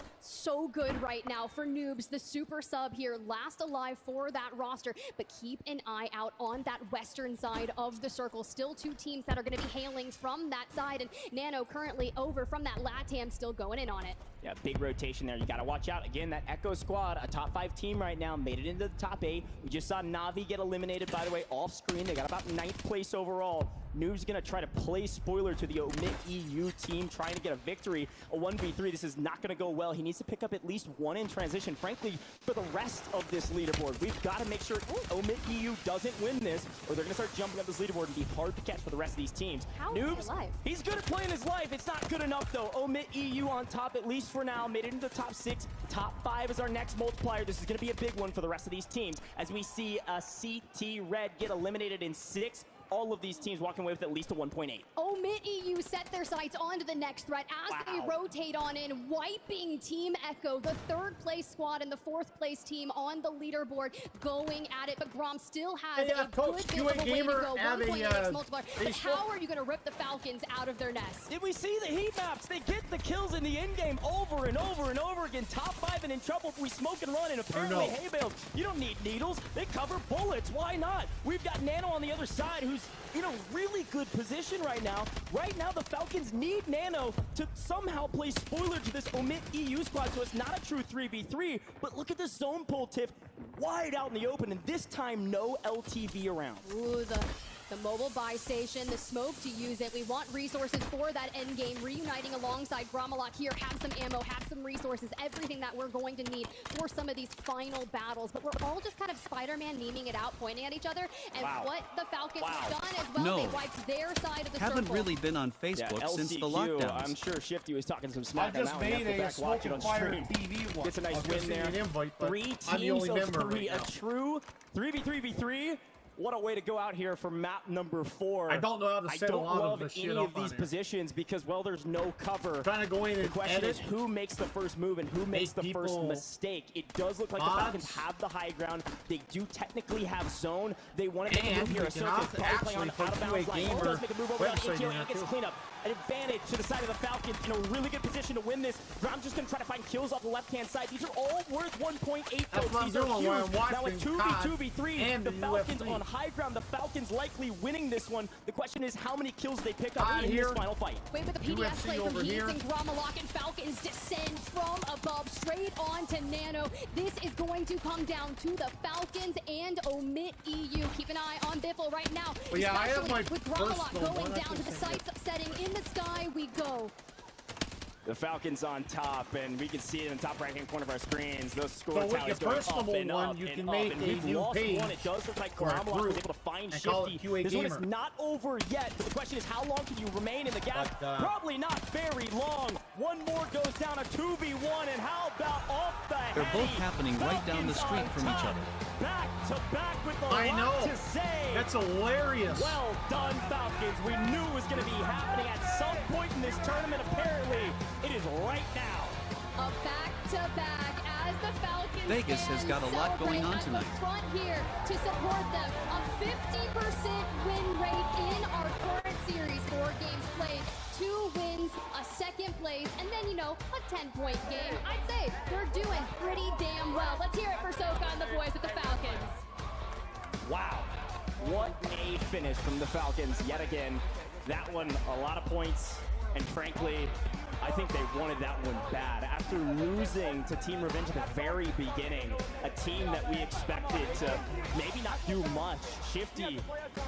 good right now for Noobs, the super sub here, last alive for that roster. But keep an eye out on that western side of the circle. Still 2 teams that are going to be hailing from that side, and Nano currently over from that LATAM, still going in on it. Yeah, big rotation there. You got to watch out. Again, that Echo squad, a top 5 team right now, made it into the top 8. We just saw Navi get eliminated, by the way, off screen. They got about 9th place overall. Noob's going to try to play spoiler to the Omit EU team, trying to get a victory. A 1v3, this is not going to go well. He needs to pick up at least 1 in transition, frankly, for the rest of this leaderboard. We've got to make sure Omit EU doesn't win this, or they're going to start jumping up this leaderboard and be hard to catch for the rest of these teams. Noobs, he's good at playing his life. It's not good enough, though. Omit EU on top, at least for now, made it into the top 6. Top 5 is our next multiplier. This is going to be a big one for the rest of these teams, as we see CT Red get eliminated in 6 all of these teams walking away with at least a 1.8. Omit EU set their sights onto the next threat as they rotate on in, wiping Team Echo, the 3rd place squad and the 4th place team on the leaderboard, going at it. But Grom still has a good bit of a way to go. 1.8x multiplier. But how are you going to rip the Falcons out of their nest? Did we see the heat maps? They get the kills in the end game over and over and over again. Top 5 and in trouble. We smoke and run, and apparently hay bales. You don't need needles. They cover bullets. Why not? We've got Nano on the other side, who's in a really good position right now. Right now, the Falcons need Nano to somehow play spoiler to this Omit EU squad, so it's not a true 3v3. But look at this zone pull, Tiff, wide out in the open, and this time no LTV around. Ooh, the mobile buy station, the smoke to use it. We want resources for that end game, reuniting alongside Gromalok here. Have some ammo, have some resources, everything that we're going to need for some of these final battles. But we're all just kind of Spider-Man memeing it out, pointing at each other. And what the Falcons have done as well, they wiped their side of the Haven't circle. really been on Facebook since the lockdowns. I'm sure Shifty was talking some smack. I just made a Smoke and Fire TV one. Gets a nice win there. Invite, 3 teams of 3, a true 3v3v3. What a way to go out here for map number 4. I don't know how to set a lot of this shit up. I don't love any of these positions because, well, there's no cover. Trying to go in and the question is who makes the first move and who makes the first mistake. It does look like the Falcons have the high ground. They do technically have zone. They want to make a move here. Circus playing on out of bounds line. Oh, does make a move over on Inkyo and gets cleanup. An advantage to the side of the Falcons in a really good position to win this. I'm just going to try to find kills off the left-hand side. These are all worth 1.8 votes. These are huge. Now with 2v2v3, the Falcons on high ground. The Falcons likely winning this one. The question is how many kills they pick up in this final fight. Wait, with the PDS play from Heats and Gromalok, and Falcons descend from above straight on to Nano. This is going to come down to the Falcons and Omit EU. Keep an eye on Biffle right now, especially I have my with Gromalok going down to the sights setting. In the sky we go. The Falcons on top, and we can see it in the top right-hand corner of our screens. Those score so tallies going up and up you and can up. make And a we've new lost page one. It does look like Gromalok was able to find Shifty. This one is not over yet. But the question is, how long can you remain in the gap? Probably not very long. One more goes down, a 2v1, and how about off the head? They're both happening right down the street from each other. Back to back with the I know. lot to say. That's hilarious. Well done, Falcons. We knew it was going to be happening at some point in this tournament. Apparently, it is right now. A back-to-back as the Falcons Vegas has got a lot going on tonight. Front here to support them. A 50% win rate in our current series. 4 games played, 2 wins, a 2nd place, and then, you know, a 10-point game. I'd say they're doing pretty damn well. Let's hear it for Soka and the boys at the Falcons. Wow. What a finish from the Falcons yet again. That one, a lot of points, and frankly, I think they wanted that one bad. After losing to Team Revenge at the very beginning, a team that we expected to maybe not do much, Shifty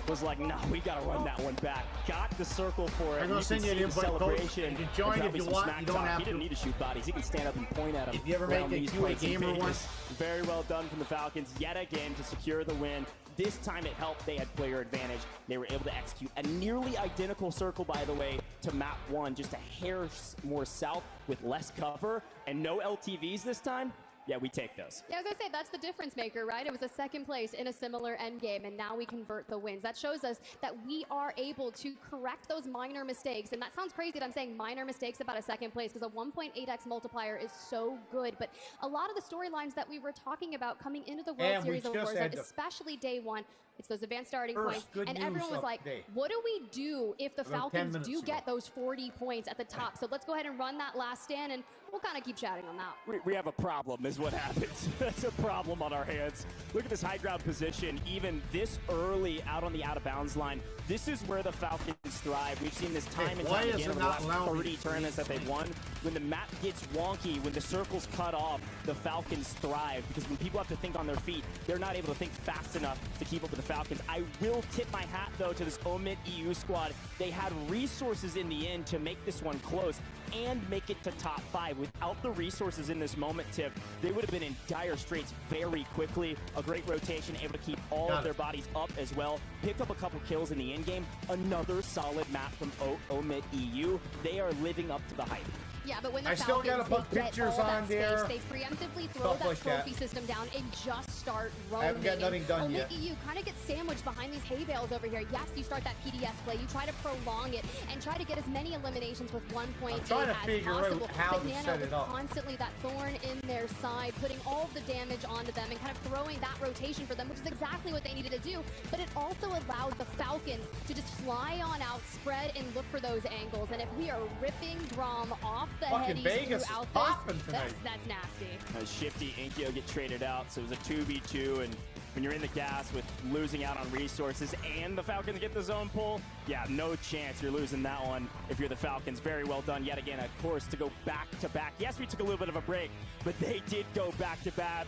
was like, no, we got to run that one back. Got the circle for it. I'm going to send you an invite, celebration. You can join if you want. You don't have to. He didn't need to shoot bodies. He can stand up and point at him. If you ever make a QA gamer one. Very well done from the Falcons yet again to secure the win. This time it helped. They had player advantage. They were able to execute a nearly identical circle, by the way, to map 1, just a hair more south with less cover and no LTVs this time. Yeah, we take those. Yeah, I was going to say, that's the difference maker, right? It was a 2nd place in a similar end game, and now we convert the wins. That shows us that we are able to correct those minor mistakes. And that sounds crazy that I'm saying minor mistakes about a 2nd place, because a 1.8x multiplier is so good. But a lot of the storylines that we were talking about coming into the World Series of Warzone, especially day 1, it's those advanced starting points. And everyone was like, what do we do if the Falcons do get those 40 points at the top? So let's go ahead and run that last stand, and we'll kind of keep chatting on that. We have a problem is what happens. That's a problem on our hands. Look at this high ground position, even this early out on the out-of-bounds line. This is where the Falcons thrive. We've seen this time and time again over the last 30 tournaments that they've won. When the map gets wonky, when the circle's cut off, the Falcons thrive, because when people have to think on their feet, they're not able to think fast enough to keep up with the Falcons. I will tip my hat, though, to this Omit EU squad. They had resources in the end to make this one close and make it to top 5. Without the resources in this moment, Tiff, they would have been in dire straits very quickly. A great rotation, able to keep all of their bodies up as well. Pick up a couple kills in the end game. Another solid map from Omit EU. They are living up to the hype. Yeah, but when the I still Falcons, gotta put they pictures get all on that there. space, they preemptively throw that trophy system down and just start roaming. I haven't got nothing done yet. You kind of get sandwiched behind these hay bales over here. Yes, you start that PDS play. You try to prolong it and try to get as many eliminations with 1 point I'm trying to as figure possible. out how but to Nano set is it up. constantly that thorn in their side, putting all of the damage onto them and kind of throwing that rotation for them, which is exactly what they needed to do. But it also allowed the Falcons to just fly on out, spread, and look for those angles. And if we are ripping Grom off the Fucking headies Vegas throughout is popping tonight. that's nasty. Shifty, Inkyo get traded out, so it was a 2v2, and when you're in the gas with losing out on resources and the Falcons get the zone pull, yeah, no chance you're losing that one if you're the Falcons. Very well done yet again, of course, to go back-to-back. Yes, we took a little bit of a break, but they did go back-to-back,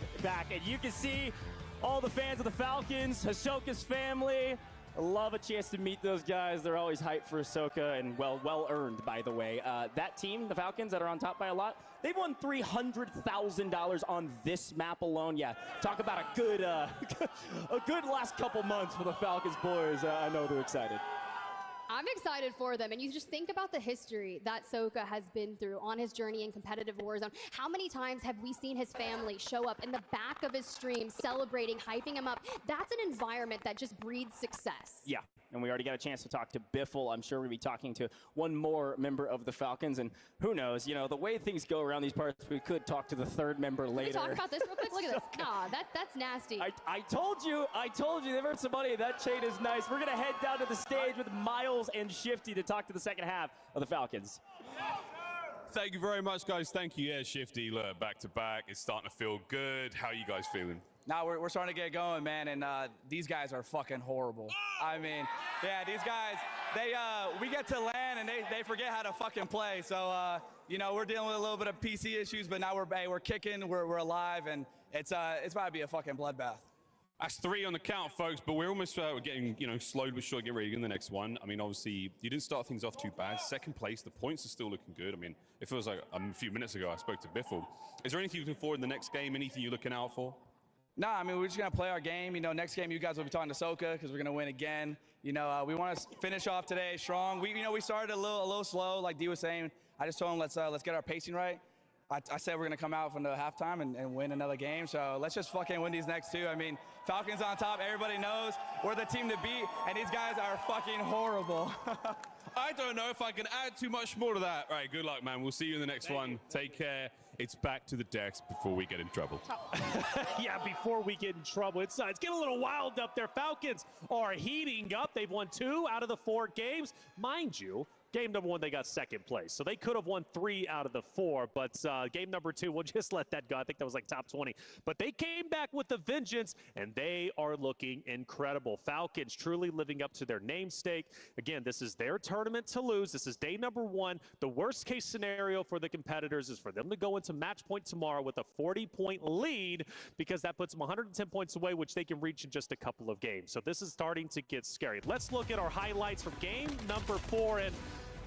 and you can see all the fans of the Falcons, Ahsoka's family. I love a chance to meet those guys. They're always hyped for Ahsoka, and well earned, by the way. That team, the Falcons, that are on top by a lot, they've won $300,000 on this map alone. Yeah, talk about a good, a good last couple months for the Falcons boys. I know they're excited. I'm excited for them, and you just think about the history that Soka has been through on his journey in competitive Warzone. How many times have we seen his family show up in the back of his stream, celebrating, hyping him up? That's an environment that just breeds success. Yeah, and we already got a chance to talk to Biffle. I'm sure we'll be talking to one more member of the Falcons, and who knows, you know, the way things go around these parts, we could talk to the third member later. Can we talk about this real quick? Look at this. Nah, that's nasty. I told you, they've earned some money. That chain is nice. We're going to head down to the stage with Miles and Shifty to talk to the second half of the Falcons. Thank you very much, guys. Thank you. Yeah, Shifty, look, back to back. It's starting to feel good. How are you guys feeling? Now we're starting to get going, man, and these guys are fucking horrible. I mean, yeah, these guys, we get to land and they forget how to fucking play. So, you know, we're dealing with a little bit of PC issues, but now we're kicking, we're alive, and it's about to be a fucking bloodbath. That's 3 on the count, folks, but we're almost getting, you know, slowly but surely getting ready to get in the next one. I mean, obviously, you didn't start things off too bad. Second place, the points are still looking good. I mean, it feels like a few minutes ago I spoke to Biffle. Is there anything you're looking forward in the next game? Anything you're looking out for? No, I mean, we're just going to play our game. You know, next game you guys will be talking to Soka because we're going to win again. You know, we want to finish off today strong. We started a little slow, like D was saying. I just told him, let's get our pacing right. I said we're going to come out from the halftime and win another game. So let's just fucking win these next 2. I mean, Falcons on top. Everybody knows we're the team to beat, and these guys are fucking horrible. I don't know if I can add too much more to that. All right, good luck, man. We'll see you in the next one. Take care. It's back to the decks before we get in trouble. Yeah, before we get in trouble. It's getting a little wild up there. Falcons are heating up. They've won 2 out of the 4 games. Mind you, game number 1, they got second place. So they could have won 3 out of the 4, but game number 2, we'll just let that go. I think that was like top 20. But they came back with a vengeance, and they are looking incredible. Falcons truly living up to their namesake. Again, this is their tournament to lose. This is day number 1. The worst case scenario for the competitors is for them to go into match point tomorrow with a 40-point lead, because that puts them 110 points away, which they can reach in just a couple of games. So this is starting to get scary. Let's look at our highlights from game number 4, and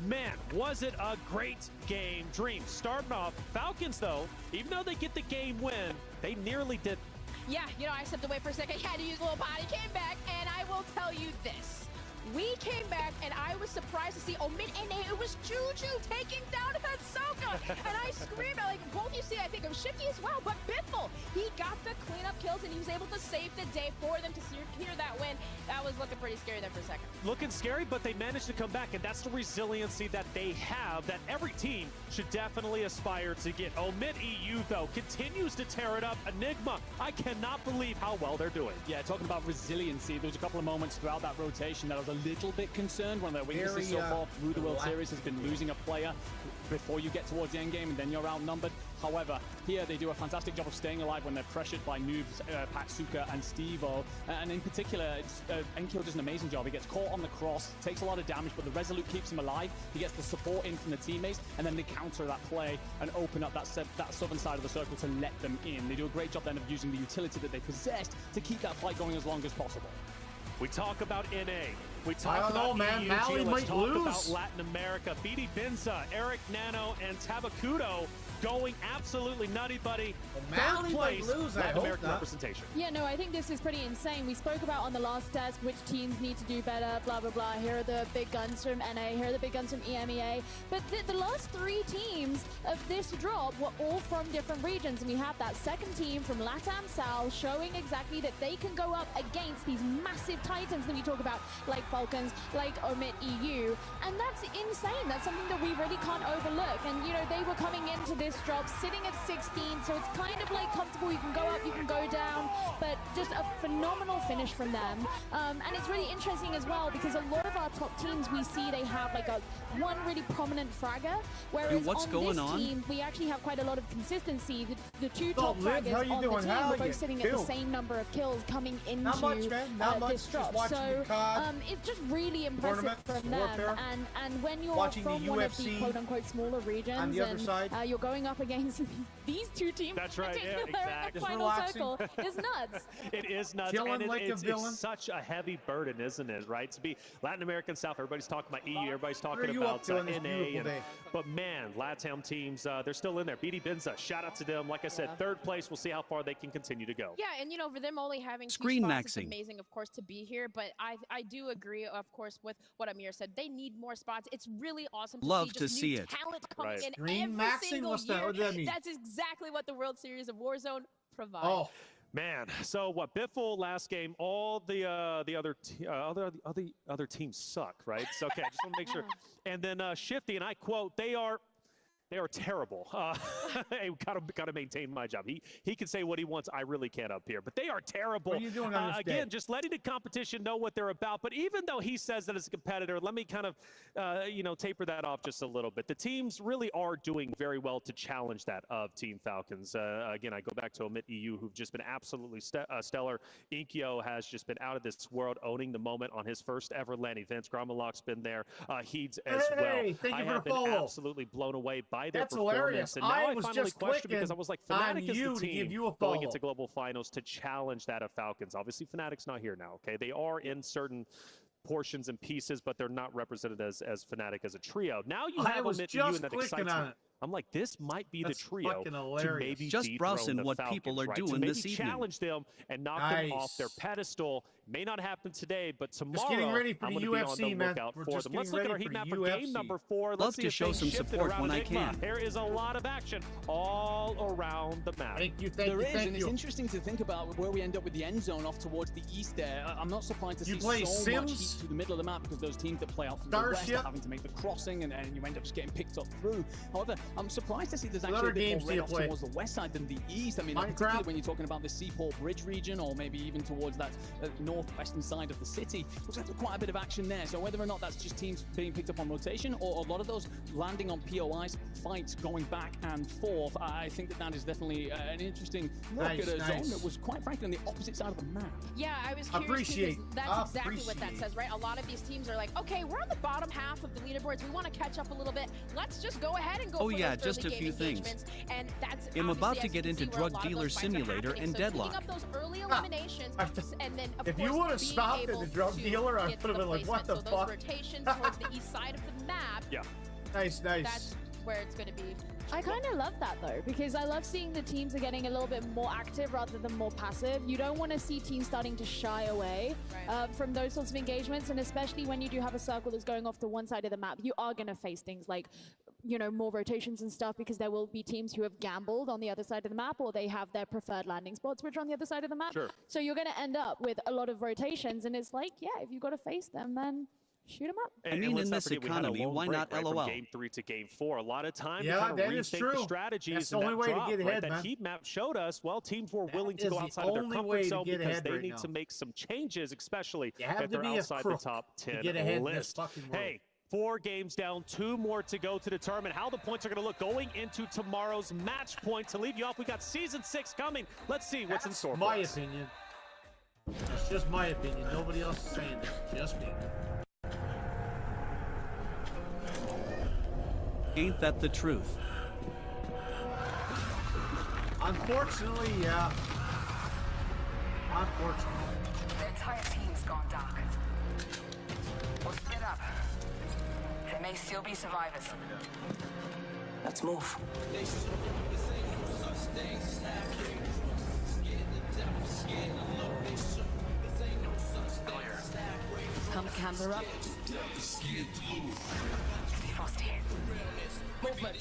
man, was it a great game. Dream starting off. Falcons, though, even though they get the game win, they nearly did. Yeah, you know, I stepped away for a second. I had to use a little potty. Came back, and I will tell you this. We came back, and I was surprised to see Omid, and it was Juju taking down Ahsoka. And I screamed, like, both you see, I think, of Shifty as well, but Biffle, he got the cleanup kills, and he was able to save the day for them to secure that win. That was looking pretty scary there for a second. Looking scary, but they managed to come back, and that's the resiliency that they have, that every team should definitely aspire to get. Omid EU, though, continues to tear it up. Enigma, I cannot believe how well they're doing. Yeah, talking about resiliency, there was a couple of moments throughout that rotation that I was a little bit concerned. One of their weaknesses so far through the World Series has been losing a player before you get towards the end game, and then you're outnumbered. However, here they do a fantastic job of staying alive when they're pressured by noobs, Patsuka and Steve-O. And in particular, Enkyo does an amazing job. He gets caught on the cross, takes a lot of damage, but the Resolute keeps him alive. He gets the support in from the teammates, and then they counter that play and open up that southern side of the circle to let them in. They do a great job then of using the utility that they possessed to keep that fight going as long as possible. We talk about NA. We talked I don't know, about man. EU, Mali let's might talk lose. about Latin America. BD Binza, Eric Nano, and Tabakudo going absolutely nutty, buddy. Mali Third might place, lose, I Latin hope American not. representation. Yeah, no, I think this is pretty insane. We spoke about on the last test which teams need to do better, blah, blah, blah. Here are the big guns from NA, here are the big guns from EMEA. But the last 3 teams of this drop were all from different regions. And we have that second team from LATAM South showing exactly that they can go up against these massive titans that we talk about, like Falcons, like Omit EU. And that's insane. That's something that we really can't overlook. And, you know, they were coming into this drop sitting at 16, so it's kind of like comfortable. You can go up, you can go down, but just a phenomenal finish from them. And it's really interesting as well because a lot of our top teams we see they have like one really prominent fragger, whereas what's on going this on? team we actually have quite a lot of consistency. The 2 Oh, top Liv, how fraggers you on doing? the team How are you? both sitting at the Kill. same number of kills coming into Not much, man. Not much. this Just drop. watching So the COD it's just really impressive tournament, from them. Warfare. And when you're Watching the from one of the UFC quote-unquote smaller regions on the other and side. You're going up against these 2 teams That's right, in yeah, particular exactly. in the Just final relaxing. circle is nuts. It is nuts, Chilling and like a villain. it's such a heavy burden, isn't it? Right, to be Latin American South. Everybody's talking about EU. Everybody's What are talking you up about to on this NA. beautiful day? But man, LATAM teams, they're still in there. BD Binza, shout out to them. Like I said, 3rd place. We'll see how far they can continue to go. Yeah, and you know, for them only having 2 Screen spots, it's maxing. amazing, of course, to be here. But I do agree, of course, with what Amir said. They need more spots. It's really awesome to Love see to just see new it. talent coming Right. in Screen every maxing? single What's that? year. What does that mean? That's exactly what the World Series of Warzone provides. Oh, Man, so what? Biffle last game. All the other teams suck, right? So okay, I just want to make sure. And then Shifty, and I quote, they are terrible. Hey, gotta maintain my job. He can say what he wants. I really can't up here. But they are terrible. What are you doing on this again, day? just letting the competition know what they're about. But even though he says that as a competitor, let me kind of taper that off just a little bit. The teams really are doing very well to challenge that of Team Falcons. Again, I go back to Omit EU, who've just been absolutely stellar. Inkyo has just been out of this world, owning the moment on his first ever LAN events. Gramalok's been there. Heeds as well. Hey, thank you I for have the been follow. absolutely blown away by their That's performance. hilarious. And now I I was finally just questioned because I was like, clicking Fnatic on is you the to give team you a going follow. into global finals to challenge that of Falcons. Obviously, Fnatic's not here now, okay? They are in certain portions and pieces, but they're not represented as Fnatic as a trio. Now you I have was Omit EU, just and that clicking excites on me. it. I'm like, this might be That's the trio fucking to hilarious. maybe Just dethrone browsing the what Falcons, people are right? doing to maybe this evening. challenge them and knock them off their Nice. pedestal. May not happen today, but tomorrow Just getting ready for I'm the going to be on UFC, the man. lookout We're for just them. Let's look getting at our ready heat for map the for game UFC. number 4. Love Let's see to if show things some shifted support around when I Enigma. can. There is a lot of action all around the map. Thank you, There is, thank and you. it's interesting to think about where we end up with the end zone off towards the east there. I'm not surprised to You see play so much Sims? heat to the middle of the map because those teams that play out from the west Starship? are having to make the crossing and you end up just getting picked up through. However, I'm surprised to see there's What actually other a bit games more do you red off play? towards the west side than the east. I mean, Minecraft? particularly when you're talking about the Seaport Bridge region or maybe even towards that northwestern side of the city. Looks like there's quite a bit of action there. So whether or not that's just teams being picked up on rotation or a lot of those landing on POIs, fights going back and forth, I think that is definitely an interesting look Nice, at a nice. zone that was quite frankly on the opposite side of the map. Yeah, I was curious Appreciate. because that's exactly what that Appreciate. says, right? A lot of these teams are like, okay, we're on the bottom half of the leaderboards. We want to catch up a little bit. Let's just go ahead and go Oh, for yeah, those just early a few game things. engagements. And that's I'm about obviously, to as get you into can see, where a Drug lot of Dealer those fights are Simulator happening. and So Deadlock. picking up those early eliminations, and then of If you course, would have being stopped at able the drug to dealer, I get would have the been like, what the placement. So fuck? those rotations towards the east side of the map, Yeah. Nice, nice. that's where it's going to be. I kind of love that though, because I love seeing the teams are getting a little bit more active rather than more passive. You don't want to see teams starting to shy away from those sorts of engagements, and especially when you do have a circle that's going off to one side of the map, you are going to face things like, you know, more rotations and stuff, because there will be teams who have gambled on the other side of the map, or they have their preferred landing spots which are on the other side of the map. Sure. So you're going to end up with a lot of rotations, and it's like, yeah, if you've got to face them, then shoot them up. I mean, let's in not this forget we had a economy, lone why break, not right, LOL? From game 3 to game 4. A lot of time Yeah, to kind of that is rethink true. the strategies. That's the and only that way to drop, get right? ahead, That man. heat map showed us, well, teams were willing to is go the outside of their only way comfort to zone get because ahead they right need now. to make some changes, especially You have if to they're be a outside the crook top 10 to get ahead in this list. fucking world. Hey, 4 games down, 2 more to go to determine how the points are going to look going into tomorrow's match point. To leave you off, we got Season 6 coming. Let's see what's in store my for us. opinion. It's just my opinion. Nobody else is saying this. Just me. Ain't that the truth? Unfortunately, yeah. Unfortunately. The entire team's gone dark. We'll split up. There may still be survivors. Let's move. Come camber up. Defrost here. Movement.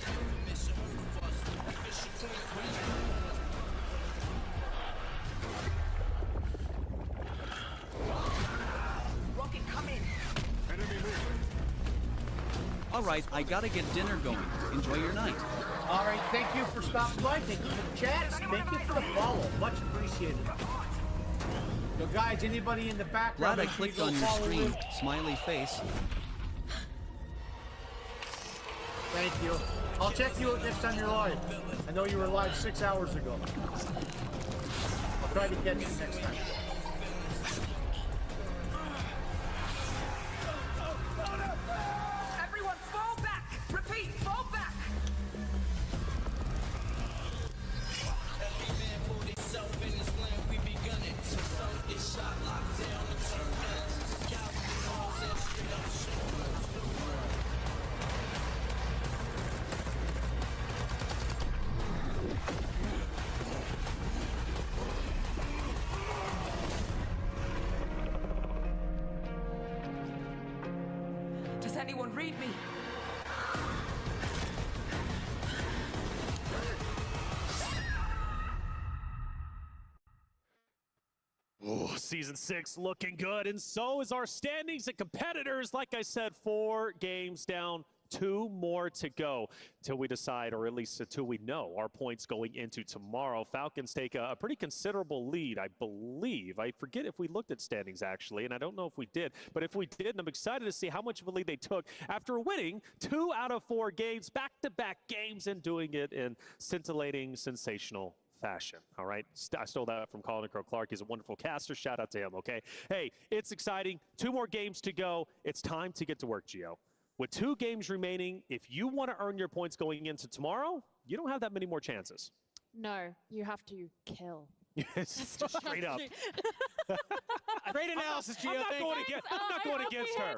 Rocket, come in. All right, I gotta get dinner going. Enjoy your night. All right, thank you for stopping by. Thank you for the chat. Thank you for the follow. Much appreciated. So guys, anybody in the background? Glad I clicked on your stream. Smiley face. Thank you. I'll check you out next time you're live. I know you were live 6 hours ago. I'll try to catch you next time. Everyone fall back! Repeat, fall back! Does anyone read me? Oh, Season 6 looking good, and so is our standings and competitors. Like I said, 4 games down, 2 more to go till we decide, or at least until we know our points going into tomorrow. Falcons take a pretty considerable lead, I believe. I forget if we looked at standings, actually, and I don't know if we did. But if we did, I'm excited to see how much of a lead they took after winning 2 out of 4 games, back-to-back games, and doing it in scintillating, sensational fashion. All right, I stole that from Colin Crow Clark. He's a wonderful caster. Shout out to him. Okay, hey, it's exciting. 2 more games to go. It's time to get to work, Gio. With 2 games remaining, if you want to earn your points going into tomorrow, you don't have that many more chances. No, you have to kill. It's just straight up. Great analysis, Gio. I'm not going against her.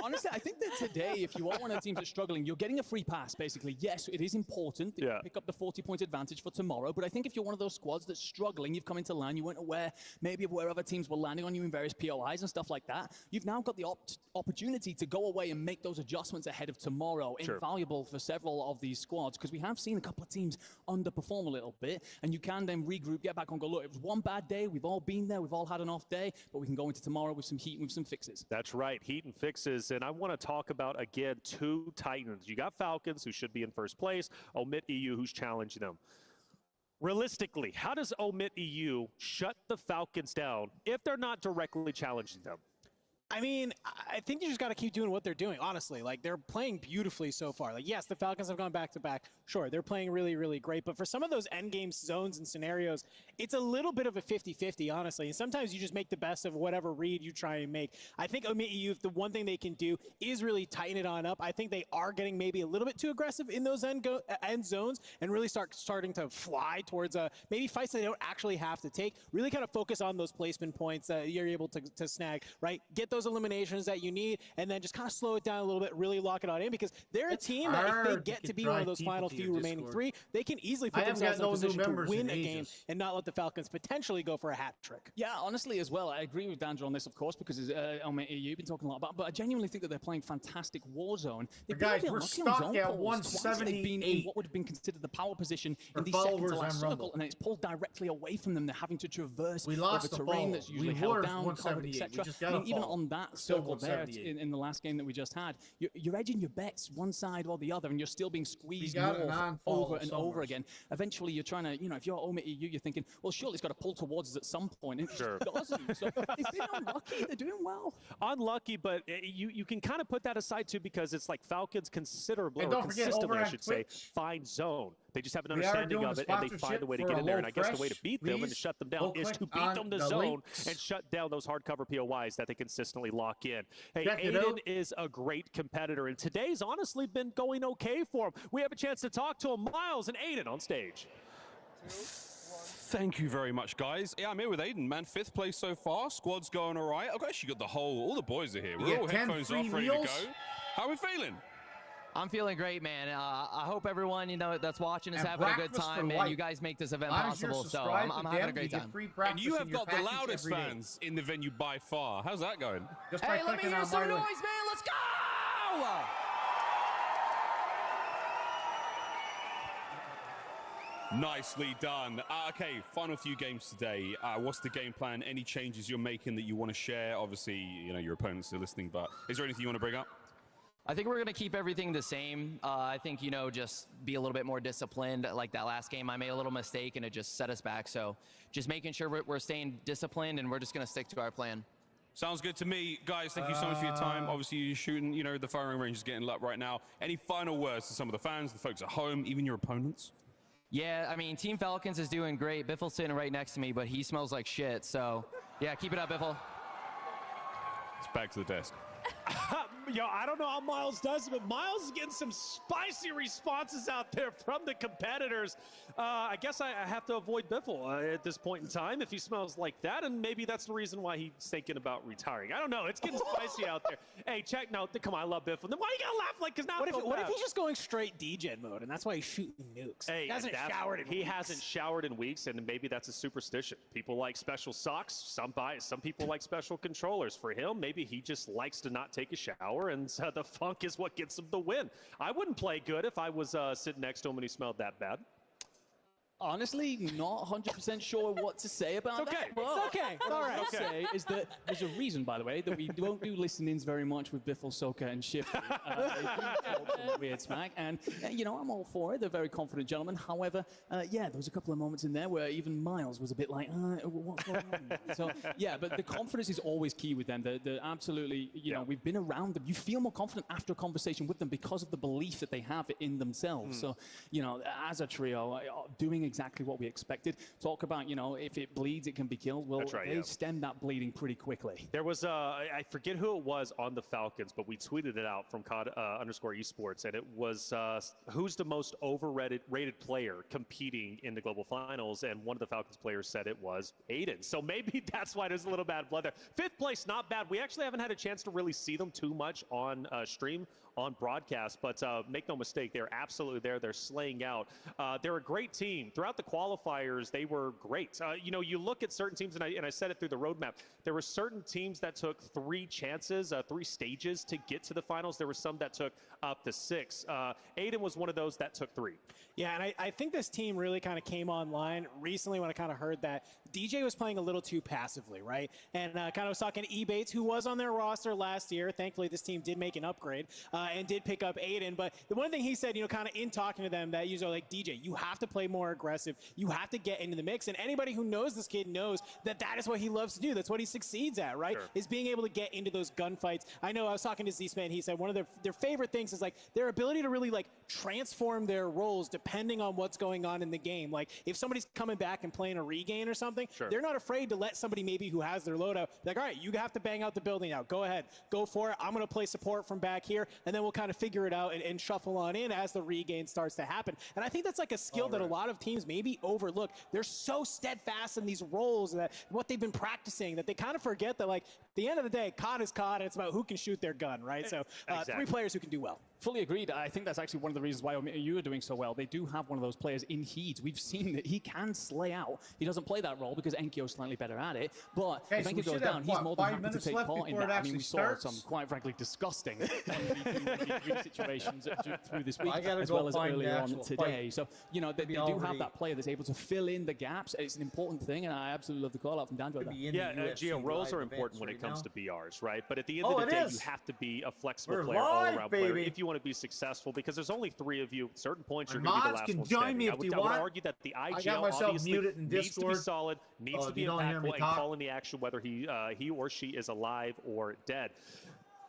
Honestly, I think that today, if you are one of the teams that's struggling, you're getting a free pass, basically. Yes, it is important that you pick up the 40-point advantage for tomorrow, but I think if you're one of those squads that's struggling, you've come into LAN, you weren't aware maybe of where other teams were landing on you in various POIs and stuff like that, you've now got the opportunity to go away and make those adjustments ahead of tomorrow. Sure. Invaluable for several of these squads, because we have seen a couple of teams underperform a little bit, and you can then regroup, get back on, go, look, it was one bad day, we've all been there, we've all had an off day, but we can go into tomorrow with some heat and with some fixes. That's right, heat and fixes. And I want to talk about, again, 2 Titans. You got Falcons, who should be in first place, Omit EU, who's challenging them. Realistically, how does Omit EU shut the Falcons down if they're not directly challenging them? I mean, I think you just got to keep doing what they're doing, honestly. Like, they're playing beautifully so far. Like, yes, the Falcons have gone back-to-back. Sure, they're playing really, really great. But for some of those endgame zones and scenarios, it's a little bit of a 50-50, honestly. And sometimes you just make the best of whatever read you try and make. I think Omit EU, the one thing they can do is really tighten it on up. I think they are getting maybe a little bit too aggressive in those end zones and really starting to fly towards maybe fights they don't actually have to take. Really kind of focus on those placement points that you're able to snag, right? Get those eliminations that you need, and then just kind of slow it down a little bit, really lock it on in, because they're a team that if they get to be one of those final few remaining 3, they can easily put themselves in a position to win a game and not let the Falcons potentially go for a hat trick. Yeah, honestly as well, I agree with Dandra on this, of course, because you've been talking a lot about, but I genuinely think that they're playing fantastic Warzone. Guys, we're stuck at 178. They've been in what would have been considered the power position in the second to last circle, and then it's pulled directly away from them. They're having to traverse over terrain that's usually held down, covered, etc. I mean, even on that circle there in the last game that we just had, you're edging your bets one side or the other, and you're still being squeezed more over and over again. Eventually, you're trying to, if you're Omit EU, you're thinking, well, surely it's got to pull towards us at some point. And it just doesn't. So they've been unlucky. They're doing well. Unlucky, but you can kind of put that aside too, because it's like Falcons considerably, and or consistently, I should say, find zone. They just have an understanding of it, and they find a way to get in there. And I guess the way to beat them and to shut them down is to beat them to zone and shut down those hardcover POIs that they consistently lock in. Hey, Aiden is a great competitor, and today's honestly been going okay for him. We have a chance to talk to him. Miles and Aiden on stage. Thank you very much, guys. Yeah, I'm here with Aiden, man. 5th place so far. Squad's going all right. I've actually got all the boys are here. We're all headphones off, ready to go. How are we feeling? I'm feeling great, man. I hope everyone, that's watching is having a good time, and you guys make this event possible. So I'm having a great time. And you have got the loudest fans in the venue by far. How's that going? Hey, let me hear some noise, man. Let's go! Nicely done. Okay, final few games today. What's the game plan? Any changes you're making that you want to share? Obviously, your opponents are listening, but is there anything you want to bring up? I think we're going to keep everything the same. I think, just be a little bit more disciplined. Like that last game, I made a little mistake, and it just set us back. So just making sure we're staying disciplined, and we're just going to stick to our plan. Sounds good to me. Guys, thank you so much for your time. Obviously, you're shooting, the firing range is getting up right now. Any final words to some of the fans, the folks at home, even your opponents? Yeah, I mean, Team Falcons is doing great. Biffle's sitting right next to me, but he smells like shit. So, yeah, keep it up, Biffle. It's back to the desk. I don't know how Miles does it, but Miles is getting some spicy responses out there from the competitors. I guess I have to avoid Biffle at this point in time if he smells like that, and maybe that's the reason why he's thinking about retiring. I don't know. It's getting spicy out there. Hey, check. No, come on, I love Biffle. Then why you gotta laugh like? Because now what if he's just going straight DJ mode, and that's why he's shooting nukes? Hey, he hasn't showered in weeks. He hasn't showered in weeks, and maybe that's a superstition. People like special socks. Some people like special controllers. For him, maybe he just likes to not take a shower, and the funk is what gets him the win. I wouldn't play good if I was sitting next to him and he smelled that bad. Honestly, not 100% sure what to say about that. It's okay. What I will say is that there's a reason, by the way, that we don't do listen-ins very much with Biffle, Soka, and Shifty. They do talk some weird smack, and, I'm all for it. They're very confident gentlemen. However, there was a couple of moments in there where even Miles was a bit like, what's going on? So, but the confidence is always key with them. They're absolutely, we've been around them. You feel more confident after a conversation with them because of the belief that they have in themselves. So, as a trio, doing exactly what we expected. Talk about, if it bleeds, it can be killed. Well, they stem that bleeding pretty quickly. There was, I forget who it was on the Falcons, but we tweeted it out from _esports, and it was who's the most overrated player competing in the global finals, and one of the Falcons players said it was Aiden. So maybe that's why there's a little bad blood there. 5th place, not bad. We actually haven't had a chance to really see them too much on stream, on broadcast, but make no mistake, they're absolutely there. They're slaying out. They're a great team. Throughout the qualifiers, they were great. You look at certain teams, and I said it through the roadmap, there were certain teams that took 3 chances, 3 stages to get to the finals. There were some that took up to 6. Aiden was one of those that took 3. Yeah, and I think this team really kind of came online recently when I kind of heard that DJ was playing a little too passively, right? And kind of was talking to Ebates, who was on their roster last year. Thankfully, this team did make an upgrade and did pick up Aiden. But the one thing he said, kind of in talking to them, that he's like, DJ, you have to play more aggressive. You have to get into the mix. And anybody who knows this kid knows that that is what he loves to do. That's what he succeeds at, right? Sure. Is being able to get into those gunfights. I know I was talking to Z-Man. He said one of their favorite things is like their ability to really like transform their roles depending on what's going on in the game. Like if somebody's coming back and playing a regain or something, sure, they're not afraid to let somebody maybe who has their loadout, like, all right, you have to bang out the building now. Go ahead. Go for it. I'm going to play support from back here. And then we'll kind of figure it out and shuffle on in as the regain starts to happen. And I think that's like a skill that a lot of teams maybe overlook. They're so steadfast in these roles that what they've been practicing that they kind of forget that, like, at the end of the day, COD is COD, and it's about who can shoot their gun, right? So exactly. 3 players who can do well. Fully agreed. I think that's actually one of the reasons why you are doing so well. They do have one of those players in Heat. We've seen that he can slay out. He doesn't play that role because Enkyo's slightly better at it. But if Enkyo goes down, he's more than happy to take part in that. I mean, we saw some, quite frankly, disgusting situations through this week, as well as earlier on today. So, they do have that player that's able to fill in the gaps. It's an important thing, and I absolutely love the call out from Danjo. Yeah, Gio, roles are important when it comes to BRs, right? But at the end of the day, you have to be a flexible player, all-around player, if you want to be successful, because there's only 3 of you. At certain points, you're going to be the last one standing. I would argue that the IGL obviously needs to be solid, needs to be impactful, and calling the action whether he or she is alive or dead.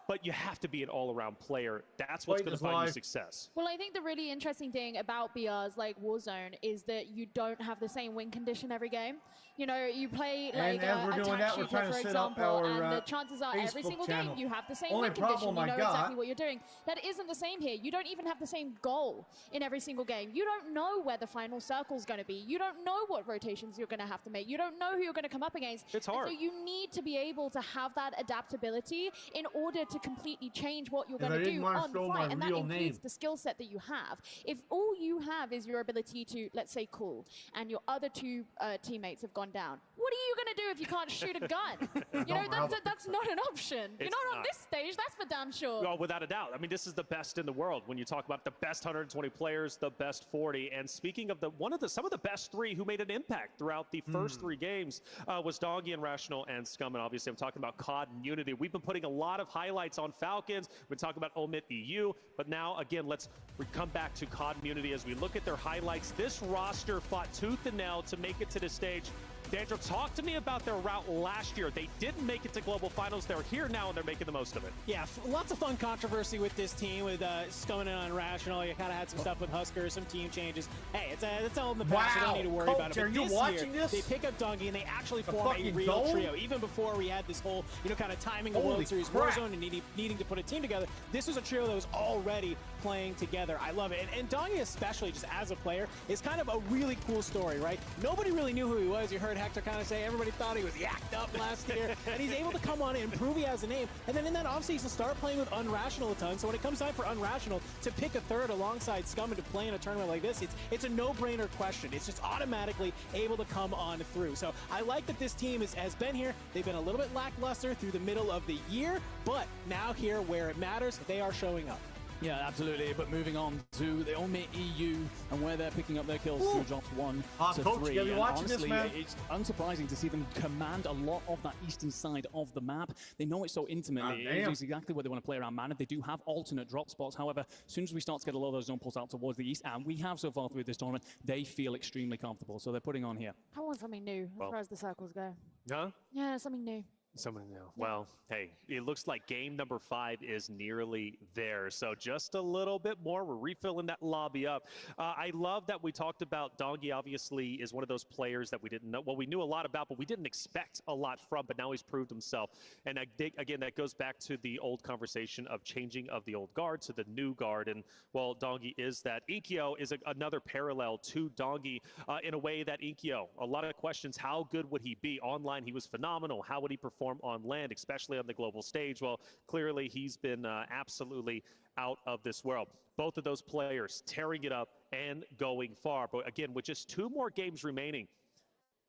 but you have to be an all-around player. That's what's going to find you success. Well, I think the really interesting thing about BRs like Warzone is that you don't have the same win condition every game. You know, you play like a attack shooter, for example, and the chances are every single game you have the same win condition. You know exactly what you're doing. That isn't the same here. You don't even have the same goal in every single game. You don't know where the final circle is going to be. You don't know what rotations you're going to have to make. You don't know who you're going to come up against. It's hard. And so you need to be able to have that adaptability in order to completely change what you're going to do on the fly, and that includes the skill set that you have. If all you have is your ability to, let's say, cool, and your other two teammates have gone down, what are you going to do if you can't shoot a gun? You know, that's not an option. You're not on this stage, that's for damn sure. Well, without a doubt. I mean, this is the best in the world when you talk about the best 120 players, the best 40. And speaking of some of the best 3 who made an impact throughout the first 3 games was Doggy and Rational and Scum. And obviously, I'm talking about COD and Unity. We've been putting a lot of highlights on Falcons. We've been talking about Omit EU. But now, again, let's come back to COD and Unity as we look at their highlights. This roster fought tooth and nail to make it to the stage. Dandro, talk to me about their route last year. They didn't make it to global finals. They're here now, and they're making the most of it. Yeah, lots of fun controversy with this team, with Scum and Unrational. You kind of had some stuff with Husker, some team changes. Hey, it's all in the past. You don't need to worry about it. But are you watching this? They pick up Donkey, and they actually form a real trio. Even before we had this whole, kind of timing of World Series Warzone and needing to put a team together, this was a trio that was already playing together. I love it. And Dongy, especially just as a player, is kind of a really cool story, right? Nobody really knew who he was. You heard Hector kind of say everybody thought he was yacked up last year. And he's able to come on and prove he has a name. And then in that offseason, start playing with Unrational a ton. So when it comes time for Unrational to pick a third alongside Scum and to play in a tournament like this, it's a no-brainer question. It's just automatically able to come on through. So I like that this team has been here. They've been a little bit lackluster through the middle of the year, but now here where it matters, they are showing up. Yeah, absolutely. But moving on to the Omit EU and where they're picking up their kills through drops 1 to 3. You and watching honestly, this, man? It's unsurprising to see them command a lot of that eastern side of the map. They know it so intimately. It's exactly where they want to play around mana. They do have alternate drop spots. However, as soon as we start to get a lot of those zone pulls out towards the east, and we have so far through this tournament, they feel extremely comfortable. So they're putting on here. I want something new as far as the circles go. Huh? Yeah, something new. Something new. Well, hey, it looks like game number 5 is nearly there. So just a little bit more. We're refilling that lobby up. I love that we talked about Dongy. Obviously is one of those players that we didn't know. Well, we knew a lot about, but we didn't expect a lot from. But now he's proved himself. And I think, again, that goes back to the old conversation of changing of the old guard to the new guard. And, well, Dongy is that. Inkyo is another parallel to Dongy in a way that Inkyo, a lot of questions. How good would he be? Online, he was phenomenal. How would he perform on land, especially on the global stage? Well, clearly he's been absolutely out of this world. Both of those players tearing it up and going far. But again, with just 2 more games remaining,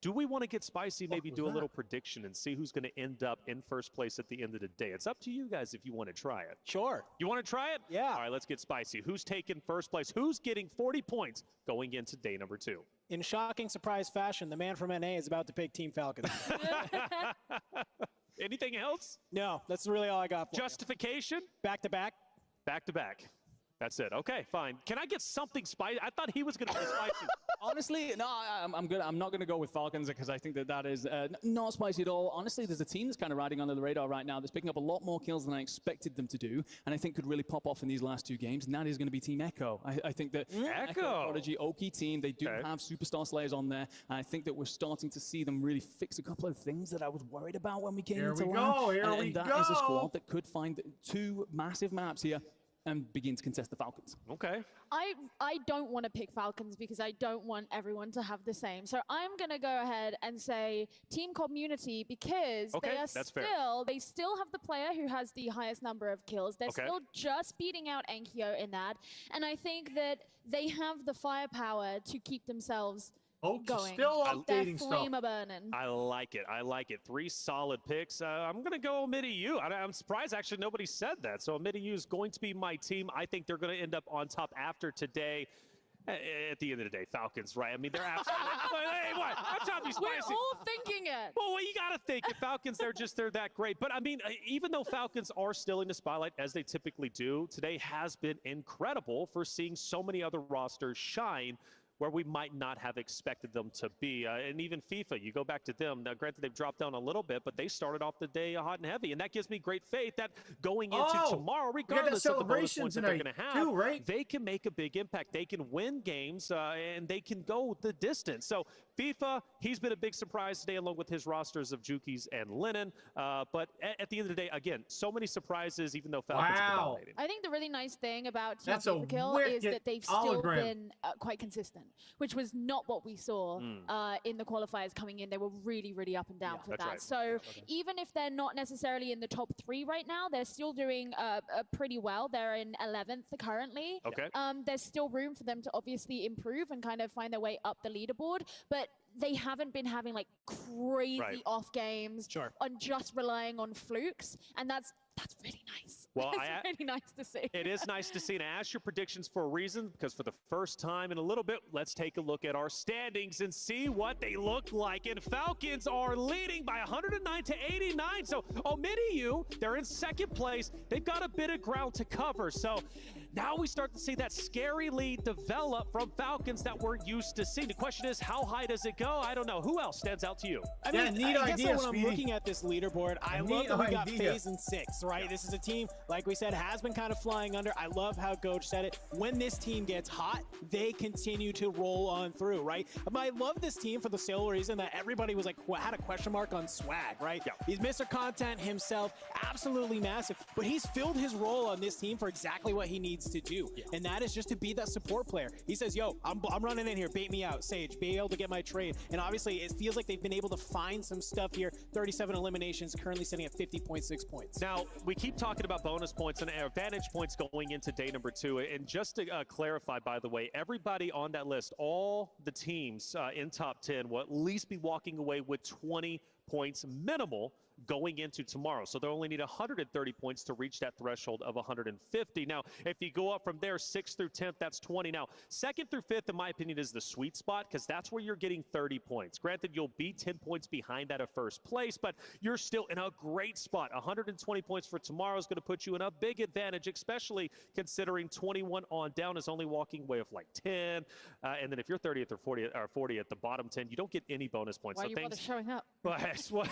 do we want to get spicy, maybe do a little prediction and see who's going to end up in first place at the end of the day? It's up to you guys if you want to try it. Sure. You want to try it? Yeah. All right, let's get spicy. Who's taking first place? Who's getting 40 points going into day number 2? In shocking surprise fashion, the man from NA is about to pick Team Falcons. Anything else? No, that's really all I got for Justification? Back to back? Back to back. That's it. Okay, fine. Can I get something spicy? I thought he was going to be spicy. Honestly, no, I'm good. I'm not going to go with Falcons because I think that is not spicy at all. Honestly, there's a team that's kind of riding under the radar right now that's picking up a lot more kills than I expected them to do, and I think could really pop off in these last 2 games, and that is going to be Team Echo. I think that Echo Prodigy, Oki team, they do have Superstar Slayers on there, and I think that we're starting to see them really fix a couple of things that I was worried about when we came into LAN. And that is a squad that could find 2 massive maps here and begin to contest the Falcons. Okay. I don't want to pick Falcons because I don't want everyone to have the same. So I'm going to go ahead and say Team Community because they still have the player who has the highest number of kills. They're still just beating out Enkyo in that. And I think that they have the firepower to keep themselves going. Still updating flame burning. I like it. I like it. 3 solid picks. I'm going to go Omit EU. I'm surprised actually nobody said that. So Omit EU is going to be my team. I think they're going to end up on top after today. At the end of the day, Falcons, right? I mean, they're absolutely. Hey, what? I'm trying to be spicy. We're all thinking it. Well, you got to think it. Falcons, they're that great. But I mean, even though Falcons are still in the spotlight as they typically do, today has been incredible for seeing so many other rosters shine where we might not have expected them to be. And even FIFA, you go back to them. Now, granted, they've dropped down a little bit, but they started off the day hot and heavy. And that gives me great faith that going into tomorrow, regardless of the bonus points that they're going to have, too, right? they can make a big impact. They can win games, and they can go the distance. So FIFA, he's been a big surprise today, along with his rosters of Jukies and Lennon. But at the end of the day, again, so many surprises, even though Falcons have been dominating. I think the really nice thing about Team That's a FIFA Kill is that they've still hologram. been quite consistent, which was not what we saw in the qualifiers coming in. They were really, really up and down for that. right. So even if they're not necessarily in the top 3 right now, they're still doing pretty well. They're in 11th currently. Okay. There's still room for them to obviously improve and kind of find their way up the leaderboard, but they haven't been having like crazy off games on just relying on flukes, and that's really nice. Well, it's really nice to see. It is nice to see. And I asked your predictions for a reason, because for the first time in a little bit, let's take a look at our standings and see what they look like. And Falcons are leading by 109 to 89. So Omidию, they're in second place. They've got a bit of ground to cover. So now we start to see that scary lead develop from Falcons that we're used to seeing. The question is, how high does it go? I don't know. Who else stands out to you? I mean, I guess when I'm looking at this leaderboard, I love that we got FaZe in 6, right? This is a team, like we said, has been kind of flying under. I love how Goach said it. When this team gets hot, they continue to roll on through, right? I love this team for the sole reason that everybody was like, had a question mark on Swag, right? Yeah. He's Mr. Content himself, absolutely massive, but he's filled his role on this team for exactly what he needs to do, and that is just to be that support player. He says, yo, I'm running in here, bait me out, Sage, be able to get my trade, and obviously it feels like they've been able to find some stuff here. 37 eliminations, currently sitting at 50.6 points. Now, we keep talking about bonus points and advantage points going into day number 2, and just to clarify, by the way, everybody on that list, all the teams in top 10 will at least be walking away with 20 points minimal going into tomorrow. So they only need 130 points to reach that threshold of 150. Now, if you go up from there, 6th through 10th, that's 20. Now, 2nd through 5th, in my opinion, is the sweet spot, because that's where you're getting 30 points. Granted, you'll be 10 points behind that of first place, but you're still in a great spot. 120 points for tomorrow is going to put you in a big advantage, especially considering 21 on down is only walking away of like 10. And then if you're 30th or 40 at the bottom 10, you don't get any bonus points. Why so are you bother showing up? But that's the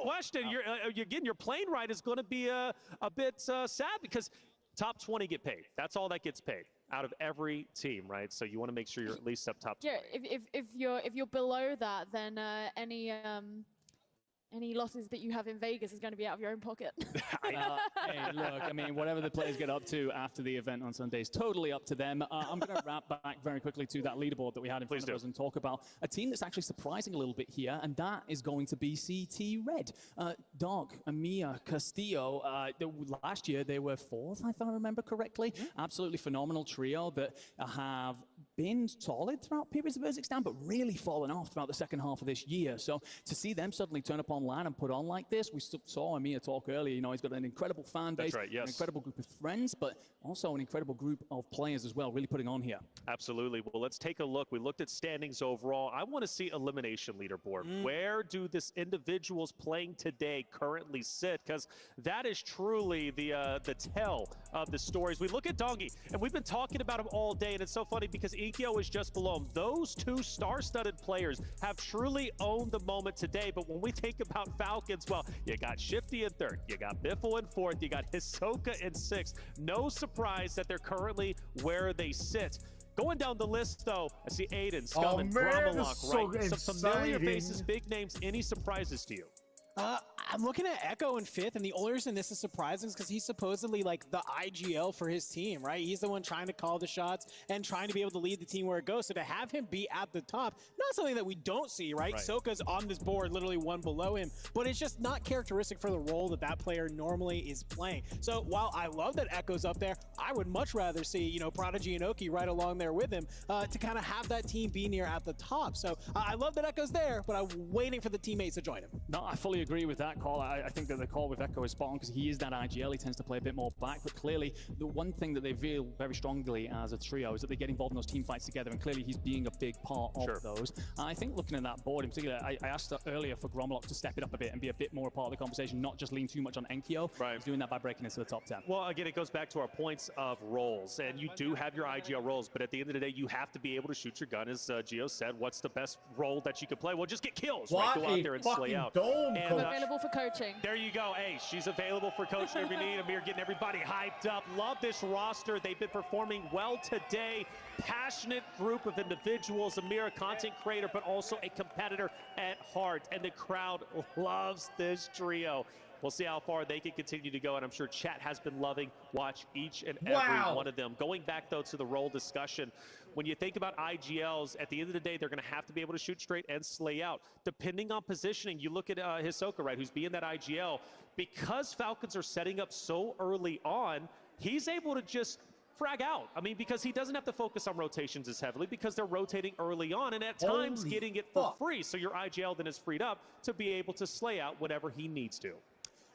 question. Your plane ride is going to be a bit sad, because top 20 get paid. That's all that gets paid out of every team, right? So you want to make sure you're at least up top 20. Yeah, if you're below that, then any losses that you have in Vegas is going to be out of your own pocket. Hey, look, I mean, whatever the players get up to after the event on Sunday is totally up to them. I'm going to wrap back very quickly to that leaderboard that we had in front of us and talk about a team that's actually surprising a little bit here, and that is going to be CT Red. Dog, Amia, Castillo, last year they were 4th, if I remember correctly. Absolutely phenomenal trio that have been solid throughout periods of Urzikstan, but really fallen off throughout the second half of this year. So to see them suddenly turn up online and put on like this, we saw Amir talk earlier, you know, he's got an incredible fan base, an incredible group of friends, but also an incredible group of players as well, really putting on here. Absolutely. Well, let's take a look. We looked at standings overall. I want to see elimination leaderboard. Where do this individuals playing today currently sit? Because that is truly the tell of the stories. We look at Dongi, and we've been talking about him all day, and it's so funny because Ikeo is just below him. Those two star-studded players have truly owned the moment today, but when we think about Falcons, well, you got Shifty in 3rd, you got Biffle in 4th, you got Hisoka in 6th. No surprise that they're currently where they sit. Going down the list, though, I see Aiden, Scum, and Bramalok, right? Some familiar faces, big names. Any surprises to you? I'm looking at Echo in 5th, and the only reason this is surprising is because he's supposedly like the IGL for his team, right? He's the one trying to call the shots and trying to be able to lead the team where it goes. So to have him be at the top, not something that we don't see, right? Soka's on this board, literally one below him, but it's just not characteristic for the role that that player normally is playing. So while I love that Echo's up there, I would much rather see, you know, Prodigy and Oki right along there with him to kind of have that team be near at the top. So I love that Echo's there, but I'm waiting for the teammates to join him. No, I fully totally agree with that call. I think that the call with Echo is spot on because he is that IGL. He tends to play a bit more back, but clearly the one thing that they feel very strongly as a trio is that they get involved in those team fights together, and clearly he's being a big part of those. I think looking at that board in particular, I asked earlier for Gromlock to step it up a bit and be a bit more a part of the conversation, not just lean too much on Enkyo. Right. He's doing that by breaking into the top 10. Well, again, it goes back to our points of roles, and you do have your IGL roles, but at the end of the day, you have to be able to shoot your gun. As Gio said, what's the best role that you could play? Well, just get kills, right? Go out there and slay out. I'm available for coaching. There you go. Hey, she's available for coaching if you need. Amir getting everybody hyped up. Love this roster. They've been performing well today. Passionate group of individuals. Amir, a content creator, but also a competitor at heart, and the crowd loves this trio. We'll see how far they can continue to go, and I'm sure chat has been loving watch each and every one of them. Going back, though, to the role discussion, when you think about IGLs, at the end of the day, they're going to have to be able to shoot straight and slay out. Depending on positioning, you look at Hisoka, right, who's being that IGL. Because Falcons are setting up so early on, he's able to just frag out. I mean, because he doesn't have to focus on rotations as heavily because they're rotating early on and at times getting it for free. So your IGL then is freed up to be able to slay out whenever he needs to.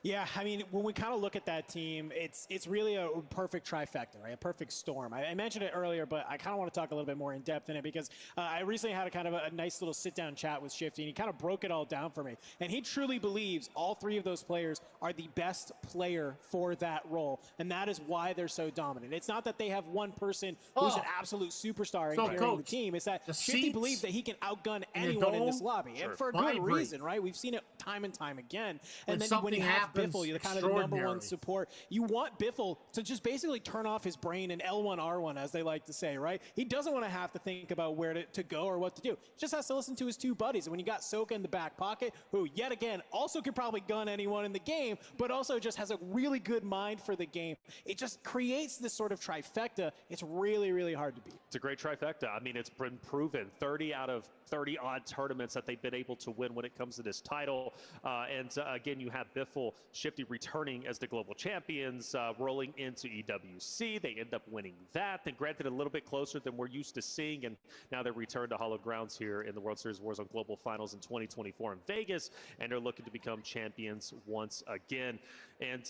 Yeah, I mean, when we kind of look at that team, it's really a perfect trifecta, right? A perfect storm. I mentioned it earlier, but I kind of want to talk a little bit more in depth in it because I recently had a kind of a nice little sit-down chat with Shifty, and he kind of broke it all down for me. And he truly believes all three of those players are the best player for that role, and that is why they're so dominant. It's not that they have one person who's an absolute superstar in carrying the team. It's that Shifty believes that he can outgun anyone in this lobby, and for a good reason, right? We've seen it time and time again. And then when you have Biffle, you're kind of the number one support. You want Biffle to just basically turn off his brain and L1R1, as they like to say, right? He doesn't want to have to think about where to go or what to do. He just has to listen to his two buddies. And when you got Soka in the back pocket, who yet again also could probably gun anyone in the game, but also just has a really good mind for the game, it just creates this sort of trifecta. It's really, really hard to beat. It's a great trifecta. I mean, it's been proven 30 out of 30 odd tournaments that they've been able to win when it comes to this title. Again, you have Biffle, Shifty returning as the global champions, rolling into EWC. They end up winning that. Then granted, a little bit closer than we're used to seeing, and now they return to Hollow Grounds here in the World Series Warzone Global Finals in 2024 in Vegas, and they're looking to become champions once again. And,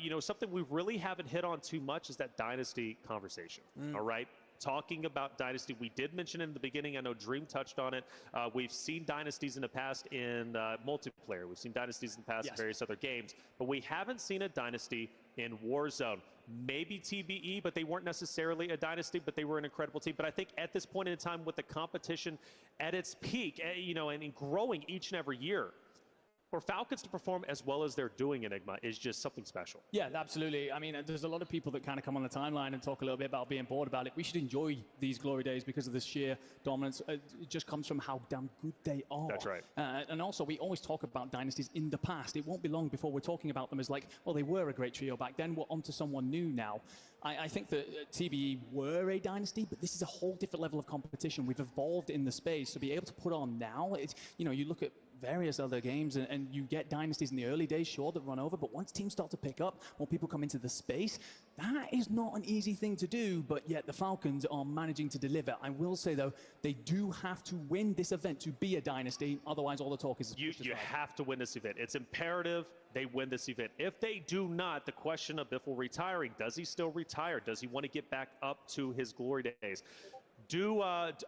you know, something we really haven't hit on too much is that Dynasty conversation, all right? Talking about Dynasty, we did mention it in the beginning. I know Dream touched on it. We've seen Dynasties in the past in multiplayer. We've seen Dynasties in the past in various other games. But we haven't seen a Dynasty in Warzone. Maybe TBE, but they weren't necessarily a Dynasty, but they were an incredible team. But I think at this point in time, with the competition at its peak, you know, and growing each and every year, for Falcons to perform as well as they're doing, Enigma, is just something special. Yeah, absolutely. I mean, there's a lot of people that kind of come on the timeline and talk a little bit about being bored about it. We should enjoy these glory days because of the sheer dominance. It just comes from how damn good they are. That's right. And also, we always talk about dynasties in the past. It won't be long before we're talking about them as like, well, they were a great trio back then. We're on to someone new now. I think that TBE were a dynasty, but this is a whole different level of competition. We've evolved in the space. So be able to put on now, it's, you know, you look at various other games and you get dynasties in the early days, sure, that run over, but once teams start to pick up, more people come into the space, that is not an easy thing to do, but yet the Falcons are managing to deliver. I will say, though, they do have to win this event to be a dynasty, otherwise all the talk is... You have to win this event. It's imperative they win this event. If they do not, the question of Biffle retiring, does he still retire? Does he want to get back up to his glory days?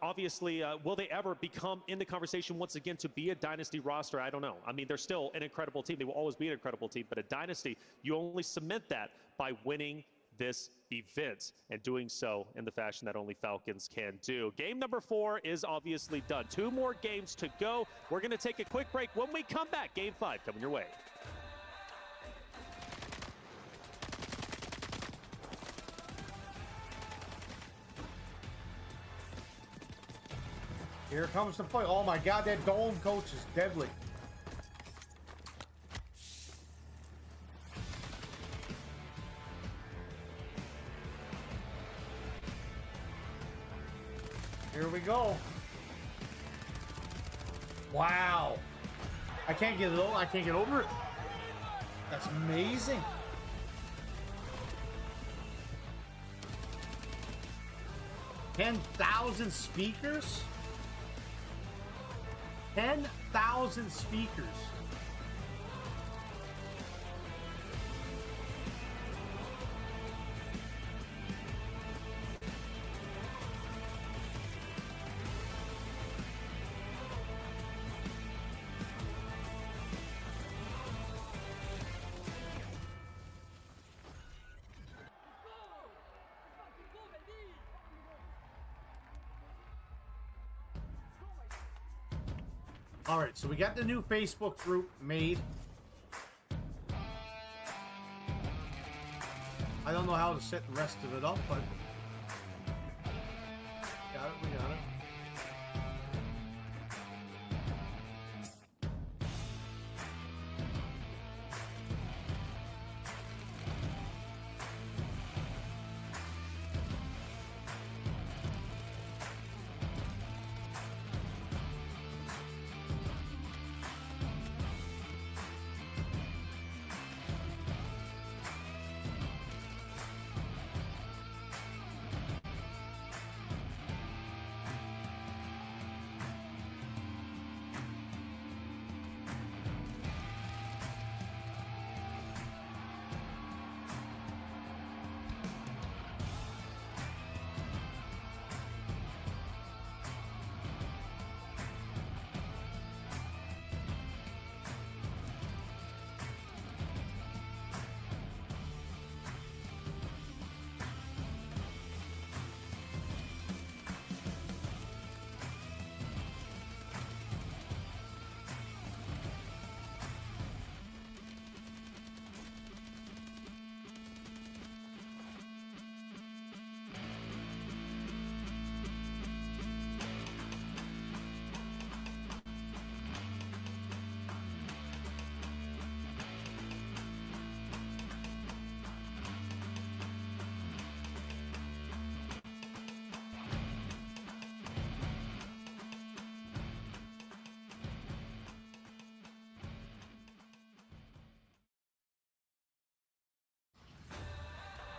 Obviously, will they ever become in the conversation once again to be a dynasty roster? I don't know. I mean, they're still an incredible team. They will always be an incredible team, but a dynasty, you only cement that by winning this event and doing so in the fashion that only Falcons can do. Game number 4 is obviously done. 2 more games to go. We're going to take a quick break. When we come back, Game 5 coming your way. Here comes the fight. Oh my god, that dome coach is deadly. Here we go. Wow. I can't get it over. I can't get over it. That's amazing. $10,000 speakers? 10,000 speakers. All right, so we got the new Facebook group made. I don't know how to set the rest of it up, but we got it.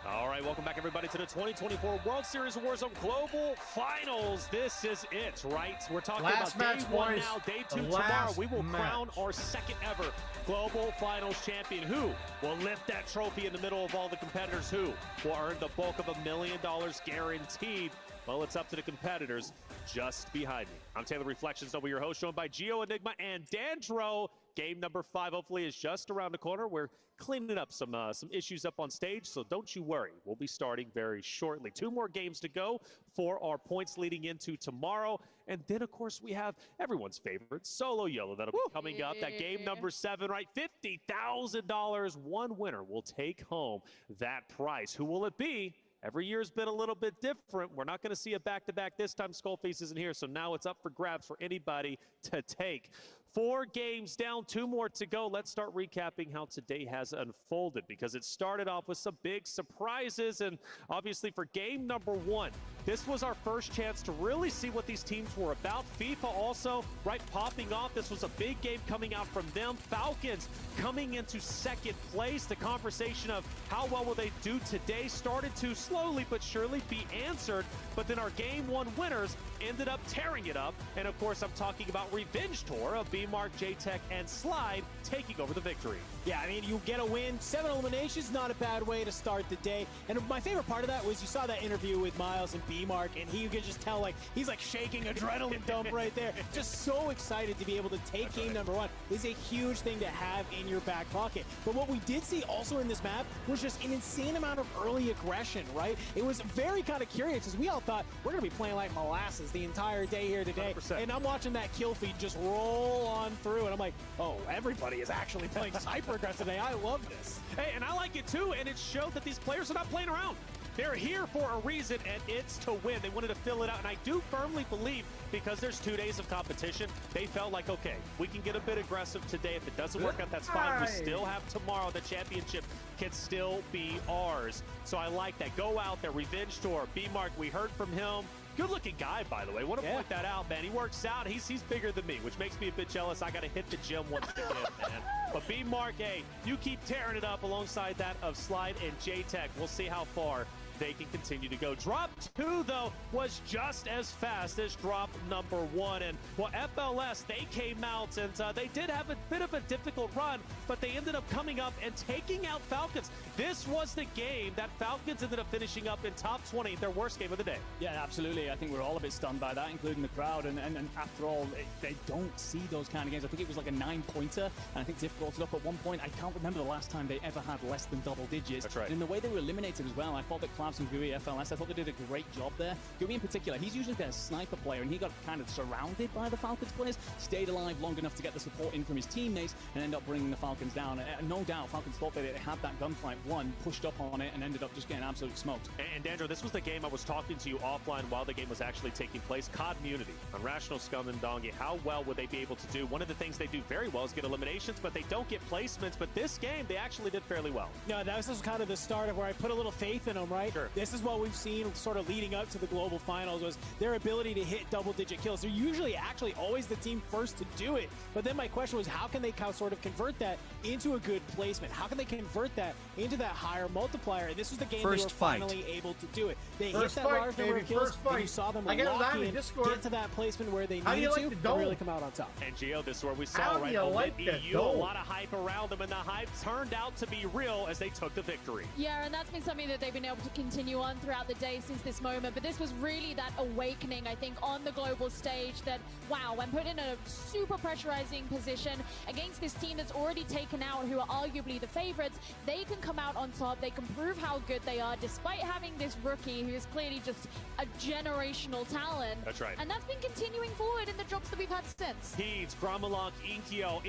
All right, welcome back, everybody, to the 2024 World Series of Warzone Global Finals. This is it, right? We're talking Last about match, day one boys. now, day The two tomorrow. last We will crown match. our second ever Global Finals champion. Who will lift that trophy in the middle of all the competitors? Who will earn the bulk of $1 million guaranteed? Well, it's up to the competitors just behind me. I'm Taylor Reflections, over your host, joined by Gio Enigma and Dandro. Game number 5 hopefully is just around the corner. We're cleaning up some issues up on stage, so don't you worry. We'll be starting very shortly. 2 more games to go for our points leading into tomorrow. And then, of course, we have everyone's favorite, Solo YOLO. That'll be coming up. That game number 7, right? $50,000. One winner will take home that prize. Who will it be? Every year's been a little bit different. We're not going to see a back-to-back this time. Skullface isn't here, so now it's up for grabs for anybody to take. 4 games down, 2 more to go. Let's start recapping how today has unfolded, because it started off with some big surprises. And obviously for game number 1, this was our first chance to really see what these teams were about. FIFA also, right, popping off. This was a big game coming out from them. Falcons coming into second place. The conversation of how well will they do today started to slowly but surely be answered. But then our game 1 winners ended up tearing it up. And of course, I'm talking about Revenge Tour of B-Mark, J-Tech, and Slide taking over the victory. Yeah, I mean, you get a win. 7 eliminations, not a bad way to start the day. And my favorite part of that was you saw that interview with Miles and B-Mark, and you could just tell, like, he's like shaking adrenaline dump right there. Just so excited to be able to take game number 1 is a huge thing to have in your back pocket. But what we did see also in this map was just an insane amount of early aggression, right? It was very kind of curious, as we all thought we're going to be playing like molasses the entire day here today. 100%. And I'm watching that kill feed just roll on through, and I'm like, oh, everybody is actually playing hyper aggressive today. I love this. Hey, and I like it too, and it showed that these players are not playing around. They're here for a reason, and it's to win. They wanted to fill it out, and I do firmly believe, because there's 2 days of competition, they felt like, okay, we can get a bit aggressive today. If it doesn't work out, that's fine. We still have tomorrow. The championship can still be ours. So I like that. Go out there. Revenge Tour. B-Mark, we heard from him. Good-looking guy, by the way. Want to point that out, man. He works out. He's bigger than me, which makes me a bit jealous. I got to hit the gym once again, man. But B-Mark, hey, you keep tearing it up alongside that of Slide and J-Tech. We'll see how far they can continue to go. Drop 2, though, was just as fast as drop number 1. And, well, FLS, they came out, and they did have a bit of a difficult run, but they ended up coming up and taking out Falcons. This was the game that Falcons ended up finishing up in top 20, their worst game of the day. Yeah, absolutely. I think we're all a bit stunned by that, including the crowd. And after all, they don't see those kind of games. I think it was like a 9-pointer, and I think Diff brought it up at one point. I can't remember the last time they ever had less than double digits. That's right. And in the way they were eliminated as well, I thought that Cloud have some GUI FLS. I thought they did a great job there. GUI in particular, he's usually their sniper player, and he got kind of surrounded by the Falcons players, stayed alive long enough to get the support in from his teammates, and end up bringing the Falcons down. No doubt, Falcons thought they had that gunfight won, pushed up on it, and ended up just getting absolutely smoked. And Dandro, this was the game I was talking to you offline while the game was actually taking place. COD Immunity on Rational Scum and Dongi. How well would they be able to do? One of the things they do very well is get eliminations, but they don't get placements. But this game, they actually did fairly well. No, that was kind of the start of where I put a little faith in them, right? Sure. This is what we've seen sort of leading up to the global finals was their ability to hit double-digit kills. They're usually actually always the team first to do it. But then my question was, how can they sort of convert that into a good placement? How can they convert that into that higher multiplier? And this was the game they were finally able to do it. They hit that large number of kills, and you saw them lock in, get to that placement where they needed to really come out on top. And Gio, this is where we saw, right? EU, a lot of hype around them, and the hype turned out to be real as they took the victory. Yeah, and that's been something that they've been able to continue on throughout the day since this moment. But this was really that awakening, I think, on the global stage that, wow, when put in a super pressurizing position against this team that's already taken out, who are arguably the favorites, they can come out on top. They can prove how good they are, despite having this rookie who is clearly just a generational talent. That's right. And that's been continuing forward in the drops that we've had since. Heeds, Gromalonk, Inkyo,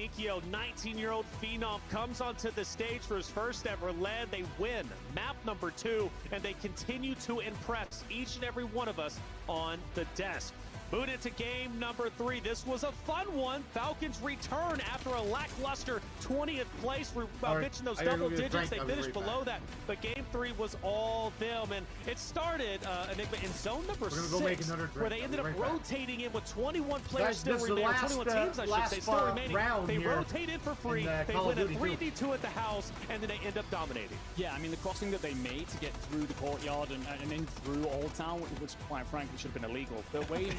19-year-old phenom, comes onto the stage for his first ever LAN. They win map number 2, and they continue to impress each and every one of us on the desk. Boot into game number 3. This was a fun one. Falcons return after a lackluster 20th place. We mentioned those double digits. They finished below that. But game 3 was all them. And it started, Enigma, in zone number 6, where they ended up rotating in with 21 players still remaining. 21 teams, I should say, still remaining. They rotated for free. They win a 3v2 at the house, and then they end up dominating. Yeah, I mean, the crossing that they made to get through the courtyard and in through Old Town, which quite frankly should have been illegal. The way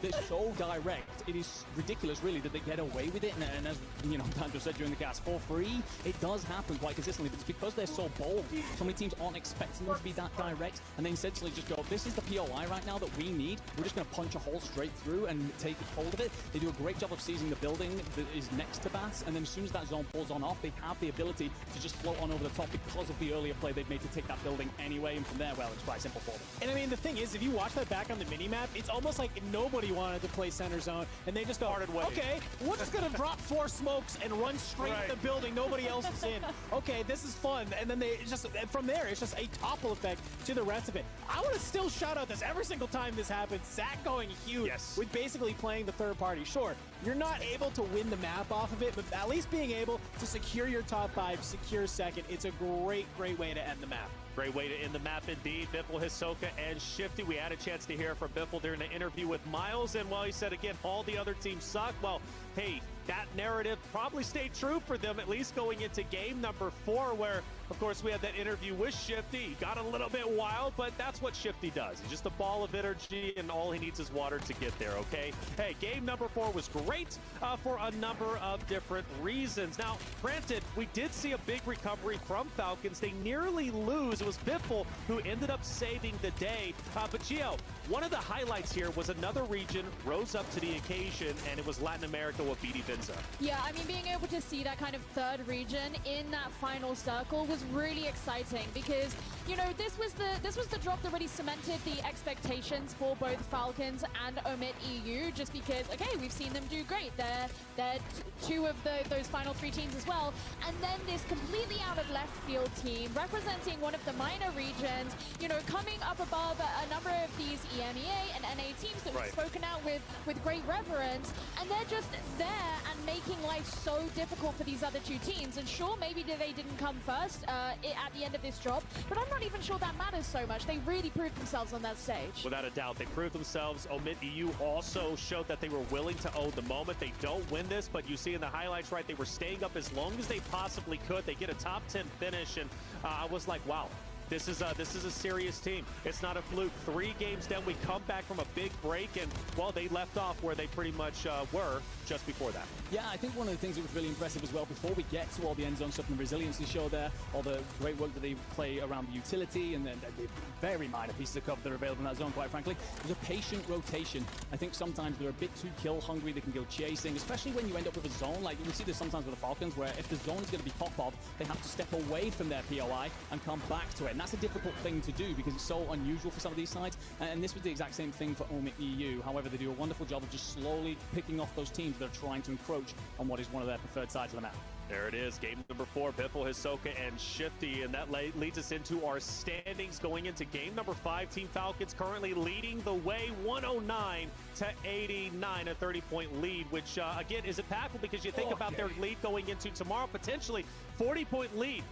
they're so direct, it is ridiculous really that they get away with it, and as you know, Dan just said during the cast, for free, it does happen quite consistently, but it's because they're so bold. So many teams aren't expecting them to be that direct, and they essentially just go, this is the POI right now that we need, we're just going to punch a hole straight through and take hold of it. They do a great job of seizing the building that is next to Bats, and then as soon as that zone pulls on off, they have the ability to just float on over the top because of the earlier play they've made to take that building anyway, and from there, well, it's quite simple for them. And I mean, the thing is, if you watch that back on the mini-map, it's almost like nobody wanted to play center zone, and they just go, okay, we're just going to drop 4 smokes and run straight at the building. Nobody else is in. Okay, this is fun. And then they just, from there, it's just a topple effect to the rest of it. I want to still shout out this every single time this happens. Zach going huge with basically playing the third party. Sure, you're not able to win the map off of it, but at least being able to secure your top 5, secure second, it's a great, great way to end the map. Great way to end the map indeed. Biffle, Hisoka, and Shifty. We had a chance to hear from Biffle during the interview with Miles, and while he said again, all the other teams suck, well, hey, that narrative probably stayed true for them, at least going into game number 4, where, of course, we had that interview with Shifty. He got a little bit wild, but that's what Shifty does. He's just a ball of energy, and all he needs is water to get there, okay? Hey, game number 4 was great for a number of different reasons. Now, granted, we did see a big recovery from Falcons. They nearly lose. It was Biffle who ended up saving the day. But Gio, one of the highlights here was another region rose up to the occasion, and it was Latin America with BD Vinza. Yeah, I mean, being able to see that kind of third region in that final circle was really exciting because, you know, this was the drop that really cemented the expectations for both Falcons and Omit EU, just because, okay, we've seen them do great. They're 2 of those final 3 teams as well. And then this completely out of left field team representing one of the minor regions, you know, coming up above a number of these EMEA and NA teams that we've spoken out with great reverence, and they're just there and making life so difficult for these other 2 teams. And sure, maybe they didn't come first at the end of this drop, but I'm not even sure that matters so much. They really proved themselves on that stage. Without a doubt, they proved themselves. Omit EU also showed that they were willing to own the moment. They don't win this, but you see in the highlights, right, they were staying up as long as they possibly could. They get a top 10 finish, and I was like, wow. This is a serious team. It's not a fluke. 3 games down, we come back from a big break, and, well, they left off where they pretty much were just before that. Yeah, I think one of the things that was really impressive as well, before we get to all the end zone stuff and the resiliency show there, all the great work that they play around the utility, and then the very minor pieces of cover that are available in that zone, quite frankly, there's a patient rotation. I think sometimes they're a bit too kill hungry. They can go chasing, especially when you end up with a zone. Like, we see this sometimes with the Falcons, where if the zone is going to be pop-off, they have to step away from their POI and come back to it. And that's a difficult thing to do because it's so unusual for some of these sides. And this was the exact same thing for Omit EU. However, they do a wonderful job of just slowly picking off those teams that are trying to encroach on what is one of their preferred sides of the map. There it is, game number 4, Biffle, Hisoka, and Shifty, and that leads us into our standings going into game number 5. Team Falcons currently leading the way, 109 to 89, a 30-point lead, which, again, is impactful because you think about their lead going into tomorrow, potentially 40-point lead.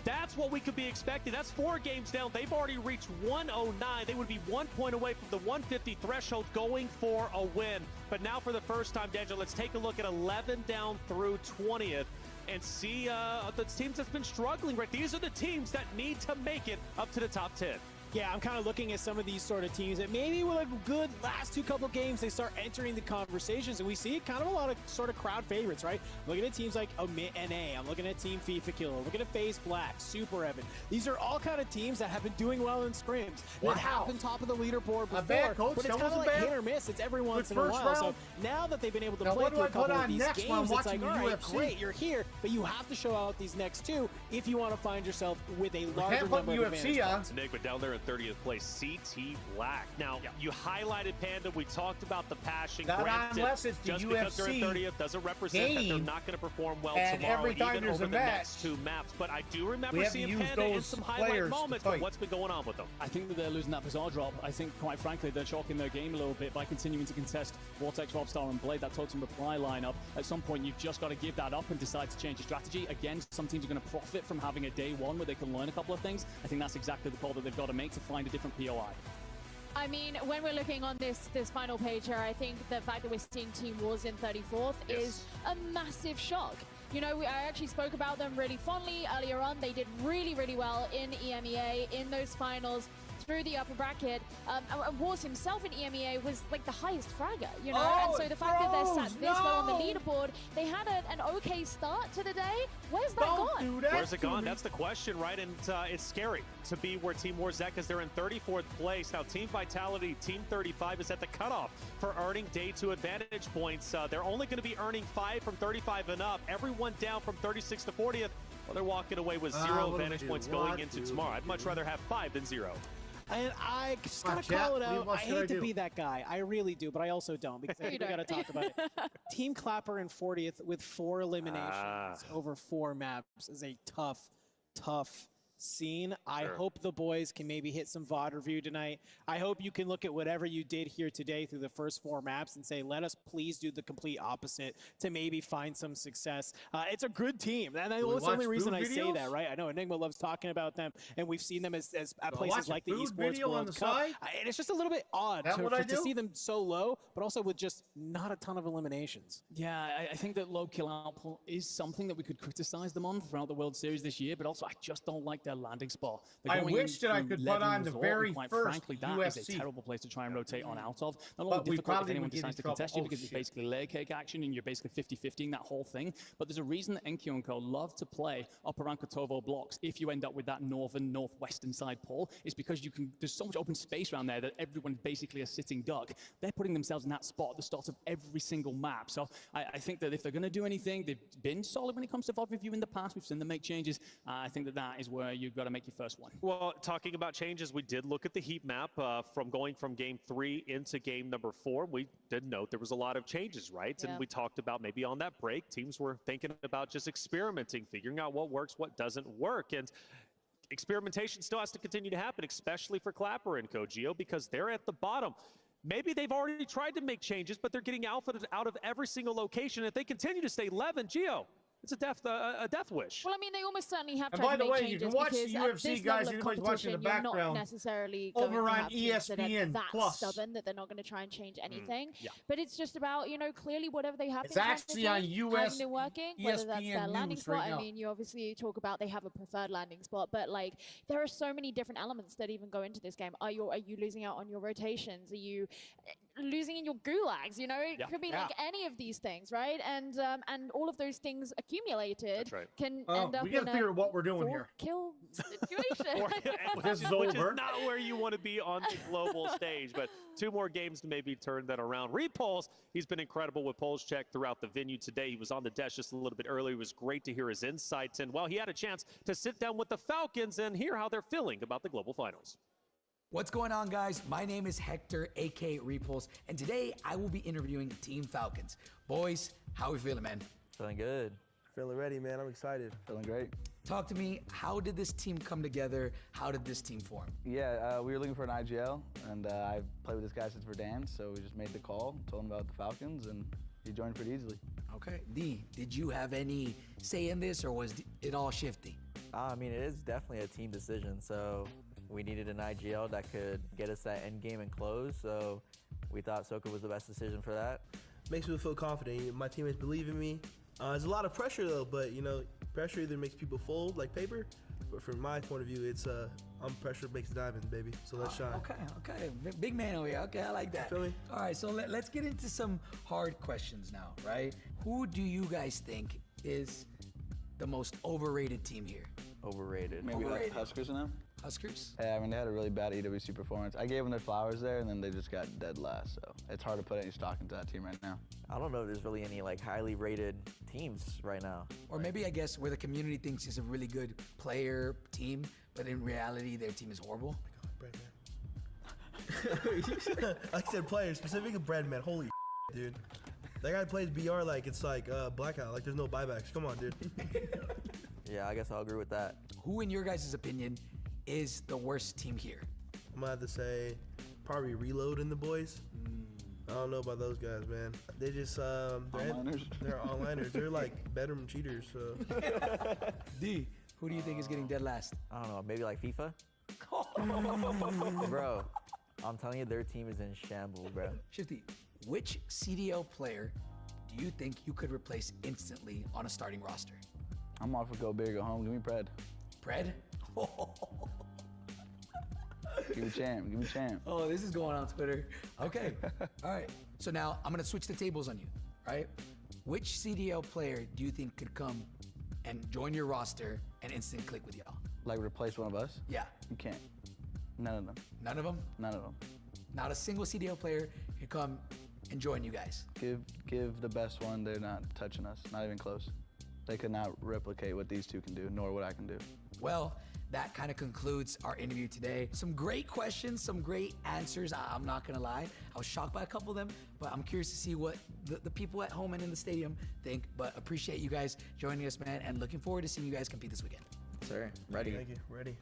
That's what we could be expecting. That's 4 games down. They've already reached 109. They would be 1 point away from the 150 threshold going for a win. But now for the first time, Daniel, let's take a look at 11 down through 20th and see the teams that's been struggling, right? These are the teams that need to make it up to the top 10. Yeah, I'm kind of looking at some of these sort of teams that maybe with a good last 2 couple games, they start entering the conversations, and we see kind of a lot of sort of crowd favorites, right? Looking at teams like Omit NA, I'm looking at Team FIFA Killer, looking at FaZe Black, Super Evan. These are all kind of teams that have been doing well in scrims. They have been top of the leaderboard before, but it's kind of like hit or miss. It's every once in a while. So now that they've been able to play through a couple of these games, it's like, all right, great, you're here, but you have to show out these next 2 if you want to find yourself with a larger number of advantage points. Enigma down there at 30th place, CT Black. Now, you highlighted Panda. We talked about the passion. Granted, unless it's the just UFC because they're in 30th doesn't represent that they're not going to perform well tomorrow, even over the next 2 maps. But I do remember seeing Panda in some highlight moments. But what's been going on with them? I think that they're losing that bizarre drop. I think, quite frankly, they're chalking their game a little bit by continuing to contest Vortex, Robstar, and Blade, that totem reply lineup. At some point, you've just got to give that up and decide to change your strategy. Again, some teams are going to profit from having a day 1 where they can learn a couple of things. I think that's exactly the call that they've got to make to find a different POI. I mean, when we're looking on this final page here, I think the fact that we're seeing Team Wars in 34th is a massive shock. You know, I actually spoke about them really fondly earlier on. They did really, really well in EMEA in those finals through the upper bracket. And Wars himself in EMEA was like the highest fragger, you know? And so the fact that they're sat this low on the leaderboard, they had an okay start to the day. Where's that gone? Where's it gone? That's the question, right? And it's scary to be where Team Wars at because they're in 34th place. Now, Team Vitality, Team 35 is at the cutoff for earning day 2 advantage points. They're only going to be earning 5 from 35 and up. Everyone down from 36 to 40th. Well, they're walking away with 0 advantage points going into tomorrow. I'd much rather have 5 than 0. And I just gotta call it out. I hate to be that guy. I really do, but I also don't because I think we gotta talk about it. Team Clapper in 40th with 4 eliminations over 4 maps is a tough scene. I hope the boys can maybe hit some VOD review tonight. I hope you can look at whatever you did here today through the first 4 maps and say, let us please do the complete opposite to maybe find some success. It's a good team. And that's the only reason I say that, right? I know Enigma loves talking about them, and we've seen them as at places like the Esports World Cup. And it's just a little bit odd to see them so low, but also with just not a ton of eliminations. Yeah, I think that low kill output is something that we could criticize them on throughout the World Series this year, but also I just don't like their landing spot. I wish that I could put on the very quite first frankly, that UFC. is a terrible place to try and rotate on out of. Not only difficult if anyone decides to contest you because it's basically layer cake action and you're basically 50-50ing that whole thing, but there's a reason that Enki & Co love to play upper rank Kotovo blocks if you end up with that northwestern side pole. It's because there's so much open space around there that everyone's basically a sitting duck. They're putting themselves in that spot at the start of every single map. So I think that if they're going to do anything, they've been solid when it comes to VOD review in the past. We've seen them make changes. I think that is where you've got to make your first one. Well, talking about changes, we did look at the heat map from going from game 3 into game number 4. We did note there was a lot of changes, right? Yeah. And we talked about maybe on that break, teams were thinking about just experimenting, figuring out what works, what doesn't work. And experimentation still has to continue to happen, especially for Clapper and Kogio, because they're at the bottom. Maybe they've already tried to make changes, but they're getting alpha out of every single location. If they continue to stay 11, Gio, it's a death wish. Well, I mean, they almost certainly have tried to make changes. You can watch the UFC, guys. Anybody's watching in the background. You're not necessarily over on ESPN that stubborn that they're not going to try and change anything. But it's just about, you know, clearly whatever they have. It's actually on hasn't been working. ESPN whether that's their landing spot. Right I mean, you obviously talk about they have a preferred landing spot, but like there are so many different elements that even go into this game. Are you losing out on your rotations? Are you losing in your gulags, you know? It Yeah. could be Yeah. like any of these things, right? And all of those things accumulated can end up we gotta in figure a out what we're doing here. kill situation. This is Which over. is not where you want to be on the global stage, but 2 more games to maybe turn that around. Repulse, he's been incredible with Pulse Check throughout the venue today. He was on the desk just a little bit earlier. It was great to hear his insights, and well, he had a chance to sit down with the Falcons and hear how they're feeling about the global finals. What's going on, guys? My name is Hector, aka Repulse, and today I will be interviewing Team Falcons. Boys, how are we feeling, man? Feeling good. Feeling ready, man. I'm excited. Feeling great. Talk to me. How did this team come together? How did this team form? Yeah, we were looking for an IGL, and I played with this guy since Verdansk, so we just made the call, told him about the Falcons, and he joined pretty easily. Okay. D, did you have any say in this, or was it all shifty? I mean, it is definitely a team decision, so we needed an IGL that could get us that end game and close, so we thought Soka was the best decision for that. Makes me feel confident. My teammates believe in me. There's a lot of pressure though, but you know, pressure either makes people fold like paper, but from my point of view, it's pressure makes diamonds, baby. So let's shine. Okay. Big man over here. Okay, I like that. Feel me? All right, so let's get into some hard questions now, right? Who do you guys think is the most overrated team here? Overrated. Maybe Overrated. like Huskers now? Huskers? Yeah, I mean, they had a really bad EWC performance. I gave them their flowers there, and then they just got dead last, so it's hard to put any stock into that team right now. I don't know if there's really any like highly rated teams right now. Or maybe, I guess, where the community thinks is a really good player team, but in reality, their team is horrible. I said player, specifically Breadman. Holy dude. That guy plays BR like it's like Blackout, like there's no buybacks. Come on, dude. Yeah, I guess I'll agree with that. Who, in your guys' opinion, is the worst team here? I'm gonna have to say probably Reload and the boys. I don't know about those guys, man. They just Onliners? They're onliners. They're like bedroom cheaters. So D, who do you think is getting dead last? I don't know, maybe like FIFA? Bro, I'm telling you, their team is in shambles, bro. Shifty, which CDL player do you think you could replace instantly on a starting roster? I'm off for go big or go home. Give me Pred. Pred? Give me champ. Give me champ. Oh, this is going on Twitter. Okay. All right. So now I'm going to switch the tables on you, right? Which CDL player do you think could come and join your roster and instant click with y'all? Like replace one of us? Yeah. You can't. None of them. None of them? None of them. Not a single CDL player could come and join you guys. Give the best one. They're not touching us. Not even close. They could not replicate what these two can do, nor what I can do. Well, that kind of concludes our interview today. Some great questions, some great answers. I'm not gonna lie. I was shocked by a couple of them, but I'm curious to see what the people at home and in the stadium think. But appreciate you guys joining us, man, and looking forward to seeing you guys compete this weekend. Sir, ready. Thank you. Ready.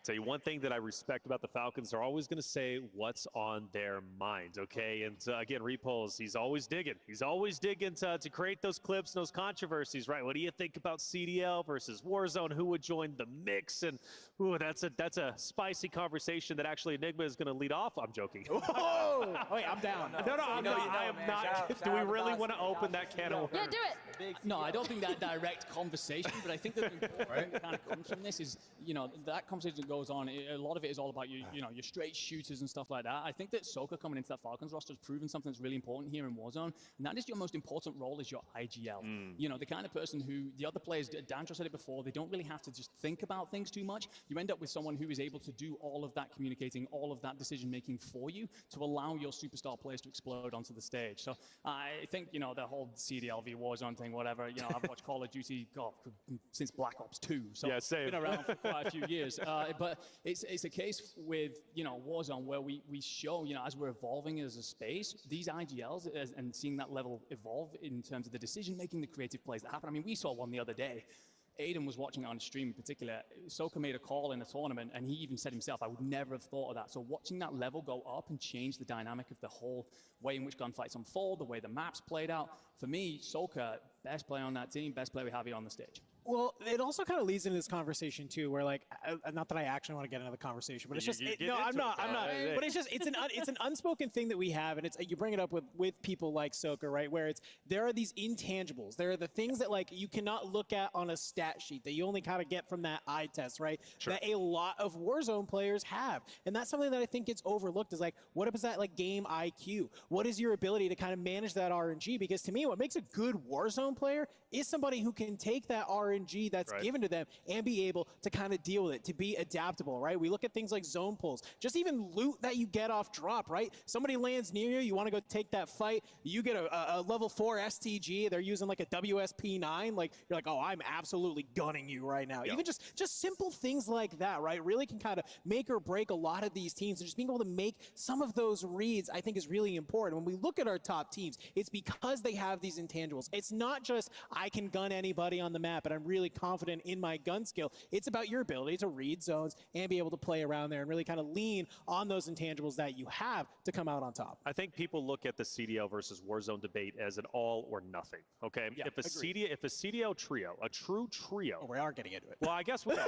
Tell you one thing that I respect about the Falcons, they're always going to say what's on their mind, okay? And again, Repulse, he's always digging. He's always digging to create those clips and those controversies, right? What do you think about CDL versus Warzone? Who would join the mix? And ooh, that's a spicy conversation that actually Enigma is going to lead off. I'm joking. Oh, wait, I'm down. No, I'm not. I am not. Do we really want to open that can of worms? Yeah, do it. No, I don't think that direct conversation, but I think that the important thing kind of comes from this is, you know, that conversation that goes on, a lot of it is all about you know, your straight shooters and stuff like that. I think that Soka coming into that Falcons roster has proven something that's really important here in Warzone, and that is your most important role is your IGL. You know, the kind of person who, the other players, Dancho said it before, they don't really have to just think about things too much. You end up with someone who is able to do all of that communicating, all of that decision making for you to allow your superstar players to explode onto the stage. So I think, you know, the whole CDL v Warzone thing, whatever, you know, I've watched Call of Duty since Black Ops 2, so yeah, same. I've been around for quite a few years. But it's a case with, you know, Warzone where we show, you know, as we're evolving as a space, these IGLs and seeing that level evolve in terms of the decision making, the creative plays that happen. I mean, we saw one the other day. Aiden was watching it on stream in particular. Soka made a call in a tournament, and he even said himself, I would never have thought of that. So watching that level go up and change the dynamic of the whole way in which gunfights unfold, the way the maps played out, for me, Soka, best player on that team, best player we have here on the stage. Well, it also kind of leads into this conversation too, where like, not that I actually want to get into the conversation, but it's just I'm not. But it's an unspoken thing that we have, and it's you bring it up with people like Soka, right? Where there are these intangibles, there are the things that like you cannot look at on a stat sheet that you only kind of get from that eye test, right? Sure. That a lot of Warzone players have, and that's something that I think gets overlooked. Is like, what is that like game IQ? What is your ability to kind of manage that RNG? Because to me, what makes a good Warzone player is somebody who can take that RNG that's given to them and be able to kind of deal with it, to be adaptable, right? We look at things like zone pulls, just even loot that you get off drop, right? Somebody lands near you, you want to go take that fight, you get a level 4 STG, they're using like a WSP9, like you're like, oh, I'm absolutely gunning you right now. Yep. Even just simple things like that, right? Really can kind of make or break a lot of these teams, and just being able to make some of those reads, I think is really important. When we look at our top teams, it's because they have these intangibles. It's not just, I can gun anybody on the map, and I'm really confident in my gun skill. It's about your ability to read zones and be able to play around there and really kind of lean on those intangibles that you have to come out on top. I think people look at the CDL versus Warzone debate as an all or nothing. Okay, yeah, if a CDL trio, a true trio. Oh, we are getting into it. Well, I guess we are.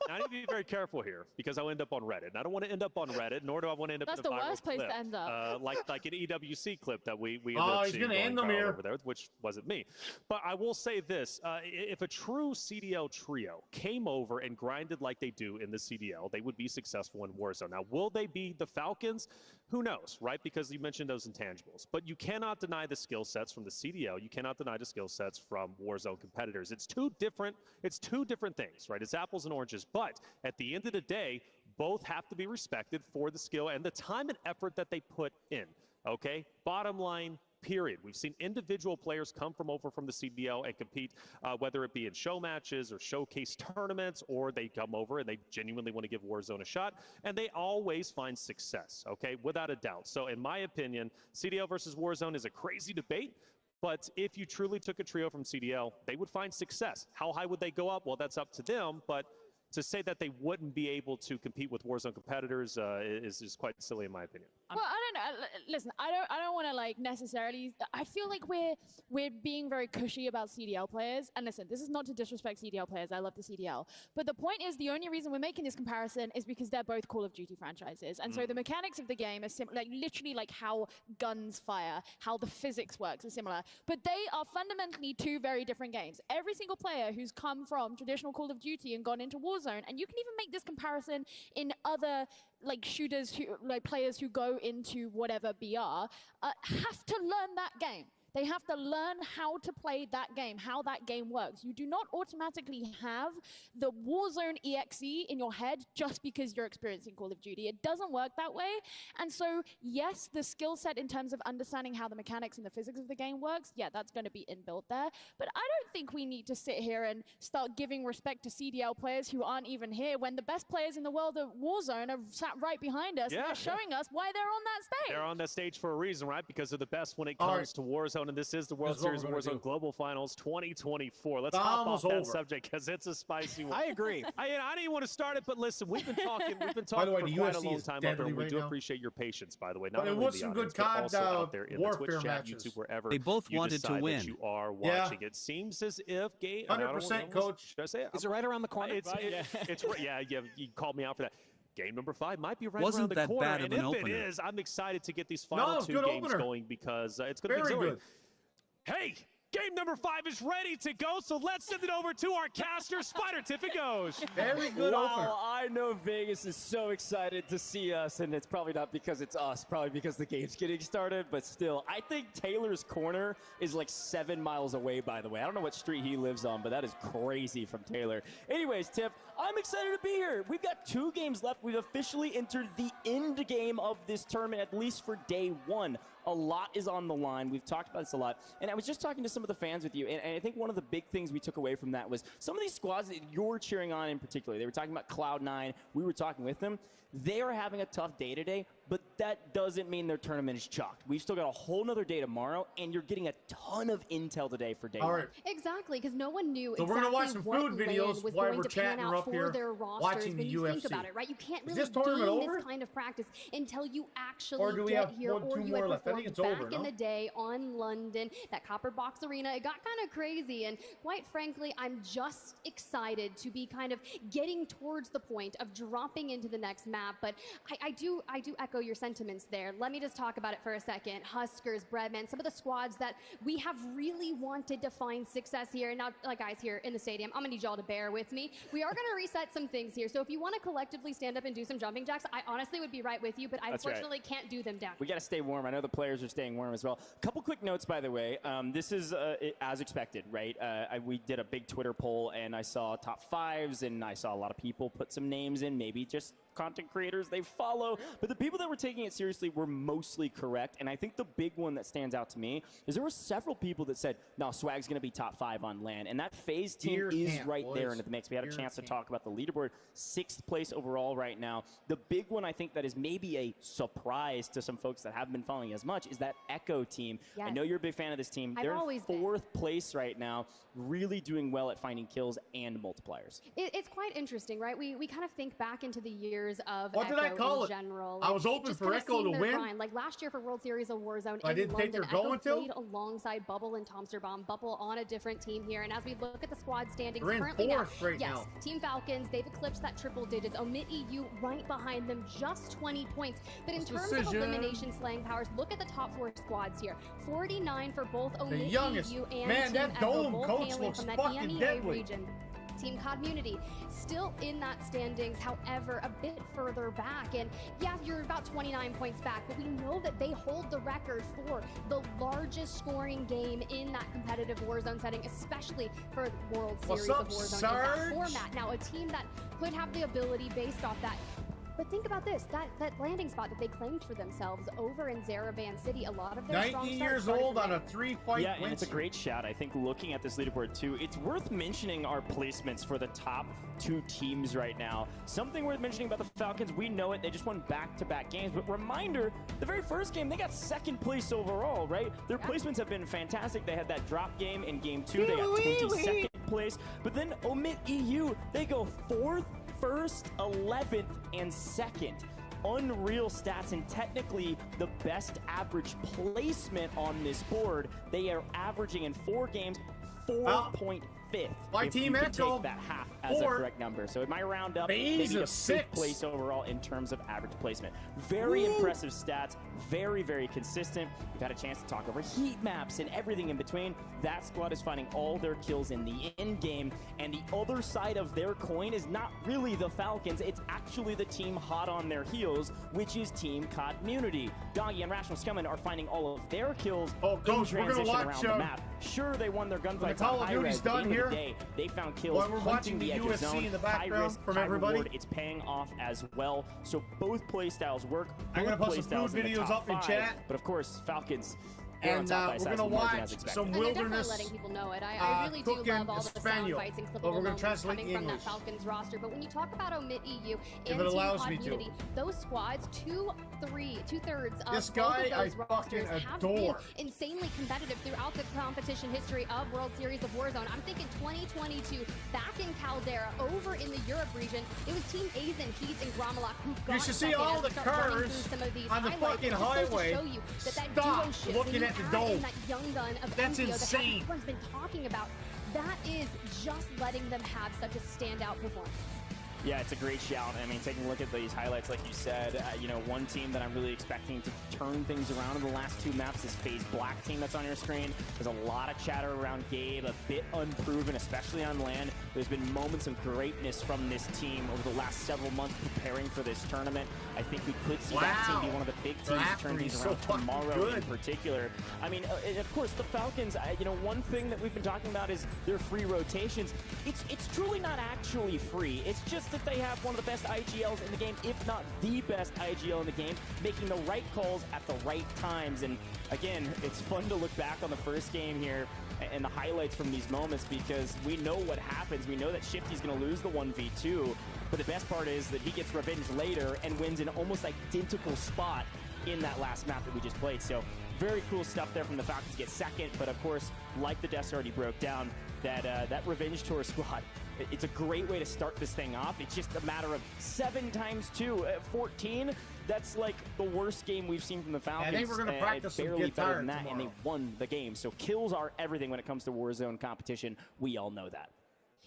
Now, I need to be very careful here because I'll end up on Reddit. And I don't want to end up on Reddit, nor do I want to end up That's in a viral the worst place clip, to end up. like an EWC clip that we ended up seeing going viral over there, which wasn't me. But I will say this: if a true CDL trio came over and grinded like they do in the CDL, they would be successful in Warzone. Now, will they be the Falcons? Who knows, right? Because you mentioned those intangibles. But you cannot deny the skill sets from the CDL. You cannot deny the skill sets from Warzone competitors. It's two different things, right? It's apples and oranges. But at the end of the day, both have to be respected for the skill and the time and effort that they put in, okay? Bottom line, period. We've seen individual players come over from the CDL and compete, whether it be in show matches or showcase tournaments, or they come over and they genuinely want to give Warzone a shot, and they always find success, okay, without a doubt. So in my opinion, CDL versus Warzone is a crazy debate, but if you truly took a trio from CDL, they would find success. How high would they go up? Well, that's up to them, but to say that they wouldn't be able to compete with Warzone competitors is quite silly in my opinion. Well, I don't know. Listen, I don't want to like necessarily. I feel like we're being very cushy about CDL players. And listen, this is not to disrespect CDL players. I love the CDL, but the point is, the only reason we're making this comparison is because they're both Call of Duty franchises, and so the mechanics of the game are like literally like how guns fire, how the physics works are similar, but they are fundamentally two very different games. Every single player who's come from traditional Call of Duty and gone into Warzone, and you can even make this comparison in other like shooters, who like players who go into whatever BR, have to learn that game. They have to learn how to play that game, how that game works. You do not automatically have the Warzone EXE in your head just because you're experiencing Call of Duty. It doesn't work that way. And so, yes, the skill set in terms of understanding how the mechanics and the physics of the game works, yeah, that's going to be inbuilt there. But I don't think we need to sit here and start giving respect to CDL players who aren't even here when the best players in the world of Warzone are sat right behind us and they're showing us why they're on that stage. They're on that stage for a reason, right? Because they're the best when it comes to Warzone. And this is the World Series of Warzone Global Finals 2024. Let's hop off that subject because it's a spicy one. I agree. I didn't want to start it, but listen, we've been talking for quite a long time up there, and we do appreciate your patience, by the way. Not only the audience, but also out there in the Twitch chat, YouTube, wherever they both wanted to win. You are watching. It seems as if 100%, coach. Should I say it? Is it right around the corner? It's you called me out for that. Game number 5 might be right Wasn't around the corner. Bad of an and if opener. it is, I'm excited to get these final 2 games going because it's going to be exciting. Hey, game number 5 is ready to go, so let's send it over to our caster, Spider Tiff. It goes. Very good opener. I know Vegas is so excited to see us, and it's probably not because it's us, probably because the game's getting started, but still, I think Taylor's corner is like 7 miles away, by the way. I don't know what street he lives on, but that is crazy from Taylor. Anyways, Tiff, I'm excited to be here. We've got 2 games left. We've officially entered the end game of this tournament, at least for day 1. A lot is on the line. We've talked about this a lot. And I was just talking to some of the fans with you, and I think one of the big things we took away from that was some of these squads that you're cheering on in particular. They were talking about Cloud9. We were talking with them. They are having a tough day today, but that doesn't mean their tournament is chalked. We've still got a whole nother day tomorrow, and you're getting a ton of intel today for day one. Exactly, because no one knew So exactly we're gonna watch some what food videos LAN was while going we're to pan chatting out up for here their rosters watching when the you think UFC. about it, right? You can't Is really this tournament gain over? this kind of practice until you actually Or do we get have here, one, or two you more had left? I think performed it's back over, in no? the day on London, that Copper Box Arena. It got kind of crazy, and quite frankly, I'm just excited to be kind of getting towards the point of dropping into the next map. But I do echo your sentiments there. Let me just talk about it for a second. Huskers, Breadman, some of the squads that we have really wanted to find success here. And now, like guys here in the stadium, I'm gonna need y'all to bear with me. We are gonna reset some things here. So if you want to collectively stand up and do some jumping jacks, I honestly would be right with you, but I unfortunately can't do them down. We got to stay warm. I know the players are staying warm as well. Couple quick notes, by the way. This is as expected, right? We did a big Twitter poll, and I saw top fives, and I saw a lot of people put some names in, maybe just content creators they follow. But the people that were taking it seriously were mostly correct. And I think the big one that stands out to me is there were several people that said, no, Swag's going to be top 5 on LAN. And that FaZe team is right there in the mix. We had a chance to talk about the leaderboard. 6th place overall right now. The big one I think that is maybe a surprise to some folks that haven't been following as much is that Echo team. I know you're a big fan of this team. They're in 4th place right now, really doing well at finding kills and multipliers. It's quite interesting, right? We kind of think back into the years of What Echo did I call in it? general. I was and hoping just for kind of Echo to seeing their win. grind. Like last year for World Series of Warzone I in didn't think London, they were going Echo to? played alongside Bubble and Tomsterbaum. Bubble on a different team here, and as we look at the squad standings They're in currently 4th now, right yes, now. Team Falcons, they've eclipsed that triple digits. Omit EU right behind them, just 20 points. But in terms of elimination slaying powers, look at the top 4 squads here. 49 for both Omit youngest. EU and Man, Team that Echo, dome both coach hailing looks from that fucking EMEA deadly. region. Team Community still in that standings, however, a bit further back. And yeah, you're about 29 points back, but we know that they hold the record for the largest scoring game in that competitive Warzone setting, especially for World Series of Warzone in that format. Now, a team that could have the ability based off that. But think about this, that landing spot that they claimed for themselves over in Zaraban City, a lot of their 19 years old on a 3-fight Yeah, win and it's a streak. great shout. I think looking at this leaderboard too, it's worth mentioning our placements for the top 2 teams right now. Something worth mentioning about the Falcons, we know it, they just won back-to-back games, but reminder, the very first game, they got 2nd place overall, right? Their placements have been fantastic. They had that drop game in game 2, they got 22nd place, but then Omit EU, they go 4th, 1st, 11th, and 2nd. Unreal stats, and technically the best average placement on this board. They are averaging in 4 games 4.5. My if team you can Echo, take that half as a 4. correct number. So it might round up Bays maybe to of 5th 6. place overall in terms of average placement. Very impressive stats, very, very consistent. We've had a chance to talk over heat maps and everything in between. That squad is finding all their kills in the end game, and the other side of their coin is not really the Falcons, it's actually the team hot on their heels, which is Team Community. Doggy and Rational Scummin are finding all of their kills in Coach, we're gonna transition watch, around the map. Sure, they won their when the gunfights Call on of high Duty's res, but done at the end of the here, day, they found kills while we're hunting watching the the edge of UFC zone, in the high background risk, from high everybody. reward. It's paying off as well. So both play styles work. I'm gonna Both put some play styles food in the videos top up in 5, chat. But of course, Falcons. they're on And top by we're size gonna of the margin watch as expected. some And they're definitely wilderness. letting people know it. I really do cooking love all the sound Espanol. bites and But clippable we're gonna moments translate coming from English. that Falcons roster. But when you talk about Omit EU If and it Team allows me to. Community, those squads, 2/3 of This both guy of those I rosters fucking have been adore. insanely competitive throughout the competition history of World Series of Warzone. I'm thinking 2022, back in Caldera, over in the Europe region, it was Team Aizen, Heat, and Gromalak who got You should see second. all As we the start running cars through some of these on the highlights, fucking it just goes to highway. show you that Stop duo-ship, looking when you at the add dome. in that young gun of That's MPO insane. that everyone's been talking about, that is just letting them have such a standout performance. Yeah, it's a great shout. I mean, taking a look at these highlights, like you said, you know, one team that I'm really expecting to turn things around in the last 2 maps is FaZe Black team that's on your screen. There's a lot of chatter around Gabe, a bit unproven, especially on land. There's been moments of greatness from this team over the last several months preparing for this tournament. I think we could see that team be one of the big teams to turn things around tomorrow in particular. I mean, and of course, the Falcons, you know, one thing that we've been talking about is their free rotations. It's truly not actually free. It's just that they have one of the best IGLs in the game, if not the best IGL in the game, making the right calls at the right times. And again, it's fun to look back on the first game here and the highlights from these moments, because we know what happens. We know that Shifty's going to lose the 1v2, But the best part is that he gets revenge later and wins an almost identical spot in that last map that we just played. So very cool stuff there from the Falcons to get second. But of course, like the deaths already broke down, that Revenge Tour squad, it's a great way to start this thing off. It's just a matter of 7 times 2, 14. That's like the worst game we've seen from the Falcons. I think we're going to practice some barely get better tired than that, tomorrow. and they won the game. So kills are everything when it comes to Warzone competition. We all know that.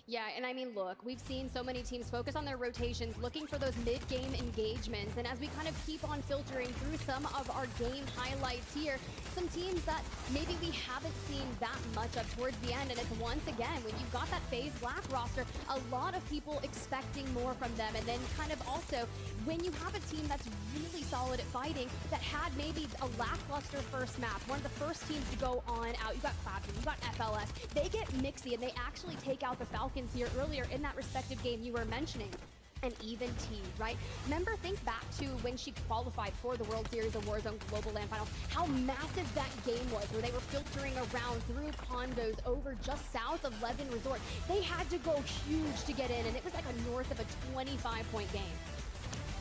Yeah, and I mean, look, we've seen so many teams focus on their rotations, looking for those mid-game engagements. And as we kind of keep on filtering through some of our game highlights here, some teams that maybe we haven't seen that much of towards the end. And it's once again, when you've got that FaZe Black roster, a lot of people expecting more from them. And then kind of also, when you have a team that's really solid at fighting, that had maybe a lackluster first map, one of the first teams to go on out, you got Clapton, you got FLS, they get mixy and they actually take out the Falcons here earlier in that respective game you were mentioning. And even T, right? Remember, think back to when she qualified for the World Series of Warzone Global LAN Finals, how massive that game was, where they were filtering around through condos over just south of Levin Resort. They had to go huge to get in, and it was like a north of a 25-point game.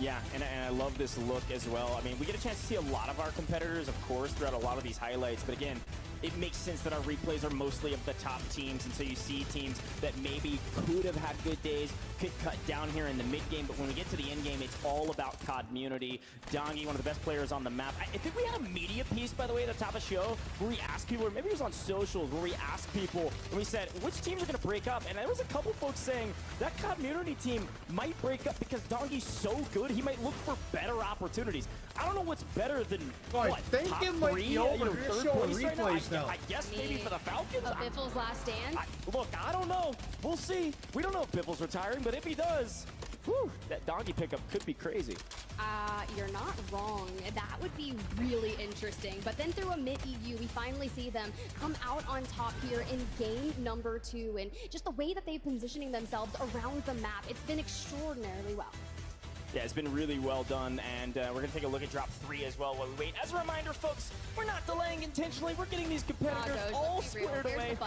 Yeah, and I love this look as well. I mean, we get a chance to see a lot of our competitors, of course, throughout a lot of these highlights. But again, it makes sense that our replays are mostly of the top teams. And so you see teams that maybe could have had good days, could cut down here in the mid game. But when we get to the end game, it's all about COD community. Dongi, one of the best players on the map. I think we had a media piece, by the way, at the top of the show, where we asked people, or maybe it was on socials, where we asked people, and we said, which teams are going to break up? And there was a couple folks saying that COD community team might break up because Dongi's so good. He might look for better opportunities. I don't know what's better than Well, what, I think top it might 3? be over. You know, You're third showing place right replays now. I guess maybe for the Falcons. A Biffle's last dance? Look, I don't know. We'll see. We don't know if Biffle's retiring, but if he does, whew, that Dongi pickup could be crazy. You're not wrong. That would be really interesting. But then through a mid-EU, we finally see them come out on top here in game number 2. And just the way that they've been positioning themselves around the map, it's been extraordinarily well. Yeah, it's been really well done, and we're going to take a look at drop 3 as well while we wait. As a reminder, folks, we're not delaying intentionally. We're getting these competitors all squared away.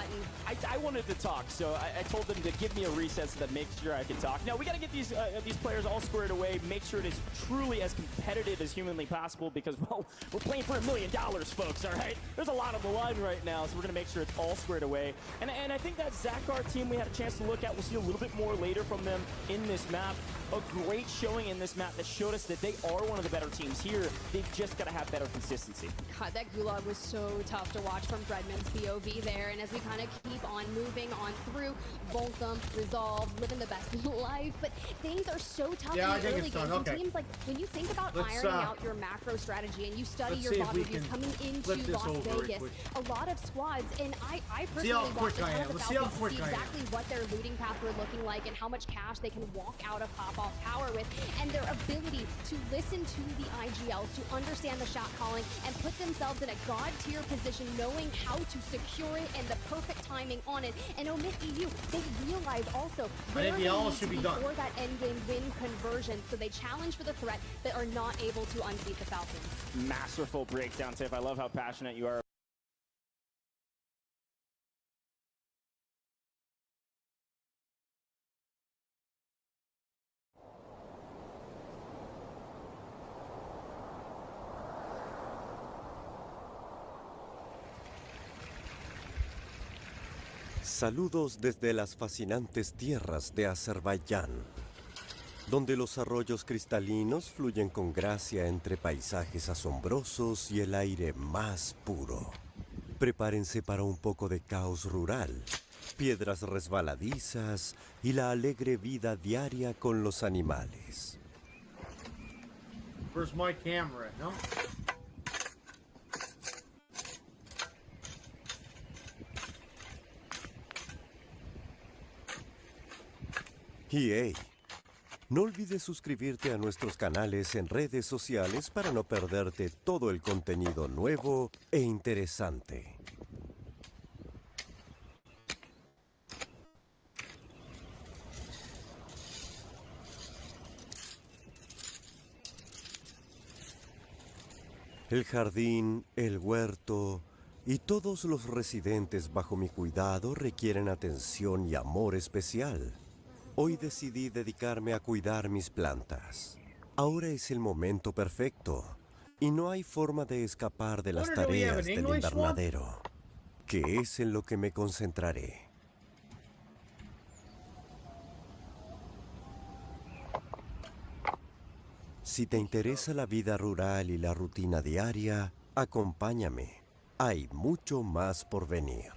I wanted to talk, so I told them to give me a reset so that makes sure I can talk. Now, we got to get these players all squared away, make sure it is truly as competitive as humanly possible because, well, we're playing for $1 million, folks, all right? There's a lot on the line right now, so we're going to make sure it's all squared away. And I think that Zakar team we had a chance to look at, we'll see a little bit more later from them in this map. A great showing in this map that showed us that they are one of the better teams here. They've just got to have better consistency. God, that gulag was so tough to watch from Bredman's POV there. And as we kind of keep on moving on through, Volcom, Resolve, living the best life. But things are so tough in the early games. And teams, like, when you think about ironing out your macro strategy and you study your bot reviews coming into Las Vegas, a lot of squads, and I personally watched a ton of the Falcons to see exactly what their looting path were looking like and how much cash they can walk out of pop-off power with, and their ability to listen to the IGLs, to understand the shot calling, and put themselves in a god-tier position, knowing how to secure it and the perfect timing on it. And Omit EU, they realize also where they need to be for that endgame win conversion, so they challenge for the threat, but are not able to unseat the Falcons. Masterful breakdown, Tiff. I love how passionate you are. Saludos desde las fascinantes tierras de Azerbaiyán, donde los arroyos cristalinos fluyen con gracia entre paisajes asombrosos y el aire más puro. Prepárense para un poco de caos rural, piedras resbaladizas y la alegre vida diaria con los animales. Where's my camera, no? Y hey, no olvides suscribirte a nuestros canales en redes sociales para no perderte todo el contenido nuevo e interesante. El jardín, el huerto y todos los residentes bajo mi cuidado requieren atención y amor especial. Hoy decidí dedicarme a cuidar mis plantas. Ahora es el momento perfecto y no hay forma de escapar de las tareas del invernadero, que es en lo que me concentraré. Si te interesa la vida rural y la rutina diaria, acompáñame. Hay mucho más por venir.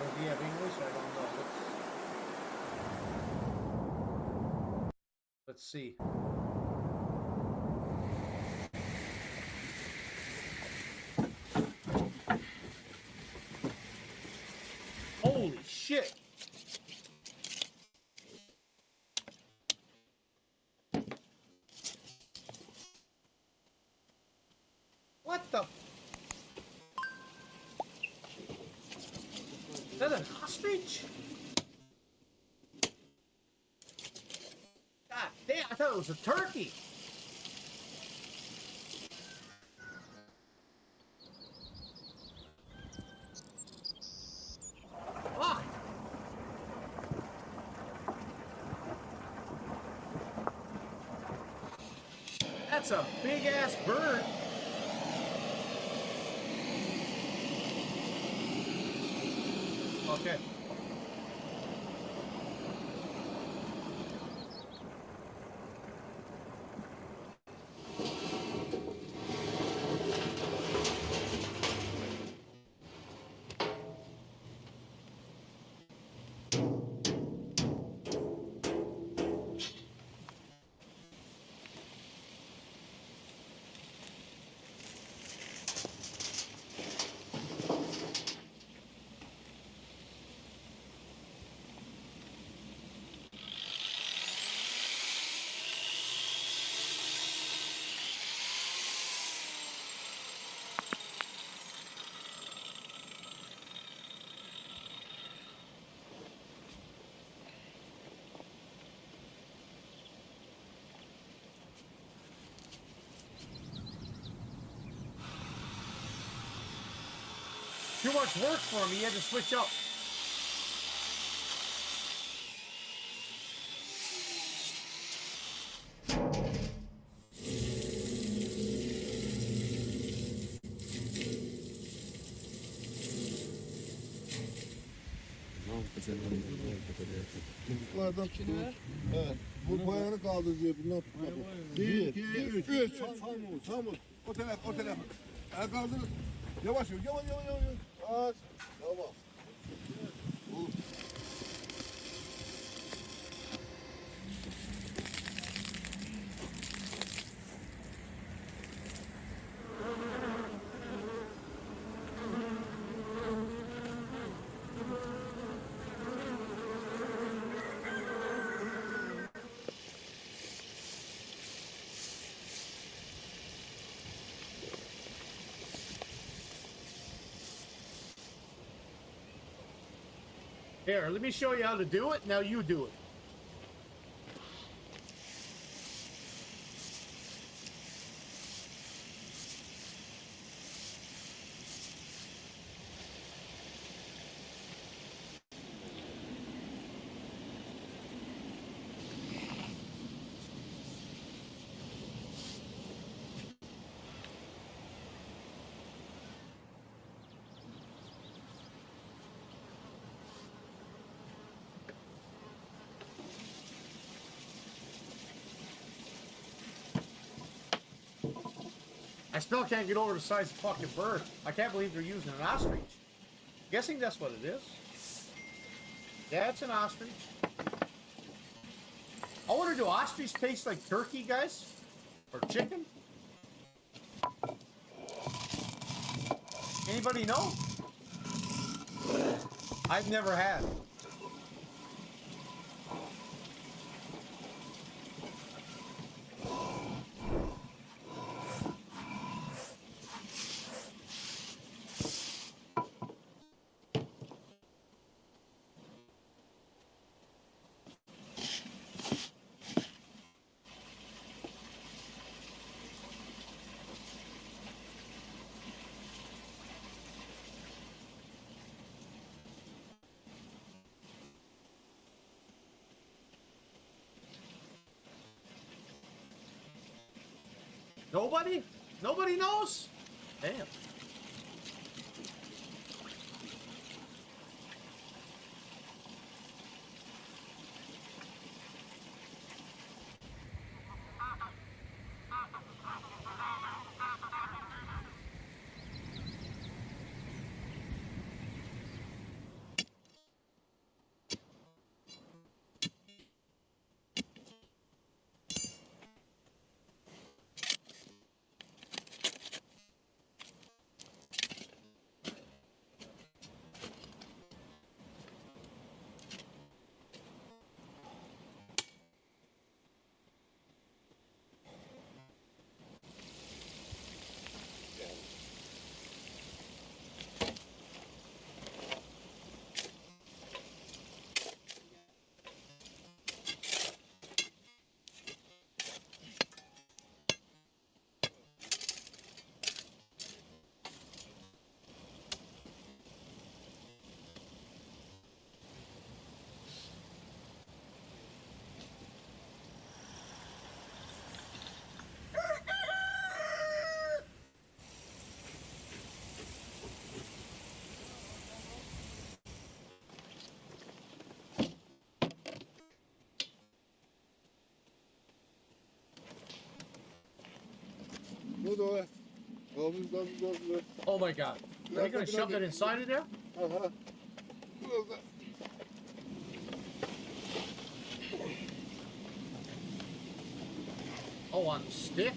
Does he have English? I don't know. Let's see. Holy shit! What the? Is that an ostrich? God damn, I thought it was a turkey. Fuck. That's a big ass bird. Okay. Too much work for me. You had to switch up. Evet. Bu bayanı kaldırıyor. Bunlar tutmadı. 1, 2, 3. Çamur. O taraf. El kaldırın. Yavaş. Az. Tamam. Here, let me show you how to do it. Now you do it. still can't get over the size of the fucking bird. I can't believe they're using an ostrich. Guessing that's what it is. Yeah, it's an ostrich. I wonder, do ostrich taste like turkey, guys? Or chicken? Anybody know? I've never had. Nobody? Nobody knows? Damn. Oh my god. Are you going to shove that inside of there? Oh, on the stick?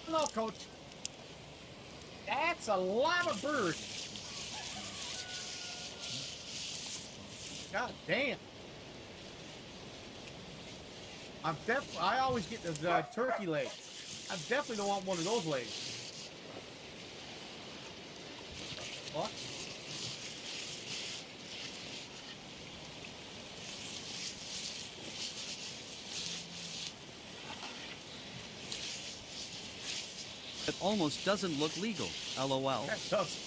No, Coach. That's a lot of birds. God damn. I always get the turkey leg. I definitely don't want one of those legs. What? It almost doesn't look legal. LOL. That does.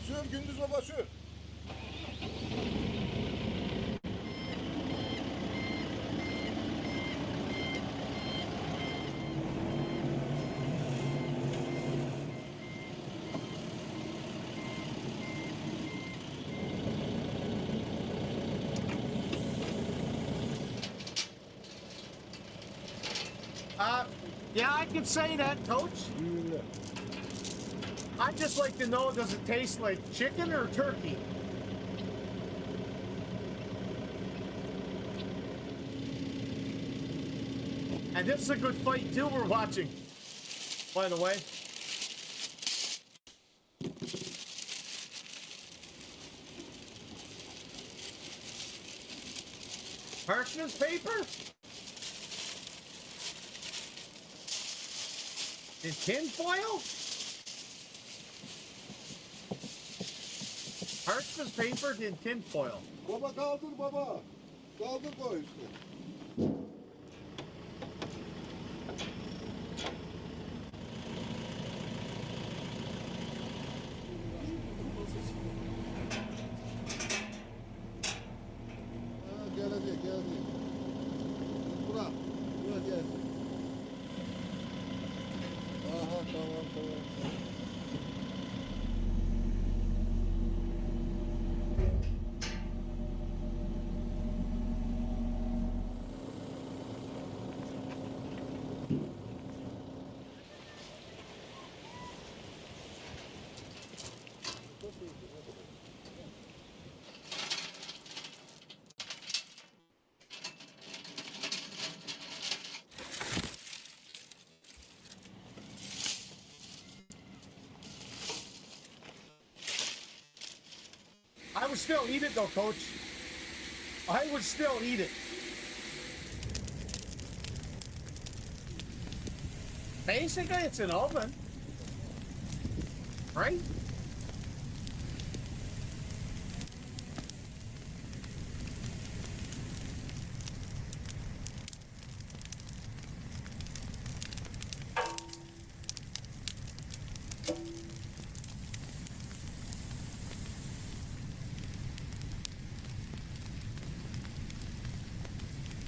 Sür gündüz baba sür. Yeah, I can say that, Coach. I'd just like to know, does it taste like chicken or turkey? And this is a good fight, too, we're watching, by the way. Parchment paper? In tin foil? Parchment paper in tin foil. Baba kaldır baba. Kaldır koy işte. Geldi. Bura geldi. Aha tamam. I would still eat it though, Coach. I would still eat it. Basically, it's an oven, right?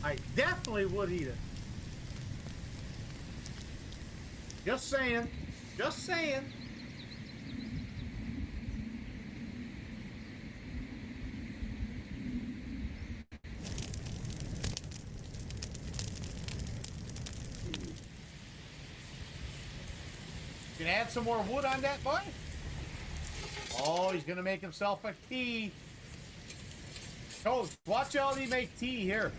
I definitely would eat it. Just saying. Just saying. You can add some more wood on that, boy. Oh, he's gonna make himself a tea. Coach, watch LD make tea here.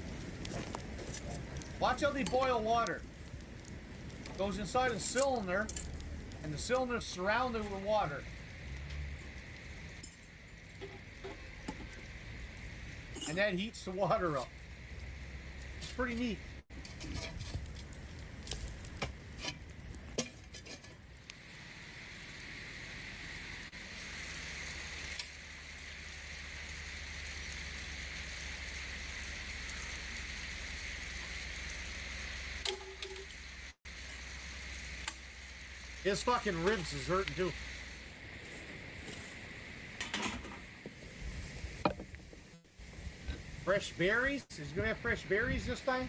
Watch LD boil water. Goes inside a cylinder, and the cylinder's surrounded with water. And that heats the water up. It's pretty neat. His fucking ribs is hurting too. Fresh berries? Is he gonna have fresh berries this time?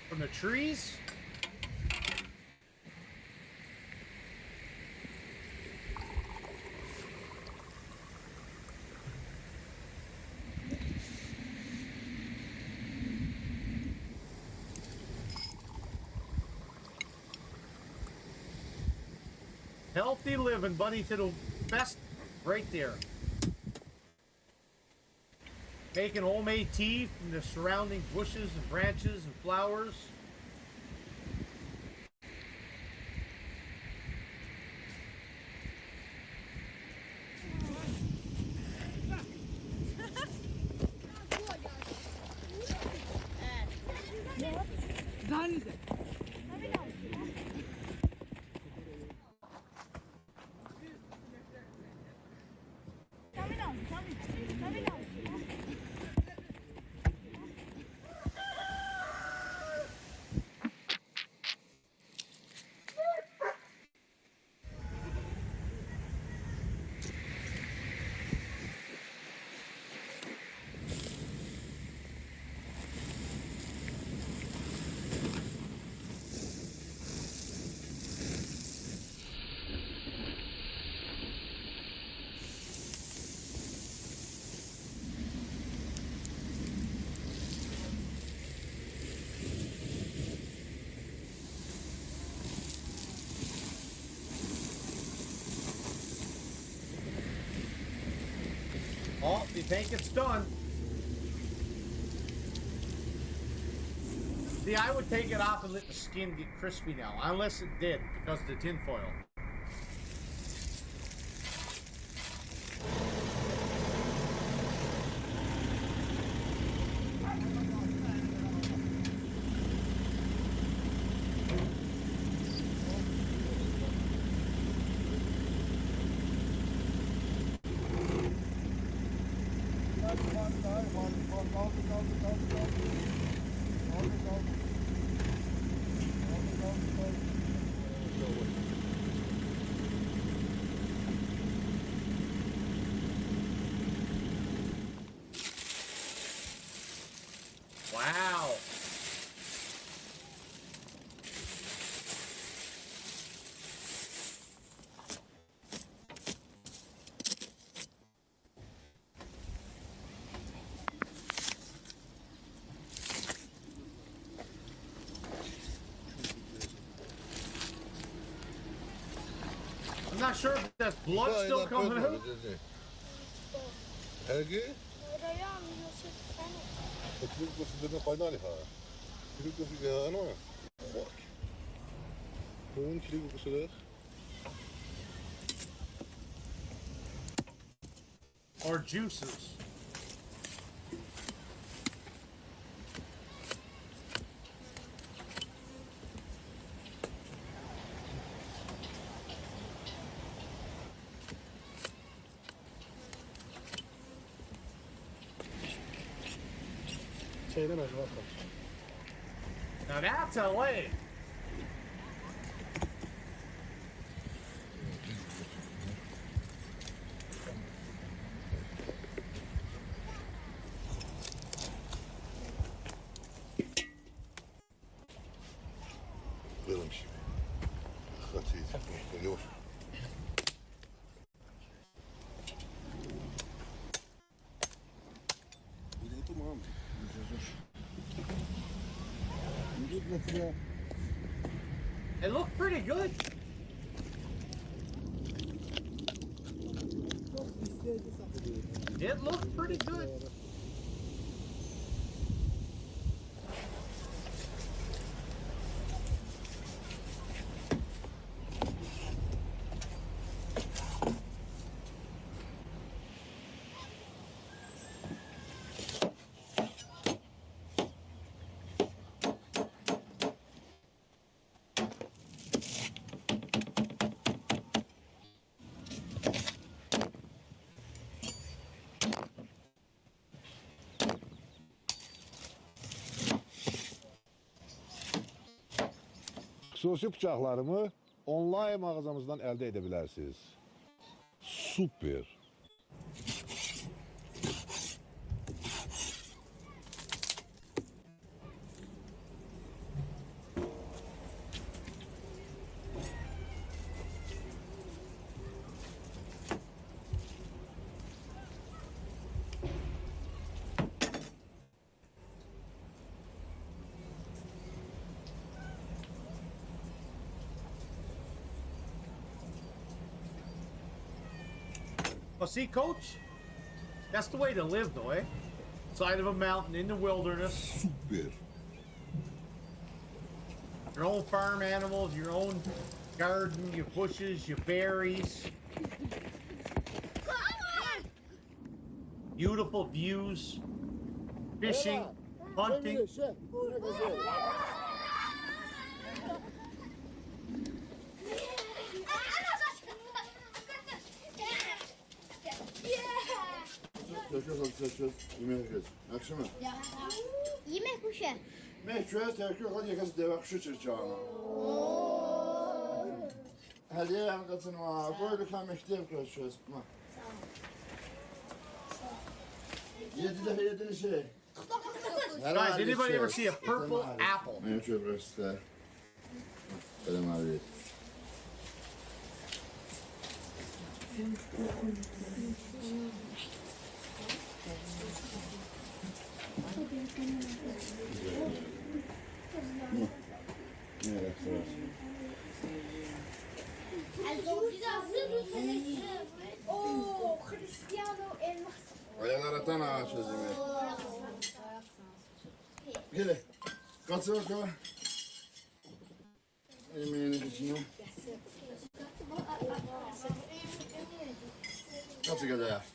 From the trees? Healthy living, buddy, to the best right there. Making homemade tea from the surrounding bushes and branches and flowers. Oh, you think it's done? See, I would take it off and let the skin get crispy now, unless it did, because of the tin foil. Wow. I'm not sure if that's blood still coming out. Helgi? Klik på den final här. Klik på den här. Fuck. Hon klik på sådär. Or juices. Now that's LA. Kırılmış. Hatice. Geliyor. Tamam. It looked pretty good. It looked pretty good. Xüsusi bıçaqlarımı onlayn mağazamızdan əldə edə bilərsiniz. Super. Well, see, Coach? That's the way to live, though, eh? Side of a mountain, in the wilderness. Super. Your own farm animals, your own garden, your bushes, your berries. Beautiful views. Fishing, hunting. Yemek yiyeceğiz. Akşama. Yemek bu şey. Mehkûye terkû qad yakası devakşı çırçağına. Hediye yan katını var. Böyle kamekteyim kaçıyoruz. Yedi de yedin şey. Guys, anybody ever see a purple apple? Mehkûye burası da. Selam abi. Oh, Cristiano Ayalaratan ağa sözümü. Gel. Katı bakalım. Yemeğini geçin. Katı gel ya.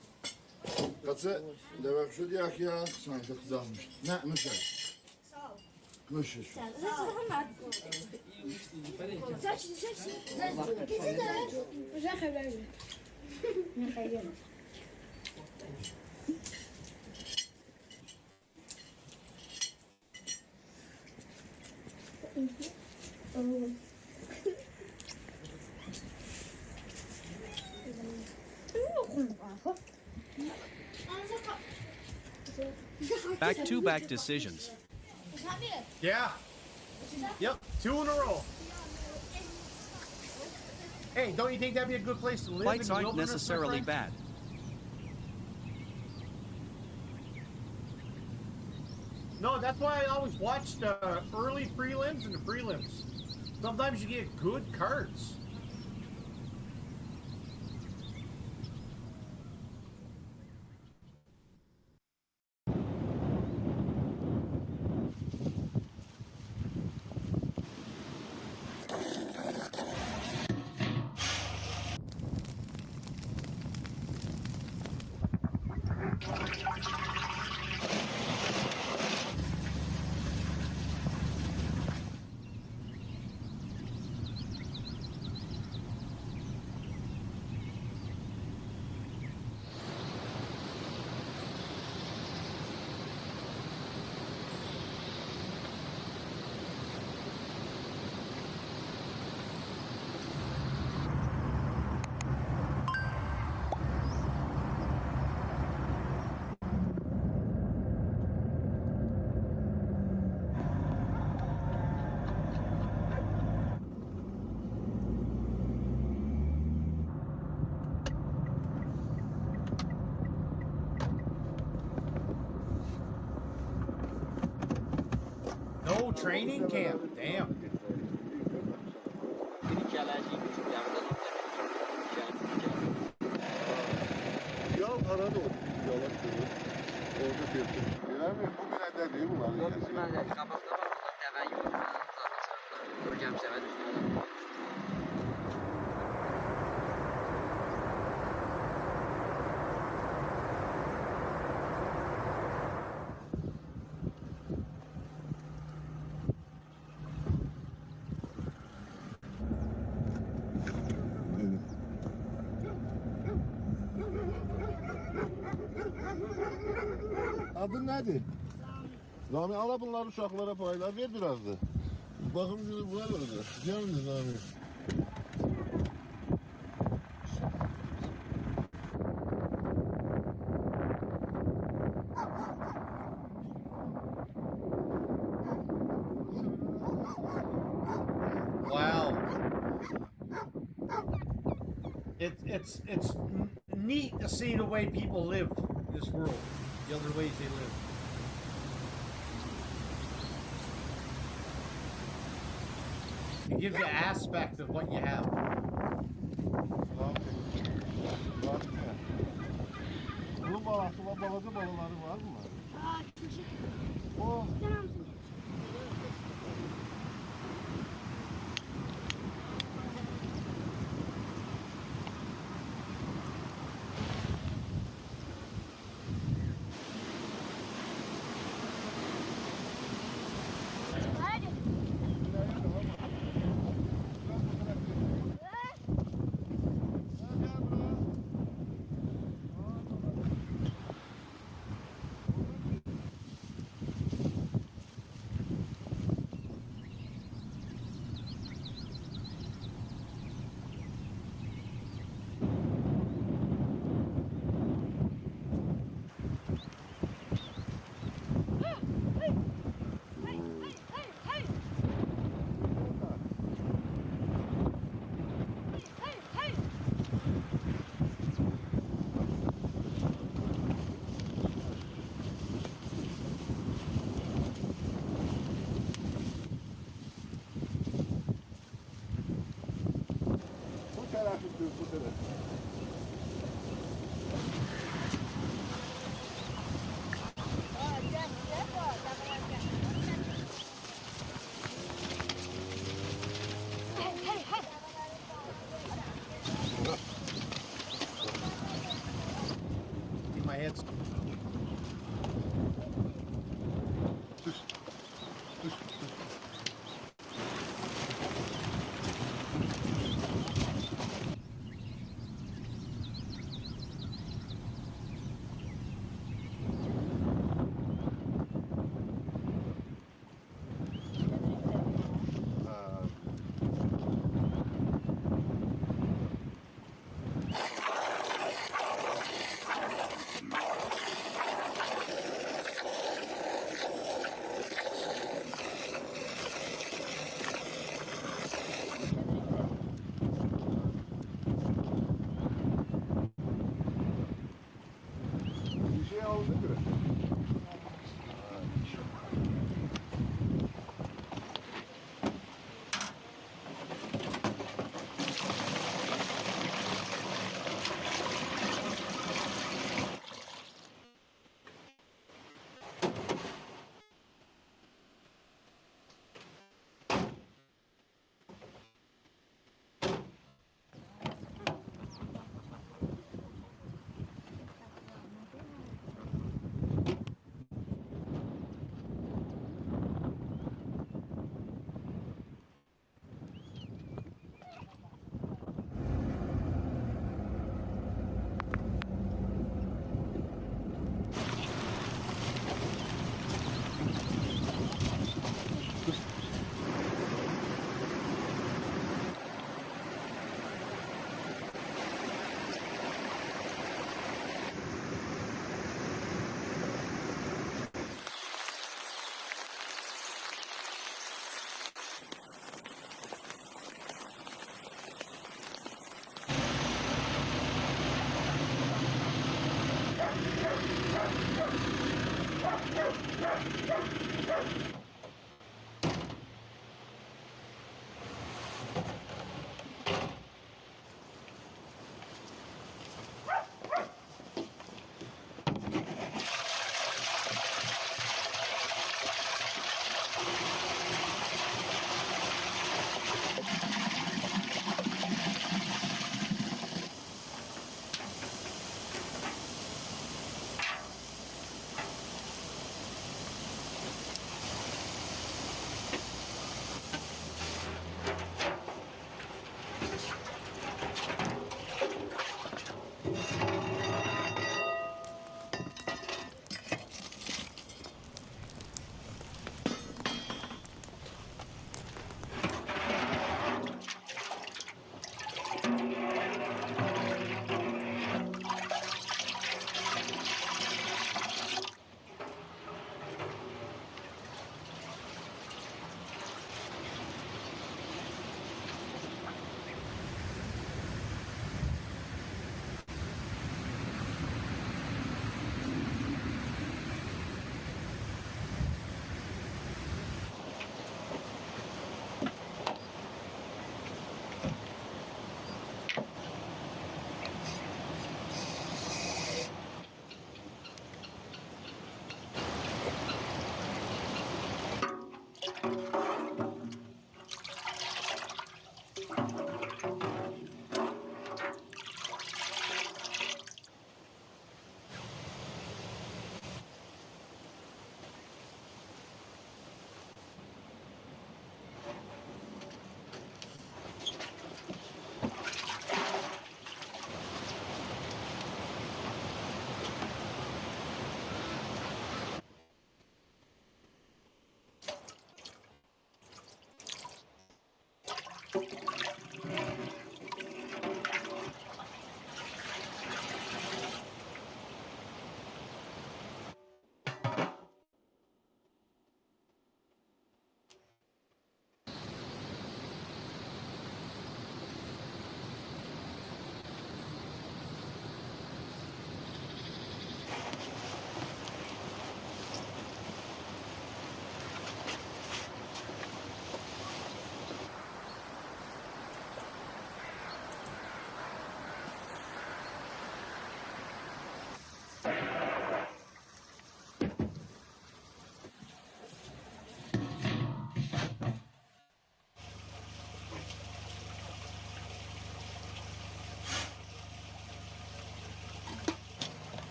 Katı demek şu diye ki ya sanki kızarmış. Ne mışır? Mışır. Saç. Kesin de. Güzel haber. back-to-back decisions. Yeah. Yep, 2 in a row. Hey, don't you think that'd be a good place to live? Fights in the aren't wilderness, my necessarily friend? bad. No, that's why I always watch the early prelims and the prelims. Sometimes you get good cards. No training camp. Damn. Ya arada o yalan söylüyor. Orada diyorsun. Yani bugünlerde değil mi var? Adın nedir? Rami ala bunları uşaklara paylar ver biraz da. Bakım günü var orada. Gelin Rami. Wow. It's neat to see the way people live in this world, the other ways they live. It gives you aspect of what you have. Bunun balası var, balaca balaları var mı? O. In my head.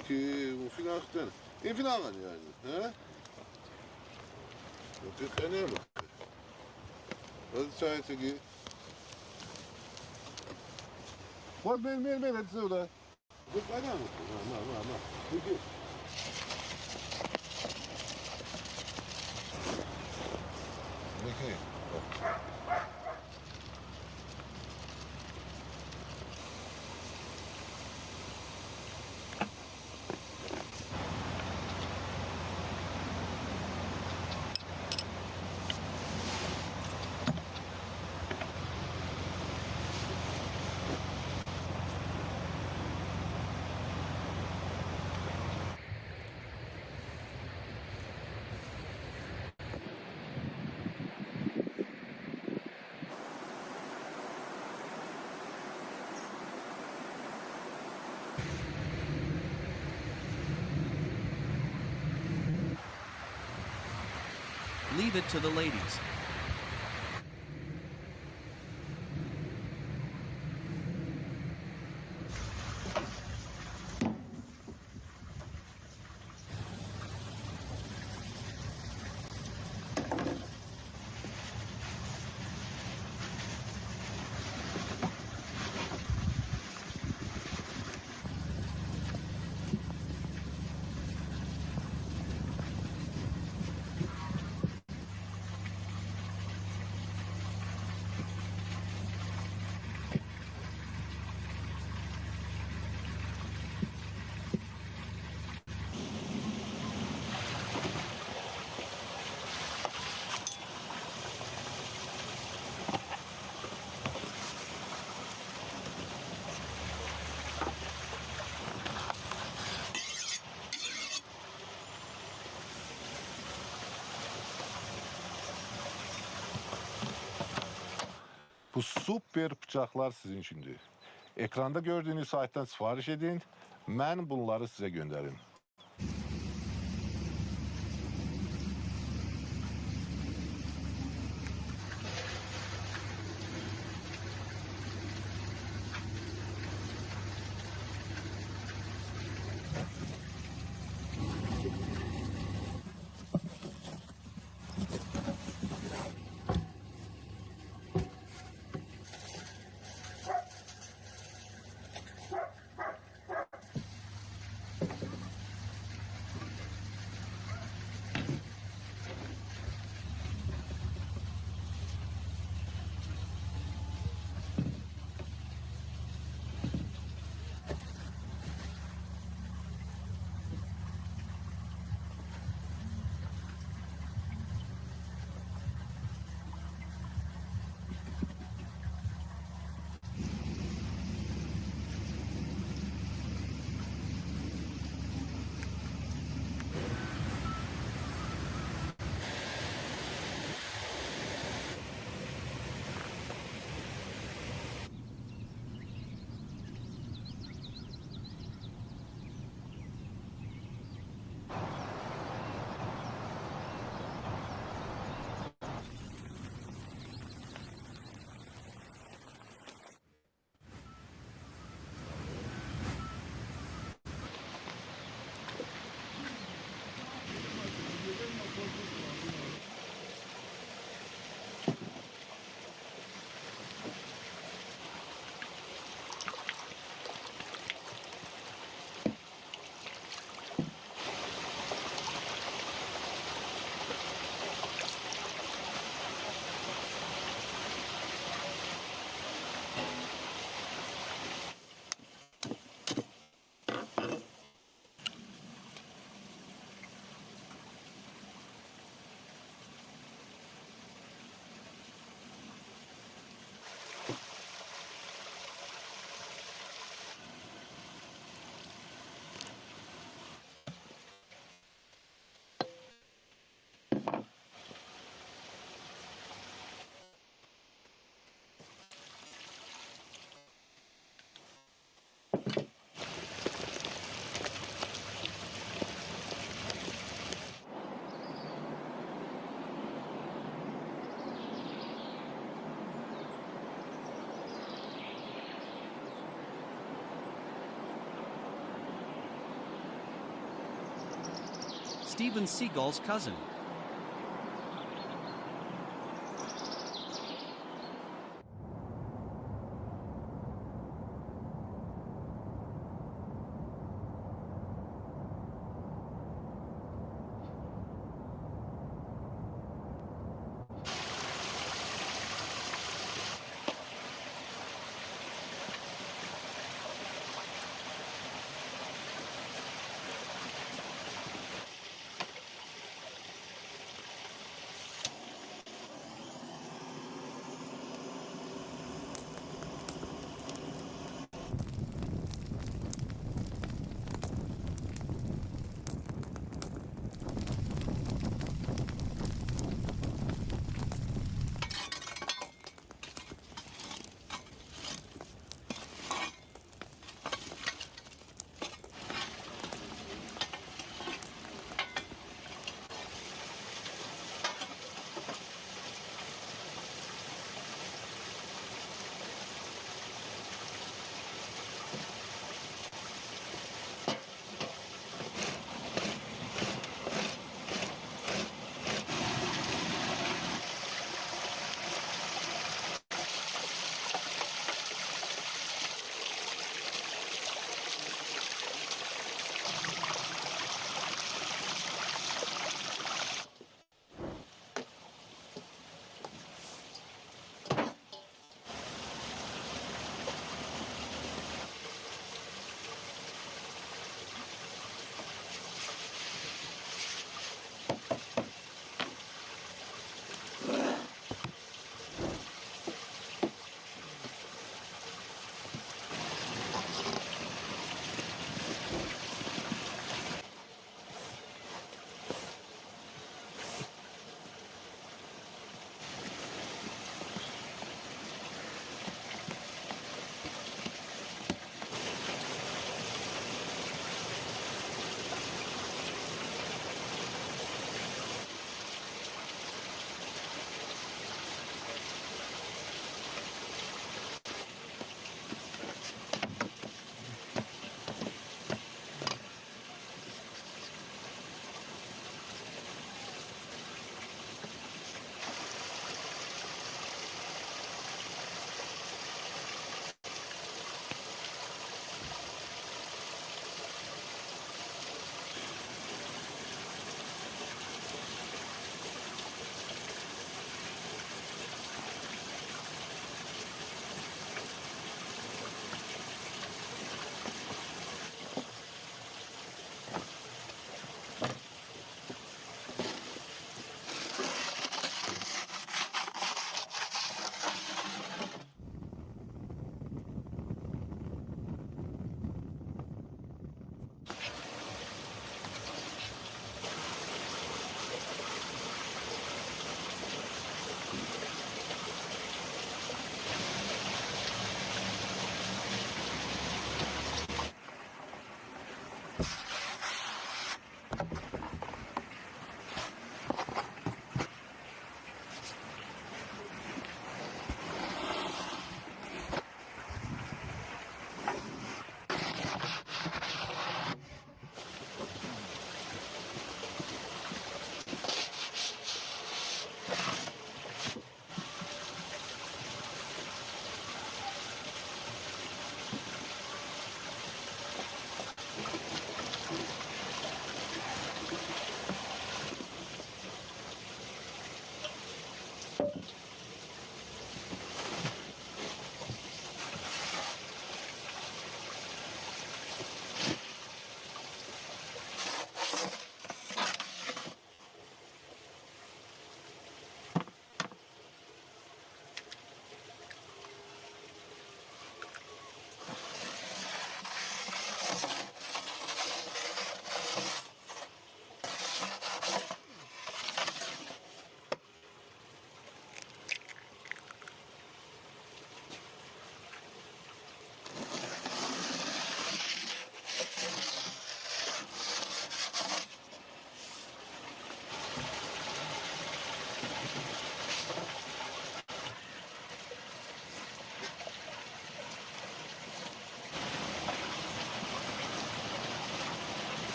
وفي اختنا ايه في نغن يعني ها وتتقنى له هذا ساعة تجي خد مين هتسوي ده تتقنى له ما تجي Leave it to the ladies. Bu süper bıçaklar sizin içindir. Ekranda gördüğünüz site'den sipariş edin. Ben bunları size gönderin. Steven Seagal's cousin.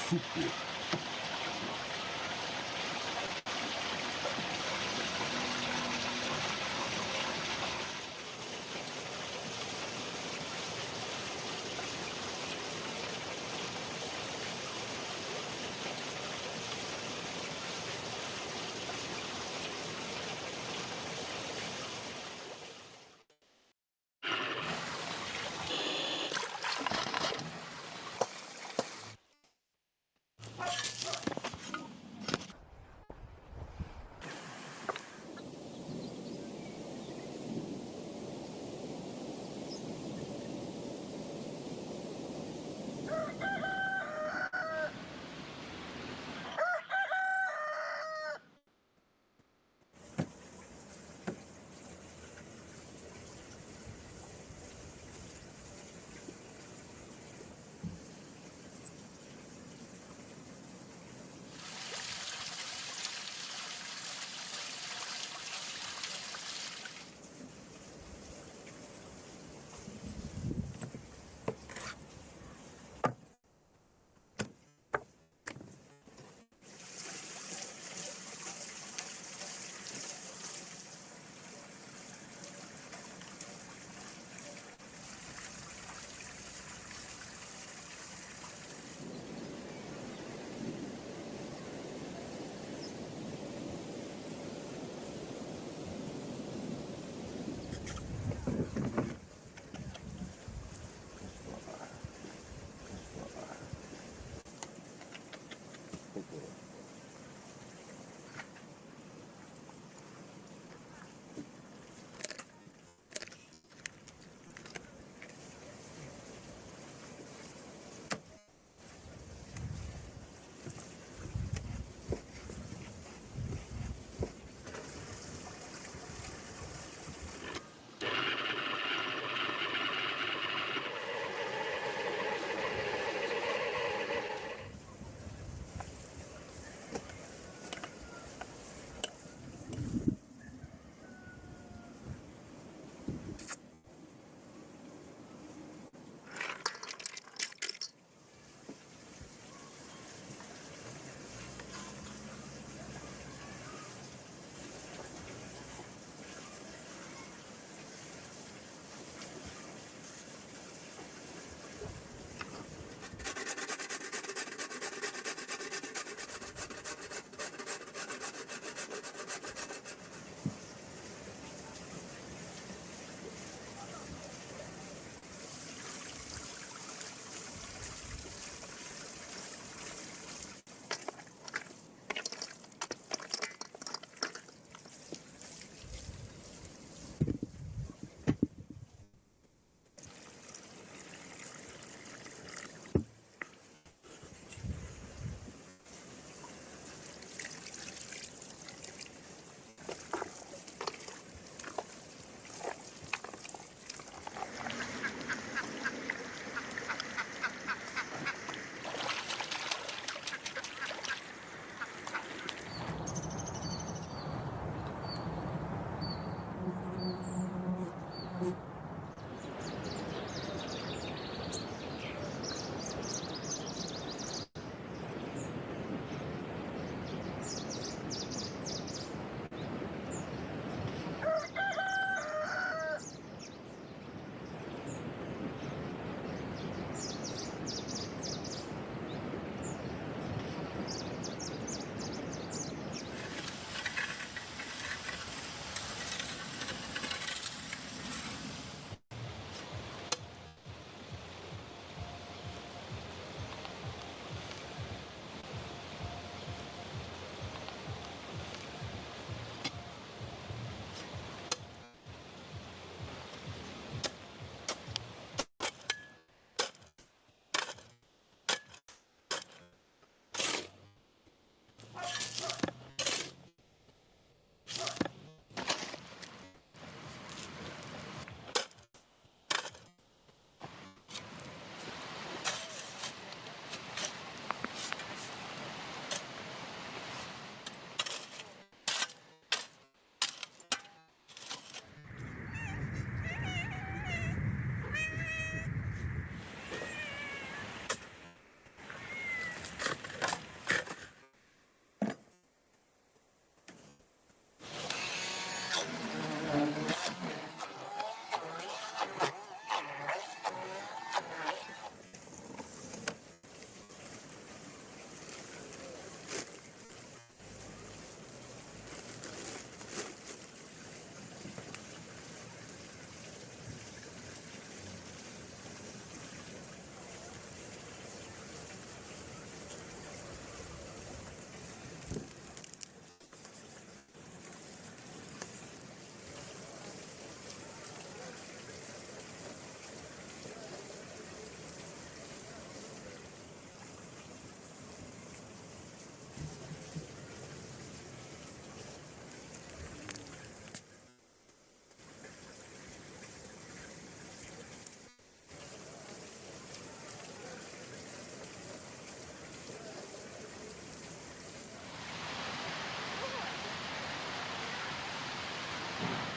Super. Güneş.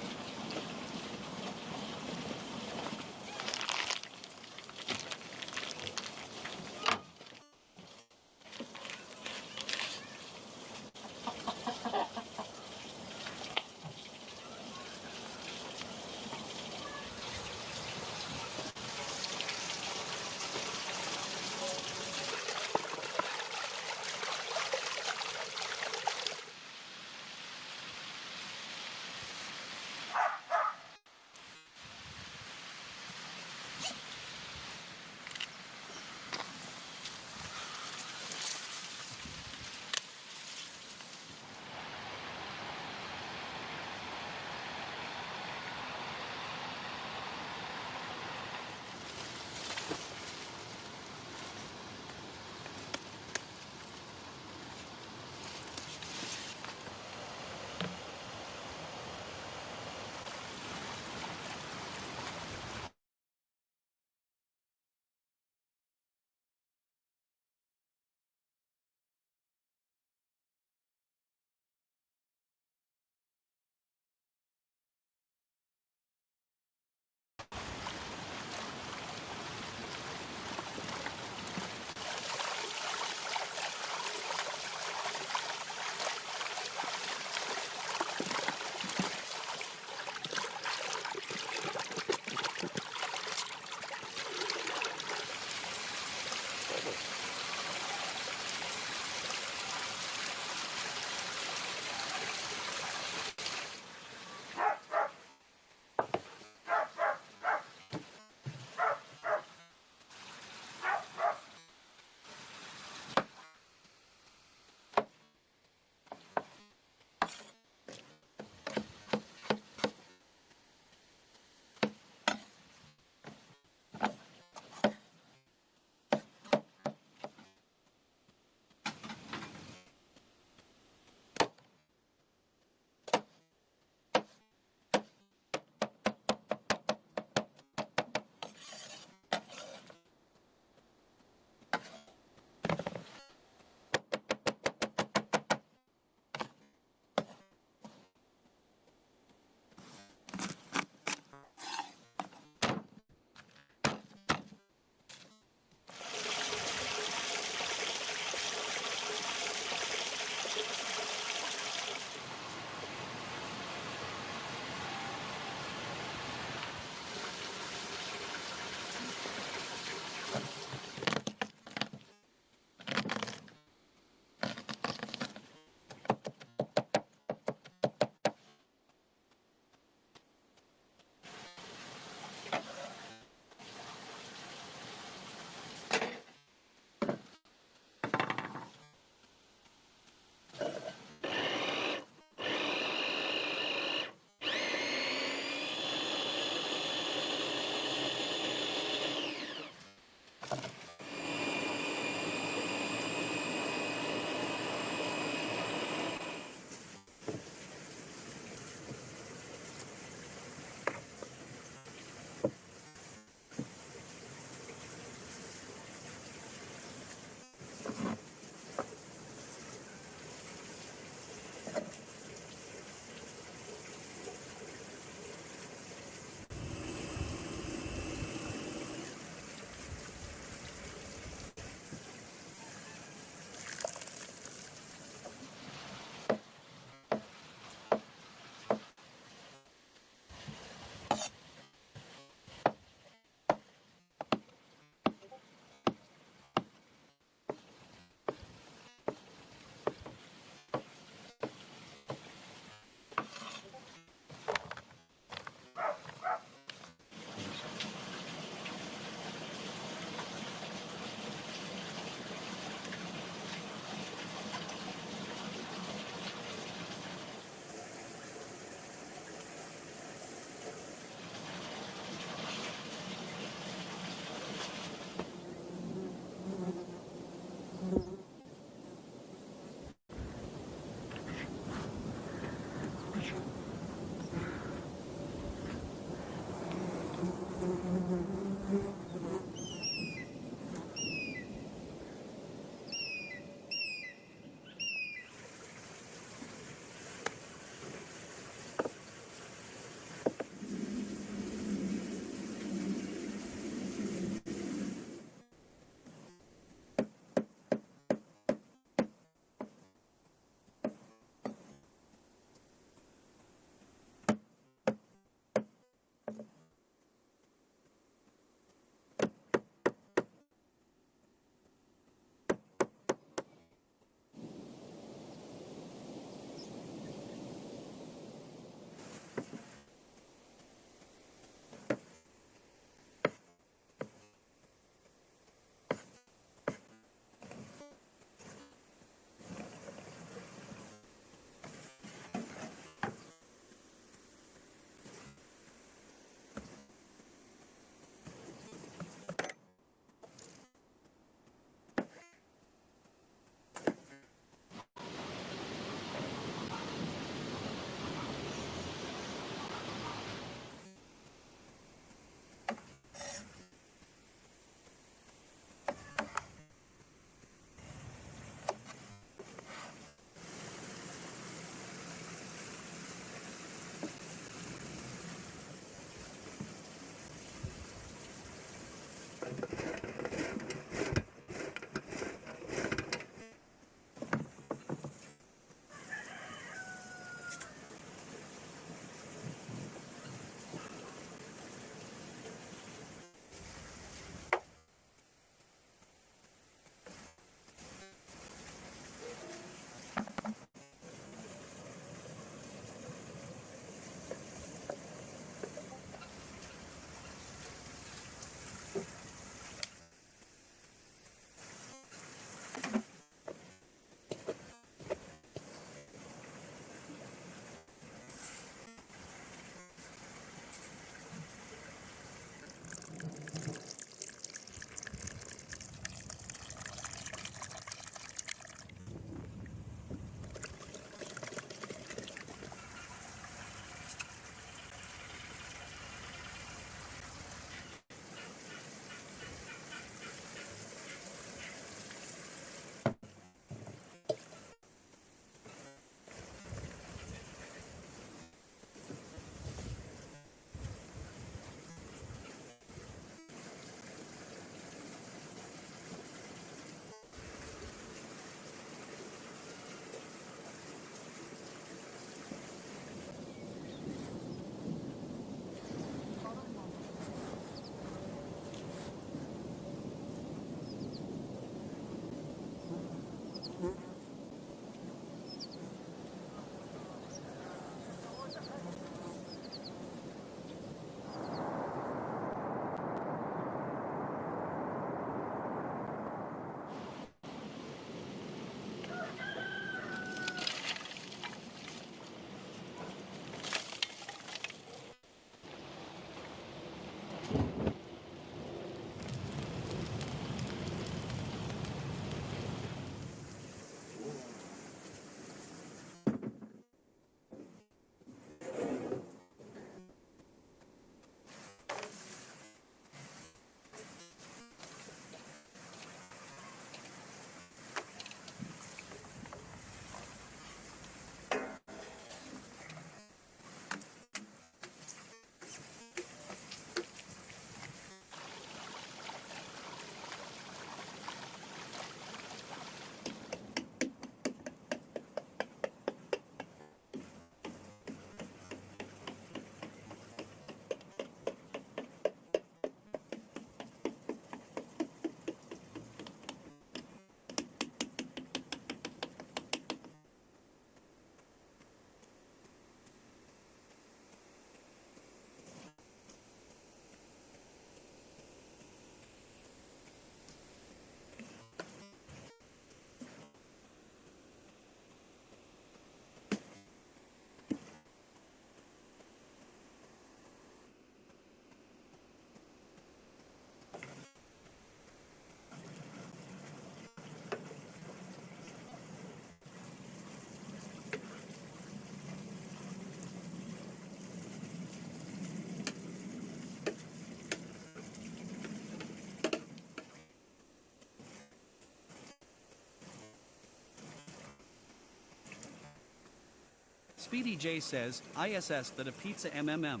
Speedy J says, ISS that a pizza MMM.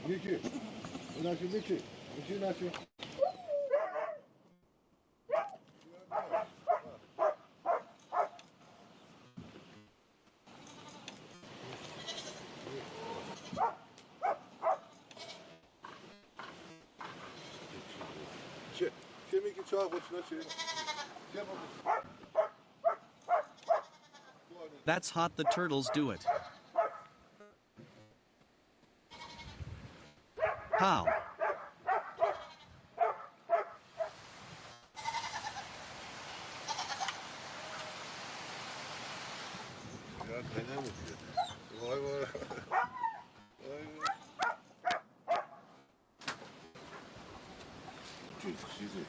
Niki, inaczej Niki, inaczej. Kemiki çağ başına şey. That's hot, the turtles do it. How? Ya fena mı? Vay vay. Vay. Çocuk sizi.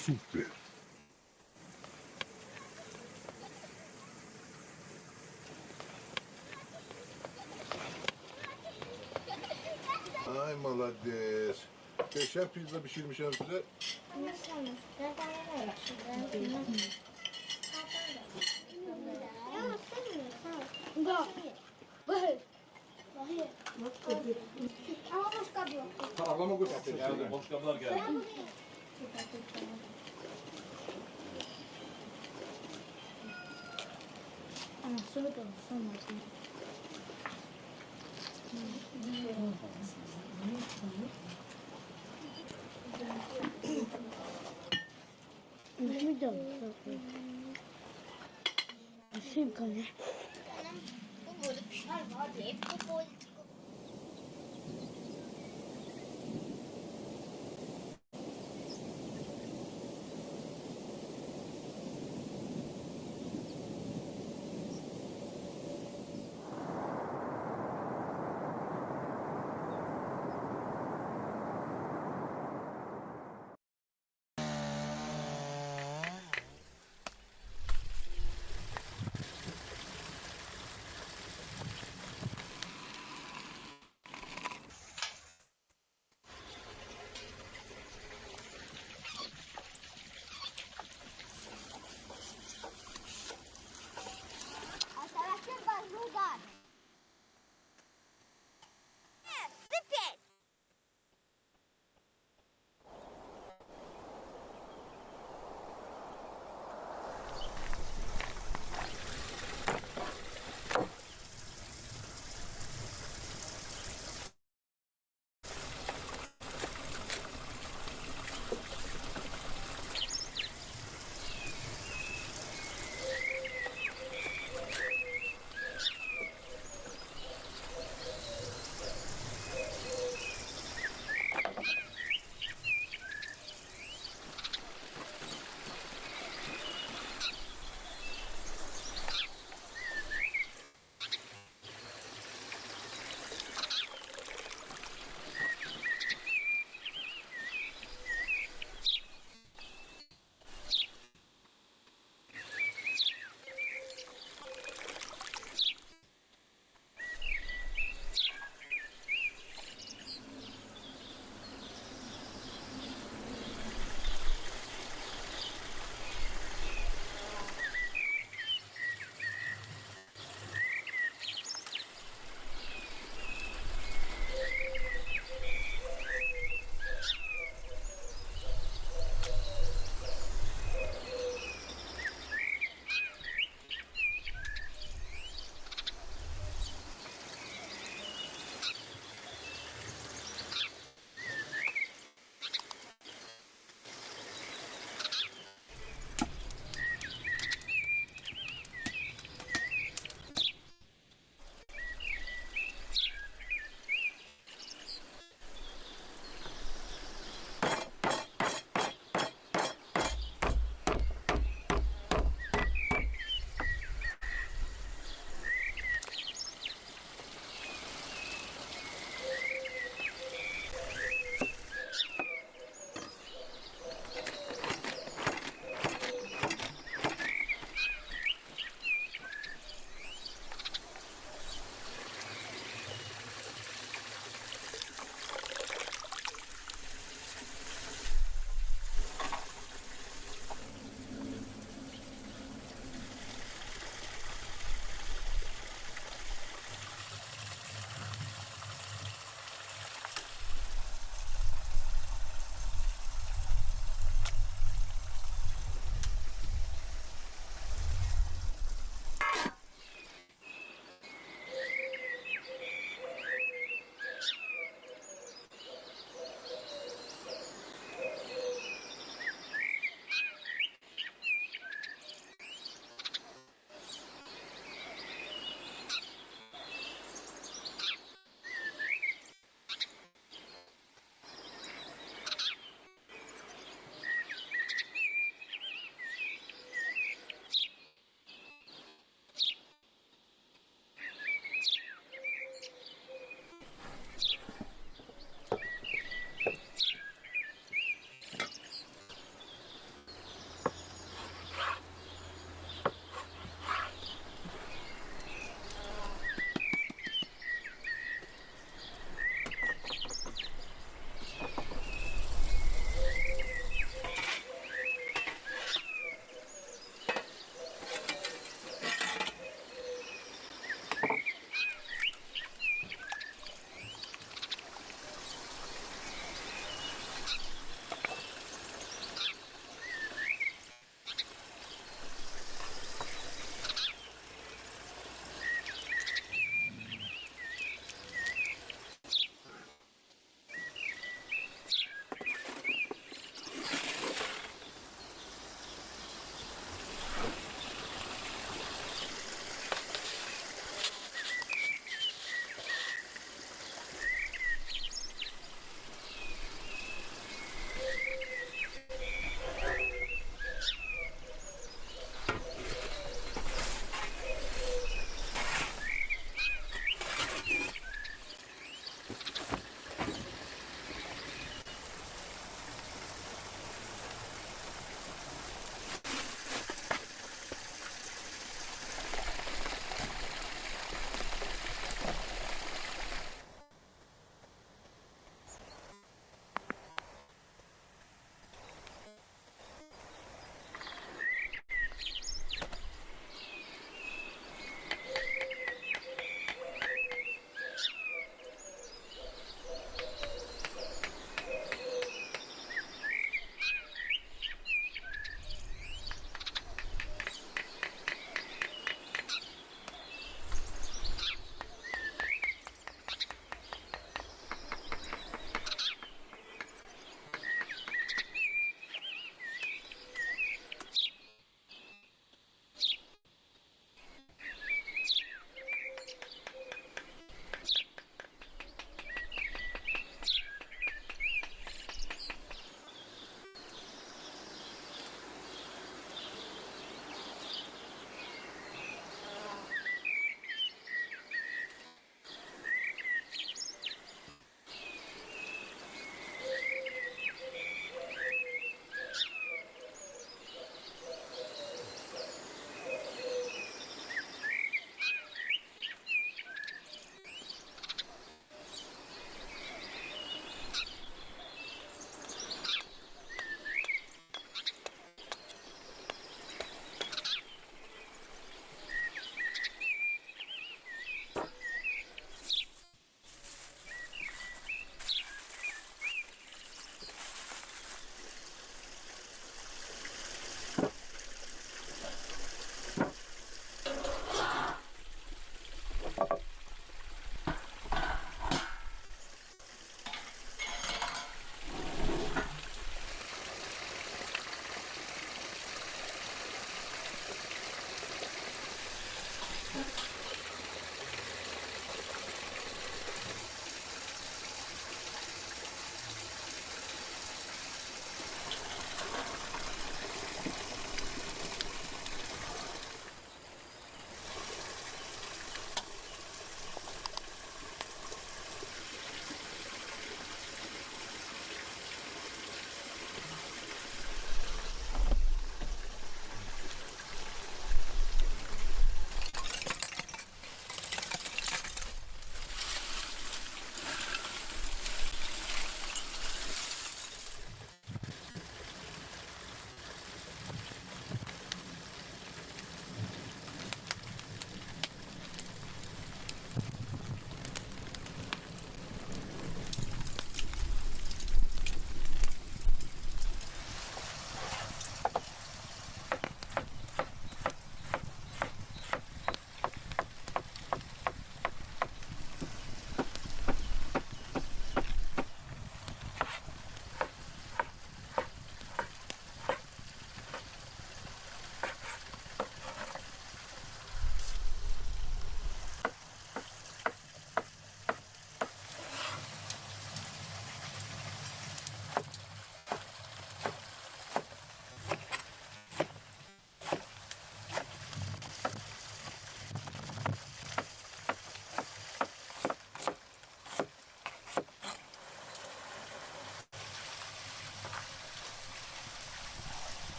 Super. Ay malades. Beşer pizza pişirmişim size. Arabama götürdüm. Geldi. Boş kapılar geldi.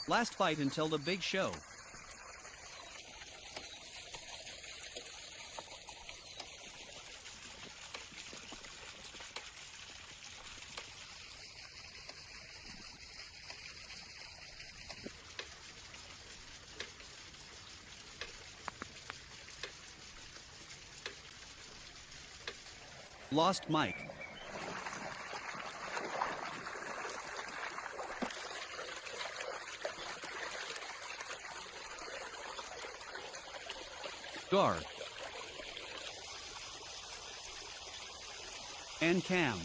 Last fight until the big show. Lost Mike. Gar. And Cam.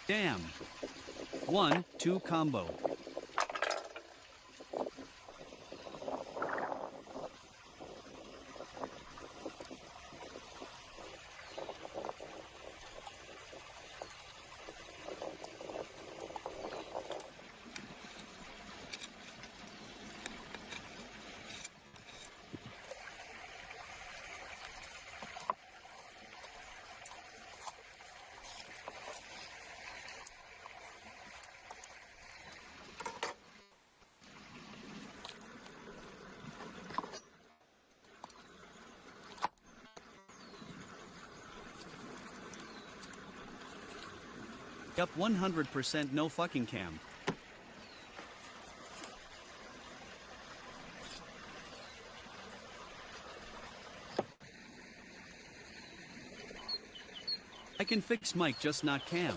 Damn. 1-2 combo. Yup, 100% no fucking Cam. I can fix Mike, just not Cam.